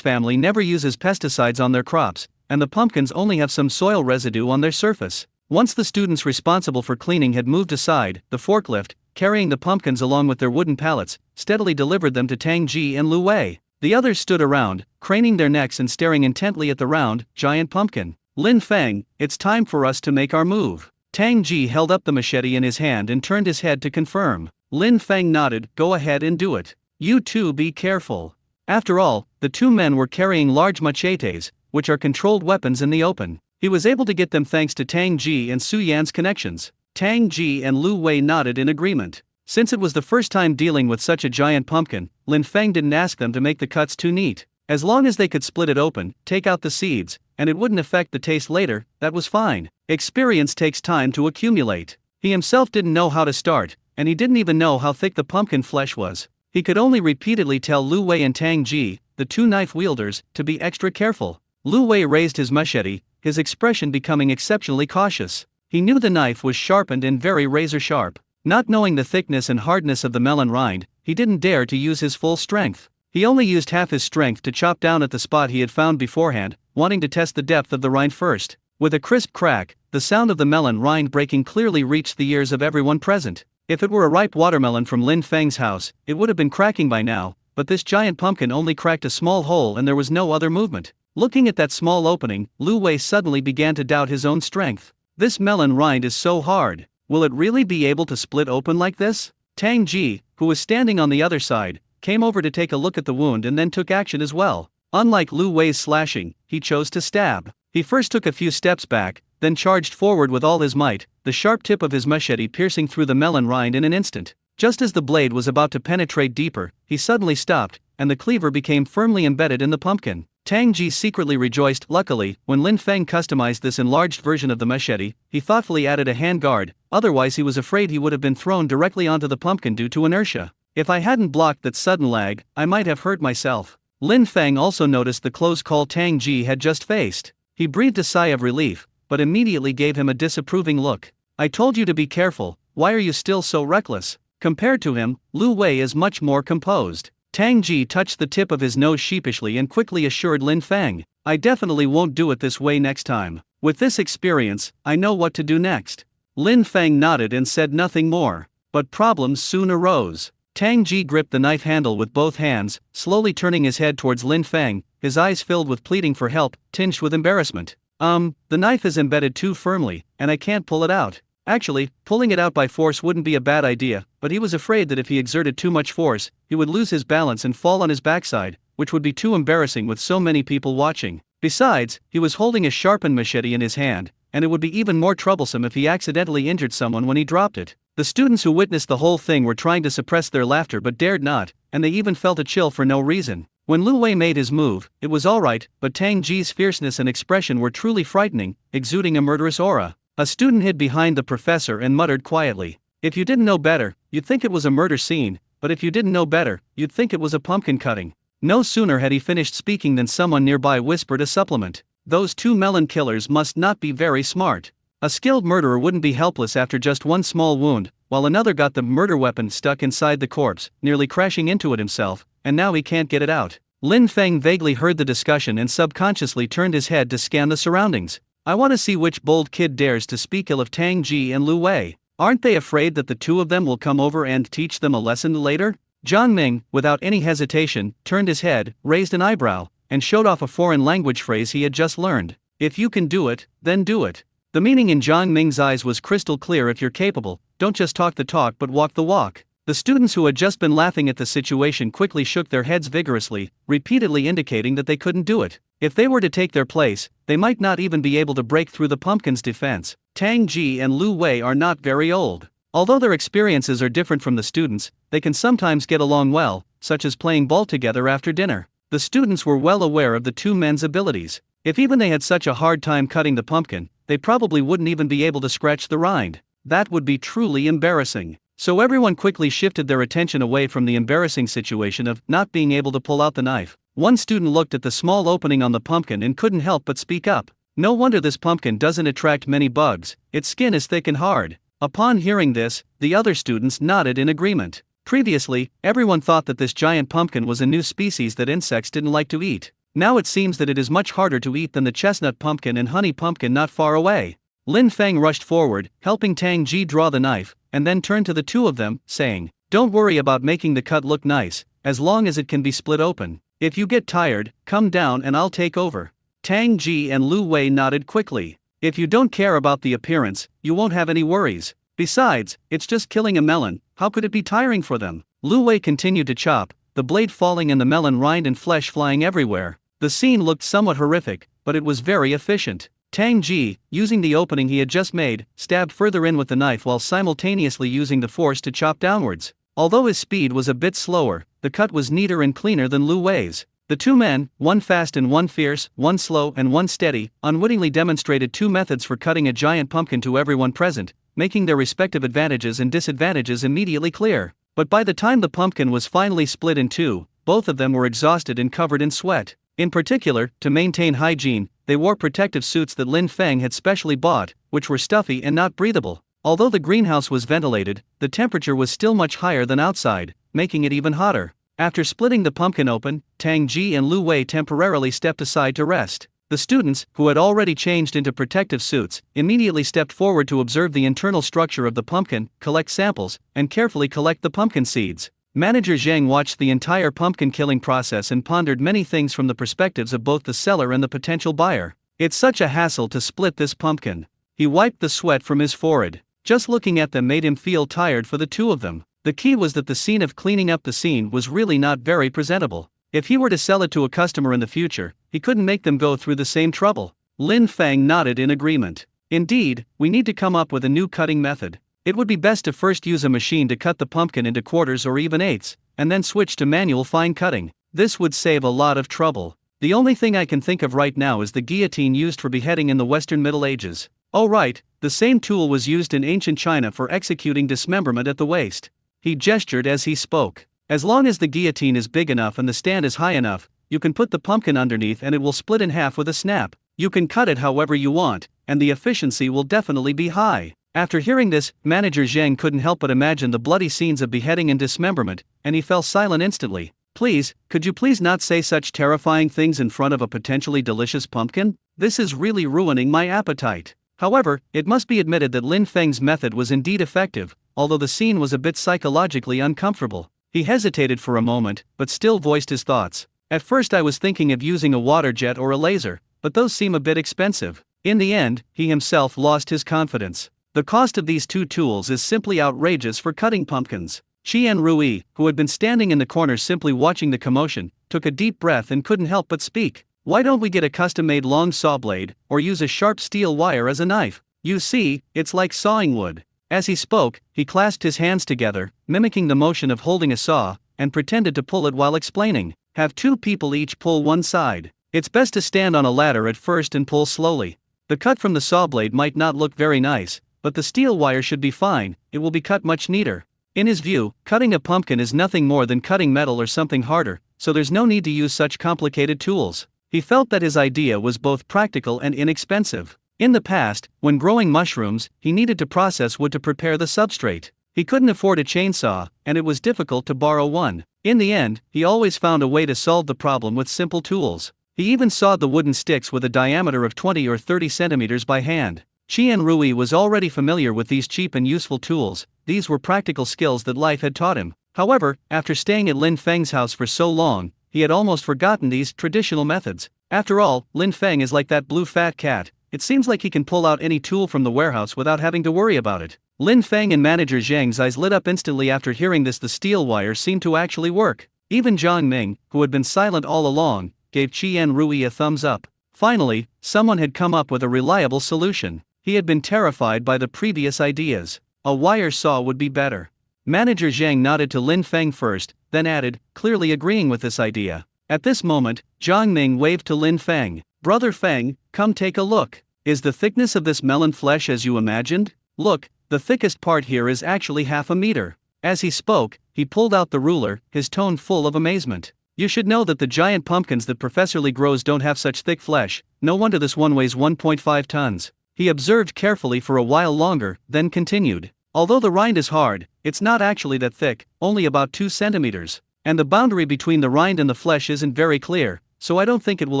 S1: family never uses pesticides on their crops, and the pumpkins only have some soil residue on their surface. Once the students responsible for cleaning had moved aside, the forklift, carrying the pumpkins along with their wooden pallets, steadily delivered them to Tang Ji and Lu Wei. The others stood around, craning their necks and staring intently at the round, giant pumpkin. Lin Feng, it's time for us to make our move. Tang Ji held up the machete in his hand and turned his head to confirm. Lin Feng nodded, go ahead and do it. You two be careful. After all, the two men were carrying large machetes, which are controlled weapons in the open. He was able to get them thanks to Tang Ji and Su Yan's connections. Tang Ji and Lu Wei nodded in agreement. Since it was the first time dealing with such a giant pumpkin, Lin Feng didn't ask them to make the cuts too neat. As long as they could split it open, take out the seeds, and it wouldn't affect the taste later, that was fine. Experience takes time to accumulate. He himself didn't know how to start, and he didn't even know how thick the pumpkin flesh was. He could only repeatedly tell Lu Wei and Tang Ji, the two knife wielders, to be extra careful. Lu Wei raised his machete, his expression becoming exceptionally cautious. He knew the knife was sharpened and very razor sharp. Not knowing the thickness and hardness of the melon rind, he didn't dare to use his full strength. He only used half his strength to chop down at the spot he had found beforehand, wanting to test the depth of the rind first. With a crisp crack, the sound of the melon rind breaking clearly reached the ears of everyone present. If it were a ripe watermelon from Lin Feng's house, it would have been cracking by now, but this giant pumpkin only cracked a small hole and there was no other movement. Looking at that small opening, Lu Wei suddenly began to doubt his own strength. This melon rind is so hard. Will it really be able to split open like this? Tang Ji, who was standing on the other side, came over to take a look at the wound and then took action as well. Unlike Lu Wei's slashing, he chose to stab. He first took a few steps back, then charged forward with all his might, the sharp tip of his machete piercing through the melon rind in an instant. Just as the blade was about to penetrate deeper, he suddenly stopped, and the cleaver became firmly embedded in the pumpkin. Tang Ji secretly rejoiced. Luckily, when Lin Feng customized this enlarged version of the machete, he thoughtfully added a hand guard, otherwise he was afraid he would have been thrown directly onto the pumpkin due to inertia. If I hadn't blocked that sudden lag, I might have hurt myself. Lin Feng also noticed the close call Tang Ji had just faced. He breathed a sigh of relief, but immediately gave him a disapproving look. I told you to be careful, why are you still so reckless? Compared to him, Lu Wei is much more composed. Tang Ji touched the tip of his nose sheepishly and quickly assured Lin Feng, I definitely won't do it this way next time. With this experience, I know what to do next. Lin Feng nodded and said nothing more. But problems soon arose. Tang Ji gripped the knife handle with both hands, slowly turning his head towards Lin Feng, his eyes filled with pleading for help, tinged with embarrassment. The knife is embedded too firmly, and I can't pull it out. Actually, pulling it out by force wouldn't be a bad idea, but he was afraid that if he exerted too much force, he would lose his balance and fall on his backside, which would be too embarrassing with so many people watching. Besides, he was holding a sharpened machete in his hand, and it would be even more troublesome if he accidentally injured someone when he dropped it. The students who witnessed the whole thing were trying to suppress their laughter but dared not, and they even felt a chill for no reason. When Lu Wei made his move, it was alright, but Tang Ji's fierceness and expression were truly frightening, exuding a murderous aura. A student hid behind the professor and muttered quietly, if you didn't know better, you'd think it was a murder scene, but if you didn't know better, you'd think it was a pumpkin cutting. No sooner had he finished speaking than someone nearby whispered a supplement. Those two melon killers must not be very smart. A skilled murderer wouldn't be helpless after just one small wound, while another got the murder weapon stuck inside the corpse, nearly crashing into it himself, and now he can't get it out. Lin Feng vaguely heard the discussion and subconsciously turned his head to scan the surroundings. I want to see which bold kid dares to speak ill of Tang Ji and Lu Wei. Aren't they afraid that the two of them will come over and teach them a lesson later? Zhang Ming, without any hesitation, turned his head, raised an eyebrow, and showed off a foreign language phrase he had just learned. If you can do it, then do it. The meaning in Zhang Ming's eyes was crystal clear. If you're capable, don't just talk the talk but walk the walk. The students who had just been laughing at the situation quickly shook their heads vigorously, repeatedly indicating that they couldn't do it. If they were to take their place, they might not even be able to break through the pumpkin's defense. Tang Ji and Lu Wei are not very old. Although their experiences are different from the students, they can sometimes get along well, such as playing ball together after dinner. The students were well aware of the two men's abilities. If even they had such a hard time cutting the pumpkin, they probably wouldn't even be able to scratch the rind. That would be truly embarrassing. So everyone quickly shifted their attention away from the embarrassing situation of not being able to pull out the knife. One student looked at the small opening on the pumpkin and couldn't help but speak up. No wonder this pumpkin doesn't attract many bugs, its skin is thick and hard. Upon hearing this, the other students nodded in agreement. Previously, everyone thought that this giant pumpkin was a new species that insects didn't like to eat. Now it seems that it is much harder to eat than the chestnut pumpkin and honey pumpkin not far away. Lin Feng rushed forward, helping Tang Ji draw the knife, and then turned to the two of them, saying, "Don't worry about making the cut look nice, as long as it can be split open. If you get tired, come down and I'll take over. Tang Ji and Lu Wei nodded quickly. If you don't care about the appearance, you won't have any worries. Besides, it's just killing a melon, how could it be tiring for them? Lu Wei continued to chop, the blade falling and the melon rind and flesh flying everywhere. The scene looked somewhat horrific, but it was very efficient. Tang Ji, using the opening he had just made, stabbed further in with the knife while simultaneously using the force to chop downwards. Although his speed was a bit slower, the cut was neater and cleaner than Lu Wei's. The two men, one fast and one fierce, one slow and one steady, unwittingly demonstrated two methods for cutting a giant pumpkin to everyone present, making their respective advantages and disadvantages immediately clear. But by the time the pumpkin was finally split in two, both of them were exhausted and covered in sweat. In particular, to maintain hygiene, they wore protective suits that Lin Feng had specially bought, which were stuffy and not breathable. Although the greenhouse was ventilated, the temperature was still much higher than outside, making it even hotter. After splitting the pumpkin open, Tang Ji and Lu Wei temporarily stepped aside to rest. The students, who had already changed into protective suits, immediately stepped forward to observe the internal structure of the pumpkin, collect samples, and carefully collect the pumpkin seeds. Manager Zhang watched the entire pumpkin killing process and pondered many things from the perspectives of both the seller and the potential buyer. It's such a hassle to split this pumpkin. He wiped the sweat from his forehead. Just looking at them made him feel tired for the two of them. The key was that the scene of cleaning up the scene was really not very presentable. If he were to sell it to a customer in the future, he couldn't make them go through the same trouble. Lin Feng nodded in agreement. Indeed, we need to come up with a new cutting method. It would be best to first use a machine to cut the pumpkin into quarters or even eighths, and then switch to manual fine cutting. This would save a lot of trouble. The only thing I can think of right now is the guillotine used for beheading in the Western Middle Ages. Oh right, the same tool was used in ancient China for executing dismemberment at the waist. He gestured as he spoke. As long as the guillotine is big enough and the stand is high enough, you can put the pumpkin underneath and it will split in half with a snap. You can cut it however you want, and the efficiency will definitely be high. After hearing this, Manager Zhang couldn't help but imagine the bloody scenes of beheading and dismemberment, and he fell silent instantly. Please, could you please not say such terrifying things in front of a potentially delicious pumpkin? This is really ruining my appetite. However, it must be admitted that Lin Feng's method was indeed effective, although the scene was a bit psychologically uncomfortable. He hesitated for a moment, but still voiced his thoughts. At first I was thinking of using a water jet or a laser, but those seem a bit expensive. In the end, he himself lost his confidence. The cost of these two tools is simply outrageous for cutting pumpkins. Qian Rui, who had been standing in the corner simply watching the commotion, took a deep breath and couldn't help but speak. Why don't we get a custom-made long saw blade, or use a sharp steel wire as a knife? You see, it's like sawing wood. As he spoke, he clasped his hands together, mimicking the motion of holding a saw, and pretended to pull it while explaining. Have two people each pull one side. It's best to stand on a ladder at first and pull slowly. The cut from the saw blade might not look very nice, but the steel wire should be fine, it will be cut much neater. In his view, cutting a pumpkin is nothing more than cutting metal or something harder, so there's no need to use such complicated tools. He felt that his idea was both practical and inexpensive. In the past, when growing mushrooms, he needed to process wood to prepare the substrate. He couldn't afford a chainsaw, and it was difficult to borrow one. In the end, he always found a way to solve the problem with simple tools. He even sawed the wooden sticks with a diameter of 20 or 30 centimeters by hand. Qian Rui was already familiar with these cheap and useful tools. These were practical skills that life had taught him. However, after staying at Lin Feng's house for so long, he had almost forgotten these traditional methods. After all, Lin Feng is like that blue fat cat. It seems like he can pull out any tool from the warehouse without having to worry about it. Lin Feng and Manager Zhang's eyes lit up instantly after hearing this. The steel wire seemed to actually work. Even Zhang Ming, who had been silent all along, gave Qian Rui a thumbs up. Finally, someone had come up with a reliable solution. He had been terrified by the previous ideas. A wire saw would be better. Manager Zhang nodded to Lin Feng first, then added, clearly agreeing with this idea. At this moment, Zhang Ming waved to Lin Feng. Brother Feng, come take a look. Is the thickness of this melon flesh as you imagined? Look, the thickest part here is actually half a meter. As he spoke, he pulled out the ruler, his tone full of amazement. You should know that the giant pumpkins that Professor Lee grows don't have such thick flesh. No wonder this one weighs 1.5 tons. He observed carefully for a while longer, then continued. Although the rind is hard, it's not actually that thick, only about 2 centimeters. And the boundary between the rind and the flesh isn't very clear, so I don't think it will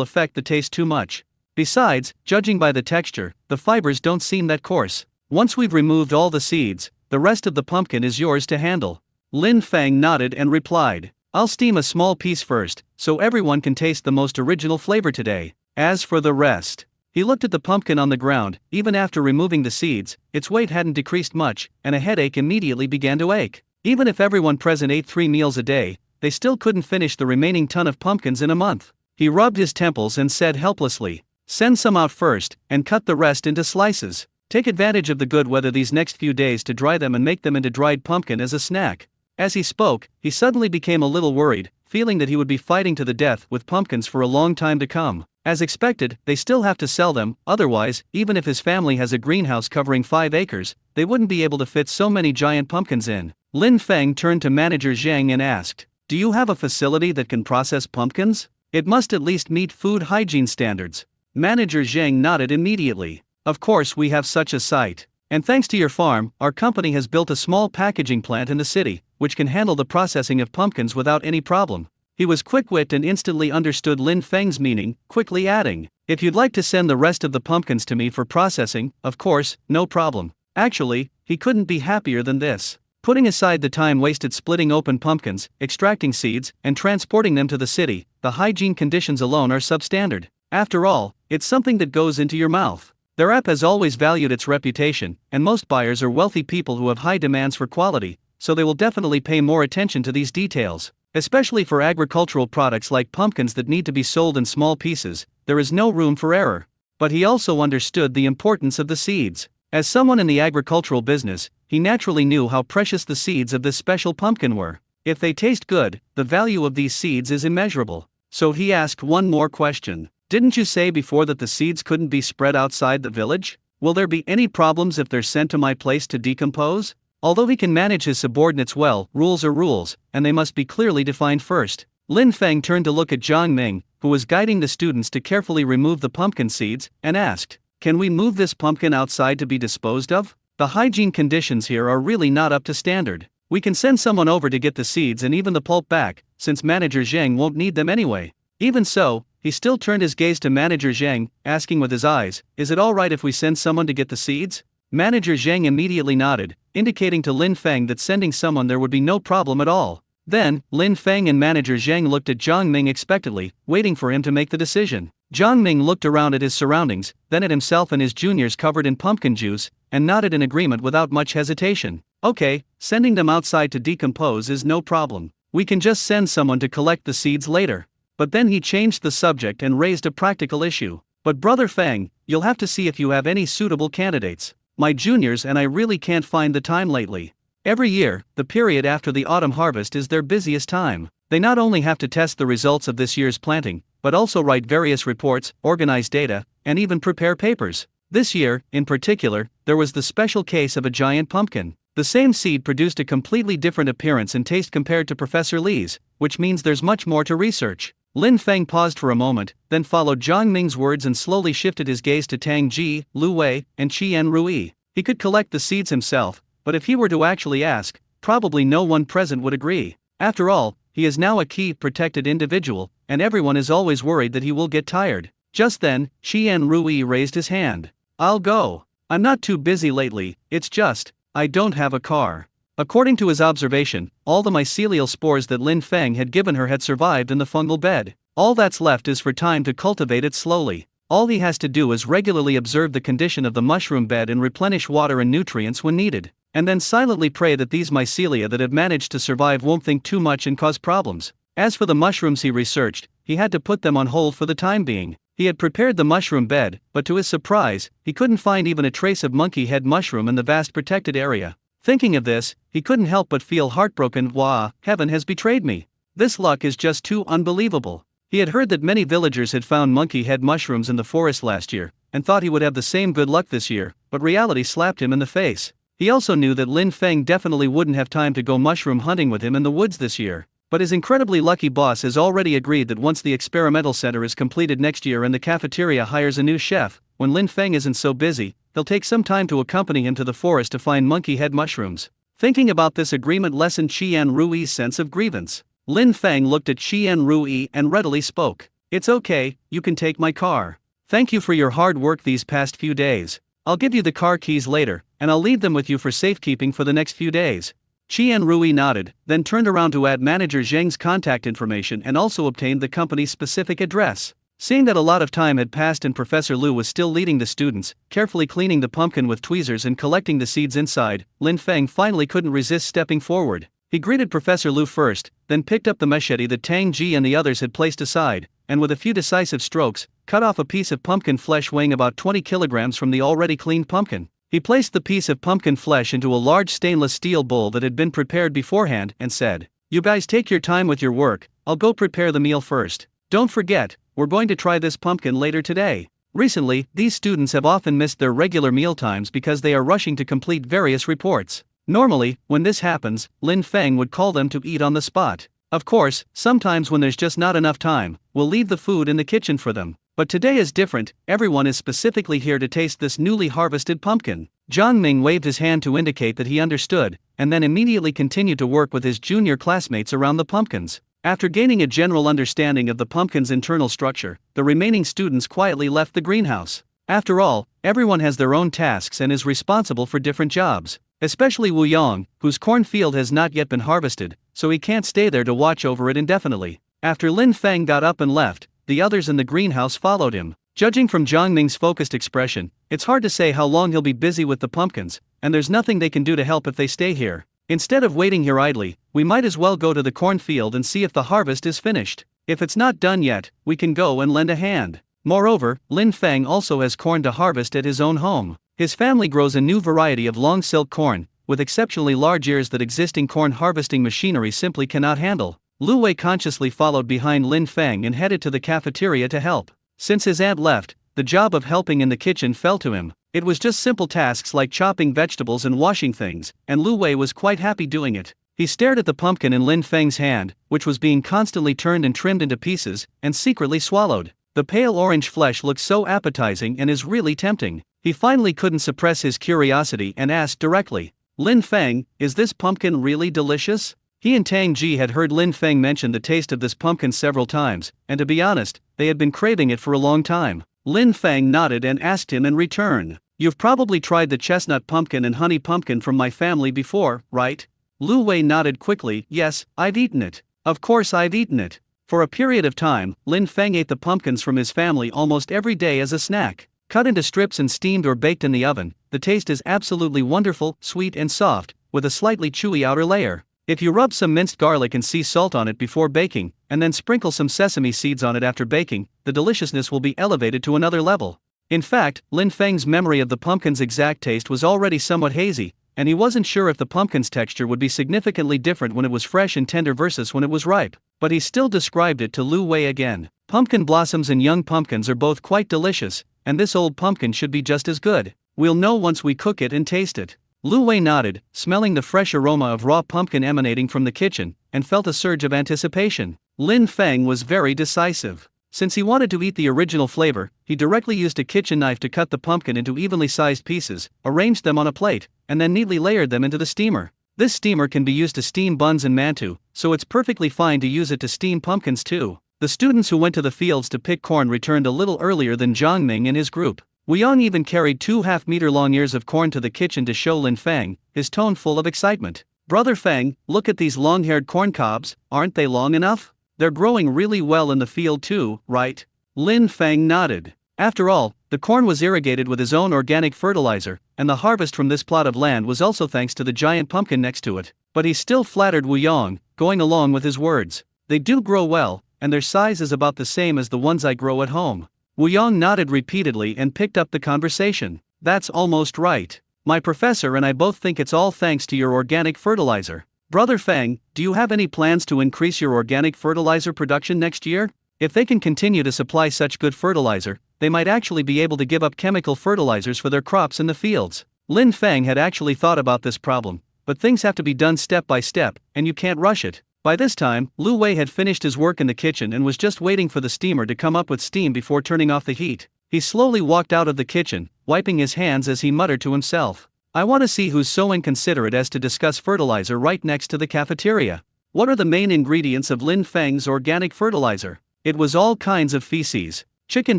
S1: affect the taste too much. Besides, judging by the texture, the fibers don't seem that coarse. Once we've removed all the seeds, the rest of the pumpkin is yours to handle. Lin Feng nodded and replied, I'll steam a small piece first, so everyone can taste the most original flavor today. As for the rest, he looked at the pumpkin on the ground. Even after removing the seeds, its weight hadn't decreased much, and a headache immediately began to ache. Even if everyone present ate 3 meals a day, they still couldn't finish the remaining ton of pumpkins in a month. He rubbed his temples and said helplessly, "Send some out first, and cut the rest into slices. Take advantage of the good weather these next few days to dry them and make them into dried pumpkin as a snack." As he spoke, he suddenly became a little worried, feeling that he would be fighting to the death with pumpkins for a long time to come. As expected, they still have to sell them, otherwise, even if his family has a greenhouse covering 5 acres, they wouldn't be able to fit so many giant pumpkins in. Lin Feng turned to manager Zhang and asked, "Do you have a facility that can process pumpkins? It must at least meet food hygiene standards." Manager Zhang nodded immediately. "Of course we have such a site. And thanks to your farm, our company has built a small packaging plant in the city, which can handle the processing of pumpkins without any problem." He was quick-witted and instantly understood Lin Feng's meaning, quickly adding, "If you'd like to send the rest of the pumpkins to me for processing, of course, no problem." Actually, he couldn't be happier than this. Putting aside the time wasted splitting open pumpkins, extracting seeds, and transporting them to the city, the hygiene conditions alone are substandard. After all, it's something that goes into your mouth. Their app has always valued its reputation, and most buyers are wealthy people who have high demands for quality, so they will definitely pay more attention to these details. Especially for agricultural products like pumpkins that need to be sold in small pieces, there is no room for error. But he also understood the importance of the seeds. As someone in the agricultural business, he naturally knew how precious the seeds of this special pumpkin were. If they taste good, the value of these seeds is immeasurable. So he asked one more question. "Didn't you say before that the seeds couldn't be spread outside the village? Will there be any problems if they're sent to my place to decompose?" Although he can manage his subordinates well, rules are rules, and they must be clearly defined first. Lin Feng turned to look at Zhang Ming, who was guiding the students to carefully remove the pumpkin seeds, and asked, "Can we move this pumpkin outside to be disposed of? The hygiene conditions here are really not up to standard. We can send someone over to get the seeds and even the pulp back, since Manager Zhang won't need them anyway." Even so, he still turned his gaze to Manager Zhang, asking with his eyes, "Is it alright if we send someone to get the seeds?" Manager Zhang immediately nodded, indicating to Lin Feng that sending someone there would be no problem at all. Then, Lin Feng and Manager Zhang looked at Zhang Ming expectantly, waiting for him to make the decision. Zhang Ming looked around at his surroundings, then at himself and his juniors covered in pumpkin juice, and nodded in agreement without much hesitation. "Okay, sending them outside to decompose is no problem. We can just send someone to collect the seeds later." But then he changed the subject and raised a practical issue. "But Brother Feng, you'll have to see if you have any suitable candidates. My juniors and I really can't find the time lately." Every year, the period after the autumn harvest is their busiest time. They not only have to test the results of this year's planting, but also write various reports, organize data, and even prepare papers. This year, in particular, there was the special case of a giant pumpkin. The same seed produced a completely different appearance and taste compared to Professor Li's, which means there's much more to research. Lin Feng paused for a moment, then followed Zhang Ming's words and slowly shifted his gaze to Tang Ji, Lu Wei, and Qian Rui. He could collect the seeds himself, but if he were to actually ask, probably no one present would agree. After all, he is now a key, protected individual, and everyone is always worried that he will get tired. Just then, Qian Rui raised his hand. "I'll go. I'm not too busy lately, it's just, I don't have a car." According to his observation, all the mycelial spores that Lin Feng had given her had survived in the fungal bed. All that's left is for time to cultivate it slowly. All he has to do is regularly observe the condition of the mushroom bed and replenish water and nutrients when needed, and then silently pray that these mycelia that have managed to survive won't think too much and cause problems. As for the mushrooms he researched, he had to put them on hold for the time being. He had prepared the mushroom bed, but to his surprise, he couldn't find even a trace of monkey head mushroom in the vast protected area. Thinking of this, he couldn't help but feel heartbroken. Wah, heaven has betrayed me. This luck is just too unbelievable. He had heard that many villagers had found monkey head mushrooms in the forest last year, and thought he would have the same good luck this year, but reality slapped him in the face. He also knew that Lin Feng definitely wouldn't have time to go mushroom hunting with him in the woods this year. But his incredibly lucky boss has already agreed that once the experimental center is completed next year and the cafeteria hires a new chef, when Lin Feng isn't so busy, he'll take some time to accompany him to the forest to find monkey head mushrooms. Thinking about this agreement lessened Qian Rui's sense of grievance. Lin Feng looked at Qian Rui and readily spoke. "It's okay, you can take my car. Thank you for your hard work these past few days. I'll give you the car keys later, and I'll leave them with you for safekeeping for the next few days." Qian Rui nodded, then turned around to add Manager Zheng's contact information and also obtained the company's specific address. Seeing that a lot of time had passed and Professor Lu was still leading the students, carefully cleaning the pumpkin with tweezers and collecting the seeds inside, Lin Feng finally couldn't resist stepping forward. He greeted Professor Lu first, then picked up the machete that Tang Ji and the others had placed aside, and with a few decisive strokes, cut off a piece of pumpkin flesh weighing about 20 kilograms from the already cleaned pumpkin. He placed the piece of pumpkin flesh into a large stainless steel bowl that had been prepared beforehand and said, "You guys take your time with your work, I'll go prepare the meal first. Don't forget, we're going to try this pumpkin later today." Recently, these students have often missed their regular meal times because they are rushing to complete various reports. Normally, when this happens, Lin Feng would call them to eat on the spot. Of course, sometimes when there's just not enough time, we'll leave the food in the kitchen for them. But today is different, everyone is specifically here to taste this newly harvested pumpkin. Zhang Ming waved his hand to indicate that he understood, and then immediately continued to work with his junior classmates around the pumpkins. After gaining a general understanding of the pumpkin's internal structure, the remaining students quietly left the greenhouse. After all, everyone has their own tasks and is responsible for different jobs. Especially Wu Yang, whose cornfield has not yet been harvested, so he can't stay there to watch over it indefinitely. After Lin Feng got up and left, the others in the greenhouse followed him. Judging from Zhang Ming's focused expression, it's hard to say how long he'll be busy with the pumpkins, and there's nothing they can do to help if they stay here. Instead of waiting here idly, we might as well go to the cornfield and see if the harvest is finished. If it's not done yet, we can go and lend a hand. Moreover, Lin Feng also has corn to harvest at his own home. His family grows a new variety of long silk corn, with exceptionally large ears that existing corn harvesting machinery simply cannot handle. Lu Wei consciously followed behind Lin Feng and headed to the cafeteria to help. Since his aunt left, the job of helping in the kitchen fell to him. It was just simple tasks like chopping vegetables and washing things, and Lu Wei was quite happy doing it. He stared at the pumpkin in Lin Feng's hand, which was being constantly turned and trimmed into pieces, and secretly swallowed. The pale orange flesh looks so appetizing and is really tempting. He finally couldn't suppress his curiosity and asked directly, "Lin Feng, is this pumpkin really delicious?" He and Tang Ji had heard Lin Feng mention the taste of this pumpkin several times, and to be honest, they had been craving it for a long time. Lin Feng nodded and asked him in return, "You've probably tried the chestnut pumpkin and honey pumpkin from my family before, right?" Lu Wei nodded quickly, "Yes, I've eaten it. Of course I've eaten it." For a period of time, Lin Feng ate the pumpkins from his family almost every day as a snack. Cut into strips and steamed or baked in the oven, the taste is absolutely wonderful, sweet and soft, with a slightly chewy outer layer. If you rub some minced garlic and sea salt on it before baking, and then sprinkle some sesame seeds on it after baking, the deliciousness will be elevated to another level. In fact, Lin Feng's memory of the pumpkin's exact taste was already somewhat hazy, and he wasn't sure if the pumpkin's texture would be significantly different when it was fresh and tender versus when it was ripe, but he still described it to Lu Wei again. Pumpkin blossoms and young pumpkins are both quite delicious, and this old pumpkin should be just as good. We'll know once we cook it and taste it. Lu Wei nodded, smelling the fresh aroma of raw pumpkin emanating from the kitchen, and felt a surge of anticipation. Lin Feng was very decisive. Since he wanted to eat the original flavor, he directly used a kitchen knife to cut the pumpkin into evenly sized pieces, arranged them on a plate, and then neatly layered them into the steamer. This steamer can be used to steam buns and mantou, so it's perfectly fine to use it to steam pumpkins too. The students who went to the fields to pick corn returned a little earlier than Zhang Ming and his group. Wu Yang even carried 2 half-meter-long ears of corn to the kitchen to show Lin Feng, his tone full of excitement. "Brother Feng, look at these long-haired corn cobs, aren't they long enough? They're growing really well in the field too, right?" Lin Feng nodded. After all, the corn was irrigated with his own organic fertilizer, and the harvest from this plot of land was also thanks to the giant pumpkin next to it. But he still flattered Wu Yang, going along with his words. "They do grow well, and their size is about the same as the ones I grow at home." Wu Yang nodded repeatedly and picked up the conversation. "That's almost right. My professor and I both think it's all thanks to your organic fertilizer. Brother Feng, do you have any plans to increase your organic fertilizer production next year? If they can continue to supply such good fertilizer, they might actually be able to give up chemical fertilizers for their crops in the fields." Lin Feng had actually thought about this problem, but things have to be done step by step, and you can't rush it. By this time, Lu Wei had finished his work in the kitchen and was just waiting for the steamer to come up with steam before turning off the heat. He slowly walked out of the kitchen, wiping his hands as he muttered to himself, "I want to see who's so inconsiderate as to discuss fertilizer right next to the cafeteria. What are the main ingredients of Lin Feng's organic fertilizer?" It was all kinds of feces. Chicken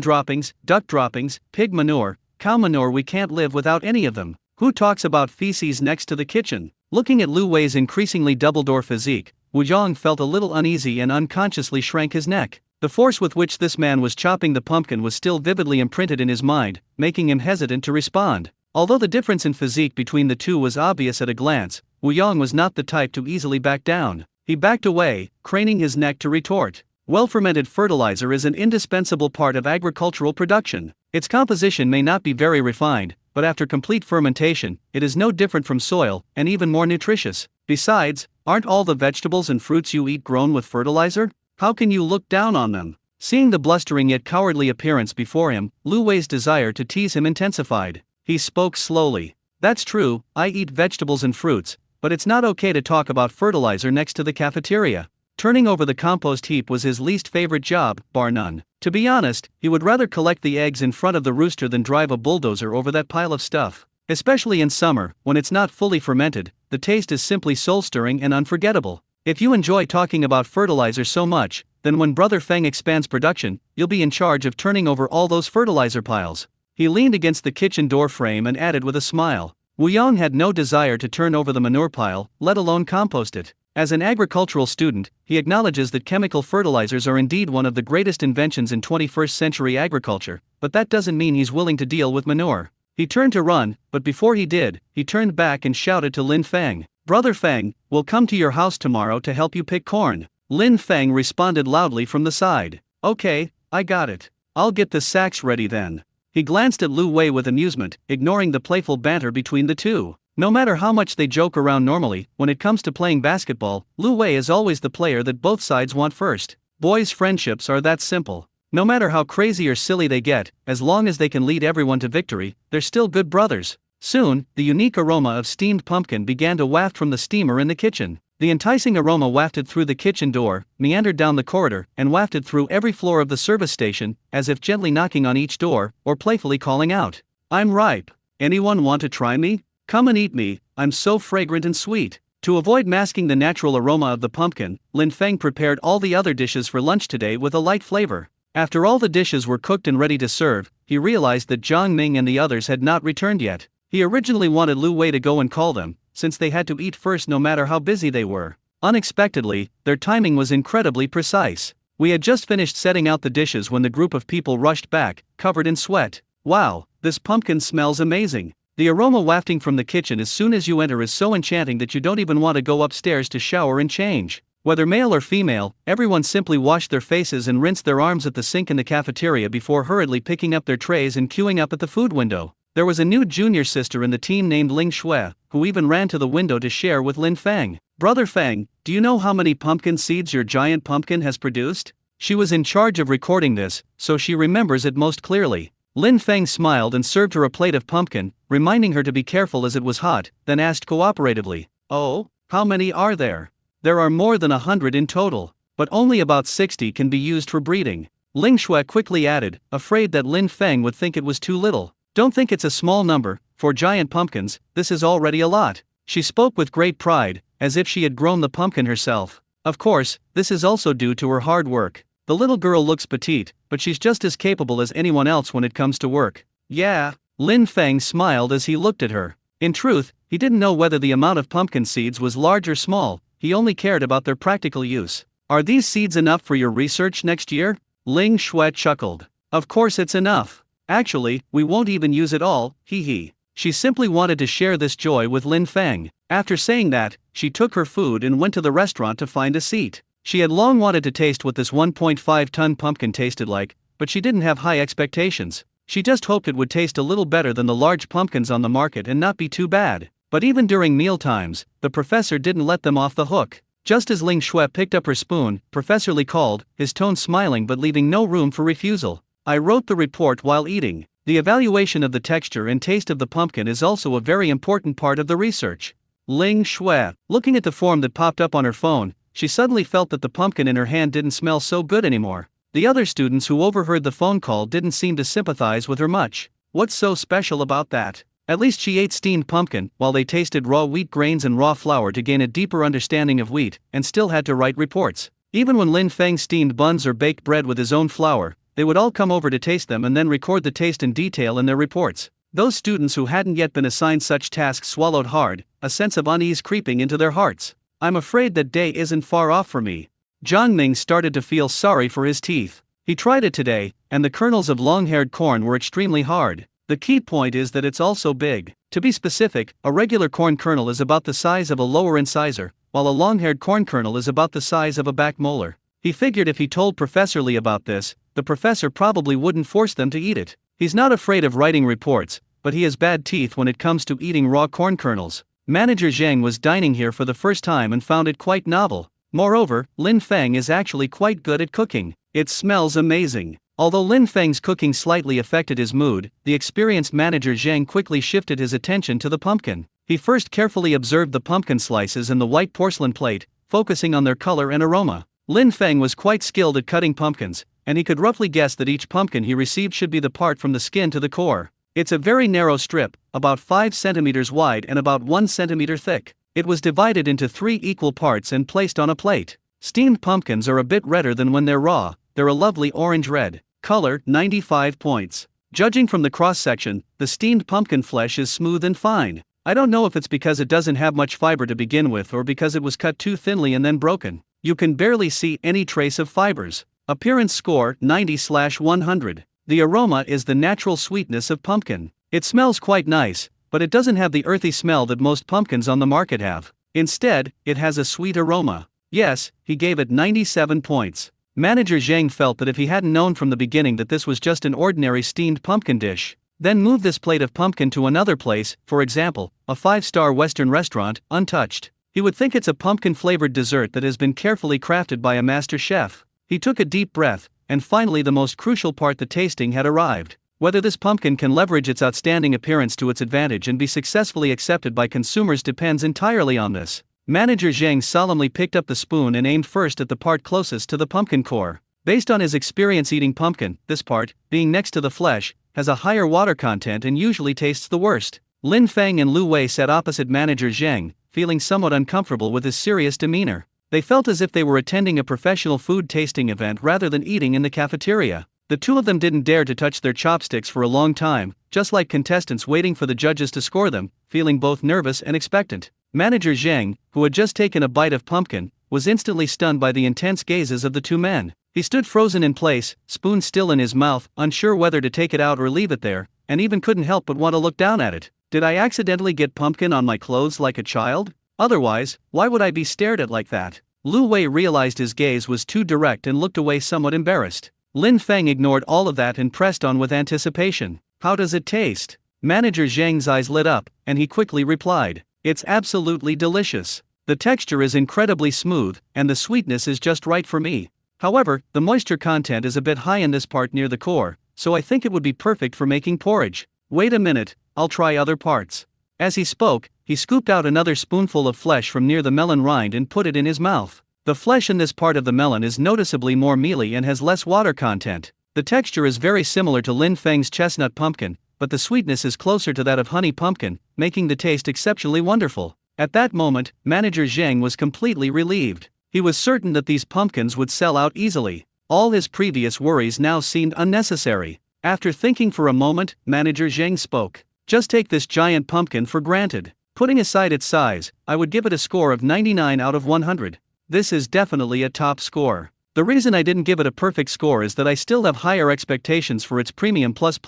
S1: droppings, duck droppings, pig manure, cow manure. We can't live without any of them. Who talks about feces next to the kitchen? Looking at Lu Wei's increasingly Dumbledore physique, Wu Yong felt a little uneasy and unconsciously shrank his neck. The force with which this man was chopping the pumpkin was still vividly imprinted in his mind, making him hesitant to respond. Although the difference in physique between the two was obvious at a glance, Wu Yong was not the type to easily back down. He backed away, craning his neck to retort. Well-fermented fertilizer is an indispensable part of agricultural production. Its composition may not be very refined, but after complete fermentation, it is no different from soil, and even more nutritious. Besides, aren't all the vegetables and fruits you eat grown with fertilizer? How can you look down on them? Seeing the blustering yet cowardly appearance before him, Lu Wei's desire to tease him intensified. He spoke slowly. That's true, I eat vegetables and fruits, but it's not okay to talk about fertilizer next to the cafeteria. Turning over the compost heap was his least favorite job, bar none. To be honest, he would rather collect the eggs in front of the rooster than drive a bulldozer over that pile of stuff. Especially in summer, when it's not fully fermented, the taste is simply soul-stirring and unforgettable. If you enjoy talking about fertilizer so much, then when Brother Feng expands production, you'll be in charge of turning over all those fertilizer piles. He leaned against the kitchen door frame and added with a smile. Wu Yong had no desire to turn over the manure pile, let alone compost it. As an agricultural student, he acknowledges that chemical fertilizers are indeed one of the greatest inventions in 21st century agriculture, but that doesn't mean he's willing to deal with manure. He turned to run, but before he did, he turned back and shouted to Lin Feng, "Brother Feng, we'll come to your house tomorrow to help you pick corn." Lin Feng responded loudly from the side. "Okay, I got it. I'll get the sacks ready then." He glanced at Lu Wei with amusement, ignoring the playful banter between the two. No matter how much they joke around normally, when it comes to playing basketball, Lu Wei is always the player that both sides want first. Boys' friendships are that simple. No matter how crazy or silly they get, as long as they can lead everyone to victory, they're still good brothers. Soon, the unique aroma of steamed pumpkin began to waft from the steamer in the kitchen. The enticing aroma wafted through the kitchen door, meandered down the corridor, and wafted through every floor of the service station, as if gently knocking on each door, or playfully calling out, "I'm ripe. Anyone want to try me? Come and eat me, I'm so fragrant and sweet." To avoid masking the natural aroma of the pumpkin, Lin Feng prepared all the other dishes for lunch today with a light flavor. After all the dishes were cooked and ready to serve, he realized that Zhang Ming and the others had not returned yet. He originally wanted Lu Wei to go and call them, since they had to eat first no matter how busy they were. Unexpectedly, their timing was incredibly precise. We had just finished setting out the dishes when the group of people rushed back, covered in sweat. "Wow, this pumpkin smells amazing." The aroma wafting from the kitchen as soon as you enter is so enchanting that you don't even want to go upstairs to shower and change. Whether male or female, everyone simply washed their faces and rinsed their arms at the sink in the cafeteria before hurriedly picking up their trays and queuing up at the food window. There was a new junior sister in the team named Ling Shui, who even ran to the window to share with Lin Feng. "Brother Feng, do you know how many pumpkin seeds your giant pumpkin has produced?" She was in charge of recording this, so she remembers it most clearly. Lin Feng smiled and served her a plate of pumpkin, reminding her to be careful as it was hot, then asked cooperatively, "Oh, how many are there?" "There are more than 100 in total, but only about 60 can be used for breeding." Ling Shui quickly added, afraid that Lin Feng would think it was too little. "Don't think it's a small number, for giant pumpkins, this is already a lot." She spoke with great pride, as if she had grown the pumpkin herself. Of course, this is also due to her hard work. The little girl looks petite, but she's just as capable as anyone else when it comes to work. "Yeah." Lin Feng smiled as he looked at her. In truth, he didn't know whether the amount of pumpkin seeds was large or small, he only cared about their practical use. "Are these seeds enough for your research next year?" Ling Shui chuckled. "Of course it's enough. Actually, we won't even use it all, hee hee." She simply wanted to share this joy with Lin Feng. After saying that, she took her food and went to the restaurant to find a seat. She had long wanted to taste what this 1.5-ton pumpkin tasted like, but she didn't have high expectations. She just hoped it would taste a little better than the large pumpkins on the market and not be too bad. But even during meal times, the professor didn't let them off the hook. Just as Ling Shui picked up her spoon, Professor Li called, his tone smiling but leaving no room for refusal. "I wrote the report while eating. The evaluation of the texture and taste of the pumpkin is also a very important part of the research." Ling Shui, looking at the form that popped up on her phone, she suddenly felt that the pumpkin in her hand didn't smell so good anymore. The other students who overheard the phone call didn't seem to sympathize with her much. What's so special about that? At least she ate steamed pumpkin, while they tasted raw wheat grains and raw flour to gain a deeper understanding of wheat, and still had to write reports. Even when Lin Feng steamed buns or baked bread with his own flour, they would all come over to taste them and then record the taste in detail in their reports. Those students who hadn't yet been assigned such tasks swallowed hard, a sense of unease creeping into their hearts. I'm afraid that day isn't far off for me. Jiang Ming started to feel sorry for his teeth. He tried it today, and the kernels of long-haired corn were extremely hard. The key point is that it's also big. To be specific, a regular corn kernel is about the size of a lower incisor, while a long-haired corn kernel is about the size of a back molar. He figured if he told Professor Lee about this, the professor probably wouldn't force them to eat it. He's not afraid of writing reports, but he has bad teeth when it comes to eating raw corn kernels. Manager Zhang was dining here for the first time and found it quite novel. Moreover, Lin Feng is actually quite good at cooking. It smells amazing. Although Lin Feng's cooking slightly affected his mood, the experienced manager Zhang quickly shifted his attention to the pumpkin. He first carefully observed the pumpkin slices in the white porcelain plate, focusing on their color and aroma. Lin Feng was quite skilled at cutting pumpkins, and he could roughly guess that each pumpkin he received should be the part from the skin to the core. It's a very narrow strip, about 5 centimeters wide and about 1 centimeter thick. It was divided into 3 equal parts and placed on a plate. Steamed pumpkins are a bit redder than when they're raw. They're a lovely orange red. Color, 95 points. Judging from the cross-section, the steamed pumpkin flesh is smooth and fine. I don't know if it's because it doesn't have much fiber to begin with or because it was cut too thinly and then broken. You can barely see any trace of fibers. Appearance score, 90/100. The aroma is the natural sweetness of pumpkin. It smells quite nice, but it doesn't have the earthy smell that most pumpkins on the market have. Instead, it has a sweet aroma. Yes, he gave it 97 points. Manager Zhang felt that if he hadn't known from the beginning that this was just an ordinary steamed pumpkin dish, then move this plate of pumpkin to another place, for example, a 5-star Western restaurant, untouched, he would think it's a pumpkin-flavored dessert that has been carefully crafted by a master chef. He took a deep breath, and finally the most crucial part, the tasting, had arrived. Whether this pumpkin can leverage its outstanding appearance to its advantage and be successfully accepted by consumers depends entirely on this. Manager Zhang solemnly picked up the spoon and aimed first at the part closest to the pumpkin core. Based on his experience eating pumpkin, this part, being next to the flesh, has a higher water content and usually tastes the worst. Lin Feng and Lu Wei sat opposite Manager Zhang, feeling somewhat uncomfortable with his serious demeanor. They felt as if they were attending a professional food tasting event rather than eating in the cafeteria. The two of them didn't dare to touch their chopsticks for a long time, just like contestants waiting for the judges to score them, feeling both nervous and expectant. Manager Zhang, who had just taken a bite of pumpkin, was instantly stunned by the intense gazes of the two men. He stood frozen in place, spoon still in his mouth, unsure whether to take it out or leave it there, and even couldn't help but want to look down at it. Did I accidentally get pumpkin on my clothes like a child? Otherwise, why would I be stared at like that? Lu Wei realized his gaze was too direct and looked away somewhat embarrassed. Lin Feng ignored all of that and pressed on with anticipation. How does it taste? Manager Zhang's eyes lit up, and he quickly replied. It's absolutely delicious. The texture is incredibly smooth, and the sweetness is just right for me. However, the moisture content is a bit high in this part near the core, so I think it would be perfect for making porridge. Wait a minute, I'll try other parts. As he spoke, he scooped out another spoonful of flesh from near the melon rind and put it in his mouth. The flesh in this part of the melon is noticeably more mealy and has less water content. The texture is very similar to Lin Feng's chestnut pumpkin, but the sweetness is closer to that of honey pumpkin, making the taste exceptionally wonderful. At that moment, Manager Zhang was completely relieved. He was certain that these pumpkins would sell out easily. All his previous worries now seemed unnecessary. After thinking for a moment, Manager Zhang spoke. Just take this giant pumpkin for granted. Putting aside its size, I would give it a score of 99 out of 100. This is definitely a top score. The reason I didn't give it a perfect score is that I still have higher expectations for its premium plus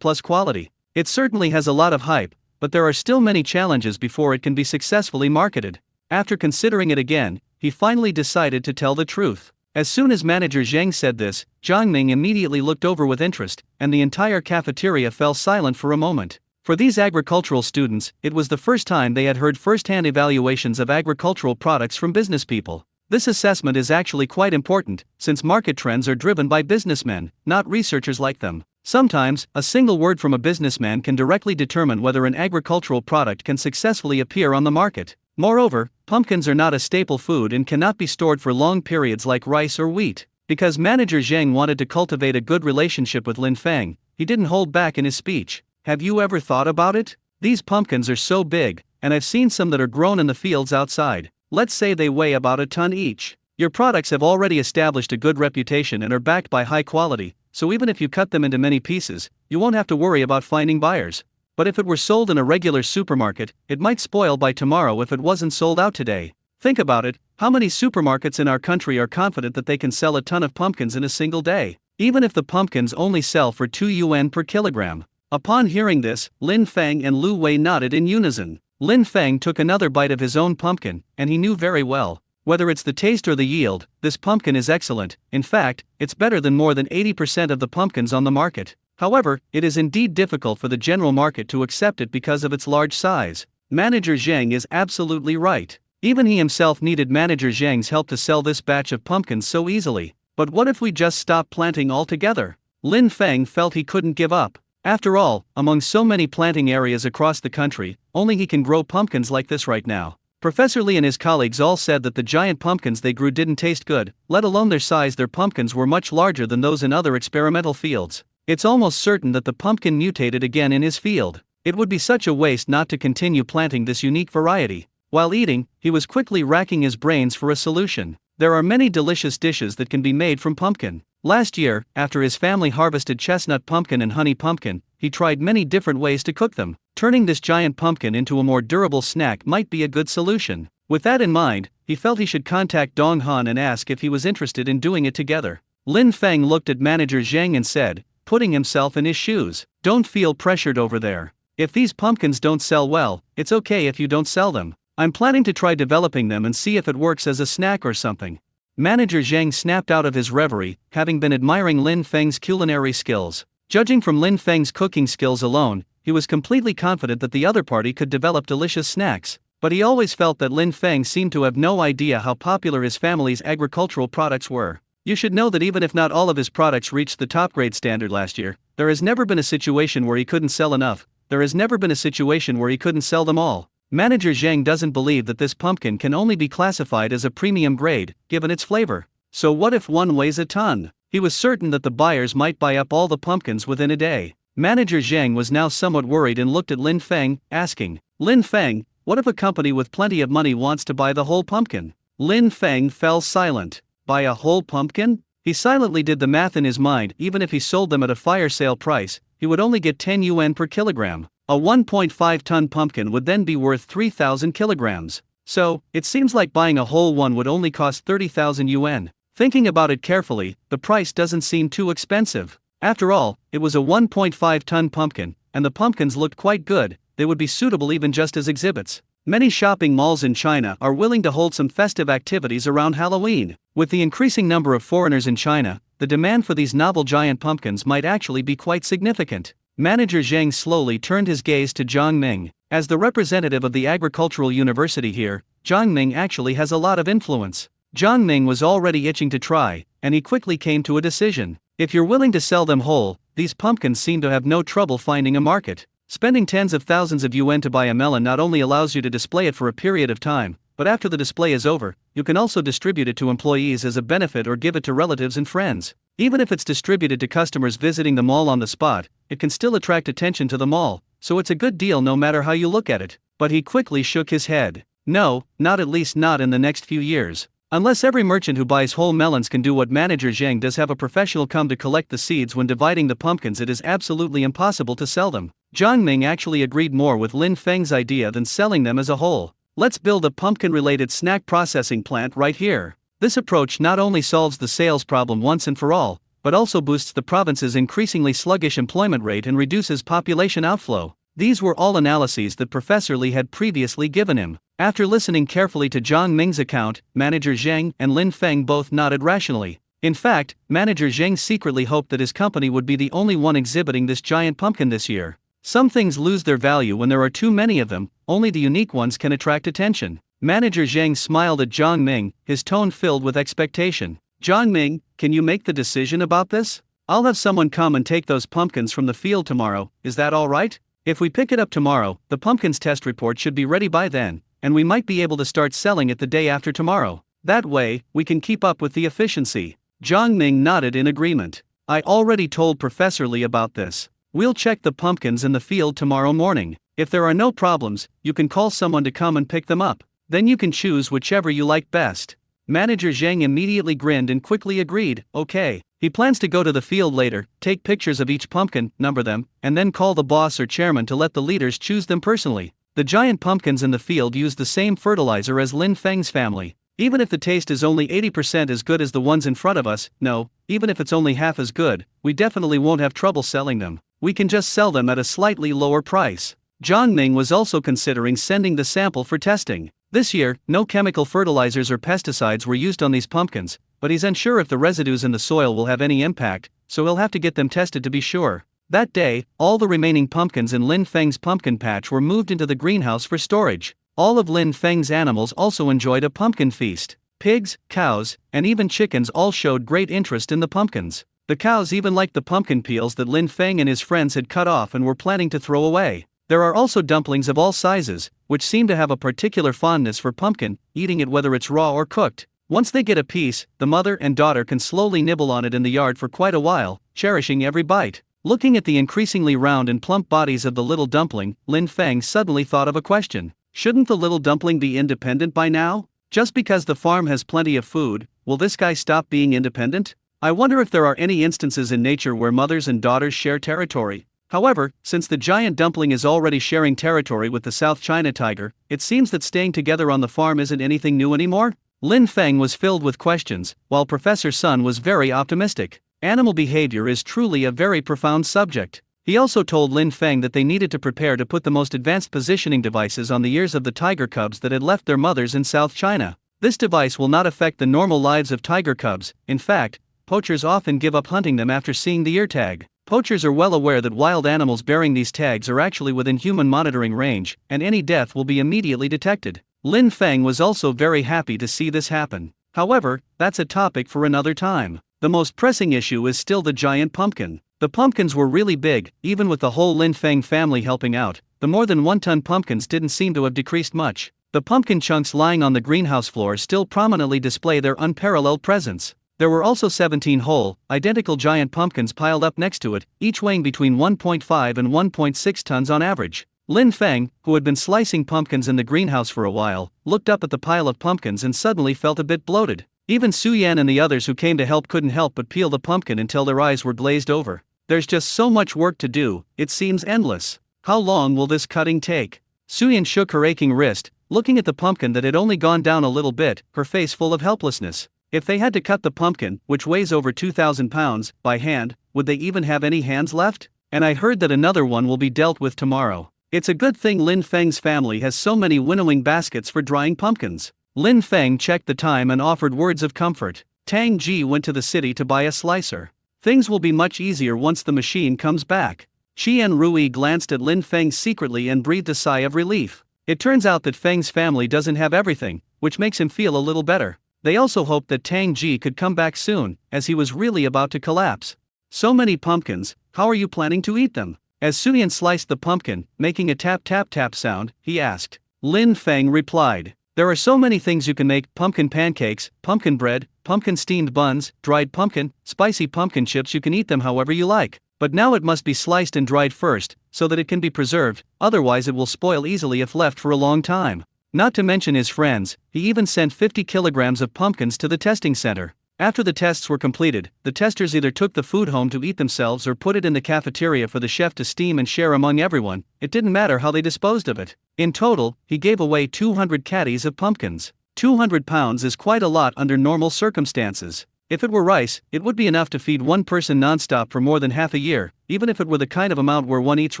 S1: quality. It certainly has a lot of hype, but there are still many challenges before it can be successfully marketed. After considering it again, he finally decided to tell the truth. As soon as Manager Zhang said this, Jiang Ming immediately looked over with interest, and the entire cafeteria fell silent for a moment. For these agricultural students, it was the first time they had heard first-hand evaluations of agricultural products from business people. This assessment is actually quite important, since market trends are driven by businessmen, not researchers like them. Sometimes, a single word from a businessman can directly determine whether an agricultural product can successfully appear on the market. Moreover, pumpkins are not a staple food and cannot be stored for long periods like rice or wheat. Because Manager Zhang wanted to cultivate a good relationship with Lin Feng, he didn't hold back in his speech. Have you ever thought about it? These pumpkins are so big, and I've seen some that are grown in the fields outside. Let's say they weigh about a ton each. Your products have already established a good reputation and are backed by high quality, so even if you cut them into many pieces, you won't have to worry about finding buyers. but if it were sold in a regular supermarket, it might spoil by tomorrow if it wasn't sold out today. Think about it, how many supermarkets in our country are confident that they can sell a ton of pumpkins in a single day, even if the pumpkins only sell for 2 yuan per kilogram? Upon hearing this, Lin Feng and Lu Wei nodded in unison. Lin Feng took another bite of his own pumpkin, and he knew very well, whether it's the taste or the yield, this pumpkin is excellent. In fact, it's better than more than 80% of the pumpkins on the market. However, it is indeed difficult for the general market to accept it because of its large size. Manager Zhang is absolutely right. Even he himself needed Manager Zhang's help to sell this batch of pumpkins so easily. But what if we just stop planting altogether? Lin Feng felt he couldn't give up. After all, among so many planting areas across the country, only he can grow pumpkins like this right now. Professor Li and his colleagues all said that the giant pumpkins they grew didn't taste good, let alone their size. Their pumpkins were much larger than those in other experimental fields. It's almost certain that the pumpkin mutated again in his field. It would be such a waste not to continue planting this unique variety. While eating, he was quickly racking his brains for a solution. There are many delicious dishes that can be made from pumpkin. Last year, after his family harvested chestnut pumpkin and honey pumpkin, he tried many different ways to cook them. Turning this giant pumpkin into a more durable snack might be a good solution. With that in mind, he felt he should contact Dong Han and ask if he was interested in doing it together. Lin Feng looked at Manager Zhang and said, putting himself in his shoes, "Don't feel pressured over there. If these pumpkins don't sell well, it's okay if you don't sell them. I'm planning to try developing them and see if it works as a snack or something." Manager Zhang snapped out of his reverie, having been admiring Lin Feng's culinary skills. Judging from Lin Feng's cooking skills alone, he was completely confident that the other party could develop delicious snacks. But he always felt that Lin Feng seemed to have no idea how popular his family's agricultural products were. You should know that even if not all of his products reached the top grade standard last year, there has never been a situation where he couldn't sell enough. There has never been a situation where he couldn't sell them all. Manager Zhang doesn't believe that this pumpkin can only be classified as a premium grade, given its flavor. So what if one weighs a ton? He was certain that the buyers might buy up all the pumpkins within a day. Manager Zhang was now somewhat worried and looked at Lin Feng, asking, "Lin Feng, what if a company with plenty of money wants to buy the whole pumpkin?" Lin Feng fell silent. Buy a whole pumpkin? He silently did the math in his mind. Even if he sold them at a fire sale price, he would only get 10 yuan per kilogram. A 1.5-ton pumpkin would then be worth 3,000 kilograms. So, it seems like buying a whole one would only cost 30,000 yuan. Thinking about it carefully, the price doesn't seem too expensive. After all, it was a 1.5-ton pumpkin, and the pumpkins looked quite good. They would be suitable even just as exhibits. Many shopping malls in China are willing to hold some festive activities around Halloween. With the increasing number of foreigners in China, the demand for these novel giant pumpkins might actually be quite significant. Manager Zhang slowly turned his gaze to Zhang Ming. As the representative of the agricultural university here, Zhang Ming actually has a lot of influence. Zhang Ming was already itching to try, and he quickly came to a decision. If you're willing to sell them whole, these pumpkins seem to have no trouble finding a market. Spending tens of thousands of yuan to buy a melon not only allows you to display it for a period of time, but after the display is over, you can also distribute it to employees as a benefit or give it to relatives and friends. Even if it's distributed to customers visiting the mall on the spot, it can still attract attention to the mall, so it's a good deal no matter how you look at it. But he quickly shook his head. No, not at least not in the next few years. Unless every merchant who buys whole melons can do what Manager Zhang does, have a professional come to collect the seeds when dividing the pumpkins, it is absolutely impossible to sell them. Zhang Ming actually agreed more with Lin Feng's idea than selling them as a whole. Let's build a pumpkin-related snack processing plant right here. This approach not only solves the sales problem once and for all, but also boosts the province's increasingly sluggish employment rate and reduces population outflow. These were all analyses that Professor Li had previously given him. After listening carefully to Zhang Ming's account, Manager Zhang and Lin Feng both nodded rationally. In fact, Manager Zhang secretly hoped that his company would be the only one exhibiting this giant pumpkin this year. Some things lose their value when there are too many of them, only the unique ones can attract attention. Manager Zhang smiled at Zhang Ming, his tone filled with expectation. Zhang Ming, can you make the decision about this? I'll have someone come and take those pumpkins from the field tomorrow, is that all right? If we pick it up tomorrow, the pumpkins test report should be ready by then, and we might be able to start selling it the day after tomorrow. That way, we can keep up with the efficiency. Zhang Ming nodded in agreement. I already told Professor Li about this. We'll check the pumpkins in the field tomorrow morning. If there are no problems, you can call someone to come and pick them up. Then you can choose whichever you like best. Manager Zhang immediately grinned and quickly agreed, okay. He plans to go to the field later, take pictures of each pumpkin, number them, and then call the boss or chairman to let the leaders choose them personally. The giant pumpkins in the field use the same fertilizer as Lin Feng's family. Even if the taste is only 80% as good as the ones in front of us, no, even if it's only half as good, we definitely won't have trouble selling them. We can just sell them at a slightly lower price. Zhang Ming was also considering sending the sample for testing. This year, no chemical fertilizers or pesticides were used on these pumpkins, but he's unsure if the residues in the soil will have any impact, so he'll have to get them tested to be sure. That day, all the remaining pumpkins in Lin Feng's pumpkin patch were moved into the greenhouse for storage. All of Lin Feng's animals also enjoyed a pumpkin feast. Pigs, cows, and even chickens all showed great interest in the pumpkins. The cows even liked the pumpkin peels that Lin Feng and his friends had cut off and were planning to throw away. There are also dumplings of all sizes, which seem to have a particular fondness for pumpkin, eating it whether it's raw or cooked. Once they get a piece, the mother and daughter can slowly nibble on it in the yard for quite a while, cherishing every bite. Looking at the increasingly round and plump bodies of the little dumpling, Lin Feng suddenly thought of a question. Shouldn't the little dumpling be independent by now? Just because the farm has plenty of food, will this guy stop being independent? I wonder if there are any instances in nature where mothers and daughters share territory. However, since the giant dumpling is already sharing territory with the South China tiger, it seems that staying together on the farm isn't anything new anymore. Lin Feng was filled with questions, while Professor Sun was very optimistic. Animal behavior is truly a very profound subject. He also told Lin Feng that they needed to prepare to put the most advanced positioning devices on the ears of the tiger cubs that had left their mothers in South China. This device will not affect the normal lives of tiger cubs. In fact, poachers often give up hunting them after seeing the ear tag. Poachers are well aware that wild animals bearing these tags are actually within human monitoring range, and any death will be immediately detected. Lin Feng was also very happy to see this happen. However, that's a topic for another time. The most pressing issue is still the giant pumpkin. The pumpkins were really big, even with the whole Lin Feng family helping out. The more than 1-ton pumpkins didn't seem to have decreased much. The pumpkin chunks lying on the greenhouse floor still prominently display their unparalleled presence. There were also 17 whole, identical giant pumpkins piled up next to it, each weighing between 1.5 and 1.6 tons on average. Lin Feng, who had been slicing pumpkins in the greenhouse for a while, looked up at the pile of pumpkins and suddenly felt a bit bloated. Even Su Yan and the others who came to help couldn't help but peel the pumpkin until their eyes were glazed over. There's just so much work to do, it seems endless. How long will this cutting take? Su Yan shook her aching wrist, looking at the pumpkin that had only gone down a little bit, her face full of helplessness. If they had to cut the pumpkin, which weighs over 2,000 pounds, by hand, would they even have any hands left? And I heard that another one will be dealt with tomorrow. It's a good thing Lin Feng's family has so many winnowing baskets for drying pumpkins. Lin Feng checked the time and offered words of comfort. Tang Ji went to the city to buy a slicer. Things will be much easier once the machine comes back. Qian Rui glanced at Lin Feng secretly and breathed a sigh of relief. It turns out that Feng's family doesn't have everything, which makes him feel a little better. They also hoped that Tang Ji could come back soon, as he was really about to collapse. So many pumpkins, how are you planning to eat them? As Su Yan sliced the pumpkin, making a tap-tap-tap sound, he asked. Lin Feng replied, there are so many things you can make: pumpkin pancakes, pumpkin bread, pumpkin steamed buns, dried pumpkin, spicy pumpkin chips. You can eat them however you like. But now it must be sliced and dried first, so that it can be preserved, otherwise it will spoil easily if left for a long time. Not to mention his friends, he even sent 50 kilograms of pumpkins to the testing center. After the tests were completed, the testers either took the food home to eat themselves or put it in the cafeteria for the chef to steam and share among everyone. It didn't matter how they disposed of it. In total, he gave away 200 caddies of pumpkins. 200 pounds is quite a lot under normal circumstances. If it were rice, it would be enough to feed one person non-stop for more than half a year, even if it were the kind of amount where one eats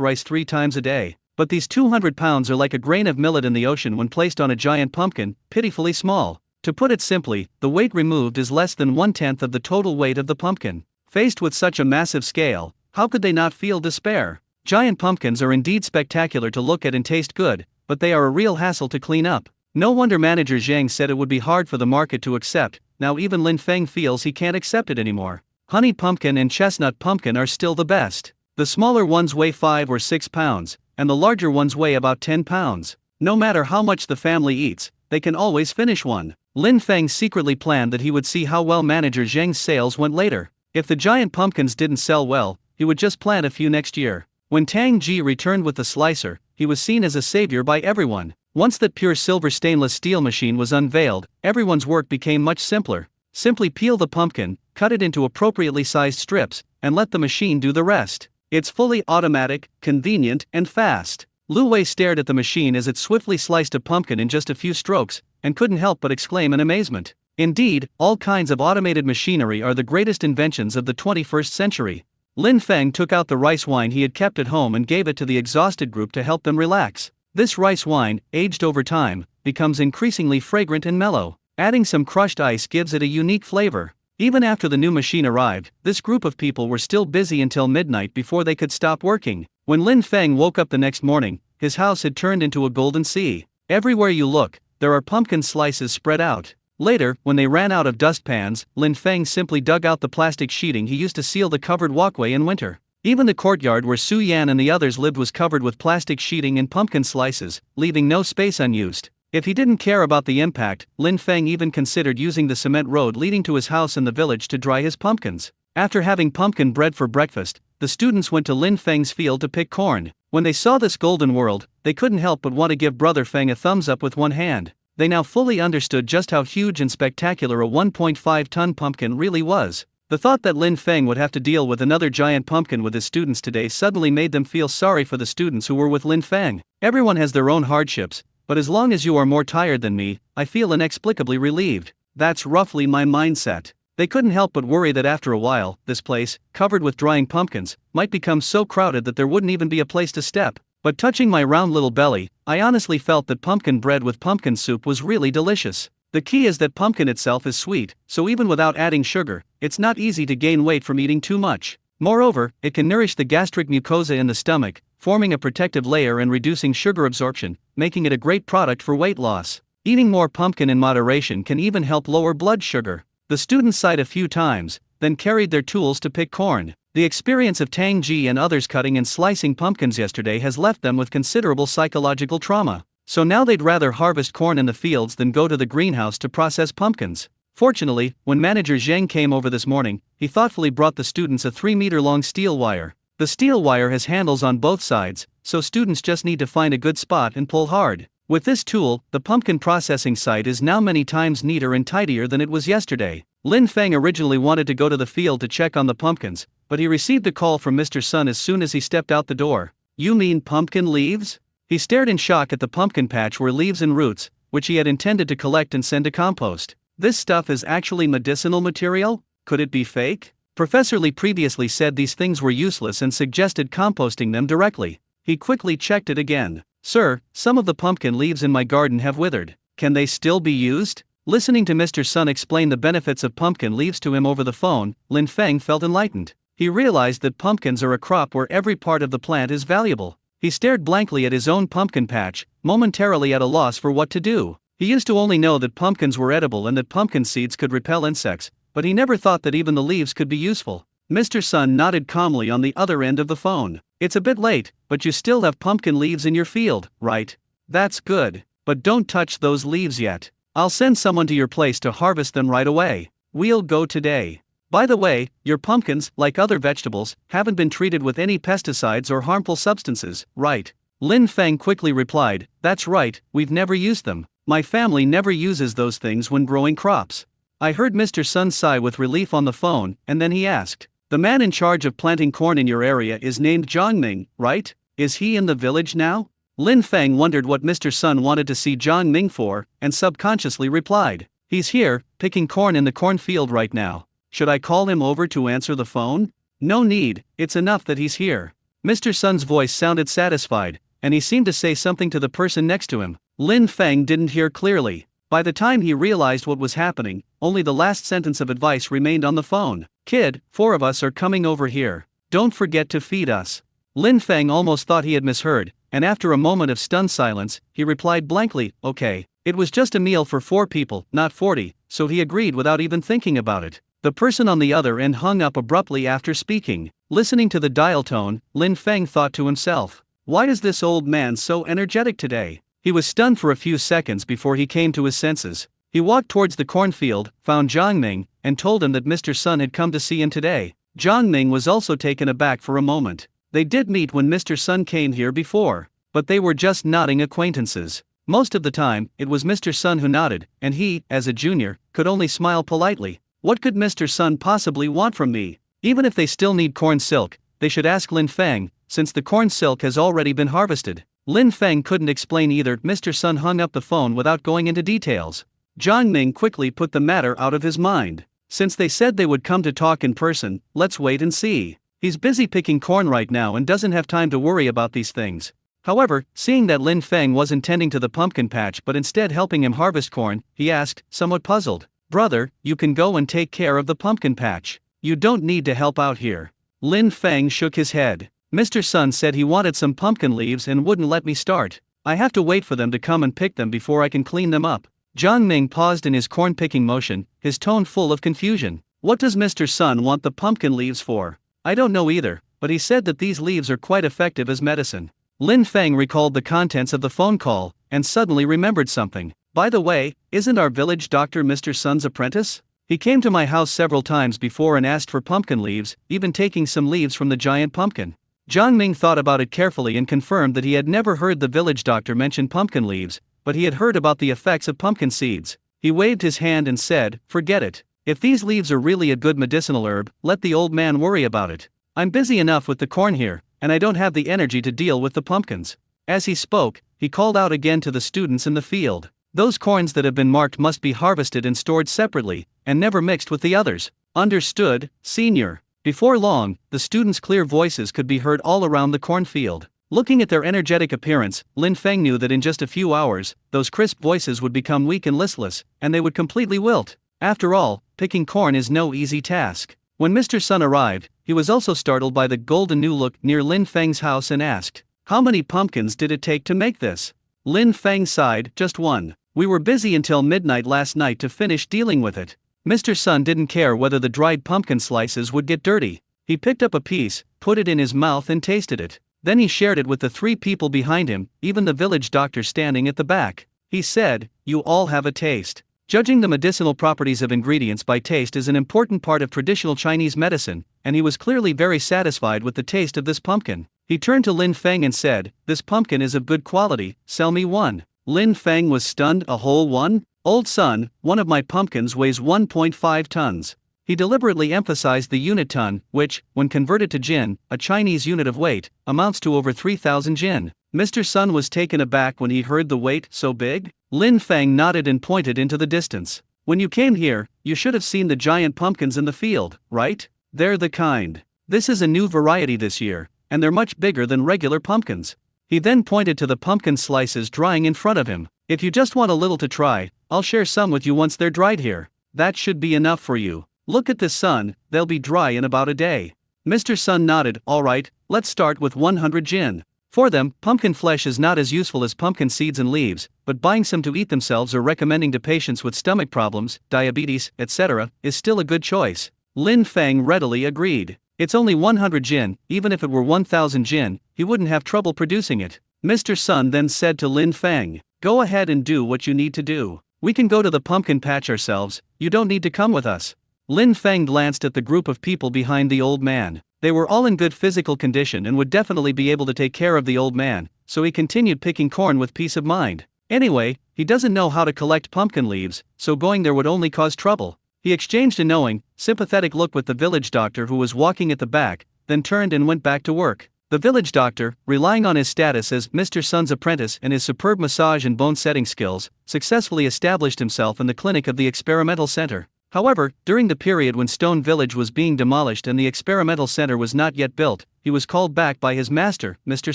S1: rice 3 times a day. But these 200 pounds are like a grain of millet in the ocean when placed on a giant pumpkin, pitifully small. To put it simply, the weight removed is less than 1/10 of the total weight of the pumpkin. Faced with such a massive scale, how could they not feel despair? Giant pumpkins are indeed spectacular to look at and taste good, but they are a real hassle to clean up. No wonder manager Zhang said it would be hard for the market to accept. Now even Lin Feng feels he can't accept it anymore. Honey pumpkin and chestnut pumpkin are still the best. The smaller ones weigh 5 or 6 pounds, and the larger ones weigh about 10 pounds. No matter how much the family eats, they can always finish one. Lin Feng secretly planned that he would see how well manager Zhang's sales went later. If the giant pumpkins didn't sell well, he would just plant a few next year. When Tang Ji returned with the slicer, he was seen as a savior by everyone. Once that pure silver stainless steel machine was unveiled, everyone's work became much simpler. Simply peel the pumpkin, cut it into appropriately sized strips, and let the machine do the rest. It's fully automatic, convenient, and fast. Lu Wei stared at the machine as it swiftly sliced a pumpkin in just a few strokes, and couldn't help but exclaim in amazement. Indeed, all kinds of automated machinery are the greatest inventions of the 21st century. Lin Feng took out the rice wine he had kept at home and gave it to the exhausted group to help them relax. This rice wine, aged over time, becomes increasingly fragrant and mellow. Adding some crushed ice gives it a unique flavor. Even after the new machine arrived, this group of people were still busy until midnight before they could stop working. When Lin Feng woke up the next morning, his house had turned into a golden sea. Everywhere you look, there are pumpkin slices spread out. Later, when they ran out of dustpans, Lin Feng simply dug out the plastic sheeting he used to seal the covered walkway in winter. Even the courtyard where Su Yan and the others lived was covered with plastic sheeting and pumpkin slices, leaving no space unused. If he didn't care about the impact, Lin Feng even considered using the cement road leading to his house in the village to dry his pumpkins. After having pumpkin bread for breakfast, the students went to Lin Feng's field to pick corn. When they saw this golden world, they couldn't help but want to give Brother Feng a thumbs up with one hand. They now fully understood just how huge and spectacular a 1.5-ton pumpkin really was. The thought that Lin Feng would have to deal with another giant pumpkin with his students today suddenly made them feel sorry for the students who were with Lin Feng. Everyone has their own hardships, but as long as you are more tired than me, I feel inexplicably relieved. That's roughly my mindset. They couldn't help but worry that after a while, this place, covered with drying pumpkins, might become so crowded that there wouldn't even be a place to step. But touching my round little belly, I honestly felt that pumpkin bread with pumpkin soup was really delicious. The key is that pumpkin itself is sweet, so even without adding sugar, it's not easy to gain weight from eating too much. Moreover, it can nourish the gastric mucosa in the stomach, forming a protective layer and reducing sugar absorption, making it a great product for weight loss. Eating more pumpkin in moderation can even help lower blood sugar. The students sighed a few times, then carried their tools to pick corn. The experience of Tang Ji and others cutting and slicing pumpkins yesterday has left them with considerable psychological trauma. So now they'd rather harvest corn in the fields than go to the greenhouse to process pumpkins. Fortunately, when manager Zheng came over this morning, he thoughtfully brought the students a 3-meter-long steel wire. The steel wire has handles on both sides, so students just need to find a good spot and pull hard. With this tool, the pumpkin processing site is now many times neater and tidier than it was yesterday. Lin Feng originally wanted to go to the field to check on the pumpkins, but he received a call from Mr. Sun as soon as he stepped out the door. "You mean pumpkin leaves?" He stared in shock at the pumpkin patch where leaves and roots, which he had intended to collect and send to compost. This stuff is actually medicinal material? Could it be fake? Professor Lee previously said these things were useless and suggested composting them directly. He quickly checked it again. "Sir, some of the pumpkin leaves in my garden have withered. Can they still be used?" Listening to Mr. Sun explain the benefits of pumpkin leaves to him over the phone, Lin Feng felt enlightened. He realized that pumpkins are a crop where every part of the plant is valuable. He stared blankly at his own pumpkin patch, momentarily at a loss for what to do. He used to only know that pumpkins were edible and that pumpkin seeds could repel insects, but he never thought that even the leaves could be useful. Mr. Sun nodded calmly on the other end of the phone. "It's a bit late, but you still have pumpkin leaves in your field, right? That's good. But don't touch those leaves yet. I'll send someone to your place to harvest them right away. We'll go today. By the way, your pumpkins, like other vegetables, haven't been treated with any pesticides or harmful substances, right?" Lin Feng quickly replied, "That's right, we've never used them. My family never uses those things when growing crops." I heard Mr. Sun sigh with relief on the phone, and then he asked, "The man in charge of planting corn in your area is named Zhang Ming, right? Is he in the village now?" Lin Feng wondered what Mr. Sun wanted to see Zhang Ming for, and subconsciously replied, "He's here, picking corn in the cornfield right now. Should I call him over to answer the phone?" "No need, it's enough that he's here." Mr. Sun's voice sounded satisfied, and he seemed to say something to the person next to him. Lin Feng didn't hear clearly. By the time he realized what was happening, only the last sentence of advice remained on the phone. "Kid, 4 of us are coming over here. Don't forget to feed us." Lin Feng almost thought he had misheard, and after a moment of stunned silence, he replied blankly, "Okay." It was just a meal for 4 people, not 40, so he agreed without even thinking about it. The person on the other end hung up abruptly after speaking. Listening to the dial tone, Lin Feng thought to himself, "Why is this old man so energetic today?" He was stunned for a few seconds before he came to his senses. He walked towards the cornfield, found Zhang Ming, and told him that Mr. Sun had come to see him today. Zhang Ming was also taken aback for a moment. They did meet when Mr. Sun came here before, but they were just nodding acquaintances. Most of the time, it was Mr. Sun who nodded, and he, as a junior, could only smile politely. What could Mr. Sun possibly want from me? Even if they still need corn silk, they should ask Lin Feng, since the corn silk has already been harvested. Lin Feng couldn't explain either. Mr. Sun hung up the phone without going into details. Jiang Ming quickly put the matter out of his mind. Since they said they would come to talk in person, let's wait and see. He's busy picking corn right now and doesn't have time to worry about these things. However, seeing that Lin Feng wasn't tending to the pumpkin patch but instead helping him harvest corn, he asked, somewhat puzzled, "Brother, you can go and take care of the pumpkin patch. You don't need to help out here." Lin Feng shook his head. Mr. Sun said he wanted some pumpkin leaves and wouldn't let me start. I have to wait for them to come and pick them before I can clean them up. Jiang Ming paused in his corn-picking motion, his tone full of confusion. What does Mr. Sun want the pumpkin leaves for? I don't know either, but he said that these leaves are quite effective as medicine. Lin Feng recalled the contents of the phone call, and suddenly remembered something. By the way, isn't our village doctor Mr. Sun's apprentice? He came to my house several times before and asked for pumpkin leaves, even taking some leaves from the giant pumpkin. Jiang Ming thought about it carefully and confirmed that he had never heard the village doctor mention pumpkin leaves, but he had heard about the effects of pumpkin seeds. He waved his hand and said, "Forget it. If these leaves are really a good medicinal herb, let the old man worry about it. I'm busy enough with the corn here, and I don't have the energy to deal with the pumpkins." As he spoke, he called out again to the students in the field. Those corns that have been marked must be harvested and stored separately, and never mixed with the others. Understood, senior. Before long, the students' clear voices could be heard all around the cornfield. Looking at their energetic appearance, Lin Feng knew that in just a few hours, those crisp voices would become weak and listless, and they would completely wilt. After all, picking corn is no easy task. When Mr. Sun arrived, he was also startled by the golden new look near Lin Feng's house and asked, "How many pumpkins did it take to make this?" Lin Feng sighed, "Just one. We were busy until midnight last night to finish dealing with it." Mr. Sun didn't care whether the dried pumpkin slices would get dirty. He picked up a piece, put it in his mouth and tasted it. Then he shared it with the 3 people behind him, even the village doctor standing at the back. He said, "You all have a taste." Judging the medicinal properties of ingredients by taste is an important part of traditional Chinese medicine, and he was clearly very satisfied with the taste of this pumpkin. He turned to Lin Feng and said, "This pumpkin is of good quality, sell me one." Lin Feng was stunned. "A whole one? Old son, one of my pumpkins weighs 1.5 tons. He deliberately emphasized the unit ton, which, when converted to jin, a Chinese unit of weight, amounts to over 3,000 jin. Mr. Sun was taken aback when he heard the weight, so big? Lin Feng nodded and pointed into the distance. "When you came here, you should have seen the giant pumpkins in the field, right? They're the kind. This is a new variety this year, and they're much bigger than regular pumpkins." He then pointed to the pumpkin slices drying in front of him. "If you just want a little to try, I'll share some with you once they're dried here. That should be enough for you. Look at this, son, they'll be dry in about a day." Mr. Sun nodded. "All right, let's start with 100 jin. For them, pumpkin flesh is not as useful as pumpkin seeds and leaves, but buying some to eat themselves or recommending to patients with stomach problems, diabetes, etc., is still a good choice." Lin Feng readily agreed. It's only 100 jin, even if it were 1,000 jin, he wouldn't have trouble producing it. Mr. Sun then said to Lin Feng, "Go ahead and do what you need to do. We can go to the pumpkin patch ourselves, you don't need to come with us." Lin Feng glanced at the group of people behind the old man. They were all in good physical condition and would definitely be able to take care of the old man, so he continued picking corn with peace of mind. Anyway, he doesn't know how to collect pumpkin leaves, so going there would only cause trouble. He exchanged a knowing, sympathetic look with the village doctor who was walking at the back, then turned and went back to work. The village doctor, relying on his status as Mr. Sun's apprentice and his superb massage and bone-setting skills, successfully established himself in the clinic of the experimental center. However, during the period when Stone Village was being demolished and the experimental center was not yet built, he was called back by his master, Mr.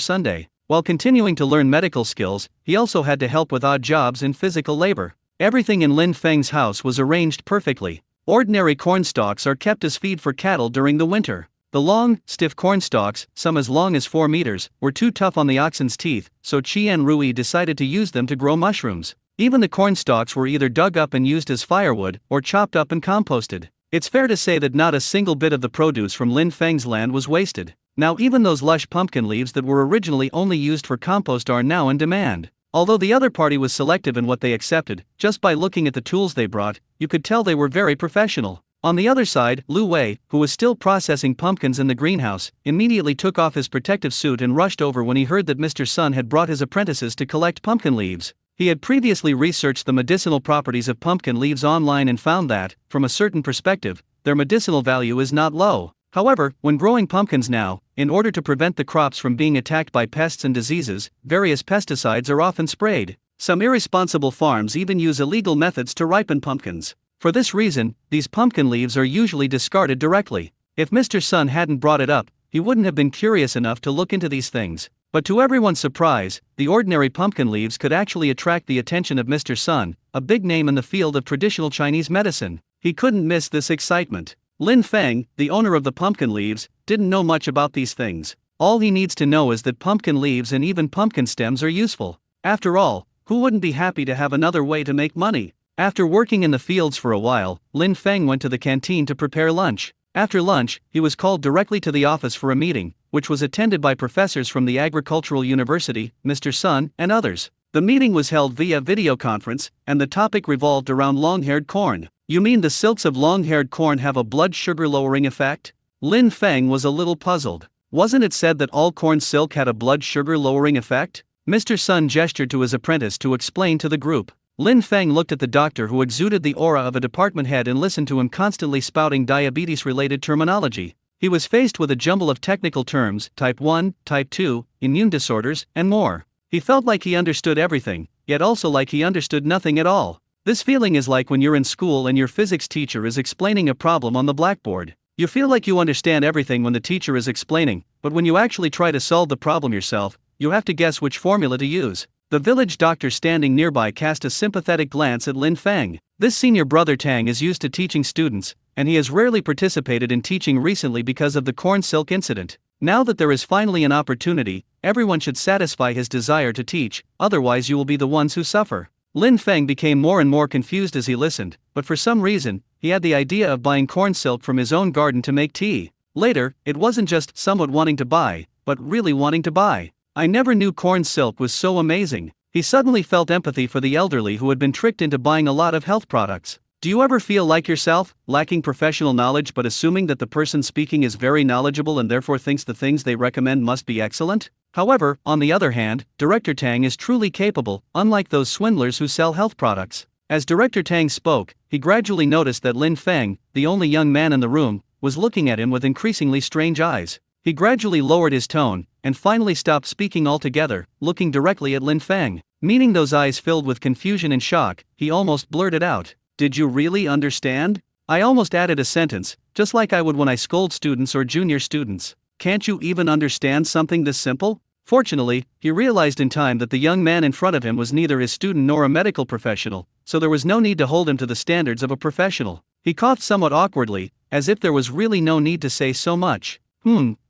S1: Sunday. While continuing to learn medical skills, he also had to help with odd jobs and physical labor. Everything in Lin Feng's house was arranged perfectly. Ordinary corn stalks are kept as feed for cattle during the winter. The long, stiff corn stalks, some as long as 4 meters, were too tough on the oxen's teeth, so Qian Rui decided to use them to grow mushrooms. Even the corn stalks were either dug up and used as firewood, or chopped up and composted. It's fair to say that not a single bit of the produce from Lin Feng's land was wasted. Now even those lush pumpkin leaves that were originally only used for compost are now in demand. Although the other party was selective in what they accepted, just by looking at the tools they brought, you could tell they were very professional. On the other side, Lu Wei, who was still processing pumpkins in the greenhouse, immediately took off his protective suit and rushed over when he heard that Mr. Sun had brought his apprentices to collect pumpkin leaves. He had previously researched the medicinal properties of pumpkin leaves online and found that, from a certain perspective, their medicinal value is not low. However, when growing pumpkins now, in order to prevent the crops from being attacked by pests and diseases, various pesticides are often sprayed. Some irresponsible farms even use illegal methods to ripen pumpkins. For this reason, these pumpkin leaves are usually discarded directly. If Mr. Sun hadn't brought it up, he wouldn't have been curious enough to look into these things. But to everyone's surprise, the ordinary pumpkin leaves could actually attract the attention of Mr. Sun, a big name in the field of traditional Chinese medicine. He couldn't miss this excitement. Lin Feng, the owner of the pumpkin leaves, didn't know much about these things. All he needs to know is that pumpkin leaves and even pumpkin stems are useful. After all, who wouldn't be happy to have another way to make money? After working in the fields for a while, Lin Feng went to the canteen to prepare lunch. After lunch, he was called directly to the office for a meeting, which was attended by professors from the Agricultural University, Mr. Sun, and others. The meeting was held via video conference, and the topic revolved around long-haired corn. You mean the silks of long-haired corn have a blood sugar-lowering effect? Lin Feng was a little puzzled. Wasn't it said that all corn silk had a blood sugar-lowering effect? Mr. Sun gestured to his apprentice to explain to the group. Lin Feng looked at the doctor who exuded the aura of a department head and listened to him constantly spouting diabetes-related terminology. He was faced with a jumble of technical terms, type 1, type 2, immune disorders, and more. He felt like he understood everything, yet also like he understood nothing at all. This feeling is like when you're in school and your physics teacher is explaining a problem on the blackboard. You feel like you understand everything when the teacher is explaining, but when you actually try to solve the problem yourself, you have to guess which formula to use. The village doctor standing nearby cast a sympathetic glance at Lin Feng. This senior brother Tang is used to teaching students, and he has rarely participated in teaching recently because of the corn silk incident. Now that there is finally an opportunity, everyone should satisfy his desire to teach, otherwise you will be the ones who suffer. Lin Feng became more and more confused as he listened, but for some reason, he had the idea of buying corn silk from his own garden to make tea. Later, it wasn't just somewhat wanting to buy, but really wanting to buy. I never knew corn silk was so amazing. He suddenly felt empathy for the elderly who had been tricked into buying a lot of health products. Do you ever feel like yourself, lacking professional knowledge but assuming that the person speaking is very knowledgeable and therefore thinks the things they recommend must be excellent? However, on the other hand, Director Tang is truly capable, unlike those swindlers who sell health products. As Director Tang spoke, he gradually noticed that Lin Feng, the only young man in the room, was looking at him with increasingly strange eyes. He gradually lowered his tone, and finally stopped speaking altogether, looking directly at Lin Feng. Meeting those eyes filled with confusion and shock, he almost blurted out, "Did you really understand?" I almost added a sentence, just like I would when I scold students or junior students. Can't you even understand something this simple? Fortunately, he realized in time that the young man in front of him was neither his student nor a medical professional, so there was no need to hold him to the standards of a professional. He coughed somewhat awkwardly, as if there was really no need to say so much.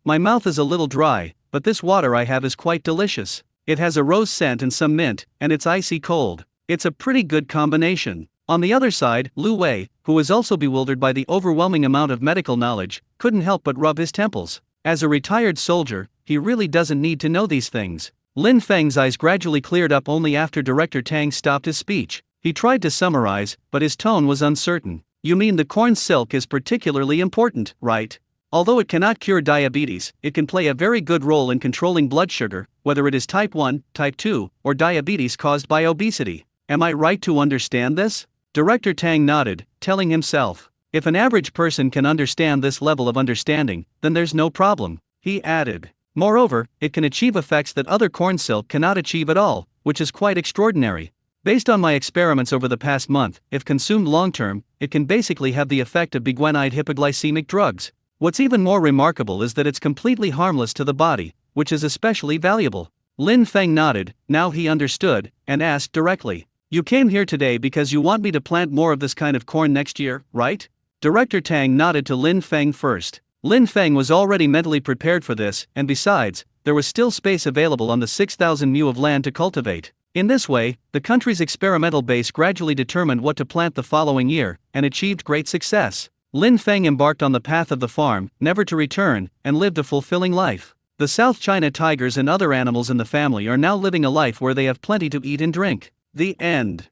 S1: My mouth is a little dry, but this water I have is quite delicious. It has a rose scent and some mint, and it's icy cold. It's a pretty good combination. On the other side, Lu Wei, who was also bewildered by the overwhelming amount of medical knowledge, couldn't help but rub his temples. As a retired soldier, he really doesn't need to know these things. Lin Feng's eyes gradually cleared up only after Director Tang stopped his speech. He tried to summarize, but his tone was uncertain. You mean the corn silk is particularly important, right? Although it cannot cure diabetes, it can play a very good role in controlling blood sugar, whether it is type 1, type 2, or diabetes caused by obesity. Am I right to understand this? Director Tang nodded, telling himself, if an average person can understand this level of understanding, then there's no problem. He added, moreover, it can achieve effects that other corn silk cannot achieve at all, which is quite extraordinary. Based on my experiments over the past month, if consumed long-term, it can basically have the effect of beguinide hypoglycemic drugs. What's even more remarkable is that it's completely harmless to the body, which is especially valuable. Lin Feng nodded, now he understood, and asked directly, you came here today because you want me to plant more of this kind of corn next year, right? Director Tang nodded to Lin Feng first. Lin Feng was already mentally prepared for this, and besides, there was still space available on the 6,000 mu of land to cultivate. In this way, the country's experimental base gradually determined what to plant the following year, and achieved great success. Lin Feng embarked on the path of the farm, never to return, and lived a fulfilling life. The South China tigers and other animals in the family are now living a life where they have plenty to eat and drink. The end.